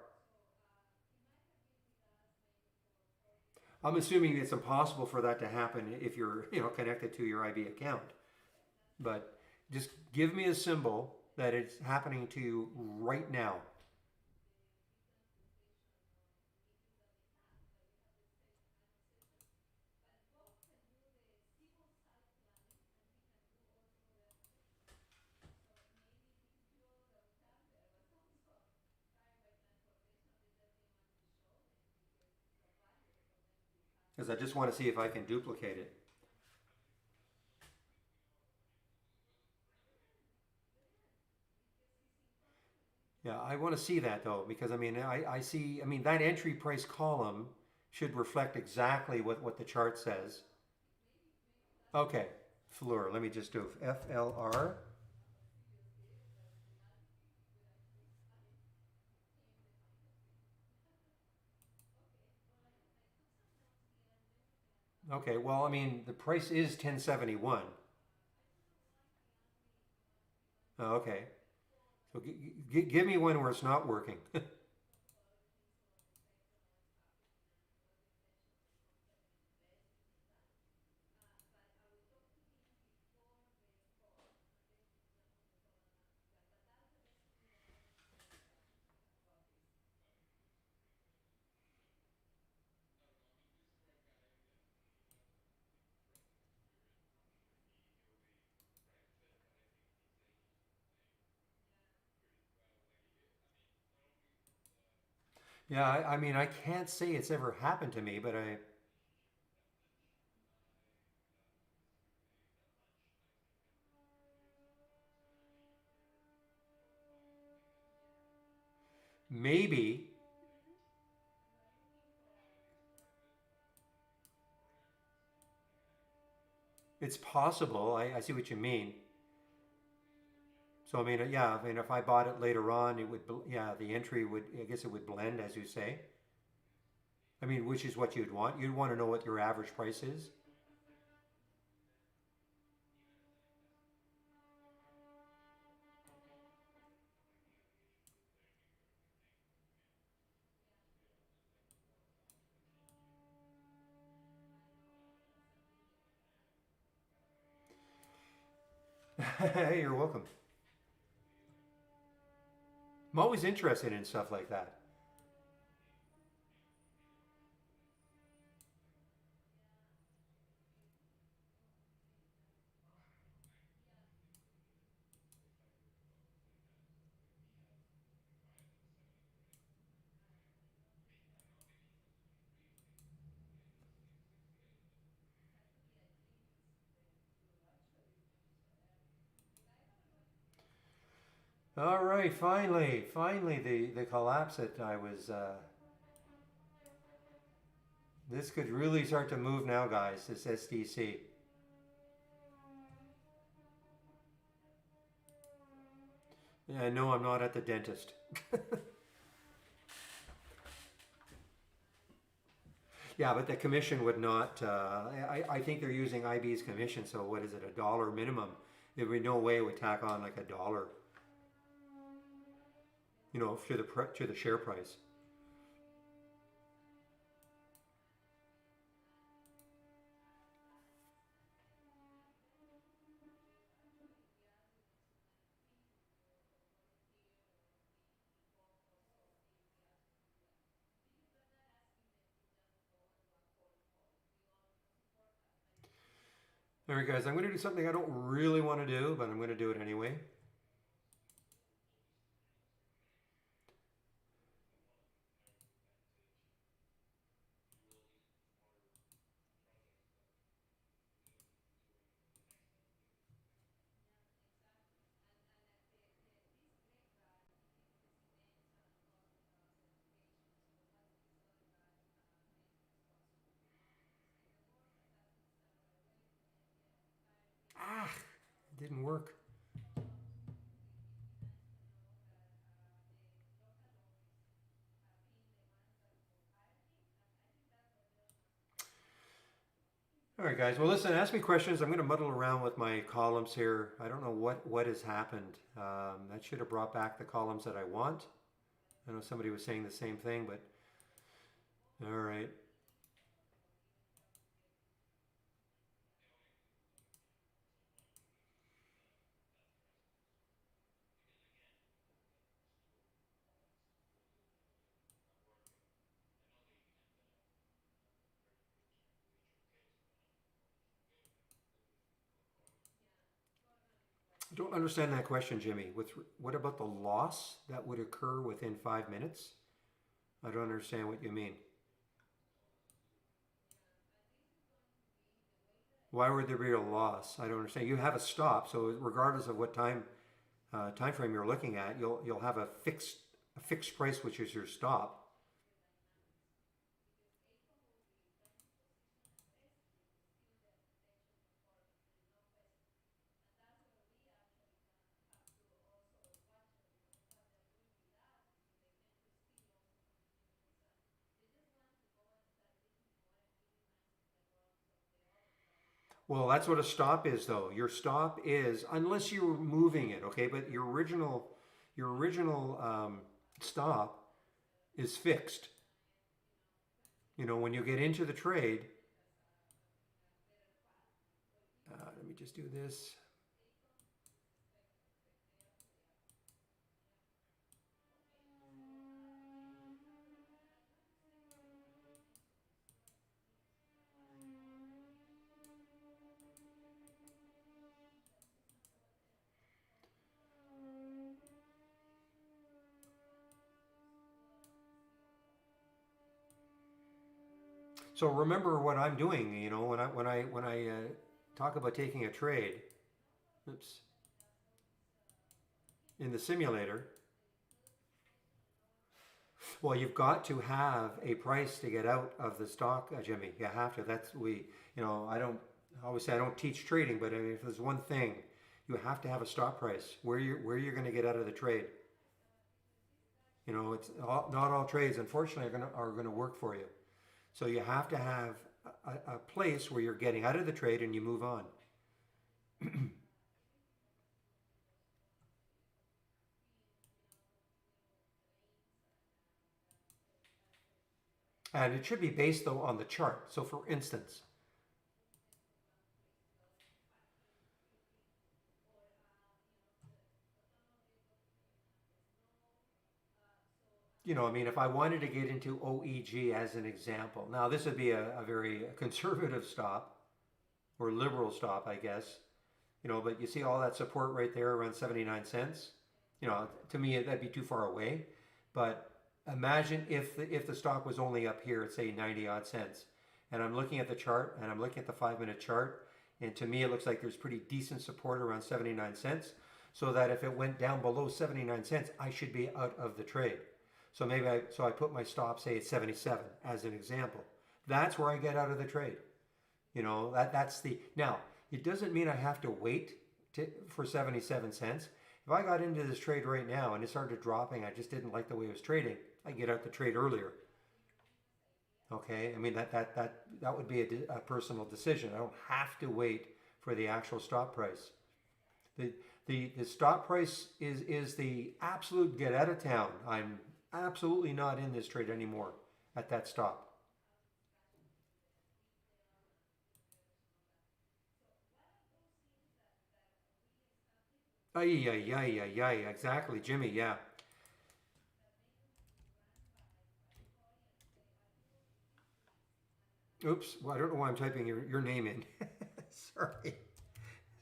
I'm assuming it's impossible for that to happen if you're, connected to your IB account. But Just give me a symbol that it's happening to you right now. Because I just want to see if I can duplicate it. Yeah, I want to see that though, because I mean, I see, I mean, that entry price column should reflect exactly what the chart says. Okay, Fleur, let me just do FLR. Okay, well, I mean, the price is 1071. Oh, okay, so give me one where it's not working. Yeah, I mean, I can't say it's ever happened to me, but maybe it's possible. I see what you mean. So I mean, yeah, I mean, if I bought it later on, it would, yeah, the entry would, I guess it would blend, as you say. I mean, which is what you'd want. You'd want to know what your average price is. Hey, you're welcome. I'm always interested in stuff like that. All right, finally, the collapse that I was. This could really start to move now, guys. This SDC. Yeah, no, I'm not at the dentist. Yeah, but the commission would not. I think they're using IB's commission. So what is it? $1 minimum. There would be no way it would tack on like $1. You know, to the share price. All right, guys, I'm going to do something I don't really want to do, but I'm going to do it anyway. Ah, it didn't work. All right, guys. Well, listen, ask me questions. I'm going to muddle around with my columns here. I don't know what has happened. That should have brought back the columns that I want. I know somebody was saying the same thing, but all right. Don't understand that question, Jimmy. What about the loss that would occur within 5 minutes? I don't understand what you mean. Why would there be a loss? I don't understand. You have a stop, so regardless of what time frame you're looking at, you'll have a fixed price, which is your stop. Well, that's what a stop is, though. Your stop is, unless you're moving it, okay. But your original stop is fixed. When you get into the trade, let me just do this. So remember what I'm doing. When I talk about taking a trade, oops, in the simulator. Well, you've got to have a price to get out of the stock, Jimmy. You have to. I always say I don't teach trading, but I mean, if there's one thing, you have to have a stop price where you're going to get out of the trade. Not all trades, unfortunately, are going to work for you. So you have to have a place where you're getting out of the trade and you move on. And it should be based, though, on the chart. So for instance, I mean, if I wanted to get into OEG as an example, now this would be a very conservative stop or liberal stop, I guess. But you see all that support right there around 79 cents. To me, that'd be too far away. But imagine if the stock was only up here at, say, 90 odd cents. And I'm looking at the chart and I'm looking at the 5-minute chart. And to me, it looks like there's pretty decent support around 79 cents. So that if it went down below 79 cents, I should be out of the trade. So I put my stop, say, at 77 as an example. That's where I get out of the trade. Now, it doesn't mean I have to wait for 77 cents. If I got into this trade right now and it started dropping, I just didn't like the way it was trading, I get out the trade earlier. Okay, I mean that would be a personal decision. I don't have to wait for the actual stop price. The stop price is the absolute get out of town. I'm absolutely not in this trade anymore at that stop. Ay, ay, ay, ay, ay, exactly, Jimmy, yeah. Oops, well, I don't know why I'm typing your name in. Sorry.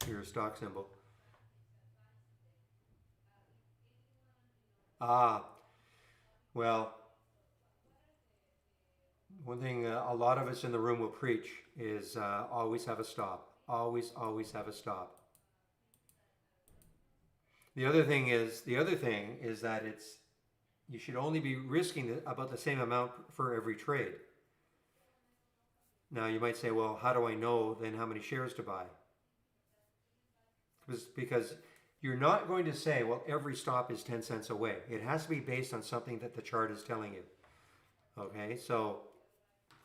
Your stock symbol. Ah, well, one thing a lot of us in the room will preach is always have a stop. Always, always have a stop. The other thing is that you should only be risking about the same amount for every trade. Now you might say, well, how do I know then how many shares to buy? Because you're not going to say, well, every stop is 10 cents away. It has to be based on something that the chart is telling you. Okay, so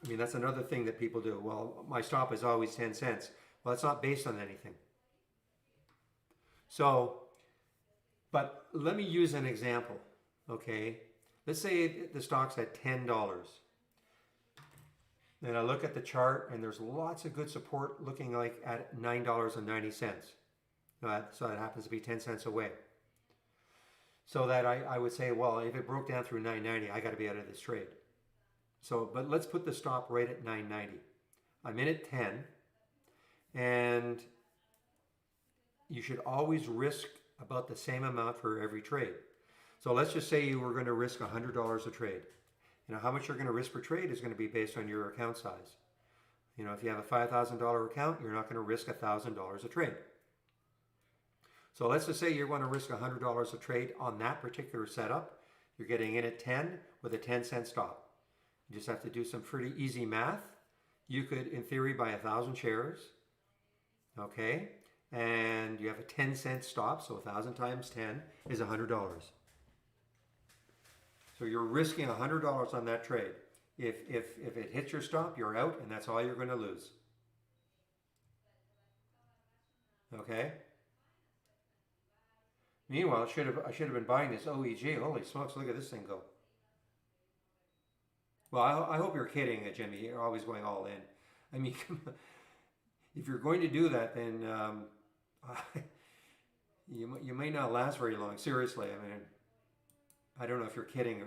I mean, that's another thing that people do. Well, my stop is always 10 cents. Well, it's not based on anything. So, but let me use an example. Okay, let's say the stock's at $10. Then I look at the chart and there's lots of good support looking like at $9.90. So that happens to be 10 cents away. So that I would say, well, if it broke down through 9.90, I got to be out of this trade. So, but let's put the stop right at 9.90. I'm in at 10, and you should always risk about the same amount for every trade. So let's just say you were going to risk $100 a trade. How much you're going to risk per trade is going to be based on your account size. If you have a $5,000 account, you're not going to risk $1,000 a trade. So let's just say you want to risk $100 a trade on that particular setup. You're getting in at 10 with a 10-cent stop. You just have to do some pretty easy math. You could, in theory, buy 1,000 shares. Okay? And you have a 10-cent stop, so 1,000 times 10 is $100. So you're risking $100 on that trade. If it hits your stop, you're out, and that's all you're going to lose. Okay? Meanwhile, I should have been buying this OEG. Holy smokes, look at this thing go. Well, I hope you're kidding, Jimmy. You're always going all in. I mean, if you're going to do that, then you may not last very long. Seriously, I mean, I don't know if you're kidding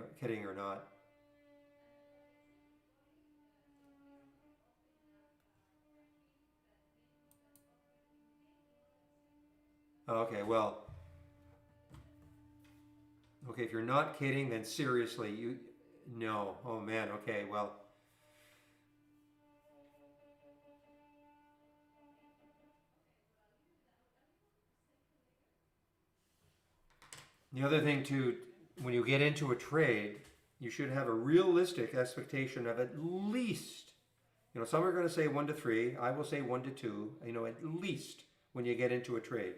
or not. Okay, well, okay, if you're not kidding, then seriously, no. Oh man, okay, well. The other thing too, when you get into a trade, you should have a realistic expectation of at least, some are going to say 1 to 3. I will say 1 to 2, at least when you get into a trade.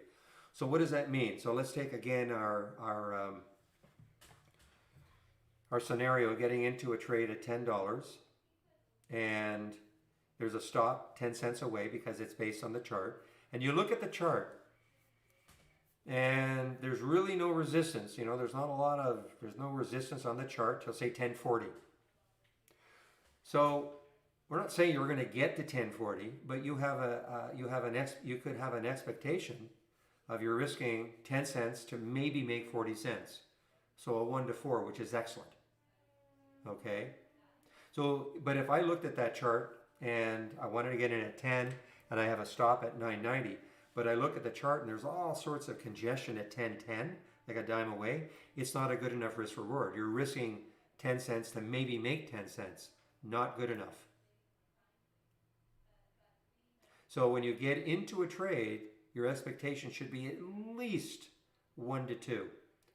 So what does that mean? So let's take again our scenario, getting into a trade at $10, and there's a stop 10 cents away because it's based on the chart. And you look at the chart, and there's really no resistance. There's no resistance on the chart till say 1040. So we're not saying you're going to get to 1040, but you could have an expectation of you're risking 10 cents to maybe make 40 cents. So a 1 to 4, which is excellent. Okay? So, but if I looked at that chart and I wanted to get in at 10 and I have a stop at 990, but I look at the chart and there's all sorts of congestion at 1010, like a dime away, it's not a good enough risk reward. You're risking 10 cents to maybe make 10 cents. Not good enough. So when you get into a trade, your expectation should be at least 1 to 2.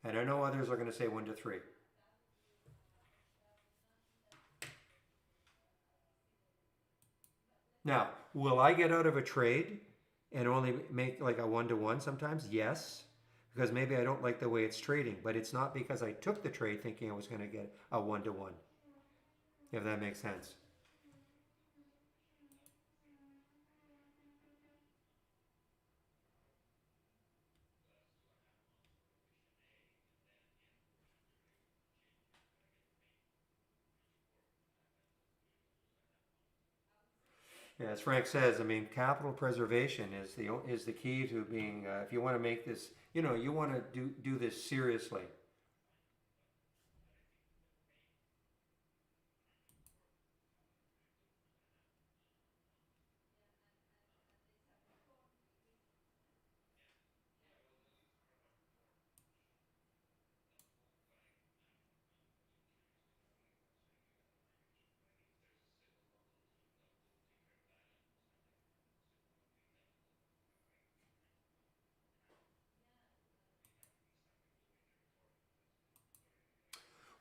And I know others are going to say 1 to 3. Now, will I get out of a trade and only make like a 1 to 1 sometimes? Yes, because maybe I don't like the way it's trading, but it's not because I took the trade thinking I was going to get a 1 to 1, if that makes sense. Yeah, as Frank says, I mean, capital preservation is the key to being. If you want to make this, you want to do this seriously.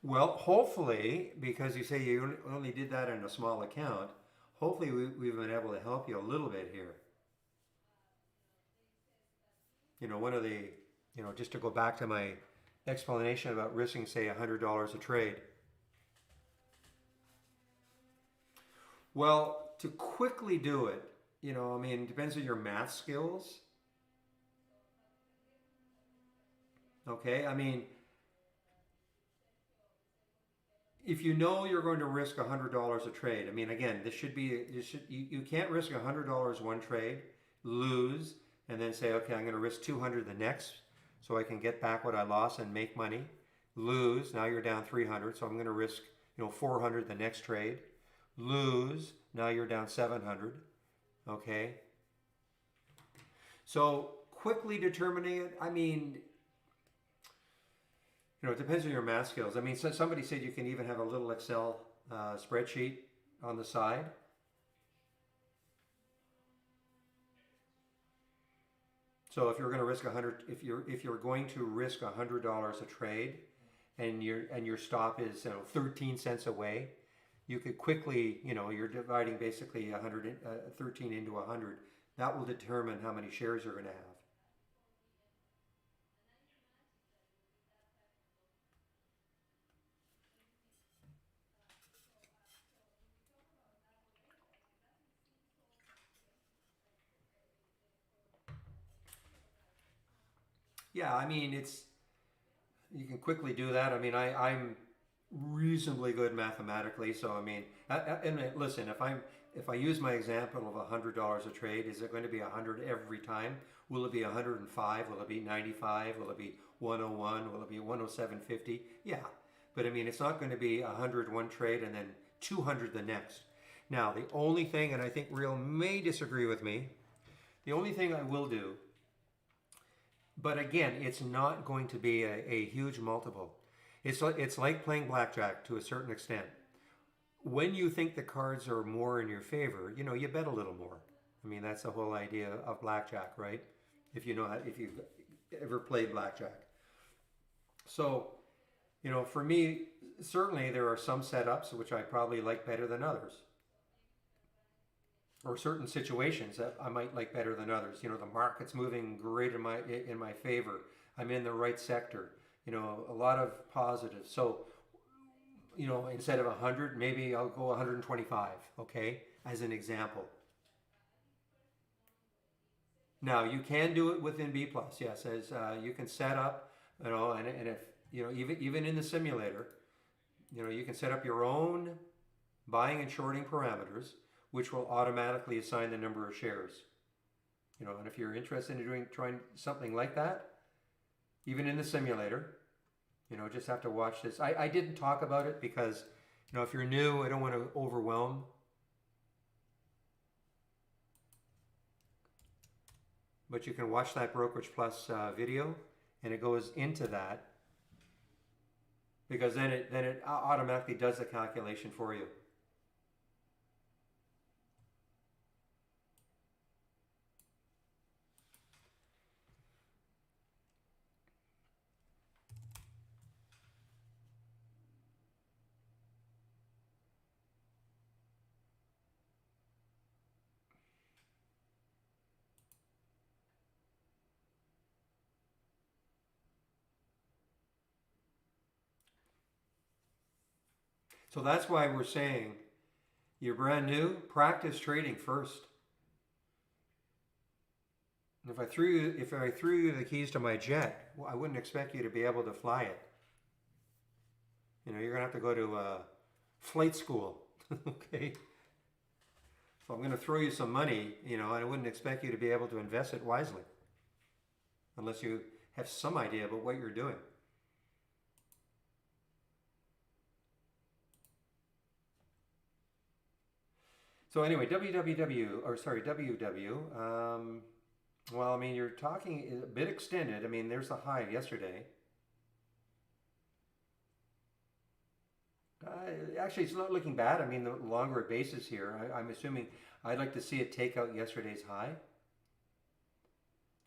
Well, hopefully, because you say you only did that in a small account, hopefully we've been able to help you a little bit here. One of the, just to go back to my explanation about risking, say, $100 a trade. Well, to quickly do it, I mean, it depends on your math skills. Okay, I mean, if you know you're going to risk $100 a trade, I mean, again, you can't risk $100 one trade, lose, and then say, okay, I'm going to risk 200 the next, so I can get back what I lost and make money. Lose, now you're down 300, so I'm going to risk 400 the next trade. Lose, now you're down 700. Okay. So quickly determining it, I mean, it depends on your math skills. I mean, so somebody said you can even have a little Excel spreadsheet on the side. So if you're going to risk if you're going to risk $100 a trade, and your stop is 13 cents away, you could quickly, you're dividing basically 13 into 100. That will determine how many shares you're going to have. Yeah, I mean, you can quickly do that. I mean, I'm reasonably good mathematically, so I mean, and listen, if I use my example of $100 a trade, is it going to be 100 every time? Will it be 105? Will it be 95? Will it be 101? Will it be 107.50? Yeah, but I mean, it's not going to be 100 one trade and then 200 the next. Now, the only thing, and I think Real may disagree with me, the only thing I will do, but again, it's not going to be a huge multiple. It's like playing blackjack to a certain extent. When you think the cards are more in your favor, you bet a little more. I mean, that's the whole idea of blackjack, right? If you've ever played blackjack. So, for me, certainly there are some setups which I probably like better than others. Or certain situations that I might like better than others. The market's moving great in my favor. I'm in the right sector. A lot of positives. So, instead of 100, maybe I'll go 125. Okay, as an example. Now you can do it within B plus. Yes, as you can set up. And if even in the simulator, you can set up your own buying and shorting parameters, which will automatically assign the number of shares. And if you're interested in trying something like that, even in the simulator, just have to watch this. I didn't talk about it because, if you're new, I don't want to overwhelm. But you can watch that Brokerage Plus video, and it goes into that, because then it automatically does the calculation for you. So that's why we're saying, you're brand new, practice trading first. If I threw you the keys to my jet, well, I wouldn't expect you to be able to fly it. You're gonna have to go to flight school, okay? So I'm gonna throw you some money, and I wouldn't expect you to be able to invest it wisely, unless you have some idea about what you're doing. So anyway, WW. Well, I mean, you're talking a bit extended. I mean, there's the high yesterday. Actually, it's not looking bad. I mean, the longer basis here, I'm assuming I'd like to see it take out yesterday's high.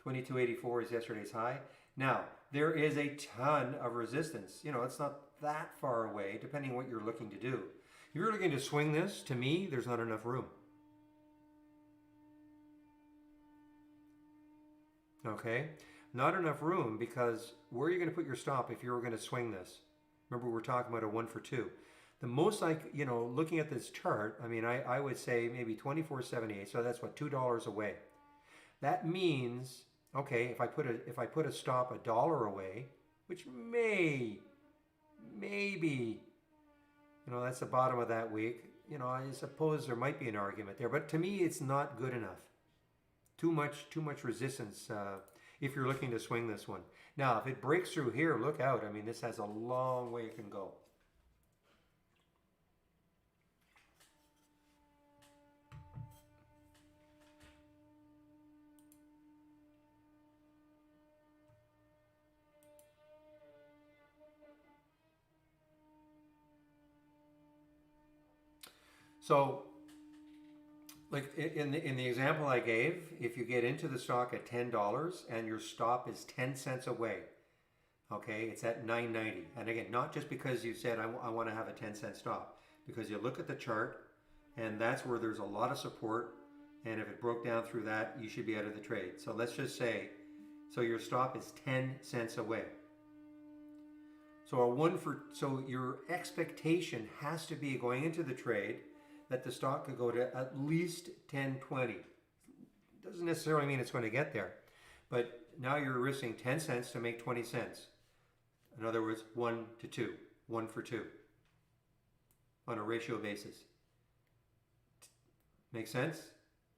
2284 is yesterday's high. Now, there is a ton of resistance. It's not that far away, depending on what you're looking to do. If you're looking to swing this, to me, there's not enough room. Okay? Not enough room, because where are you going to put your stop if you were going to swing this? Remember, we're talking about a 1 for 2. The most, looking at this chart, I mean, I would say maybe 24.78. So that's what, $2 away. That means, okay, if I put a stop $1 away, which maybe, that's the bottom of that week. I suppose there might be an argument there, but to me, it's not good enough. Too much resistance if you're looking to swing this one. Now, if it breaks through here, look out. I mean, this has a long way it can go. So, like in the example I gave, if you get into the stock at $10 and your stop is 10 cents away, okay, it's at 9.90. And again, not just because you said I want to have a 10-cent stop, because you look at the chart and that's where there's a lot of support. And if it broke down through that, you should be out of the trade. So let's just say, so your stop is 10 cents away. So your expectation has to be going into the trade that the stock could go to at least 10.20. Doesn't necessarily mean it's going to get there, but now you're risking 10 cents to make 20 cents. In other words, 1 to 2, 1 for 2 on a ratio basis. Make sense?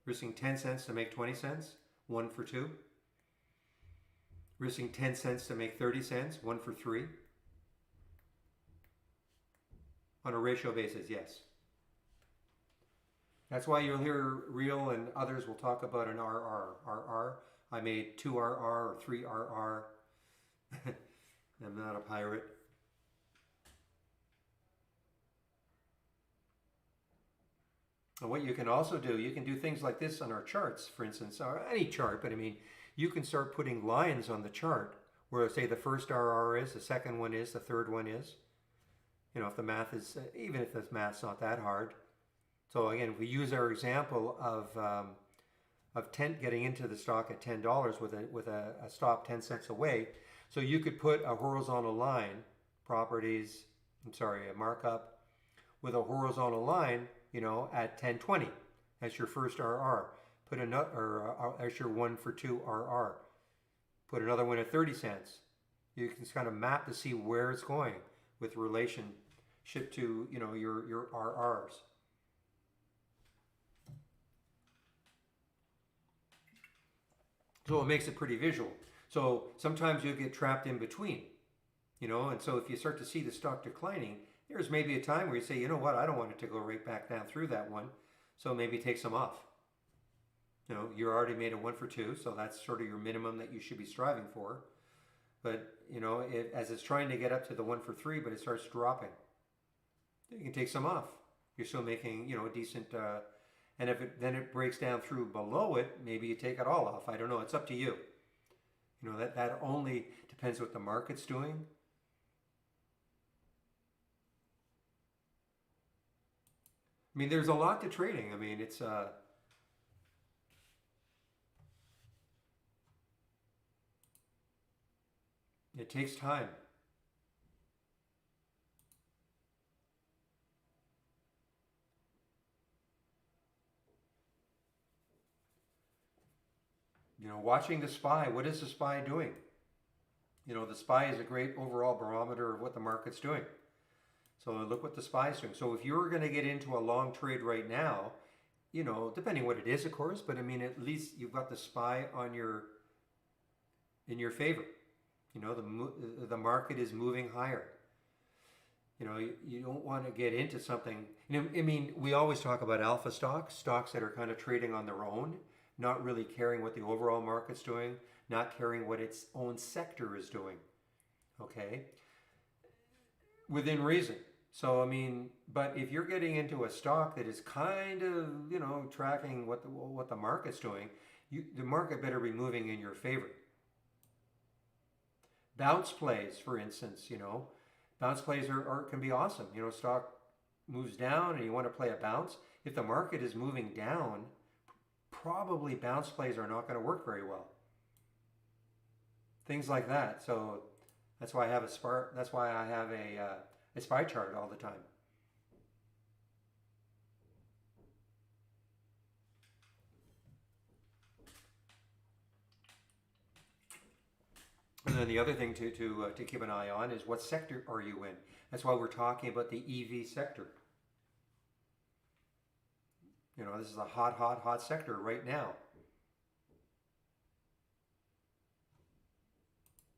Risking 10 cents to make 20 cents, 1 for 2. Risking 10 cents to make 30 cents, 1 for 3. On a ratio basis, yes. That's why you'll hear Real and others will talk about an RR. RR. I made 2 RR or 3 RR. I'm not a pirate. And what you can also do, you can do things like this on our charts, for instance, or any chart, but I mean, you can start putting lines on the chart where, say, the first RR is, the second one is, the third one is. You know, if the math is, even if the math's not that hard. So again, if we use our example of getting into the stock at $10 with a stop 10 cents away, so you could put a horizontal line, a markup with a horizontal line, you know, at 10.20. That's your first RR. Put another, that's your 1 for 2 RR. Put another one at 30 cents. You can kind of map to see where it's going with relationship to, you know, your RRs. So it makes it pretty visual. So sometimes you get trapped in between, you know, and so if you start to see the stock declining, there's maybe a time where you say, you know what, I don't want it to go right back down through that one, so maybe take some off. You know, you already made a 1 for 2, so that's sort of your minimum that you should be striving for. But, you know, as it's trying to get up to the 1 for 3, but it starts dropping, you can take some off. You're still making, you know, a decent, and if it breaks down through below it, maybe you take it all off. I don't know. It's up to you. You know, that only depends what the market's doing. I mean, there's a lot to trading. I mean, it's it takes time. You know, watching the SPY, what is the SPY doing? You know, the SPY is a great overall barometer of what the market's doing. So look what the SPY is doing. So if you're going to get into a long trade right now, you know, depending what it is, of course, but I mean, at least you've got the SPY in your favor. You know, the market is moving higher. You know, you don't want to get into something. You know, I mean, we always talk about alpha stocks that are kind of trading on their own, not really caring what the overall market's doing, not caring what its own sector is doing. Okay? Within reason. So, I mean, but if you're getting into a stock that is kind of, you know, tracking what the market's doing, the market better be moving in your favor. Bounce plays, for instance, you know, bounce plays can be awesome. You know, stock moves down and you want to play a bounce. If the market is moving down, probably bounce plays are not going to work very well. Things like that. So that's why I have a SPY chart all the time. And then the other thing to keep an eye on is what sector are you in? That's why we're talking about the EV sector. You know, this is a hot sector right now.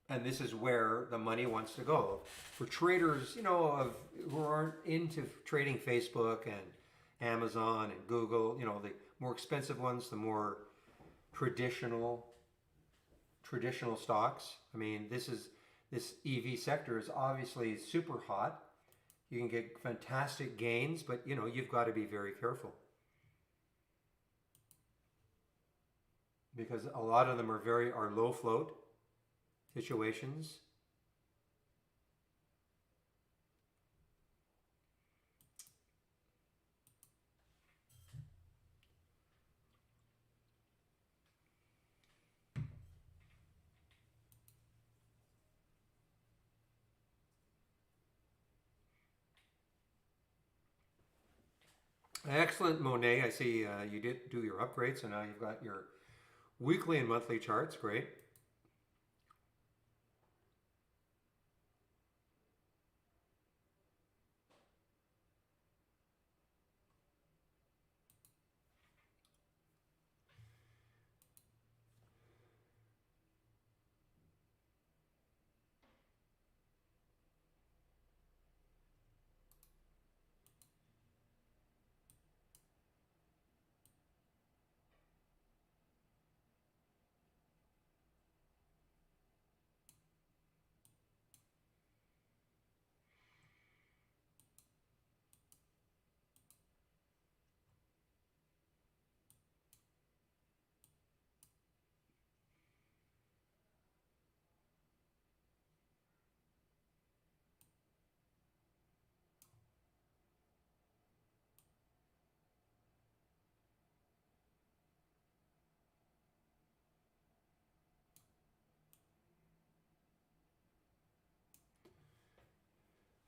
And this is where the money wants to go. For traders, you know, who aren't into trading Facebook and Amazon and Google, you know, the more expensive ones, the more traditional stocks. I mean, this EV sector is obviously super hot. You can get fantastic gains, but you know, you've got to be very careful. Because a lot of them are low float situations. Excellent, Monet. I see you did do your upgrade, so now you've got your weekly and monthly charts. Great.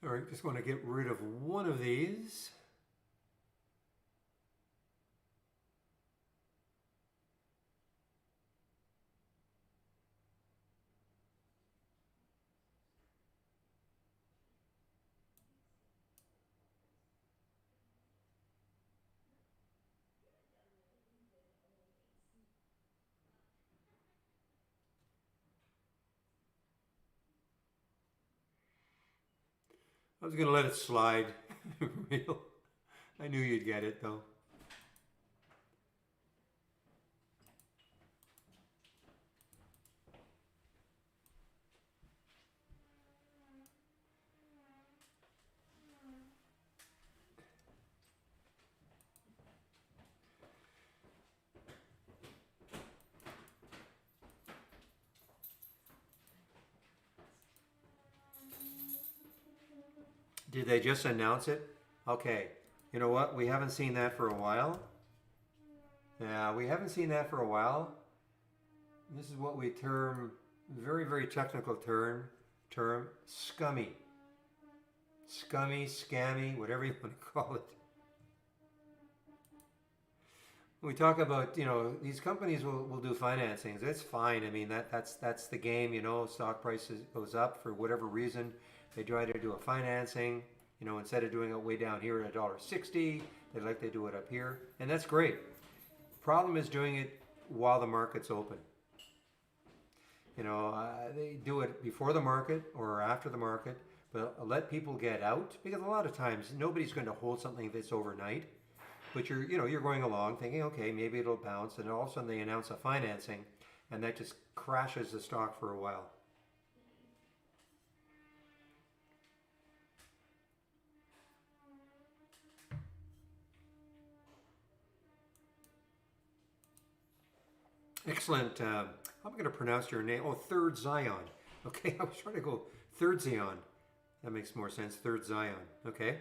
All right, just want to get rid of one of these. I was going to let it slide. Real. I knew you'd get it though. Did they just announce it? Okay. You know what? We haven't seen that for a while. Yeah, we haven't seen that for a while. This is what we term, very, very technical term, scummy. Scummy, scammy, whatever you want to call it. We talk about, you know, these companies will do financings. It's fine. I mean, that's the game, you know, stock prices goes up for whatever reason. They try to do a financing, you know, instead of doing it way down here at $1.60, they do it up here. And that's great. Problem is doing it while the market's open. You know, they do it before the market or after the market, but let people get out because a lot of times nobody's going to hold something that's overnight. But you're going along thinking, okay, maybe it'll bounce, and all of a sudden they announce a financing, and that just crashes the stock for a while. Excellent. How am I going to pronounce your name? Oh, Third Zion. Okay, I was trying to go Third Zion. That makes more sense. Third Zion. Okay.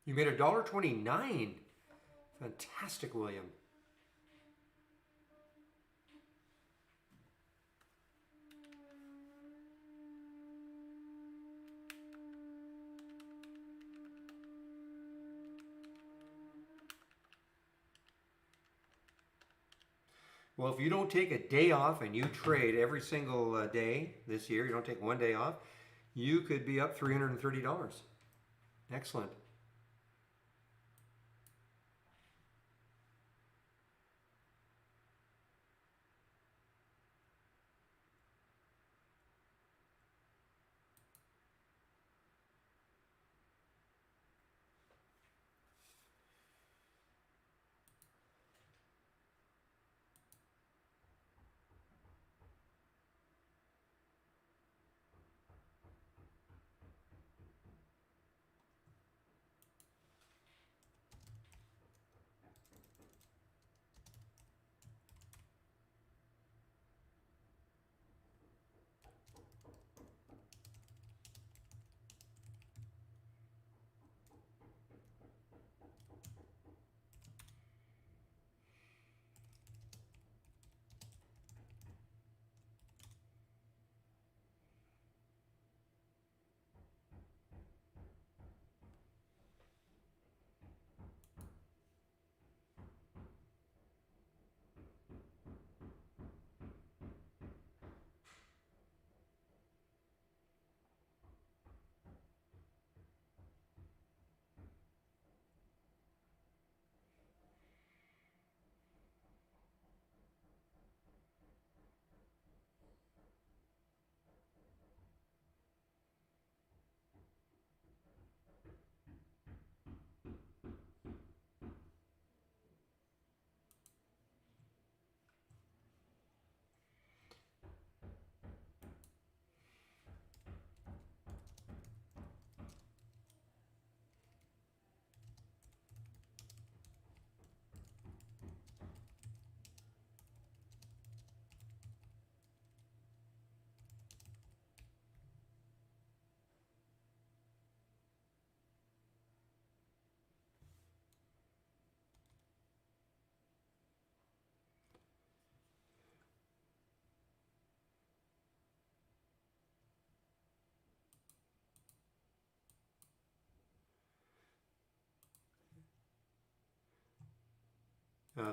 You made $1.29. Fantastic, William. Well, if you don't take a day off and you trade every single day this year, you don't take one day off, you could be up $330. Excellent.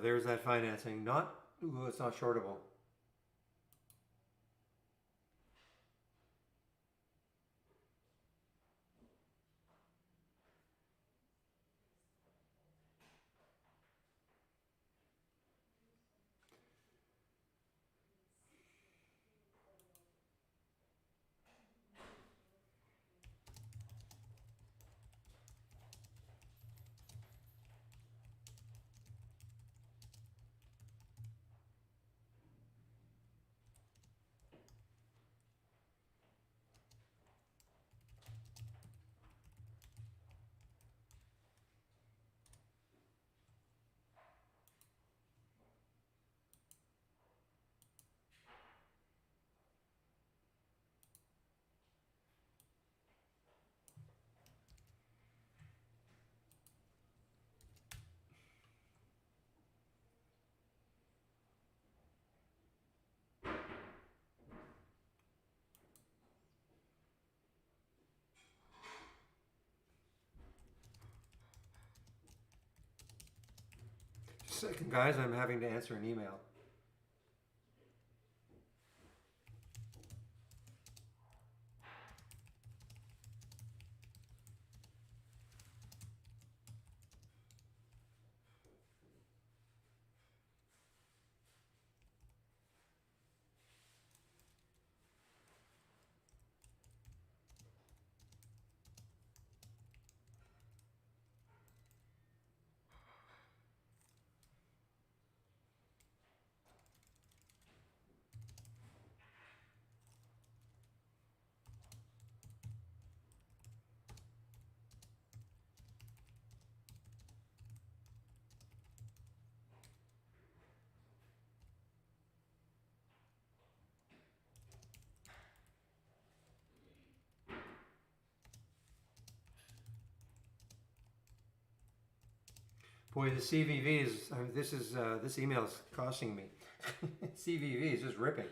There's that financing. Ooh, it's not shortable. Just a second, guys. I'm having to answer an email. Boy, the CVVs. This email is costing me. CVV is just ripping.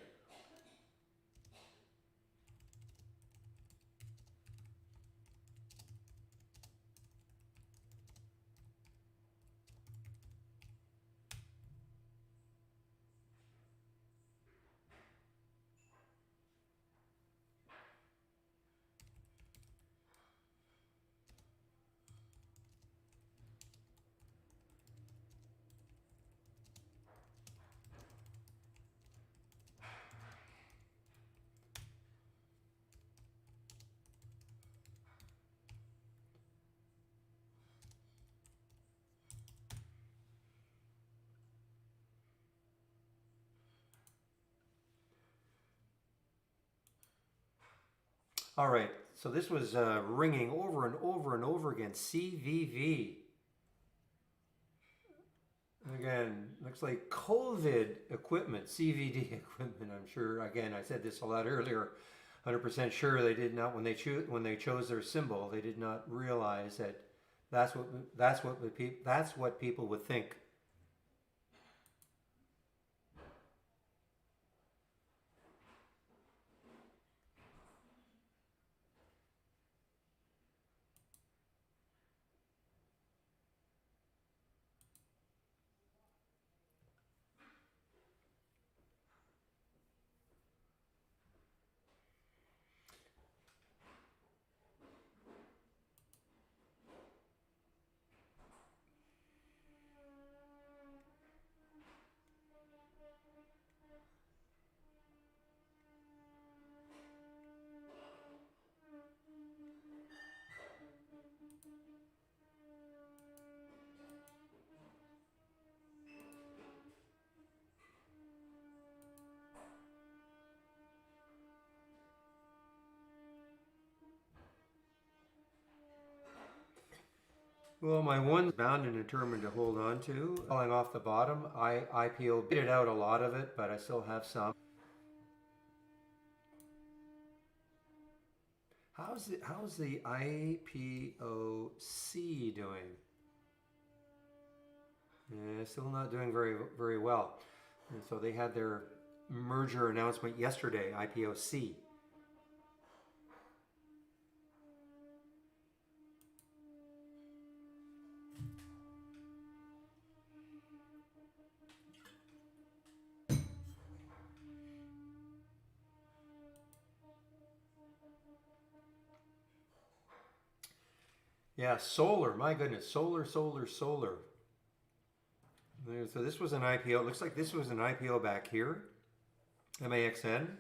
All right, so this was ringing over and over and over again. CVV. Again, looks like COVID equipment, CVD equipment. I'm sure. Again, I said this a lot earlier. 100% sure they did not when they chose their symbol. They did not realize that that's what people would think. Well, my one's bound and determined to hold on to. Falling off the bottom, IPO beat it out a lot of it, but I still have some. How's the IPOC doing? Still not doing very well. And so they had their merger announcement yesterday, IPOC. Yeah, solar. My goodness, solar, solar, solar. So this was an IPO. It looks like this was an IPO back here, MAXN,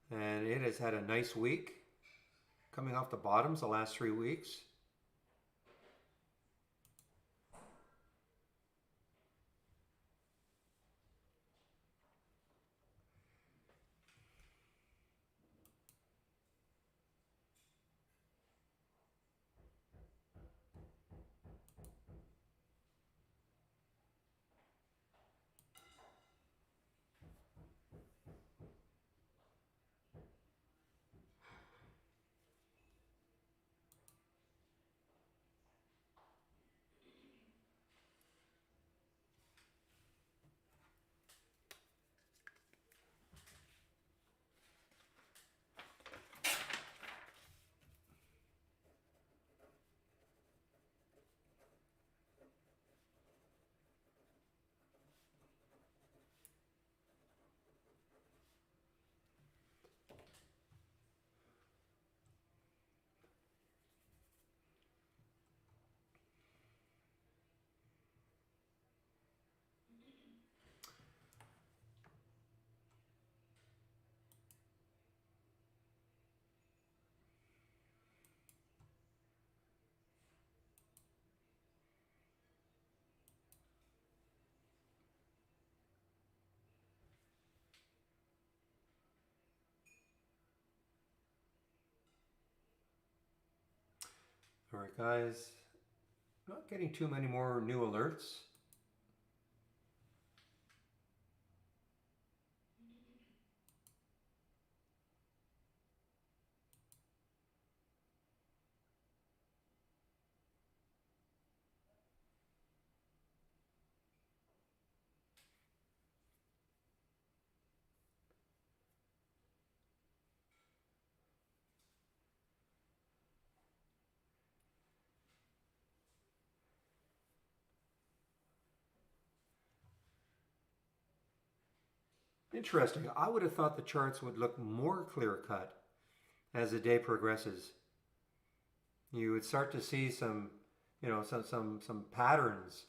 and it has had a nice week, coming off the bottoms the last 3 weeks. All right, guys, not getting too many more new alerts. Interesting. I would have thought the charts would look more clear cut as the day progresses. You would start to see some, some patterns,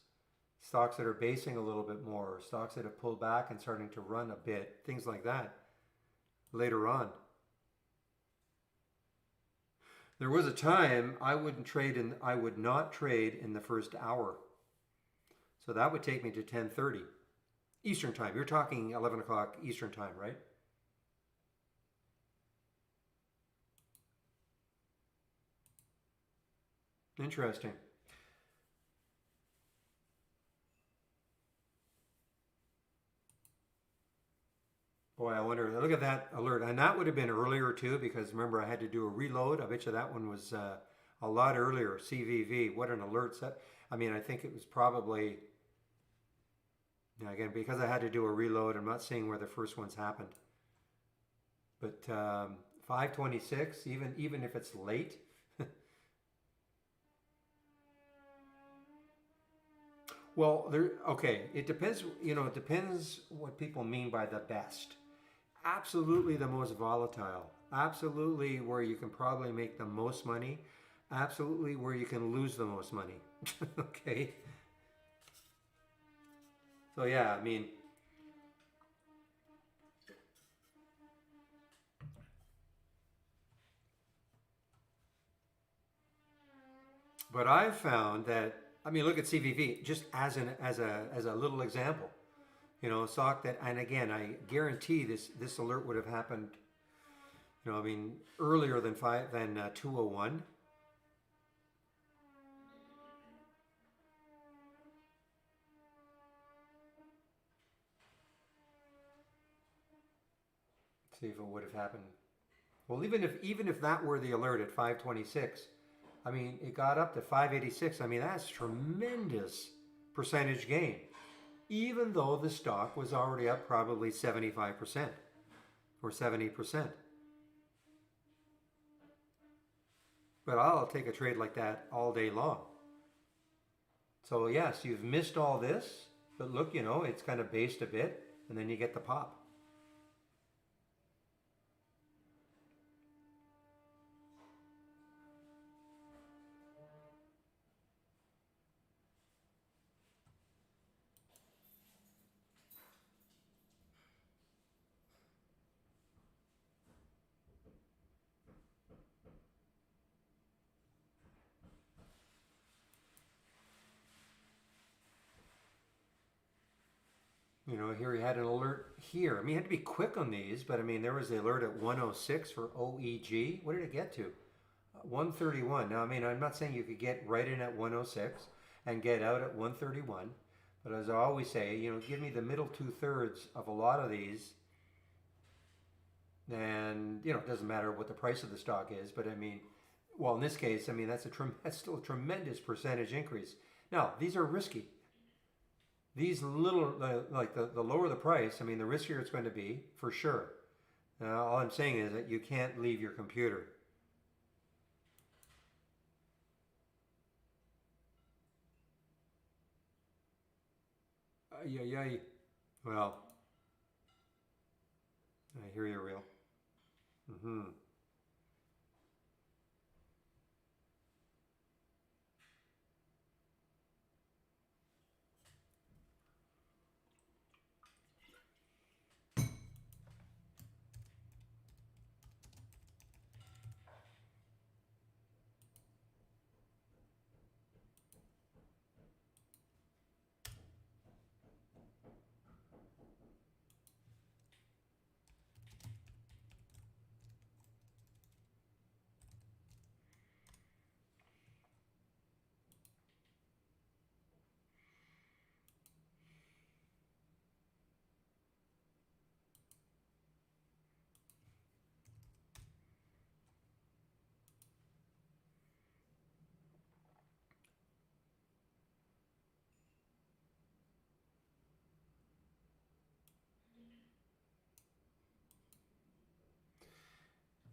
stocks that are basing a little bit more, stocks that have pulled back and starting to run a bit, things like that later on. There was a time I would not trade in the first hour. So that would take me to 10:30 Eastern time. You're talking 11 o'clock Eastern time, right? Interesting. Boy, I wonder. Look at that alert. And that would have been earlier too, because remember I had to do a reload. I bet you that one was a lot earlier. CVV. What an alert set. I mean, I think it was probably, now again, because I had to do a reload, I'm not seeing where the first ones happened. But 5:26, even if it's late. Well, okay, it depends, it depends what people mean by the best. Absolutely the most volatile. Absolutely where you can probably make the most money. Absolutely where you can lose the most money. Okay. So yeah, I mean, but I've found that, I mean, look at CVV just as a little example. Stock that, and again, I guarantee this alert would have happened, I mean, earlier than 201. See if it would have happened. Well, even if that were the alert at 526, I mean, it got up to 586. I mean, that's tremendous percentage gain, even though the stock was already up probably 75% or 70%. But I'll take a trade like that all day long. So yes, you've missed all this, but look, it's kind of based a bit, and then you get the pop. You know, here he had an alert here. I mean, you had to be quick on these, but I mean, there was the alert at 106 for OEG. What did it get to? 131. Now, I mean, I'm not saying you could get right in at 106 and get out at 131, but as I always say, you know, give me the middle 2/3 of a lot of these, and you know, it doesn't matter what the price of the stock is, but I mean, well, in this case, I mean, that's still a tremendous percentage increase. Now, these are risky. These little, like the lower the price, I mean, the riskier it's going to be, for sure. All I'm saying is that you can't leave your computer. Yeah. Well, I hear you, real. Mm-hmm.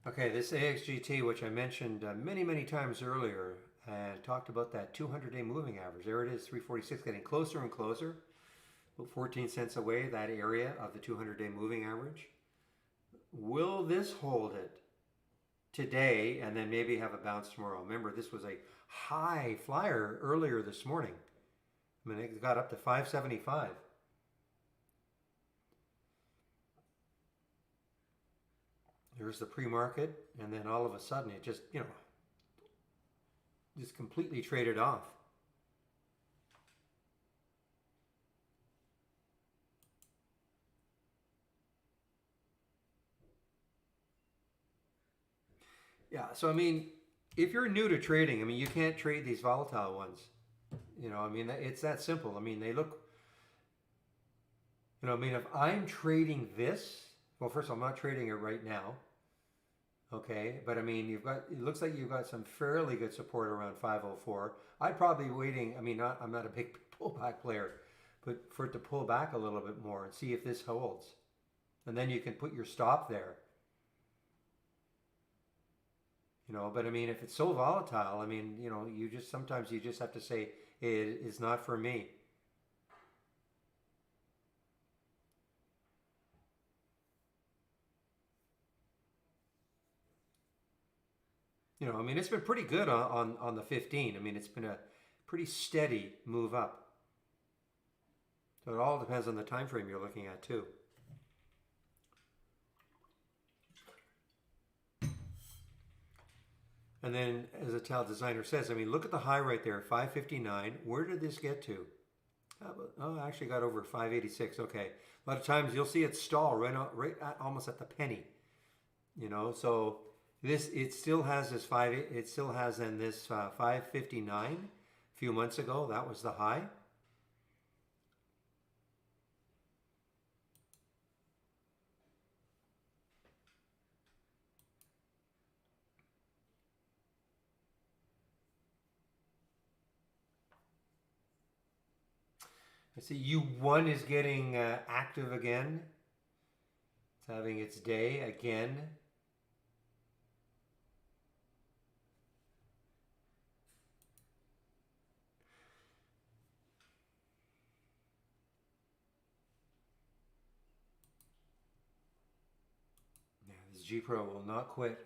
Okay, this AXGT, which I mentioned many times earlier, and talked about that 200-day moving average. There it is, 346, getting closer and closer. About 14 cents away, that area of the 200-day moving average. Will this hold it today and then maybe have a bounce tomorrow? Remember, this was a high flyer earlier this morning. I mean, it got up to 575. There's the pre-market, and then all of a sudden it just, you know, just completely traded off. Yeah, so I mean, if you're new to trading, I mean, you can't trade these volatile ones. You know, I mean, it's that simple. I mean, they look, you know, I mean, if I'm trading this, well, first of all, I'm not trading it right now. Okay, but I mean, it looks like you've got some fairly good support around 504. I'd probably be waiting, I mean, I'm not a big pullback player, but for it to pull back a little bit more and see if this holds. And then you can put your stop there. You know, but I mean, if it's so volatile, I mean, you know, sometimes you just have to say it is not for me. You know, I mean, it's been pretty good on the 15. I mean, it's been a pretty steady move up. So it all depends on the time frame you're looking at too. And then, as a tile designer says, I mean, look at the high right there, 559. Where did this get to? Oh, I actually got over 586. Okay, a lot of times you'll see it stall right at, almost at the penny. You know, so it still has this it still has then this 559 a few months ago. That was the high. I see U1 is getting active again. It's having its day again. Yeah, this G Pro will not quit.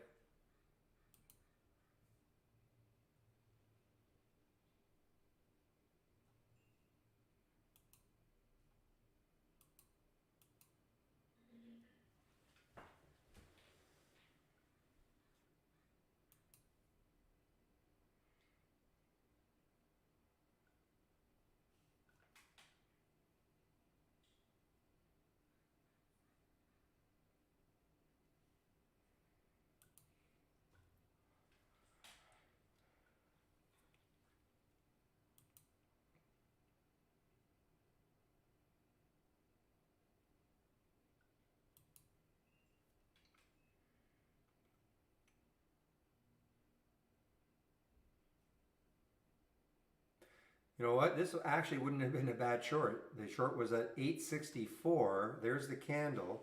You know what? This actually wouldn't have been a bad short. The short was at 864. There's the candle.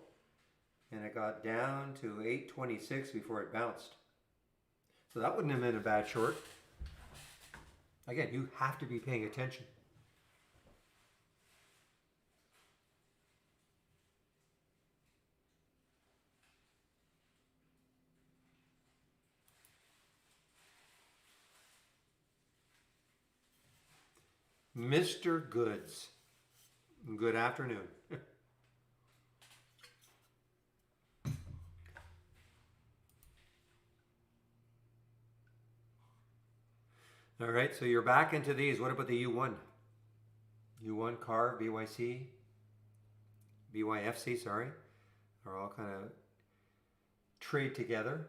And it got down to 826 before it bounced. So that wouldn't have been a bad short. Again, you have to be paying attention. Mr. Goods. Good afternoon. All right, so you're back into these. What about the U1? U1 car, BYC, BYFC, sorry, are all kind of trade together.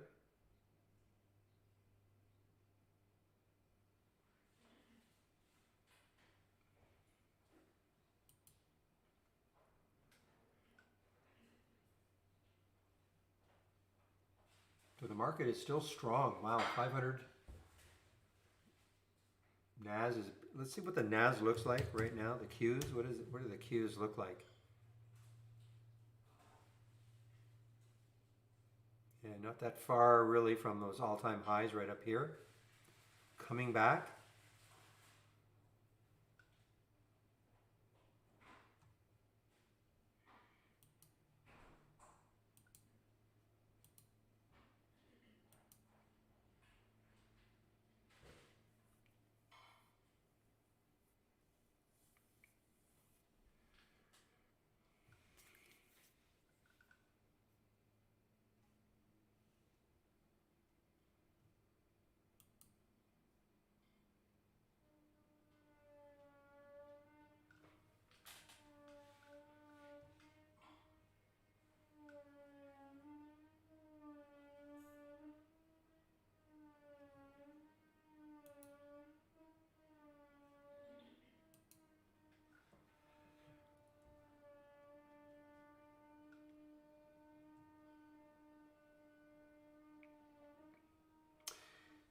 So the market is still strong. Wow, 500. NAS is, let's see what the NAS looks like right now. The Qs, what is it? What do the Qs look like? Yeah, not that far really from those all-time highs right up here. Coming back.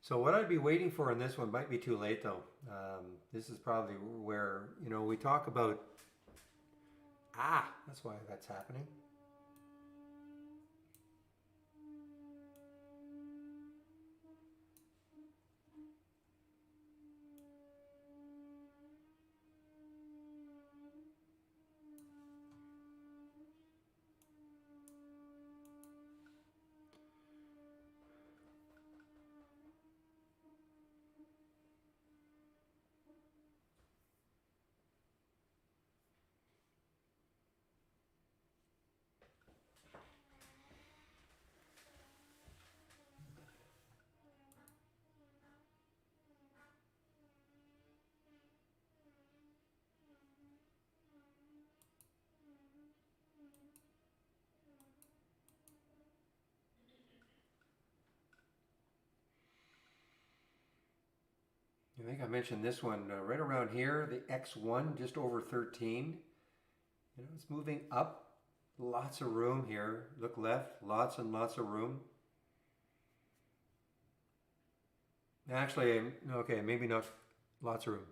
So what I'd be waiting for in this one might be too late though. This is probably where, you know, we talk about, that's why that's happening. I think I mentioned this one right around here, the X1, just over 13. You know, it's moving up. Lots of room here. Look left, lots and lots of room. Actually, okay, maybe not lots of room.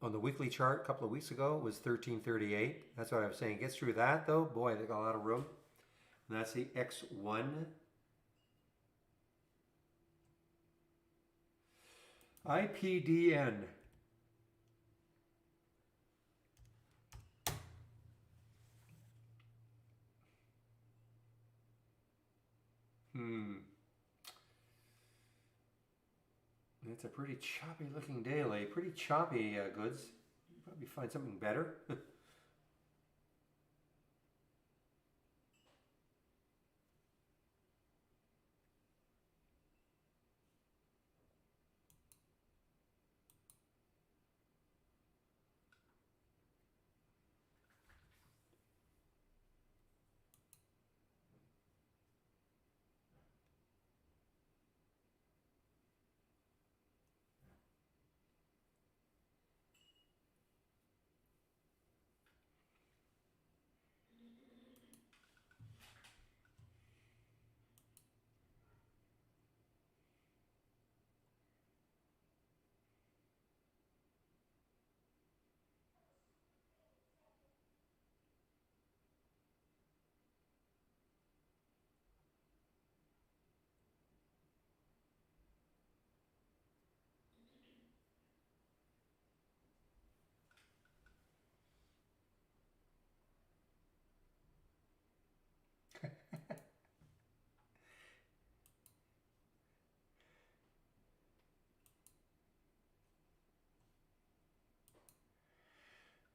On the weekly chart a couple of weeks ago, it was 1338. That's what I was saying. Gets through that though, boy, they got a lot of room. And that's the X1. IPDN. It's a pretty choppy looking daily. Pretty choppy goods. Probably find something better.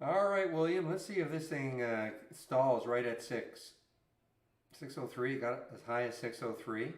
All right, William. Let's see if this thing stalls right at 603. Got it as high as 603.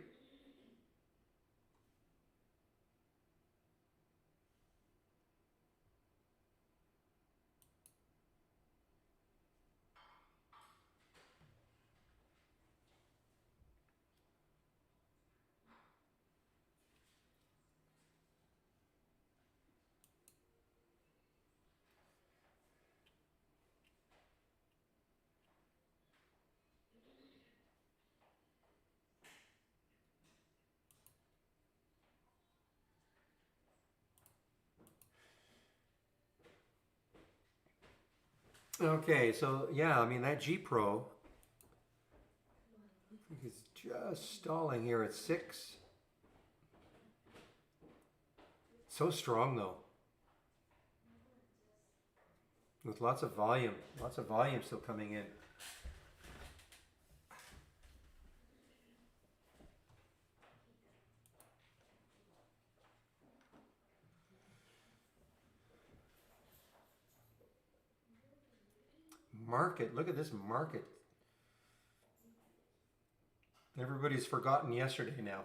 Okay, so yeah, I mean that G Pro is just stalling here at 6. So strong though, with lots of volume still coming in. Market, look at this market. Everybody's forgotten yesterday now.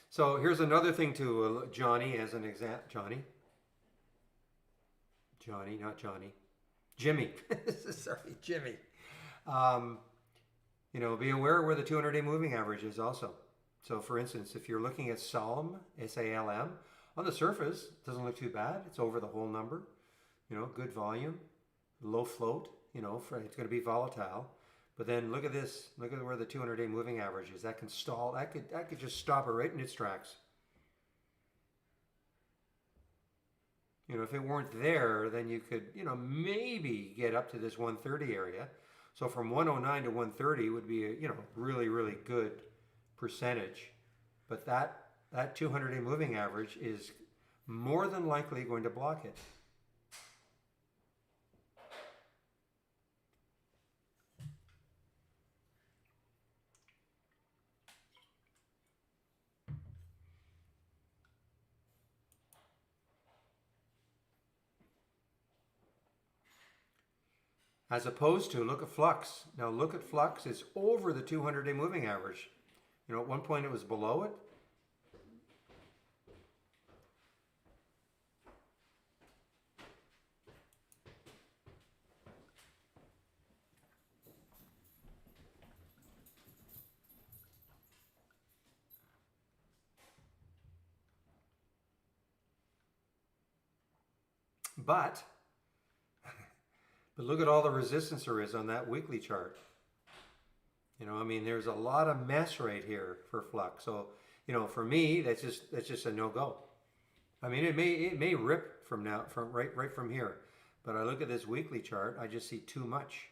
So here's another thing to Johnny as an example. Johnny, not Johnny. Jimmy. Sorry, Jimmy. Um, be aware where the 200-day moving average is also. So for instance, if you're looking at SALM, S-A-L-M, on the surface, it doesn't look too bad. It's over the whole number. Good volume, low float, it's going to be volatile. But then look at this. Look at where the 200-day moving average is. That can stall. That could just stop it right in its tracks. If it weren't there, then you could, maybe get up to this 130 area. So from 109 to 130 would be a, really, really good percentage. But that 200-day moving average is more than likely going to block it. As opposed to, look at flux. Now look at flux, it's over the 200-day moving average. At one point it was below it. But look at all the resistance there is on that weekly chart. There's a lot of mess right here for flux. So, for me, that's just a no-go. It may rip from right from here, but I look at this weekly chart, I just see too much.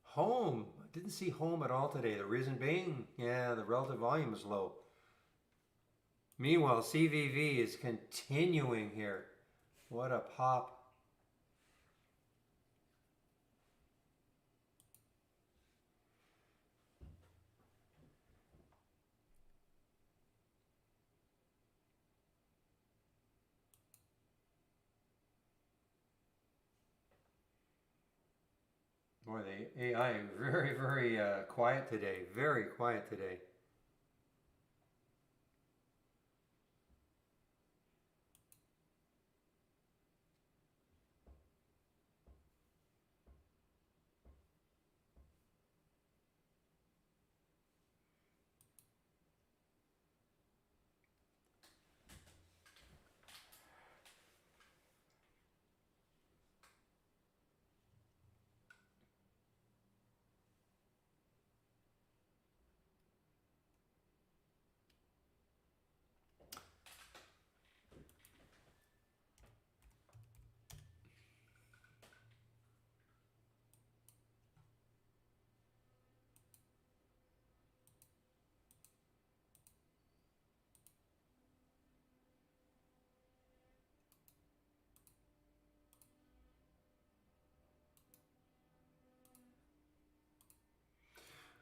Home. I didn't see home at all today. The reason being, the relative volume is low. Meanwhile, CVV is continuing here. What a pop. Boy, the AI very, very quiet today. Very quiet today.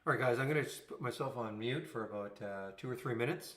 All right, guys, I'm going to just put myself on mute for about 2 or 3 minutes.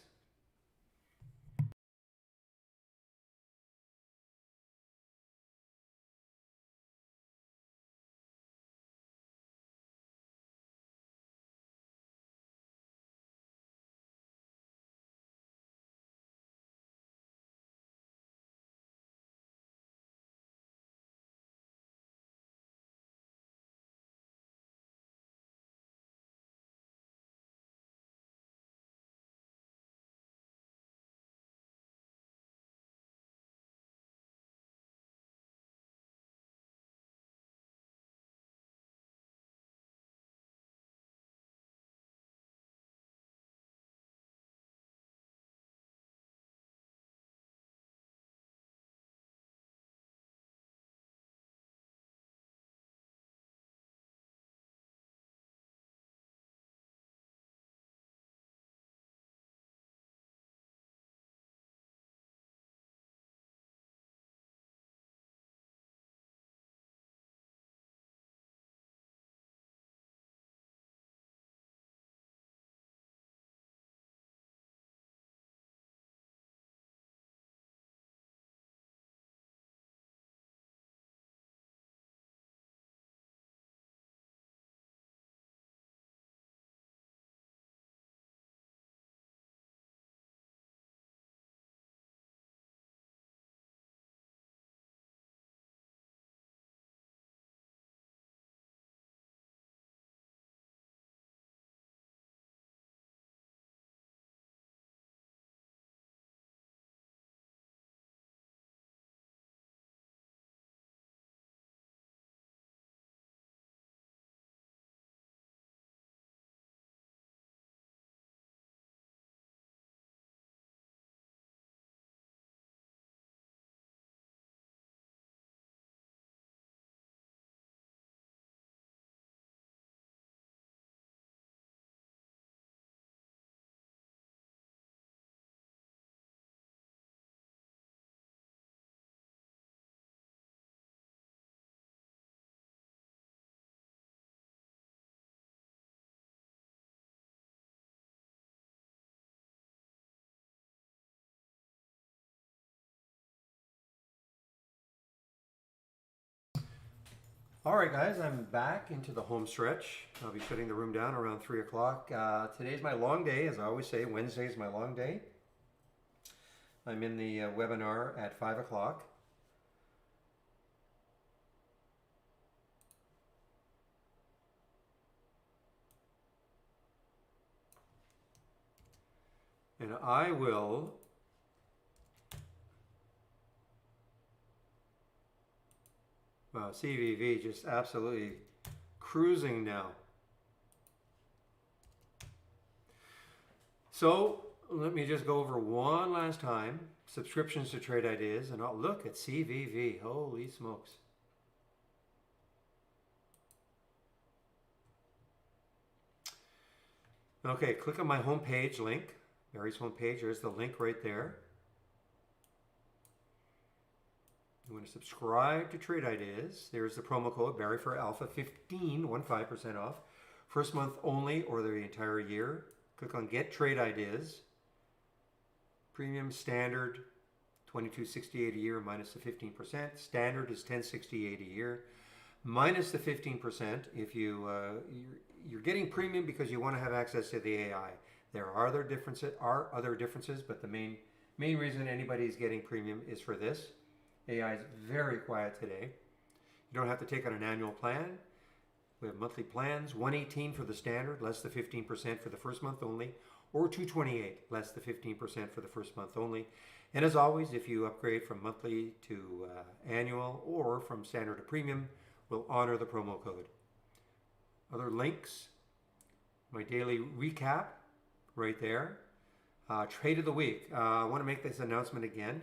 All right, guys, I'm back into the home stretch. I'll be shutting the room down around 3 o'clock. Today's my long day, as I always say. Wednesday is my long day. I'm in the webinar at 5 o'clock. And I will CVV just absolutely cruising now. So let me just go over one last time. Subscriptions to Trade Ideas, and I'll look at CVV. Holy smokes. Okay, click on my homepage link. Barry's homepage. There's the link right there. You want to subscribe to Trade Ideas. There's the promo code Barry for Alpha 15% off. First month only or the entire year. Click on Get Trade Ideas. Premium Standard $22.68 a year minus the 15%. Standard is $10.68 a year minus the 15%. If you're getting premium because you want to have access to the AI. There are other differences, but the main reason anybody's getting premium is for this. AI is very quiet today. You don't have to take on an annual plan. We have monthly plans, $118 for the standard, less the 15% for the first month only, or $228, less the 15% for the first month only. And as always, if you upgrade from monthly to annual or from standard to premium, we'll honor the promo code. Other links, my daily recap right there. Trade of the week. I want to make this announcement again.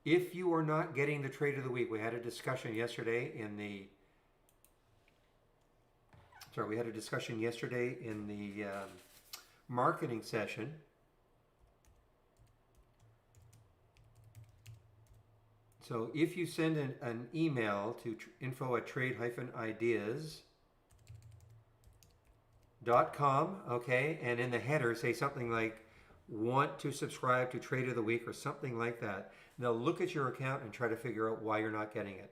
If you are not getting the trade of the week, we had a discussion yesterday in the marketing session. So if you send an email to info@trade-ideas.com, .com, okay, and in the header say something like want to subscribe to Trade of the Week or something like that. And they'll look at your account and try to figure out why you're not getting it.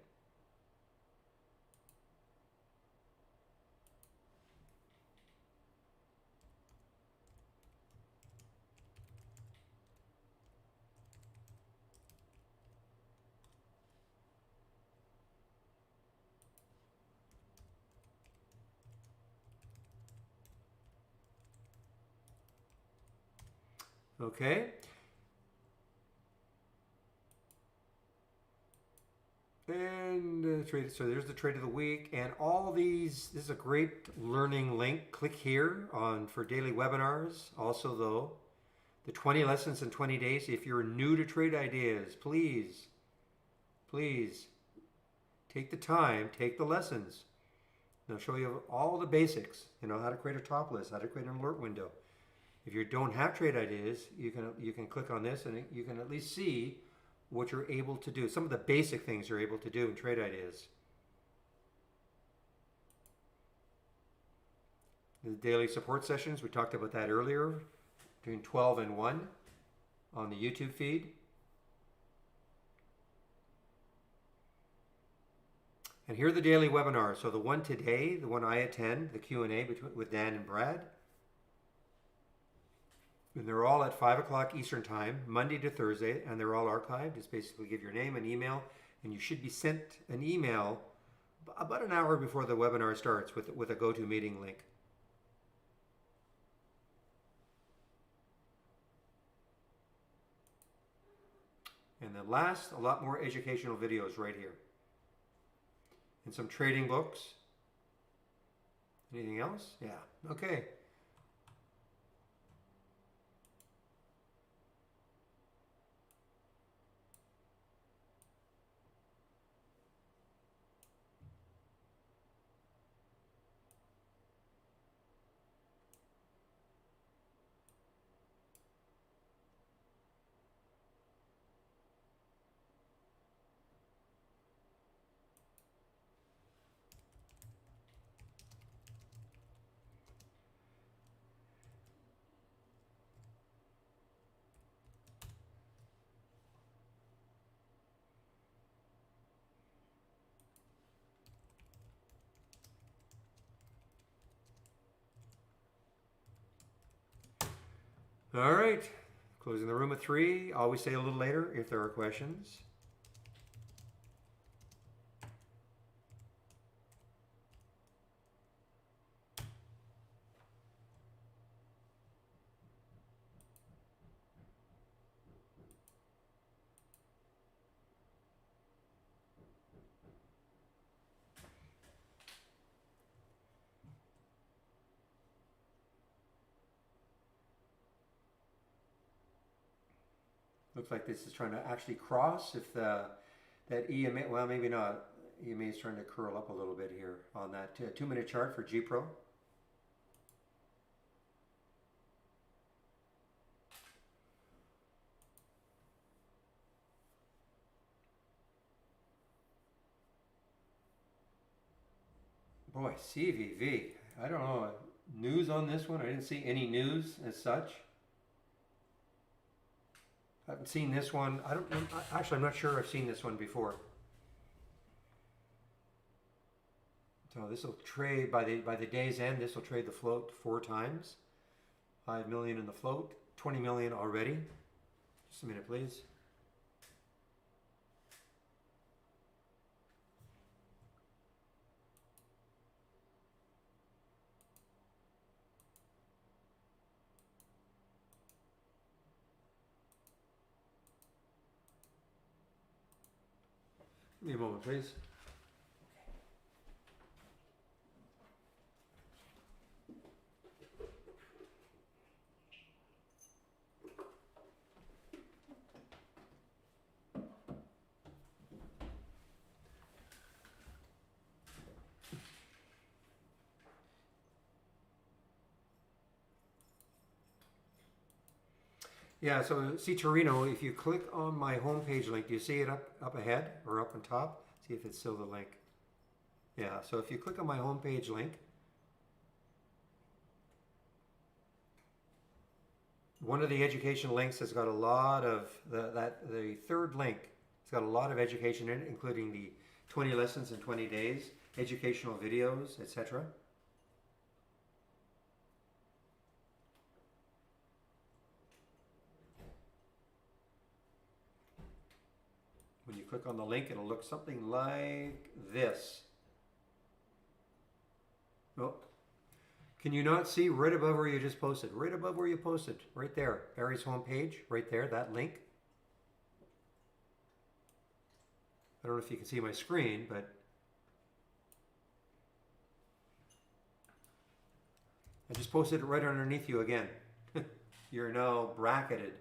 Okay. And trade. So there's the trade of the week, and all these. This is a great learning link. Click here on for daily webinars. Also, though, the 20 lessons in 20 days. If you're new to trade ideas, please take the time, take the lessons. They'll show you all the basics. You know how to create a top list, how to create an alert window. If you don't have trade ideas, you can click on this and you can at least see what you're able to do. Some of the basic things you're able to do in trade ideas. The daily support sessions, we talked about that earlier, between 12 and 1 on the YouTube feed. And here are the daily webinars. So the one today, the one I attend, the Q&A with Dan and Brad. And they're all at 5 o'clock Eastern Time, Monday to Thursday, and they're all archived. Just basically give your name and email, and you should be sent an email about an hour before the webinar starts with a GoToMeeting link. And then last, a lot more educational videos right here. And some trading books. Anything else? Yeah. Okay. All right, closing the room at 3. Always say a little later if there are questions. Looks like this is trying to actually cross. If that EMA, well, maybe not. EMA is trying to curl up a little bit here on that 2-minute chart for G Pro. Boy, CVV. I don't know. News on this one? I didn't see any news as such. I haven't seen this one. Actually, I'm not sure I've seen this one before. So this will trade by the day's end. This will trade the float 4 times. 5 million in the float. 20 million already. Just a minute, please. Give me a moment, please. Yeah, so see Torino, if you click on my homepage link, do you see it up ahead or up on top? See if it's still the link. Yeah, so if you click on my homepage link, one of the education links has got a lot of the third link. It's got a lot of education in it, including the 20 lessons in 20 days, educational videos, etc. When you click on the link, it'll look something like this. Oh, can you not see right above where you just posted? Right above where you posted, right there. Barry's homepage, right there, that link. I don't know if you can see my screen, but I just posted it right underneath you again. You're now bracketed.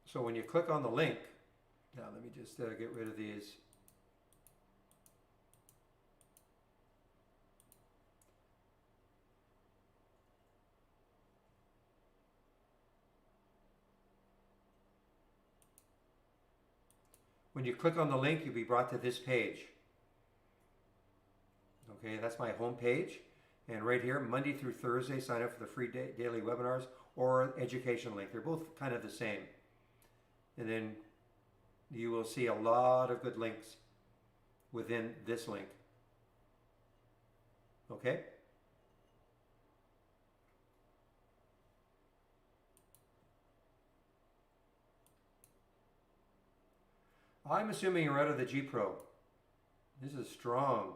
So when you click on the link, now let me just get rid of these. When you click on the link, you'll be brought to this page. Okay, that's my home page. And right here, Monday through Thursday, sign up for the free daily webinars or education link. They're both kind of the same. And then you will see a lot of good links within this link. Okay? I'm assuming you're out of the G Pro. This is strong.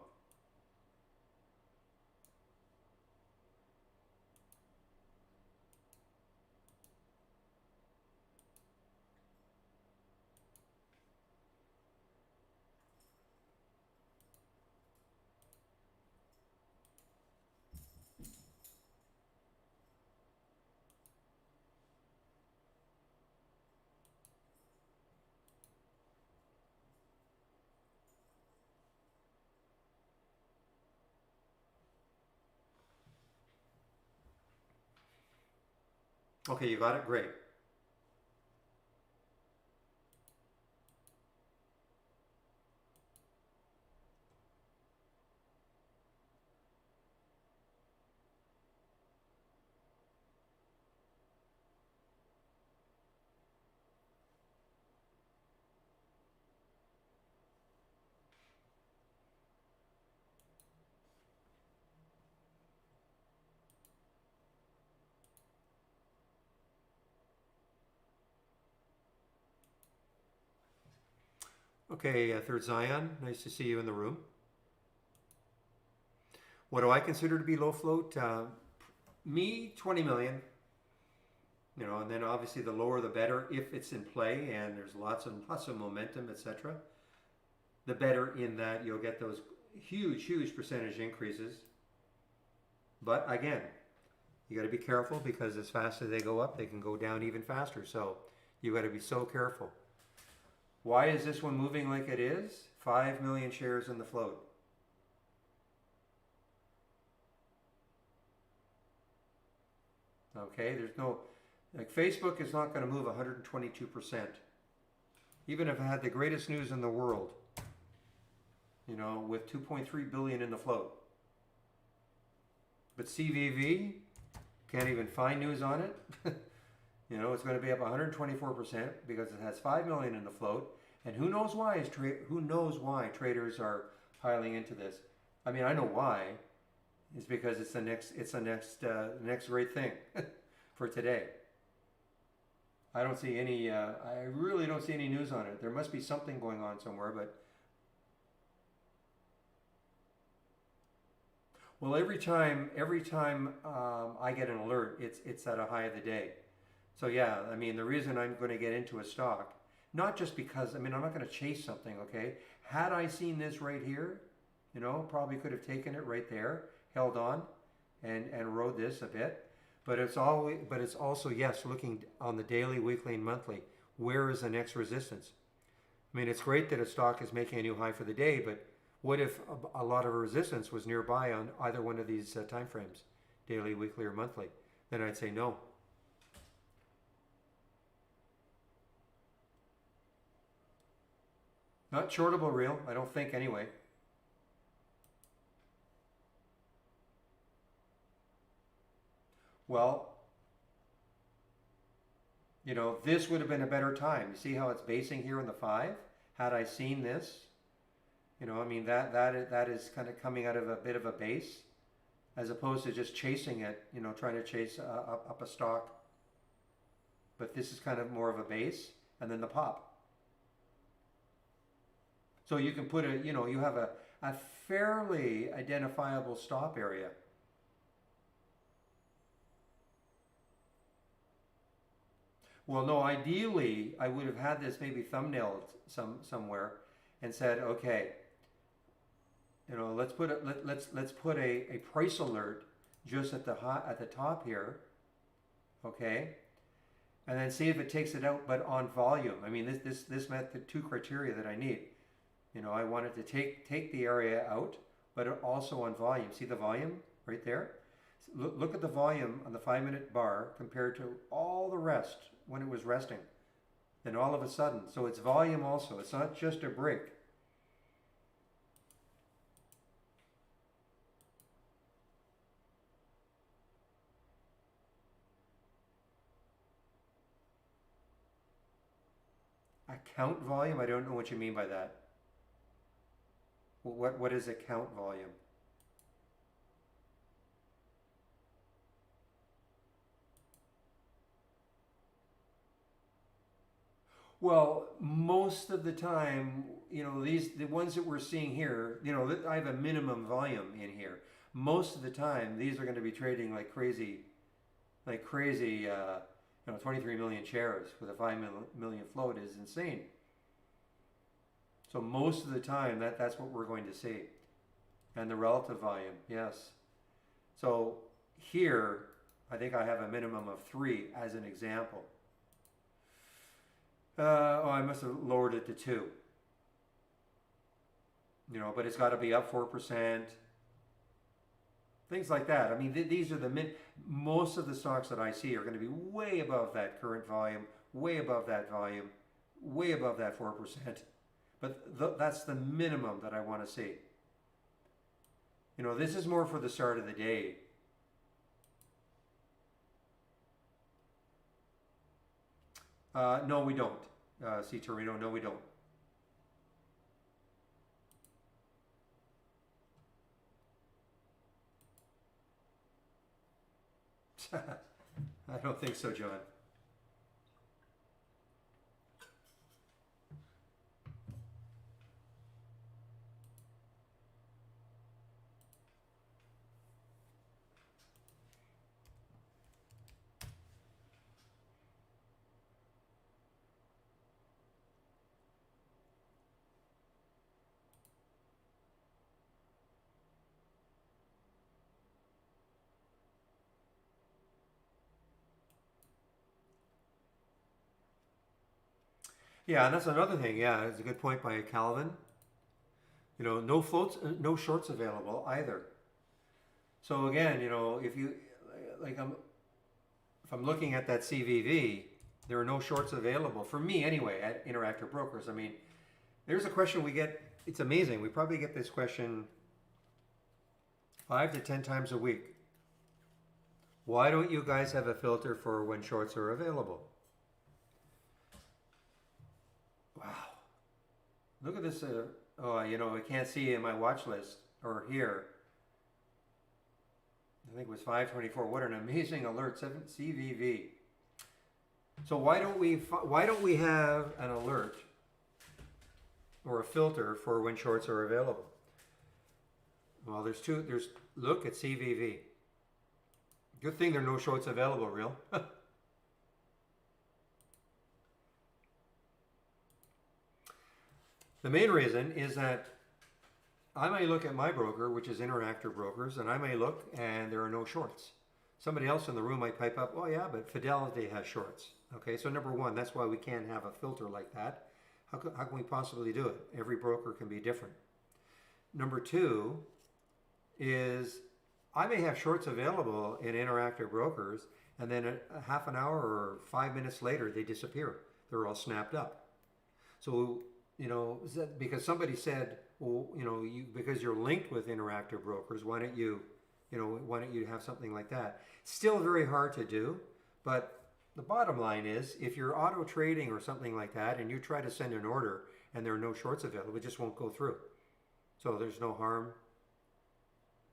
Okay, you got it? Great. Okay, Third Zion, nice to see you in the room. What do I consider to be low float? Me, 20 million. You know, and then obviously the lower the better if it's in play and there's lots of momentum, etc. The better in that you'll get those huge percentage increases. But again, you got to be careful because as fast as they go up, they can go down even faster. So you got to be so careful. Why is this one moving like it is? 5 million shares in the float. Okay, there's no, like Facebook is not going to move 122%. Even if it had the greatest news in the world, you know, with 2.3 billion in the float. But CVV, can't even find news on it. You know, it's going to be up 124% because it has 5 million in the float. And who knows why traders are piling into this. I mean, I know why. It's because it's the next great thing for today. I don't see any, I really don't see any news on it. There must be something going on somewhere, but well, every time I get an alert, it's at a high of the day. So yeah, I mean, the reason I'm going to get into a stock, not just because, I mean, I'm not going to chase something, okay? Had I seen this right here, you know, probably could have taken it right there, held on, and rode this a bit. But it's also, yes, looking on the daily, weekly, and monthly. Where is the next resistance? I mean, it's great that a stock is making a new high for the day, but what if a lot of resistance was nearby on either one of these time frames, daily, weekly, or monthly? Then I'd say no. Not shortable real, I don't think anyway. Well, this would have been a better time. You see how it's basing here in the 5? Had I seen this, I mean, that is kind of coming out of a bit of a base, as opposed to just chasing it, trying to chase up a stock. But this is kind of more of a base, and then the pop. So you can put you have a fairly identifiable stop area. Well, no, ideally, I would have had this maybe thumbnailed somewhere and said, okay, let's put a price alert just at the top here, okay, and then see if it takes it out, but on volume. I mean, this met the 2 criteria that I need. I wanted to take the area out, but also on volume. See the volume right there? Look at the volume on the 5-minute bar compared to all the rest when it was resting. Then all of a sudden, so it's volume also. It's not just a break. Account volume? I don't know what you mean by that. What is account volume? Well, most of the time, the ones that we're seeing here, I have a minimum volume in here. Most of the time, these are going to be trading like crazy, 23 million shares with a 5 million float is insane. So most of the time, that's what we're going to see. And the relative volume, yes. So here, I think I have a minimum of 3 as an example. I must have lowered it to 2. But it's got to be up 4%. Things like that. I mean, these are most of the stocks that I see are going to be way above that current volume, way above that volume, way above that 4%. But that's the minimum that I want to see. This is more for the start of the day. No, we don't. See Torino, no, we don't. I don't think so, John. Yeah, and that's another thing. Yeah, it's a good point by Calvin. No floats, no shorts available either. So again, if you if I'm looking at that CVV, there are no shorts available for me anyway at Interactive Brokers. I mean, there's a question we get. It's amazing. We probably get this question 5 to 10 times a week. Why don't you guys have a filter for when shorts are available? Wow. Look at this. I can't see in my watch list or here. I think it was 524. What an amazing alert. 7 CVV. So why don't we have an alert or a filter for when shorts are available? Well, look at CVV. Good thing there are no shorts available, real. The main reason is that I may look at my broker, which is Interactive Brokers, and I may look and there are no shorts. Somebody else in the room might pipe up, oh yeah, but Fidelity has shorts. Okay, so number one, that's why we can't have a filter like that. How can we possibly do it? Every broker can be different. Number two is I may have shorts available in Interactive Brokers, and then a half an hour or 5 minutes later, they disappear. They're all snapped up. So, because somebody said, well, because you're linked with Interactive Brokers, why don't you, why don't you have something like that? Still very hard to do, but the bottom line is if you're auto trading or something like that and you try to send an order and there are no shorts available, it just won't go through. So there's no harm.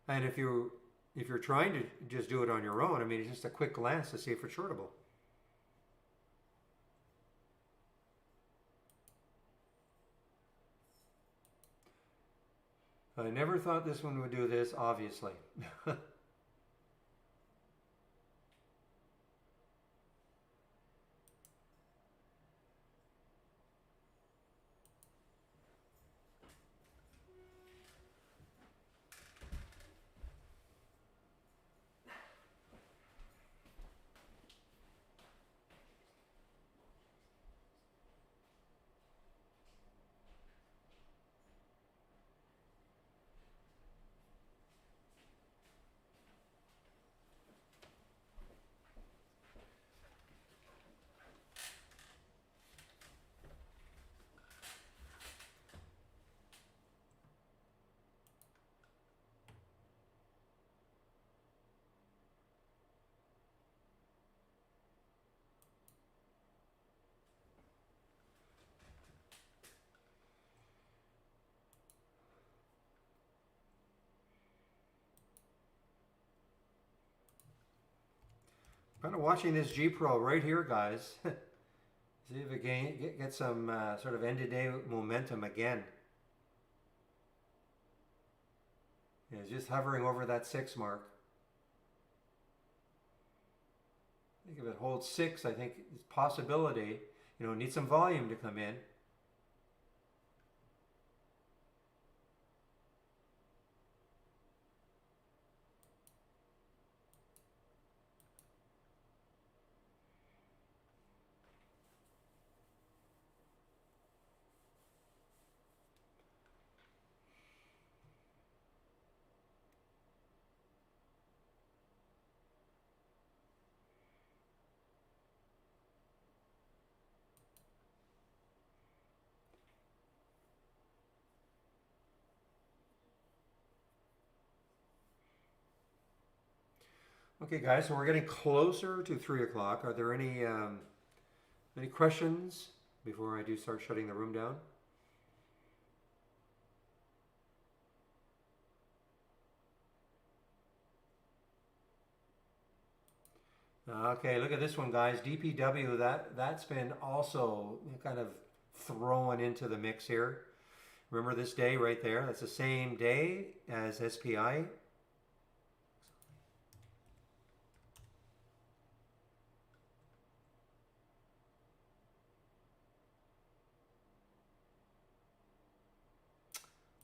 And if you're trying to just do it on your own, I mean, it's just a quick glance to see if it's shortable. I never thought this one would do this, obviously. Kind of watching this G Pro right here, guys. See if it get some sort of end-of-day momentum again. Yeah, it's just hovering over that 6 mark. I think if it holds 6, I think it's a possibility. Need some volume to come in. Okay, guys, so we're getting closer to 3 o'clock. Are there any questions before I do start shutting the room down? Okay, look at this one, guys. DPW, that's been also kind of thrown into the mix here. Remember this day right there? That's the same day as SPI.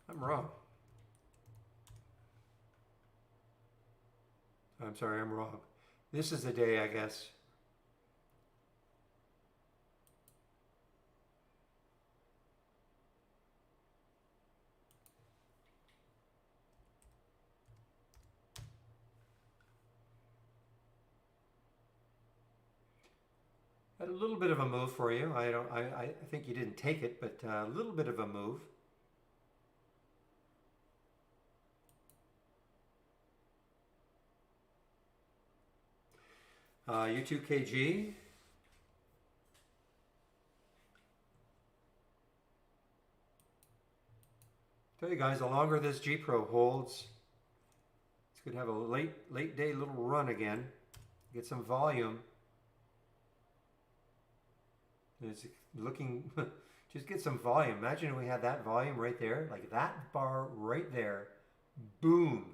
I'm wrong. I'm sorry, I'm wrong. This is the day, I guess. Had a little bit of a move for you. I think you didn't take it, but a little bit of a move. U2KG. Tell you guys, the longer this G Pro holds, it's going to have a late day little run again. Get some volume. It's looking, just get some volume. Imagine if we had that volume right there, like that bar right there. Boom.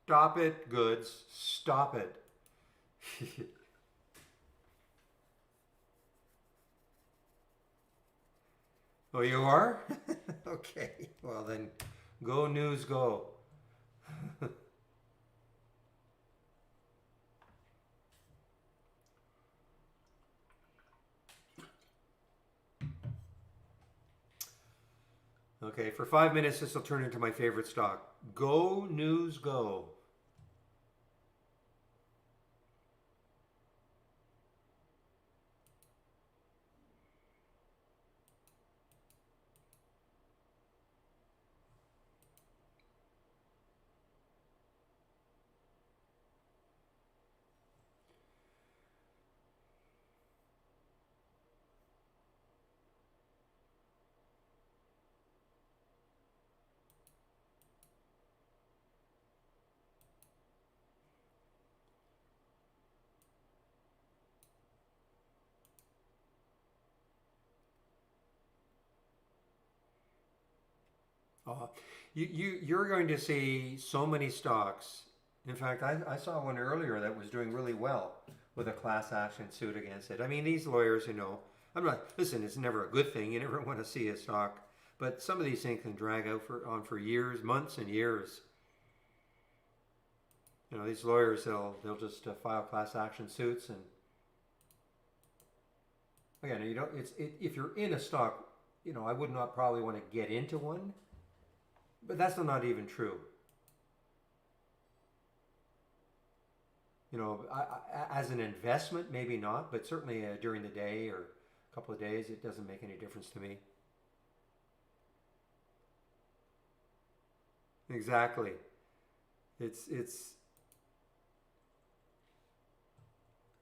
Stop it, goods. Stop it. Oh, you are? Okay. Well, then go news go. Okay, for 5 minutes, this will turn into my favorite stock. Go News Go. Uh, you're going to see so many stocks. In fact, I saw one earlier that was doing really well with a class action suit against it. I mean, these lawyers, I'm not, listen, it's never a good thing. You never want to see a stock, but some of these things can drag out for years, months and years. These lawyers, they'll just file class action suits, and again, if you're in a stock, I would not probably want to get into one, but that's not even true. As an investment, maybe not, but certainly during the day or a couple of days, it doesn't make any difference to me. Exactly. It's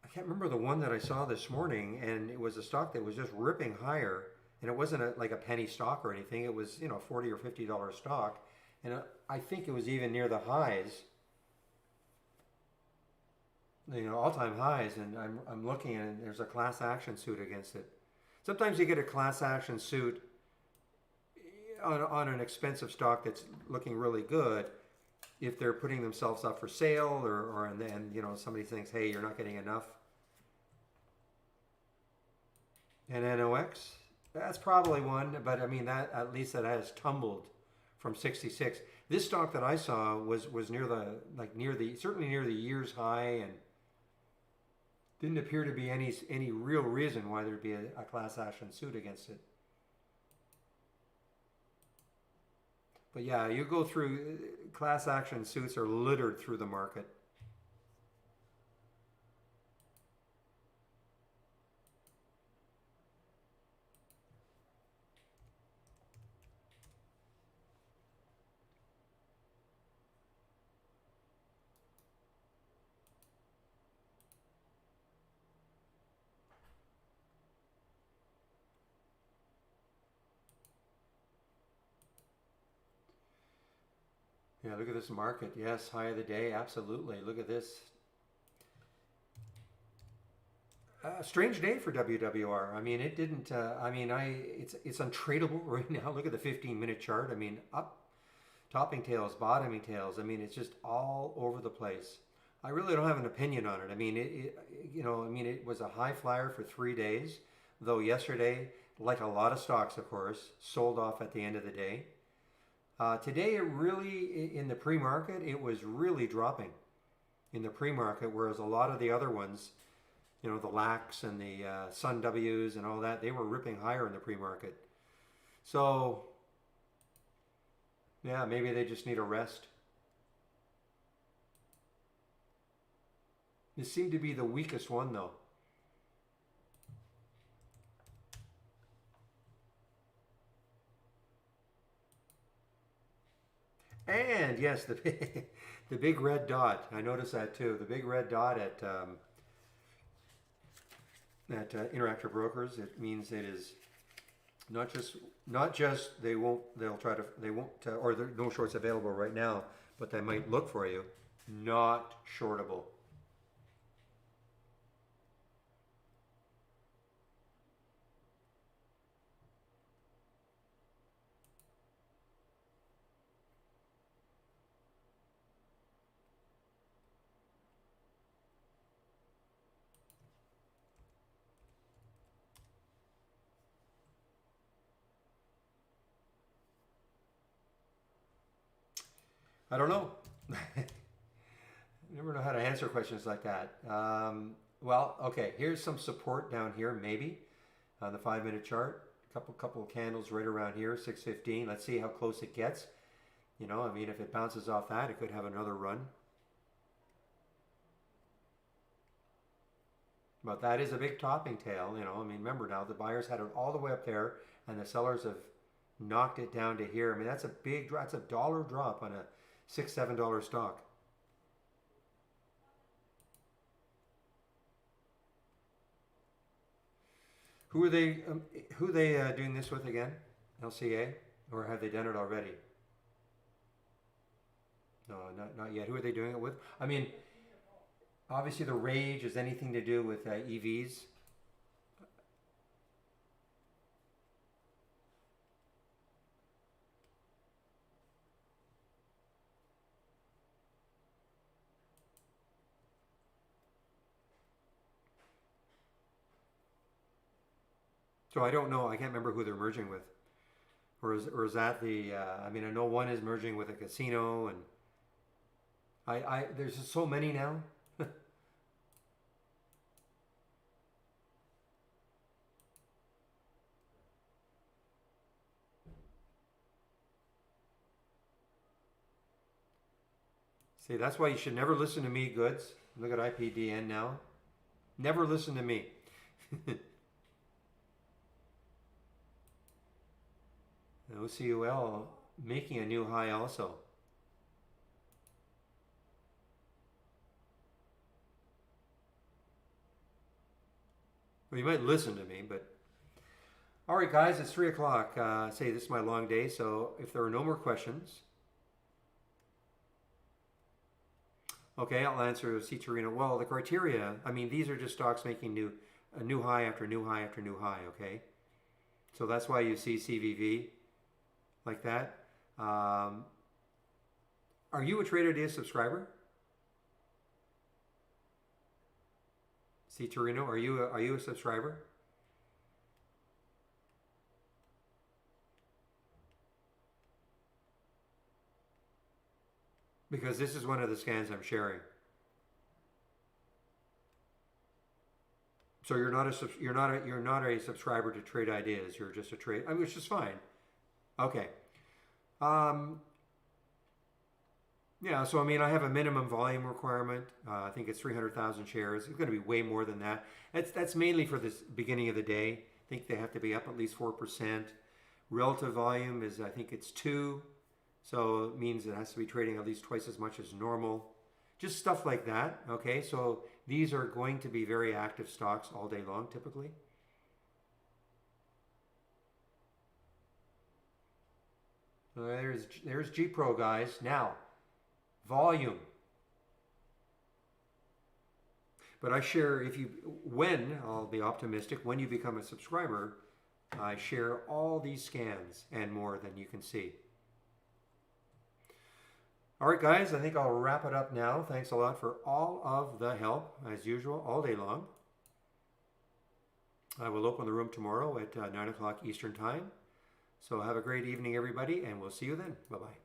I can't remember the one that I saw this morning, and it was a stock that was just ripping higher, and it wasn't like a penny stock or anything. It was $40 or $50 stock, and I think it was even near the highs, all-time highs, and I'm looking, and there's a class action suit against it. Sometimes you get a class action suit on an expensive stock that's looking really good if they're putting themselves up for sale, and then somebody thinks, hey, you're not getting enough. And NOX, that's probably one, but I mean that at least that has tumbled from 66. This stock that I saw was near certainly near the year's high, and didn't appear to be any real reason why there'd be a class action suit against it. But yeah, you go through, class action suits are littered through the market. Yeah, look at this market. Yes, high of the day, absolutely. Look at this. Strange day for WWR. I mean, it didn't. It's untradeable right now. Look at the 15-minute chart. I mean, up, topping tails, bottoming tails. I mean, it's just all over the place. I really don't have an opinion on it. I mean, it was a high flyer for 3 days, though yesterday, like a lot of stocks, of course, sold off at the end of the day. Today, in the pre-market, it was really dropping in the pre-market, whereas a lot of the other ones, the LACs and the Sun Ws and all that, they were ripping higher in the pre-market. So, yeah, maybe they just need a rest. This seemed to be the weakest one, though. And yes, the big red dot. I noticed that too. The big red dot at Interactive Brokers. It means it is not just they won't or there are no shorts available right now, but they might look for you. Not shortable. I don't know. I never know how to answer questions like that. Well, okay, here's some support down here, maybe, on the 5-minute chart. couple of candles right around here, 615. Let's see how close it gets. You know, I mean, if it bounces off that, it could have another run. But that is a big topping tail, you know. I mean, remember now, the buyers had it all the way up there, and the sellers have knocked it down to here. I mean, that's a big drop. That's a dollar drop on a $6-7 stock. Who are they? Doing this with again? LCA, or have they done it already? No, not yet. Who are they doing it with? I mean, obviously the rage is anything to do with EVs. So I don't know. I can't remember who they're merging with, or is that the? I mean, I know one is merging with a casino, and there's just so many now. See, that's why you should never listen to me, Goods. Look at IPDN now. Never listen to me. OCUL making a new high also. Well, you might listen to me, but all right, guys, it's 3 o'clock. Say this is my long day, so if there are no more questions, okay, I'll answer Citarino. Well, the criteria, I mean, these are just stocks making a new high after new high after new high, okay? So that's why you see CVV like that. Are you a Trade Ideas subscriber? Citarino, are you a subscriber? Because this is one of the scans I'm sharing. So you're not a subscriber to Trade Ideas. You're just a trade, I mean, which is fine. Okay. Yeah. So I mean, I have a minimum volume requirement. I think it's 300,000 shares. It's going to be way more than that. That's mainly for this beginning of the day. I think they have to be up at least 4%. Relative volume is, I think it's 2. So it means it has to be trading at least twice as much as normal. Just stuff like that, okay? So these are going to be very active stocks all day long, typically. There's G Pro, guys. Now, volume. But I share, I'll be optimistic, when you become a subscriber, I share all these scans and more than you can see. All right, guys, I think I'll wrap it up now. Thanks a lot for all of the help, as usual, all day long. I will open the room tomorrow at 9 o'clock Eastern Time. So have a great evening, everybody, and we'll see you then. Bye-bye.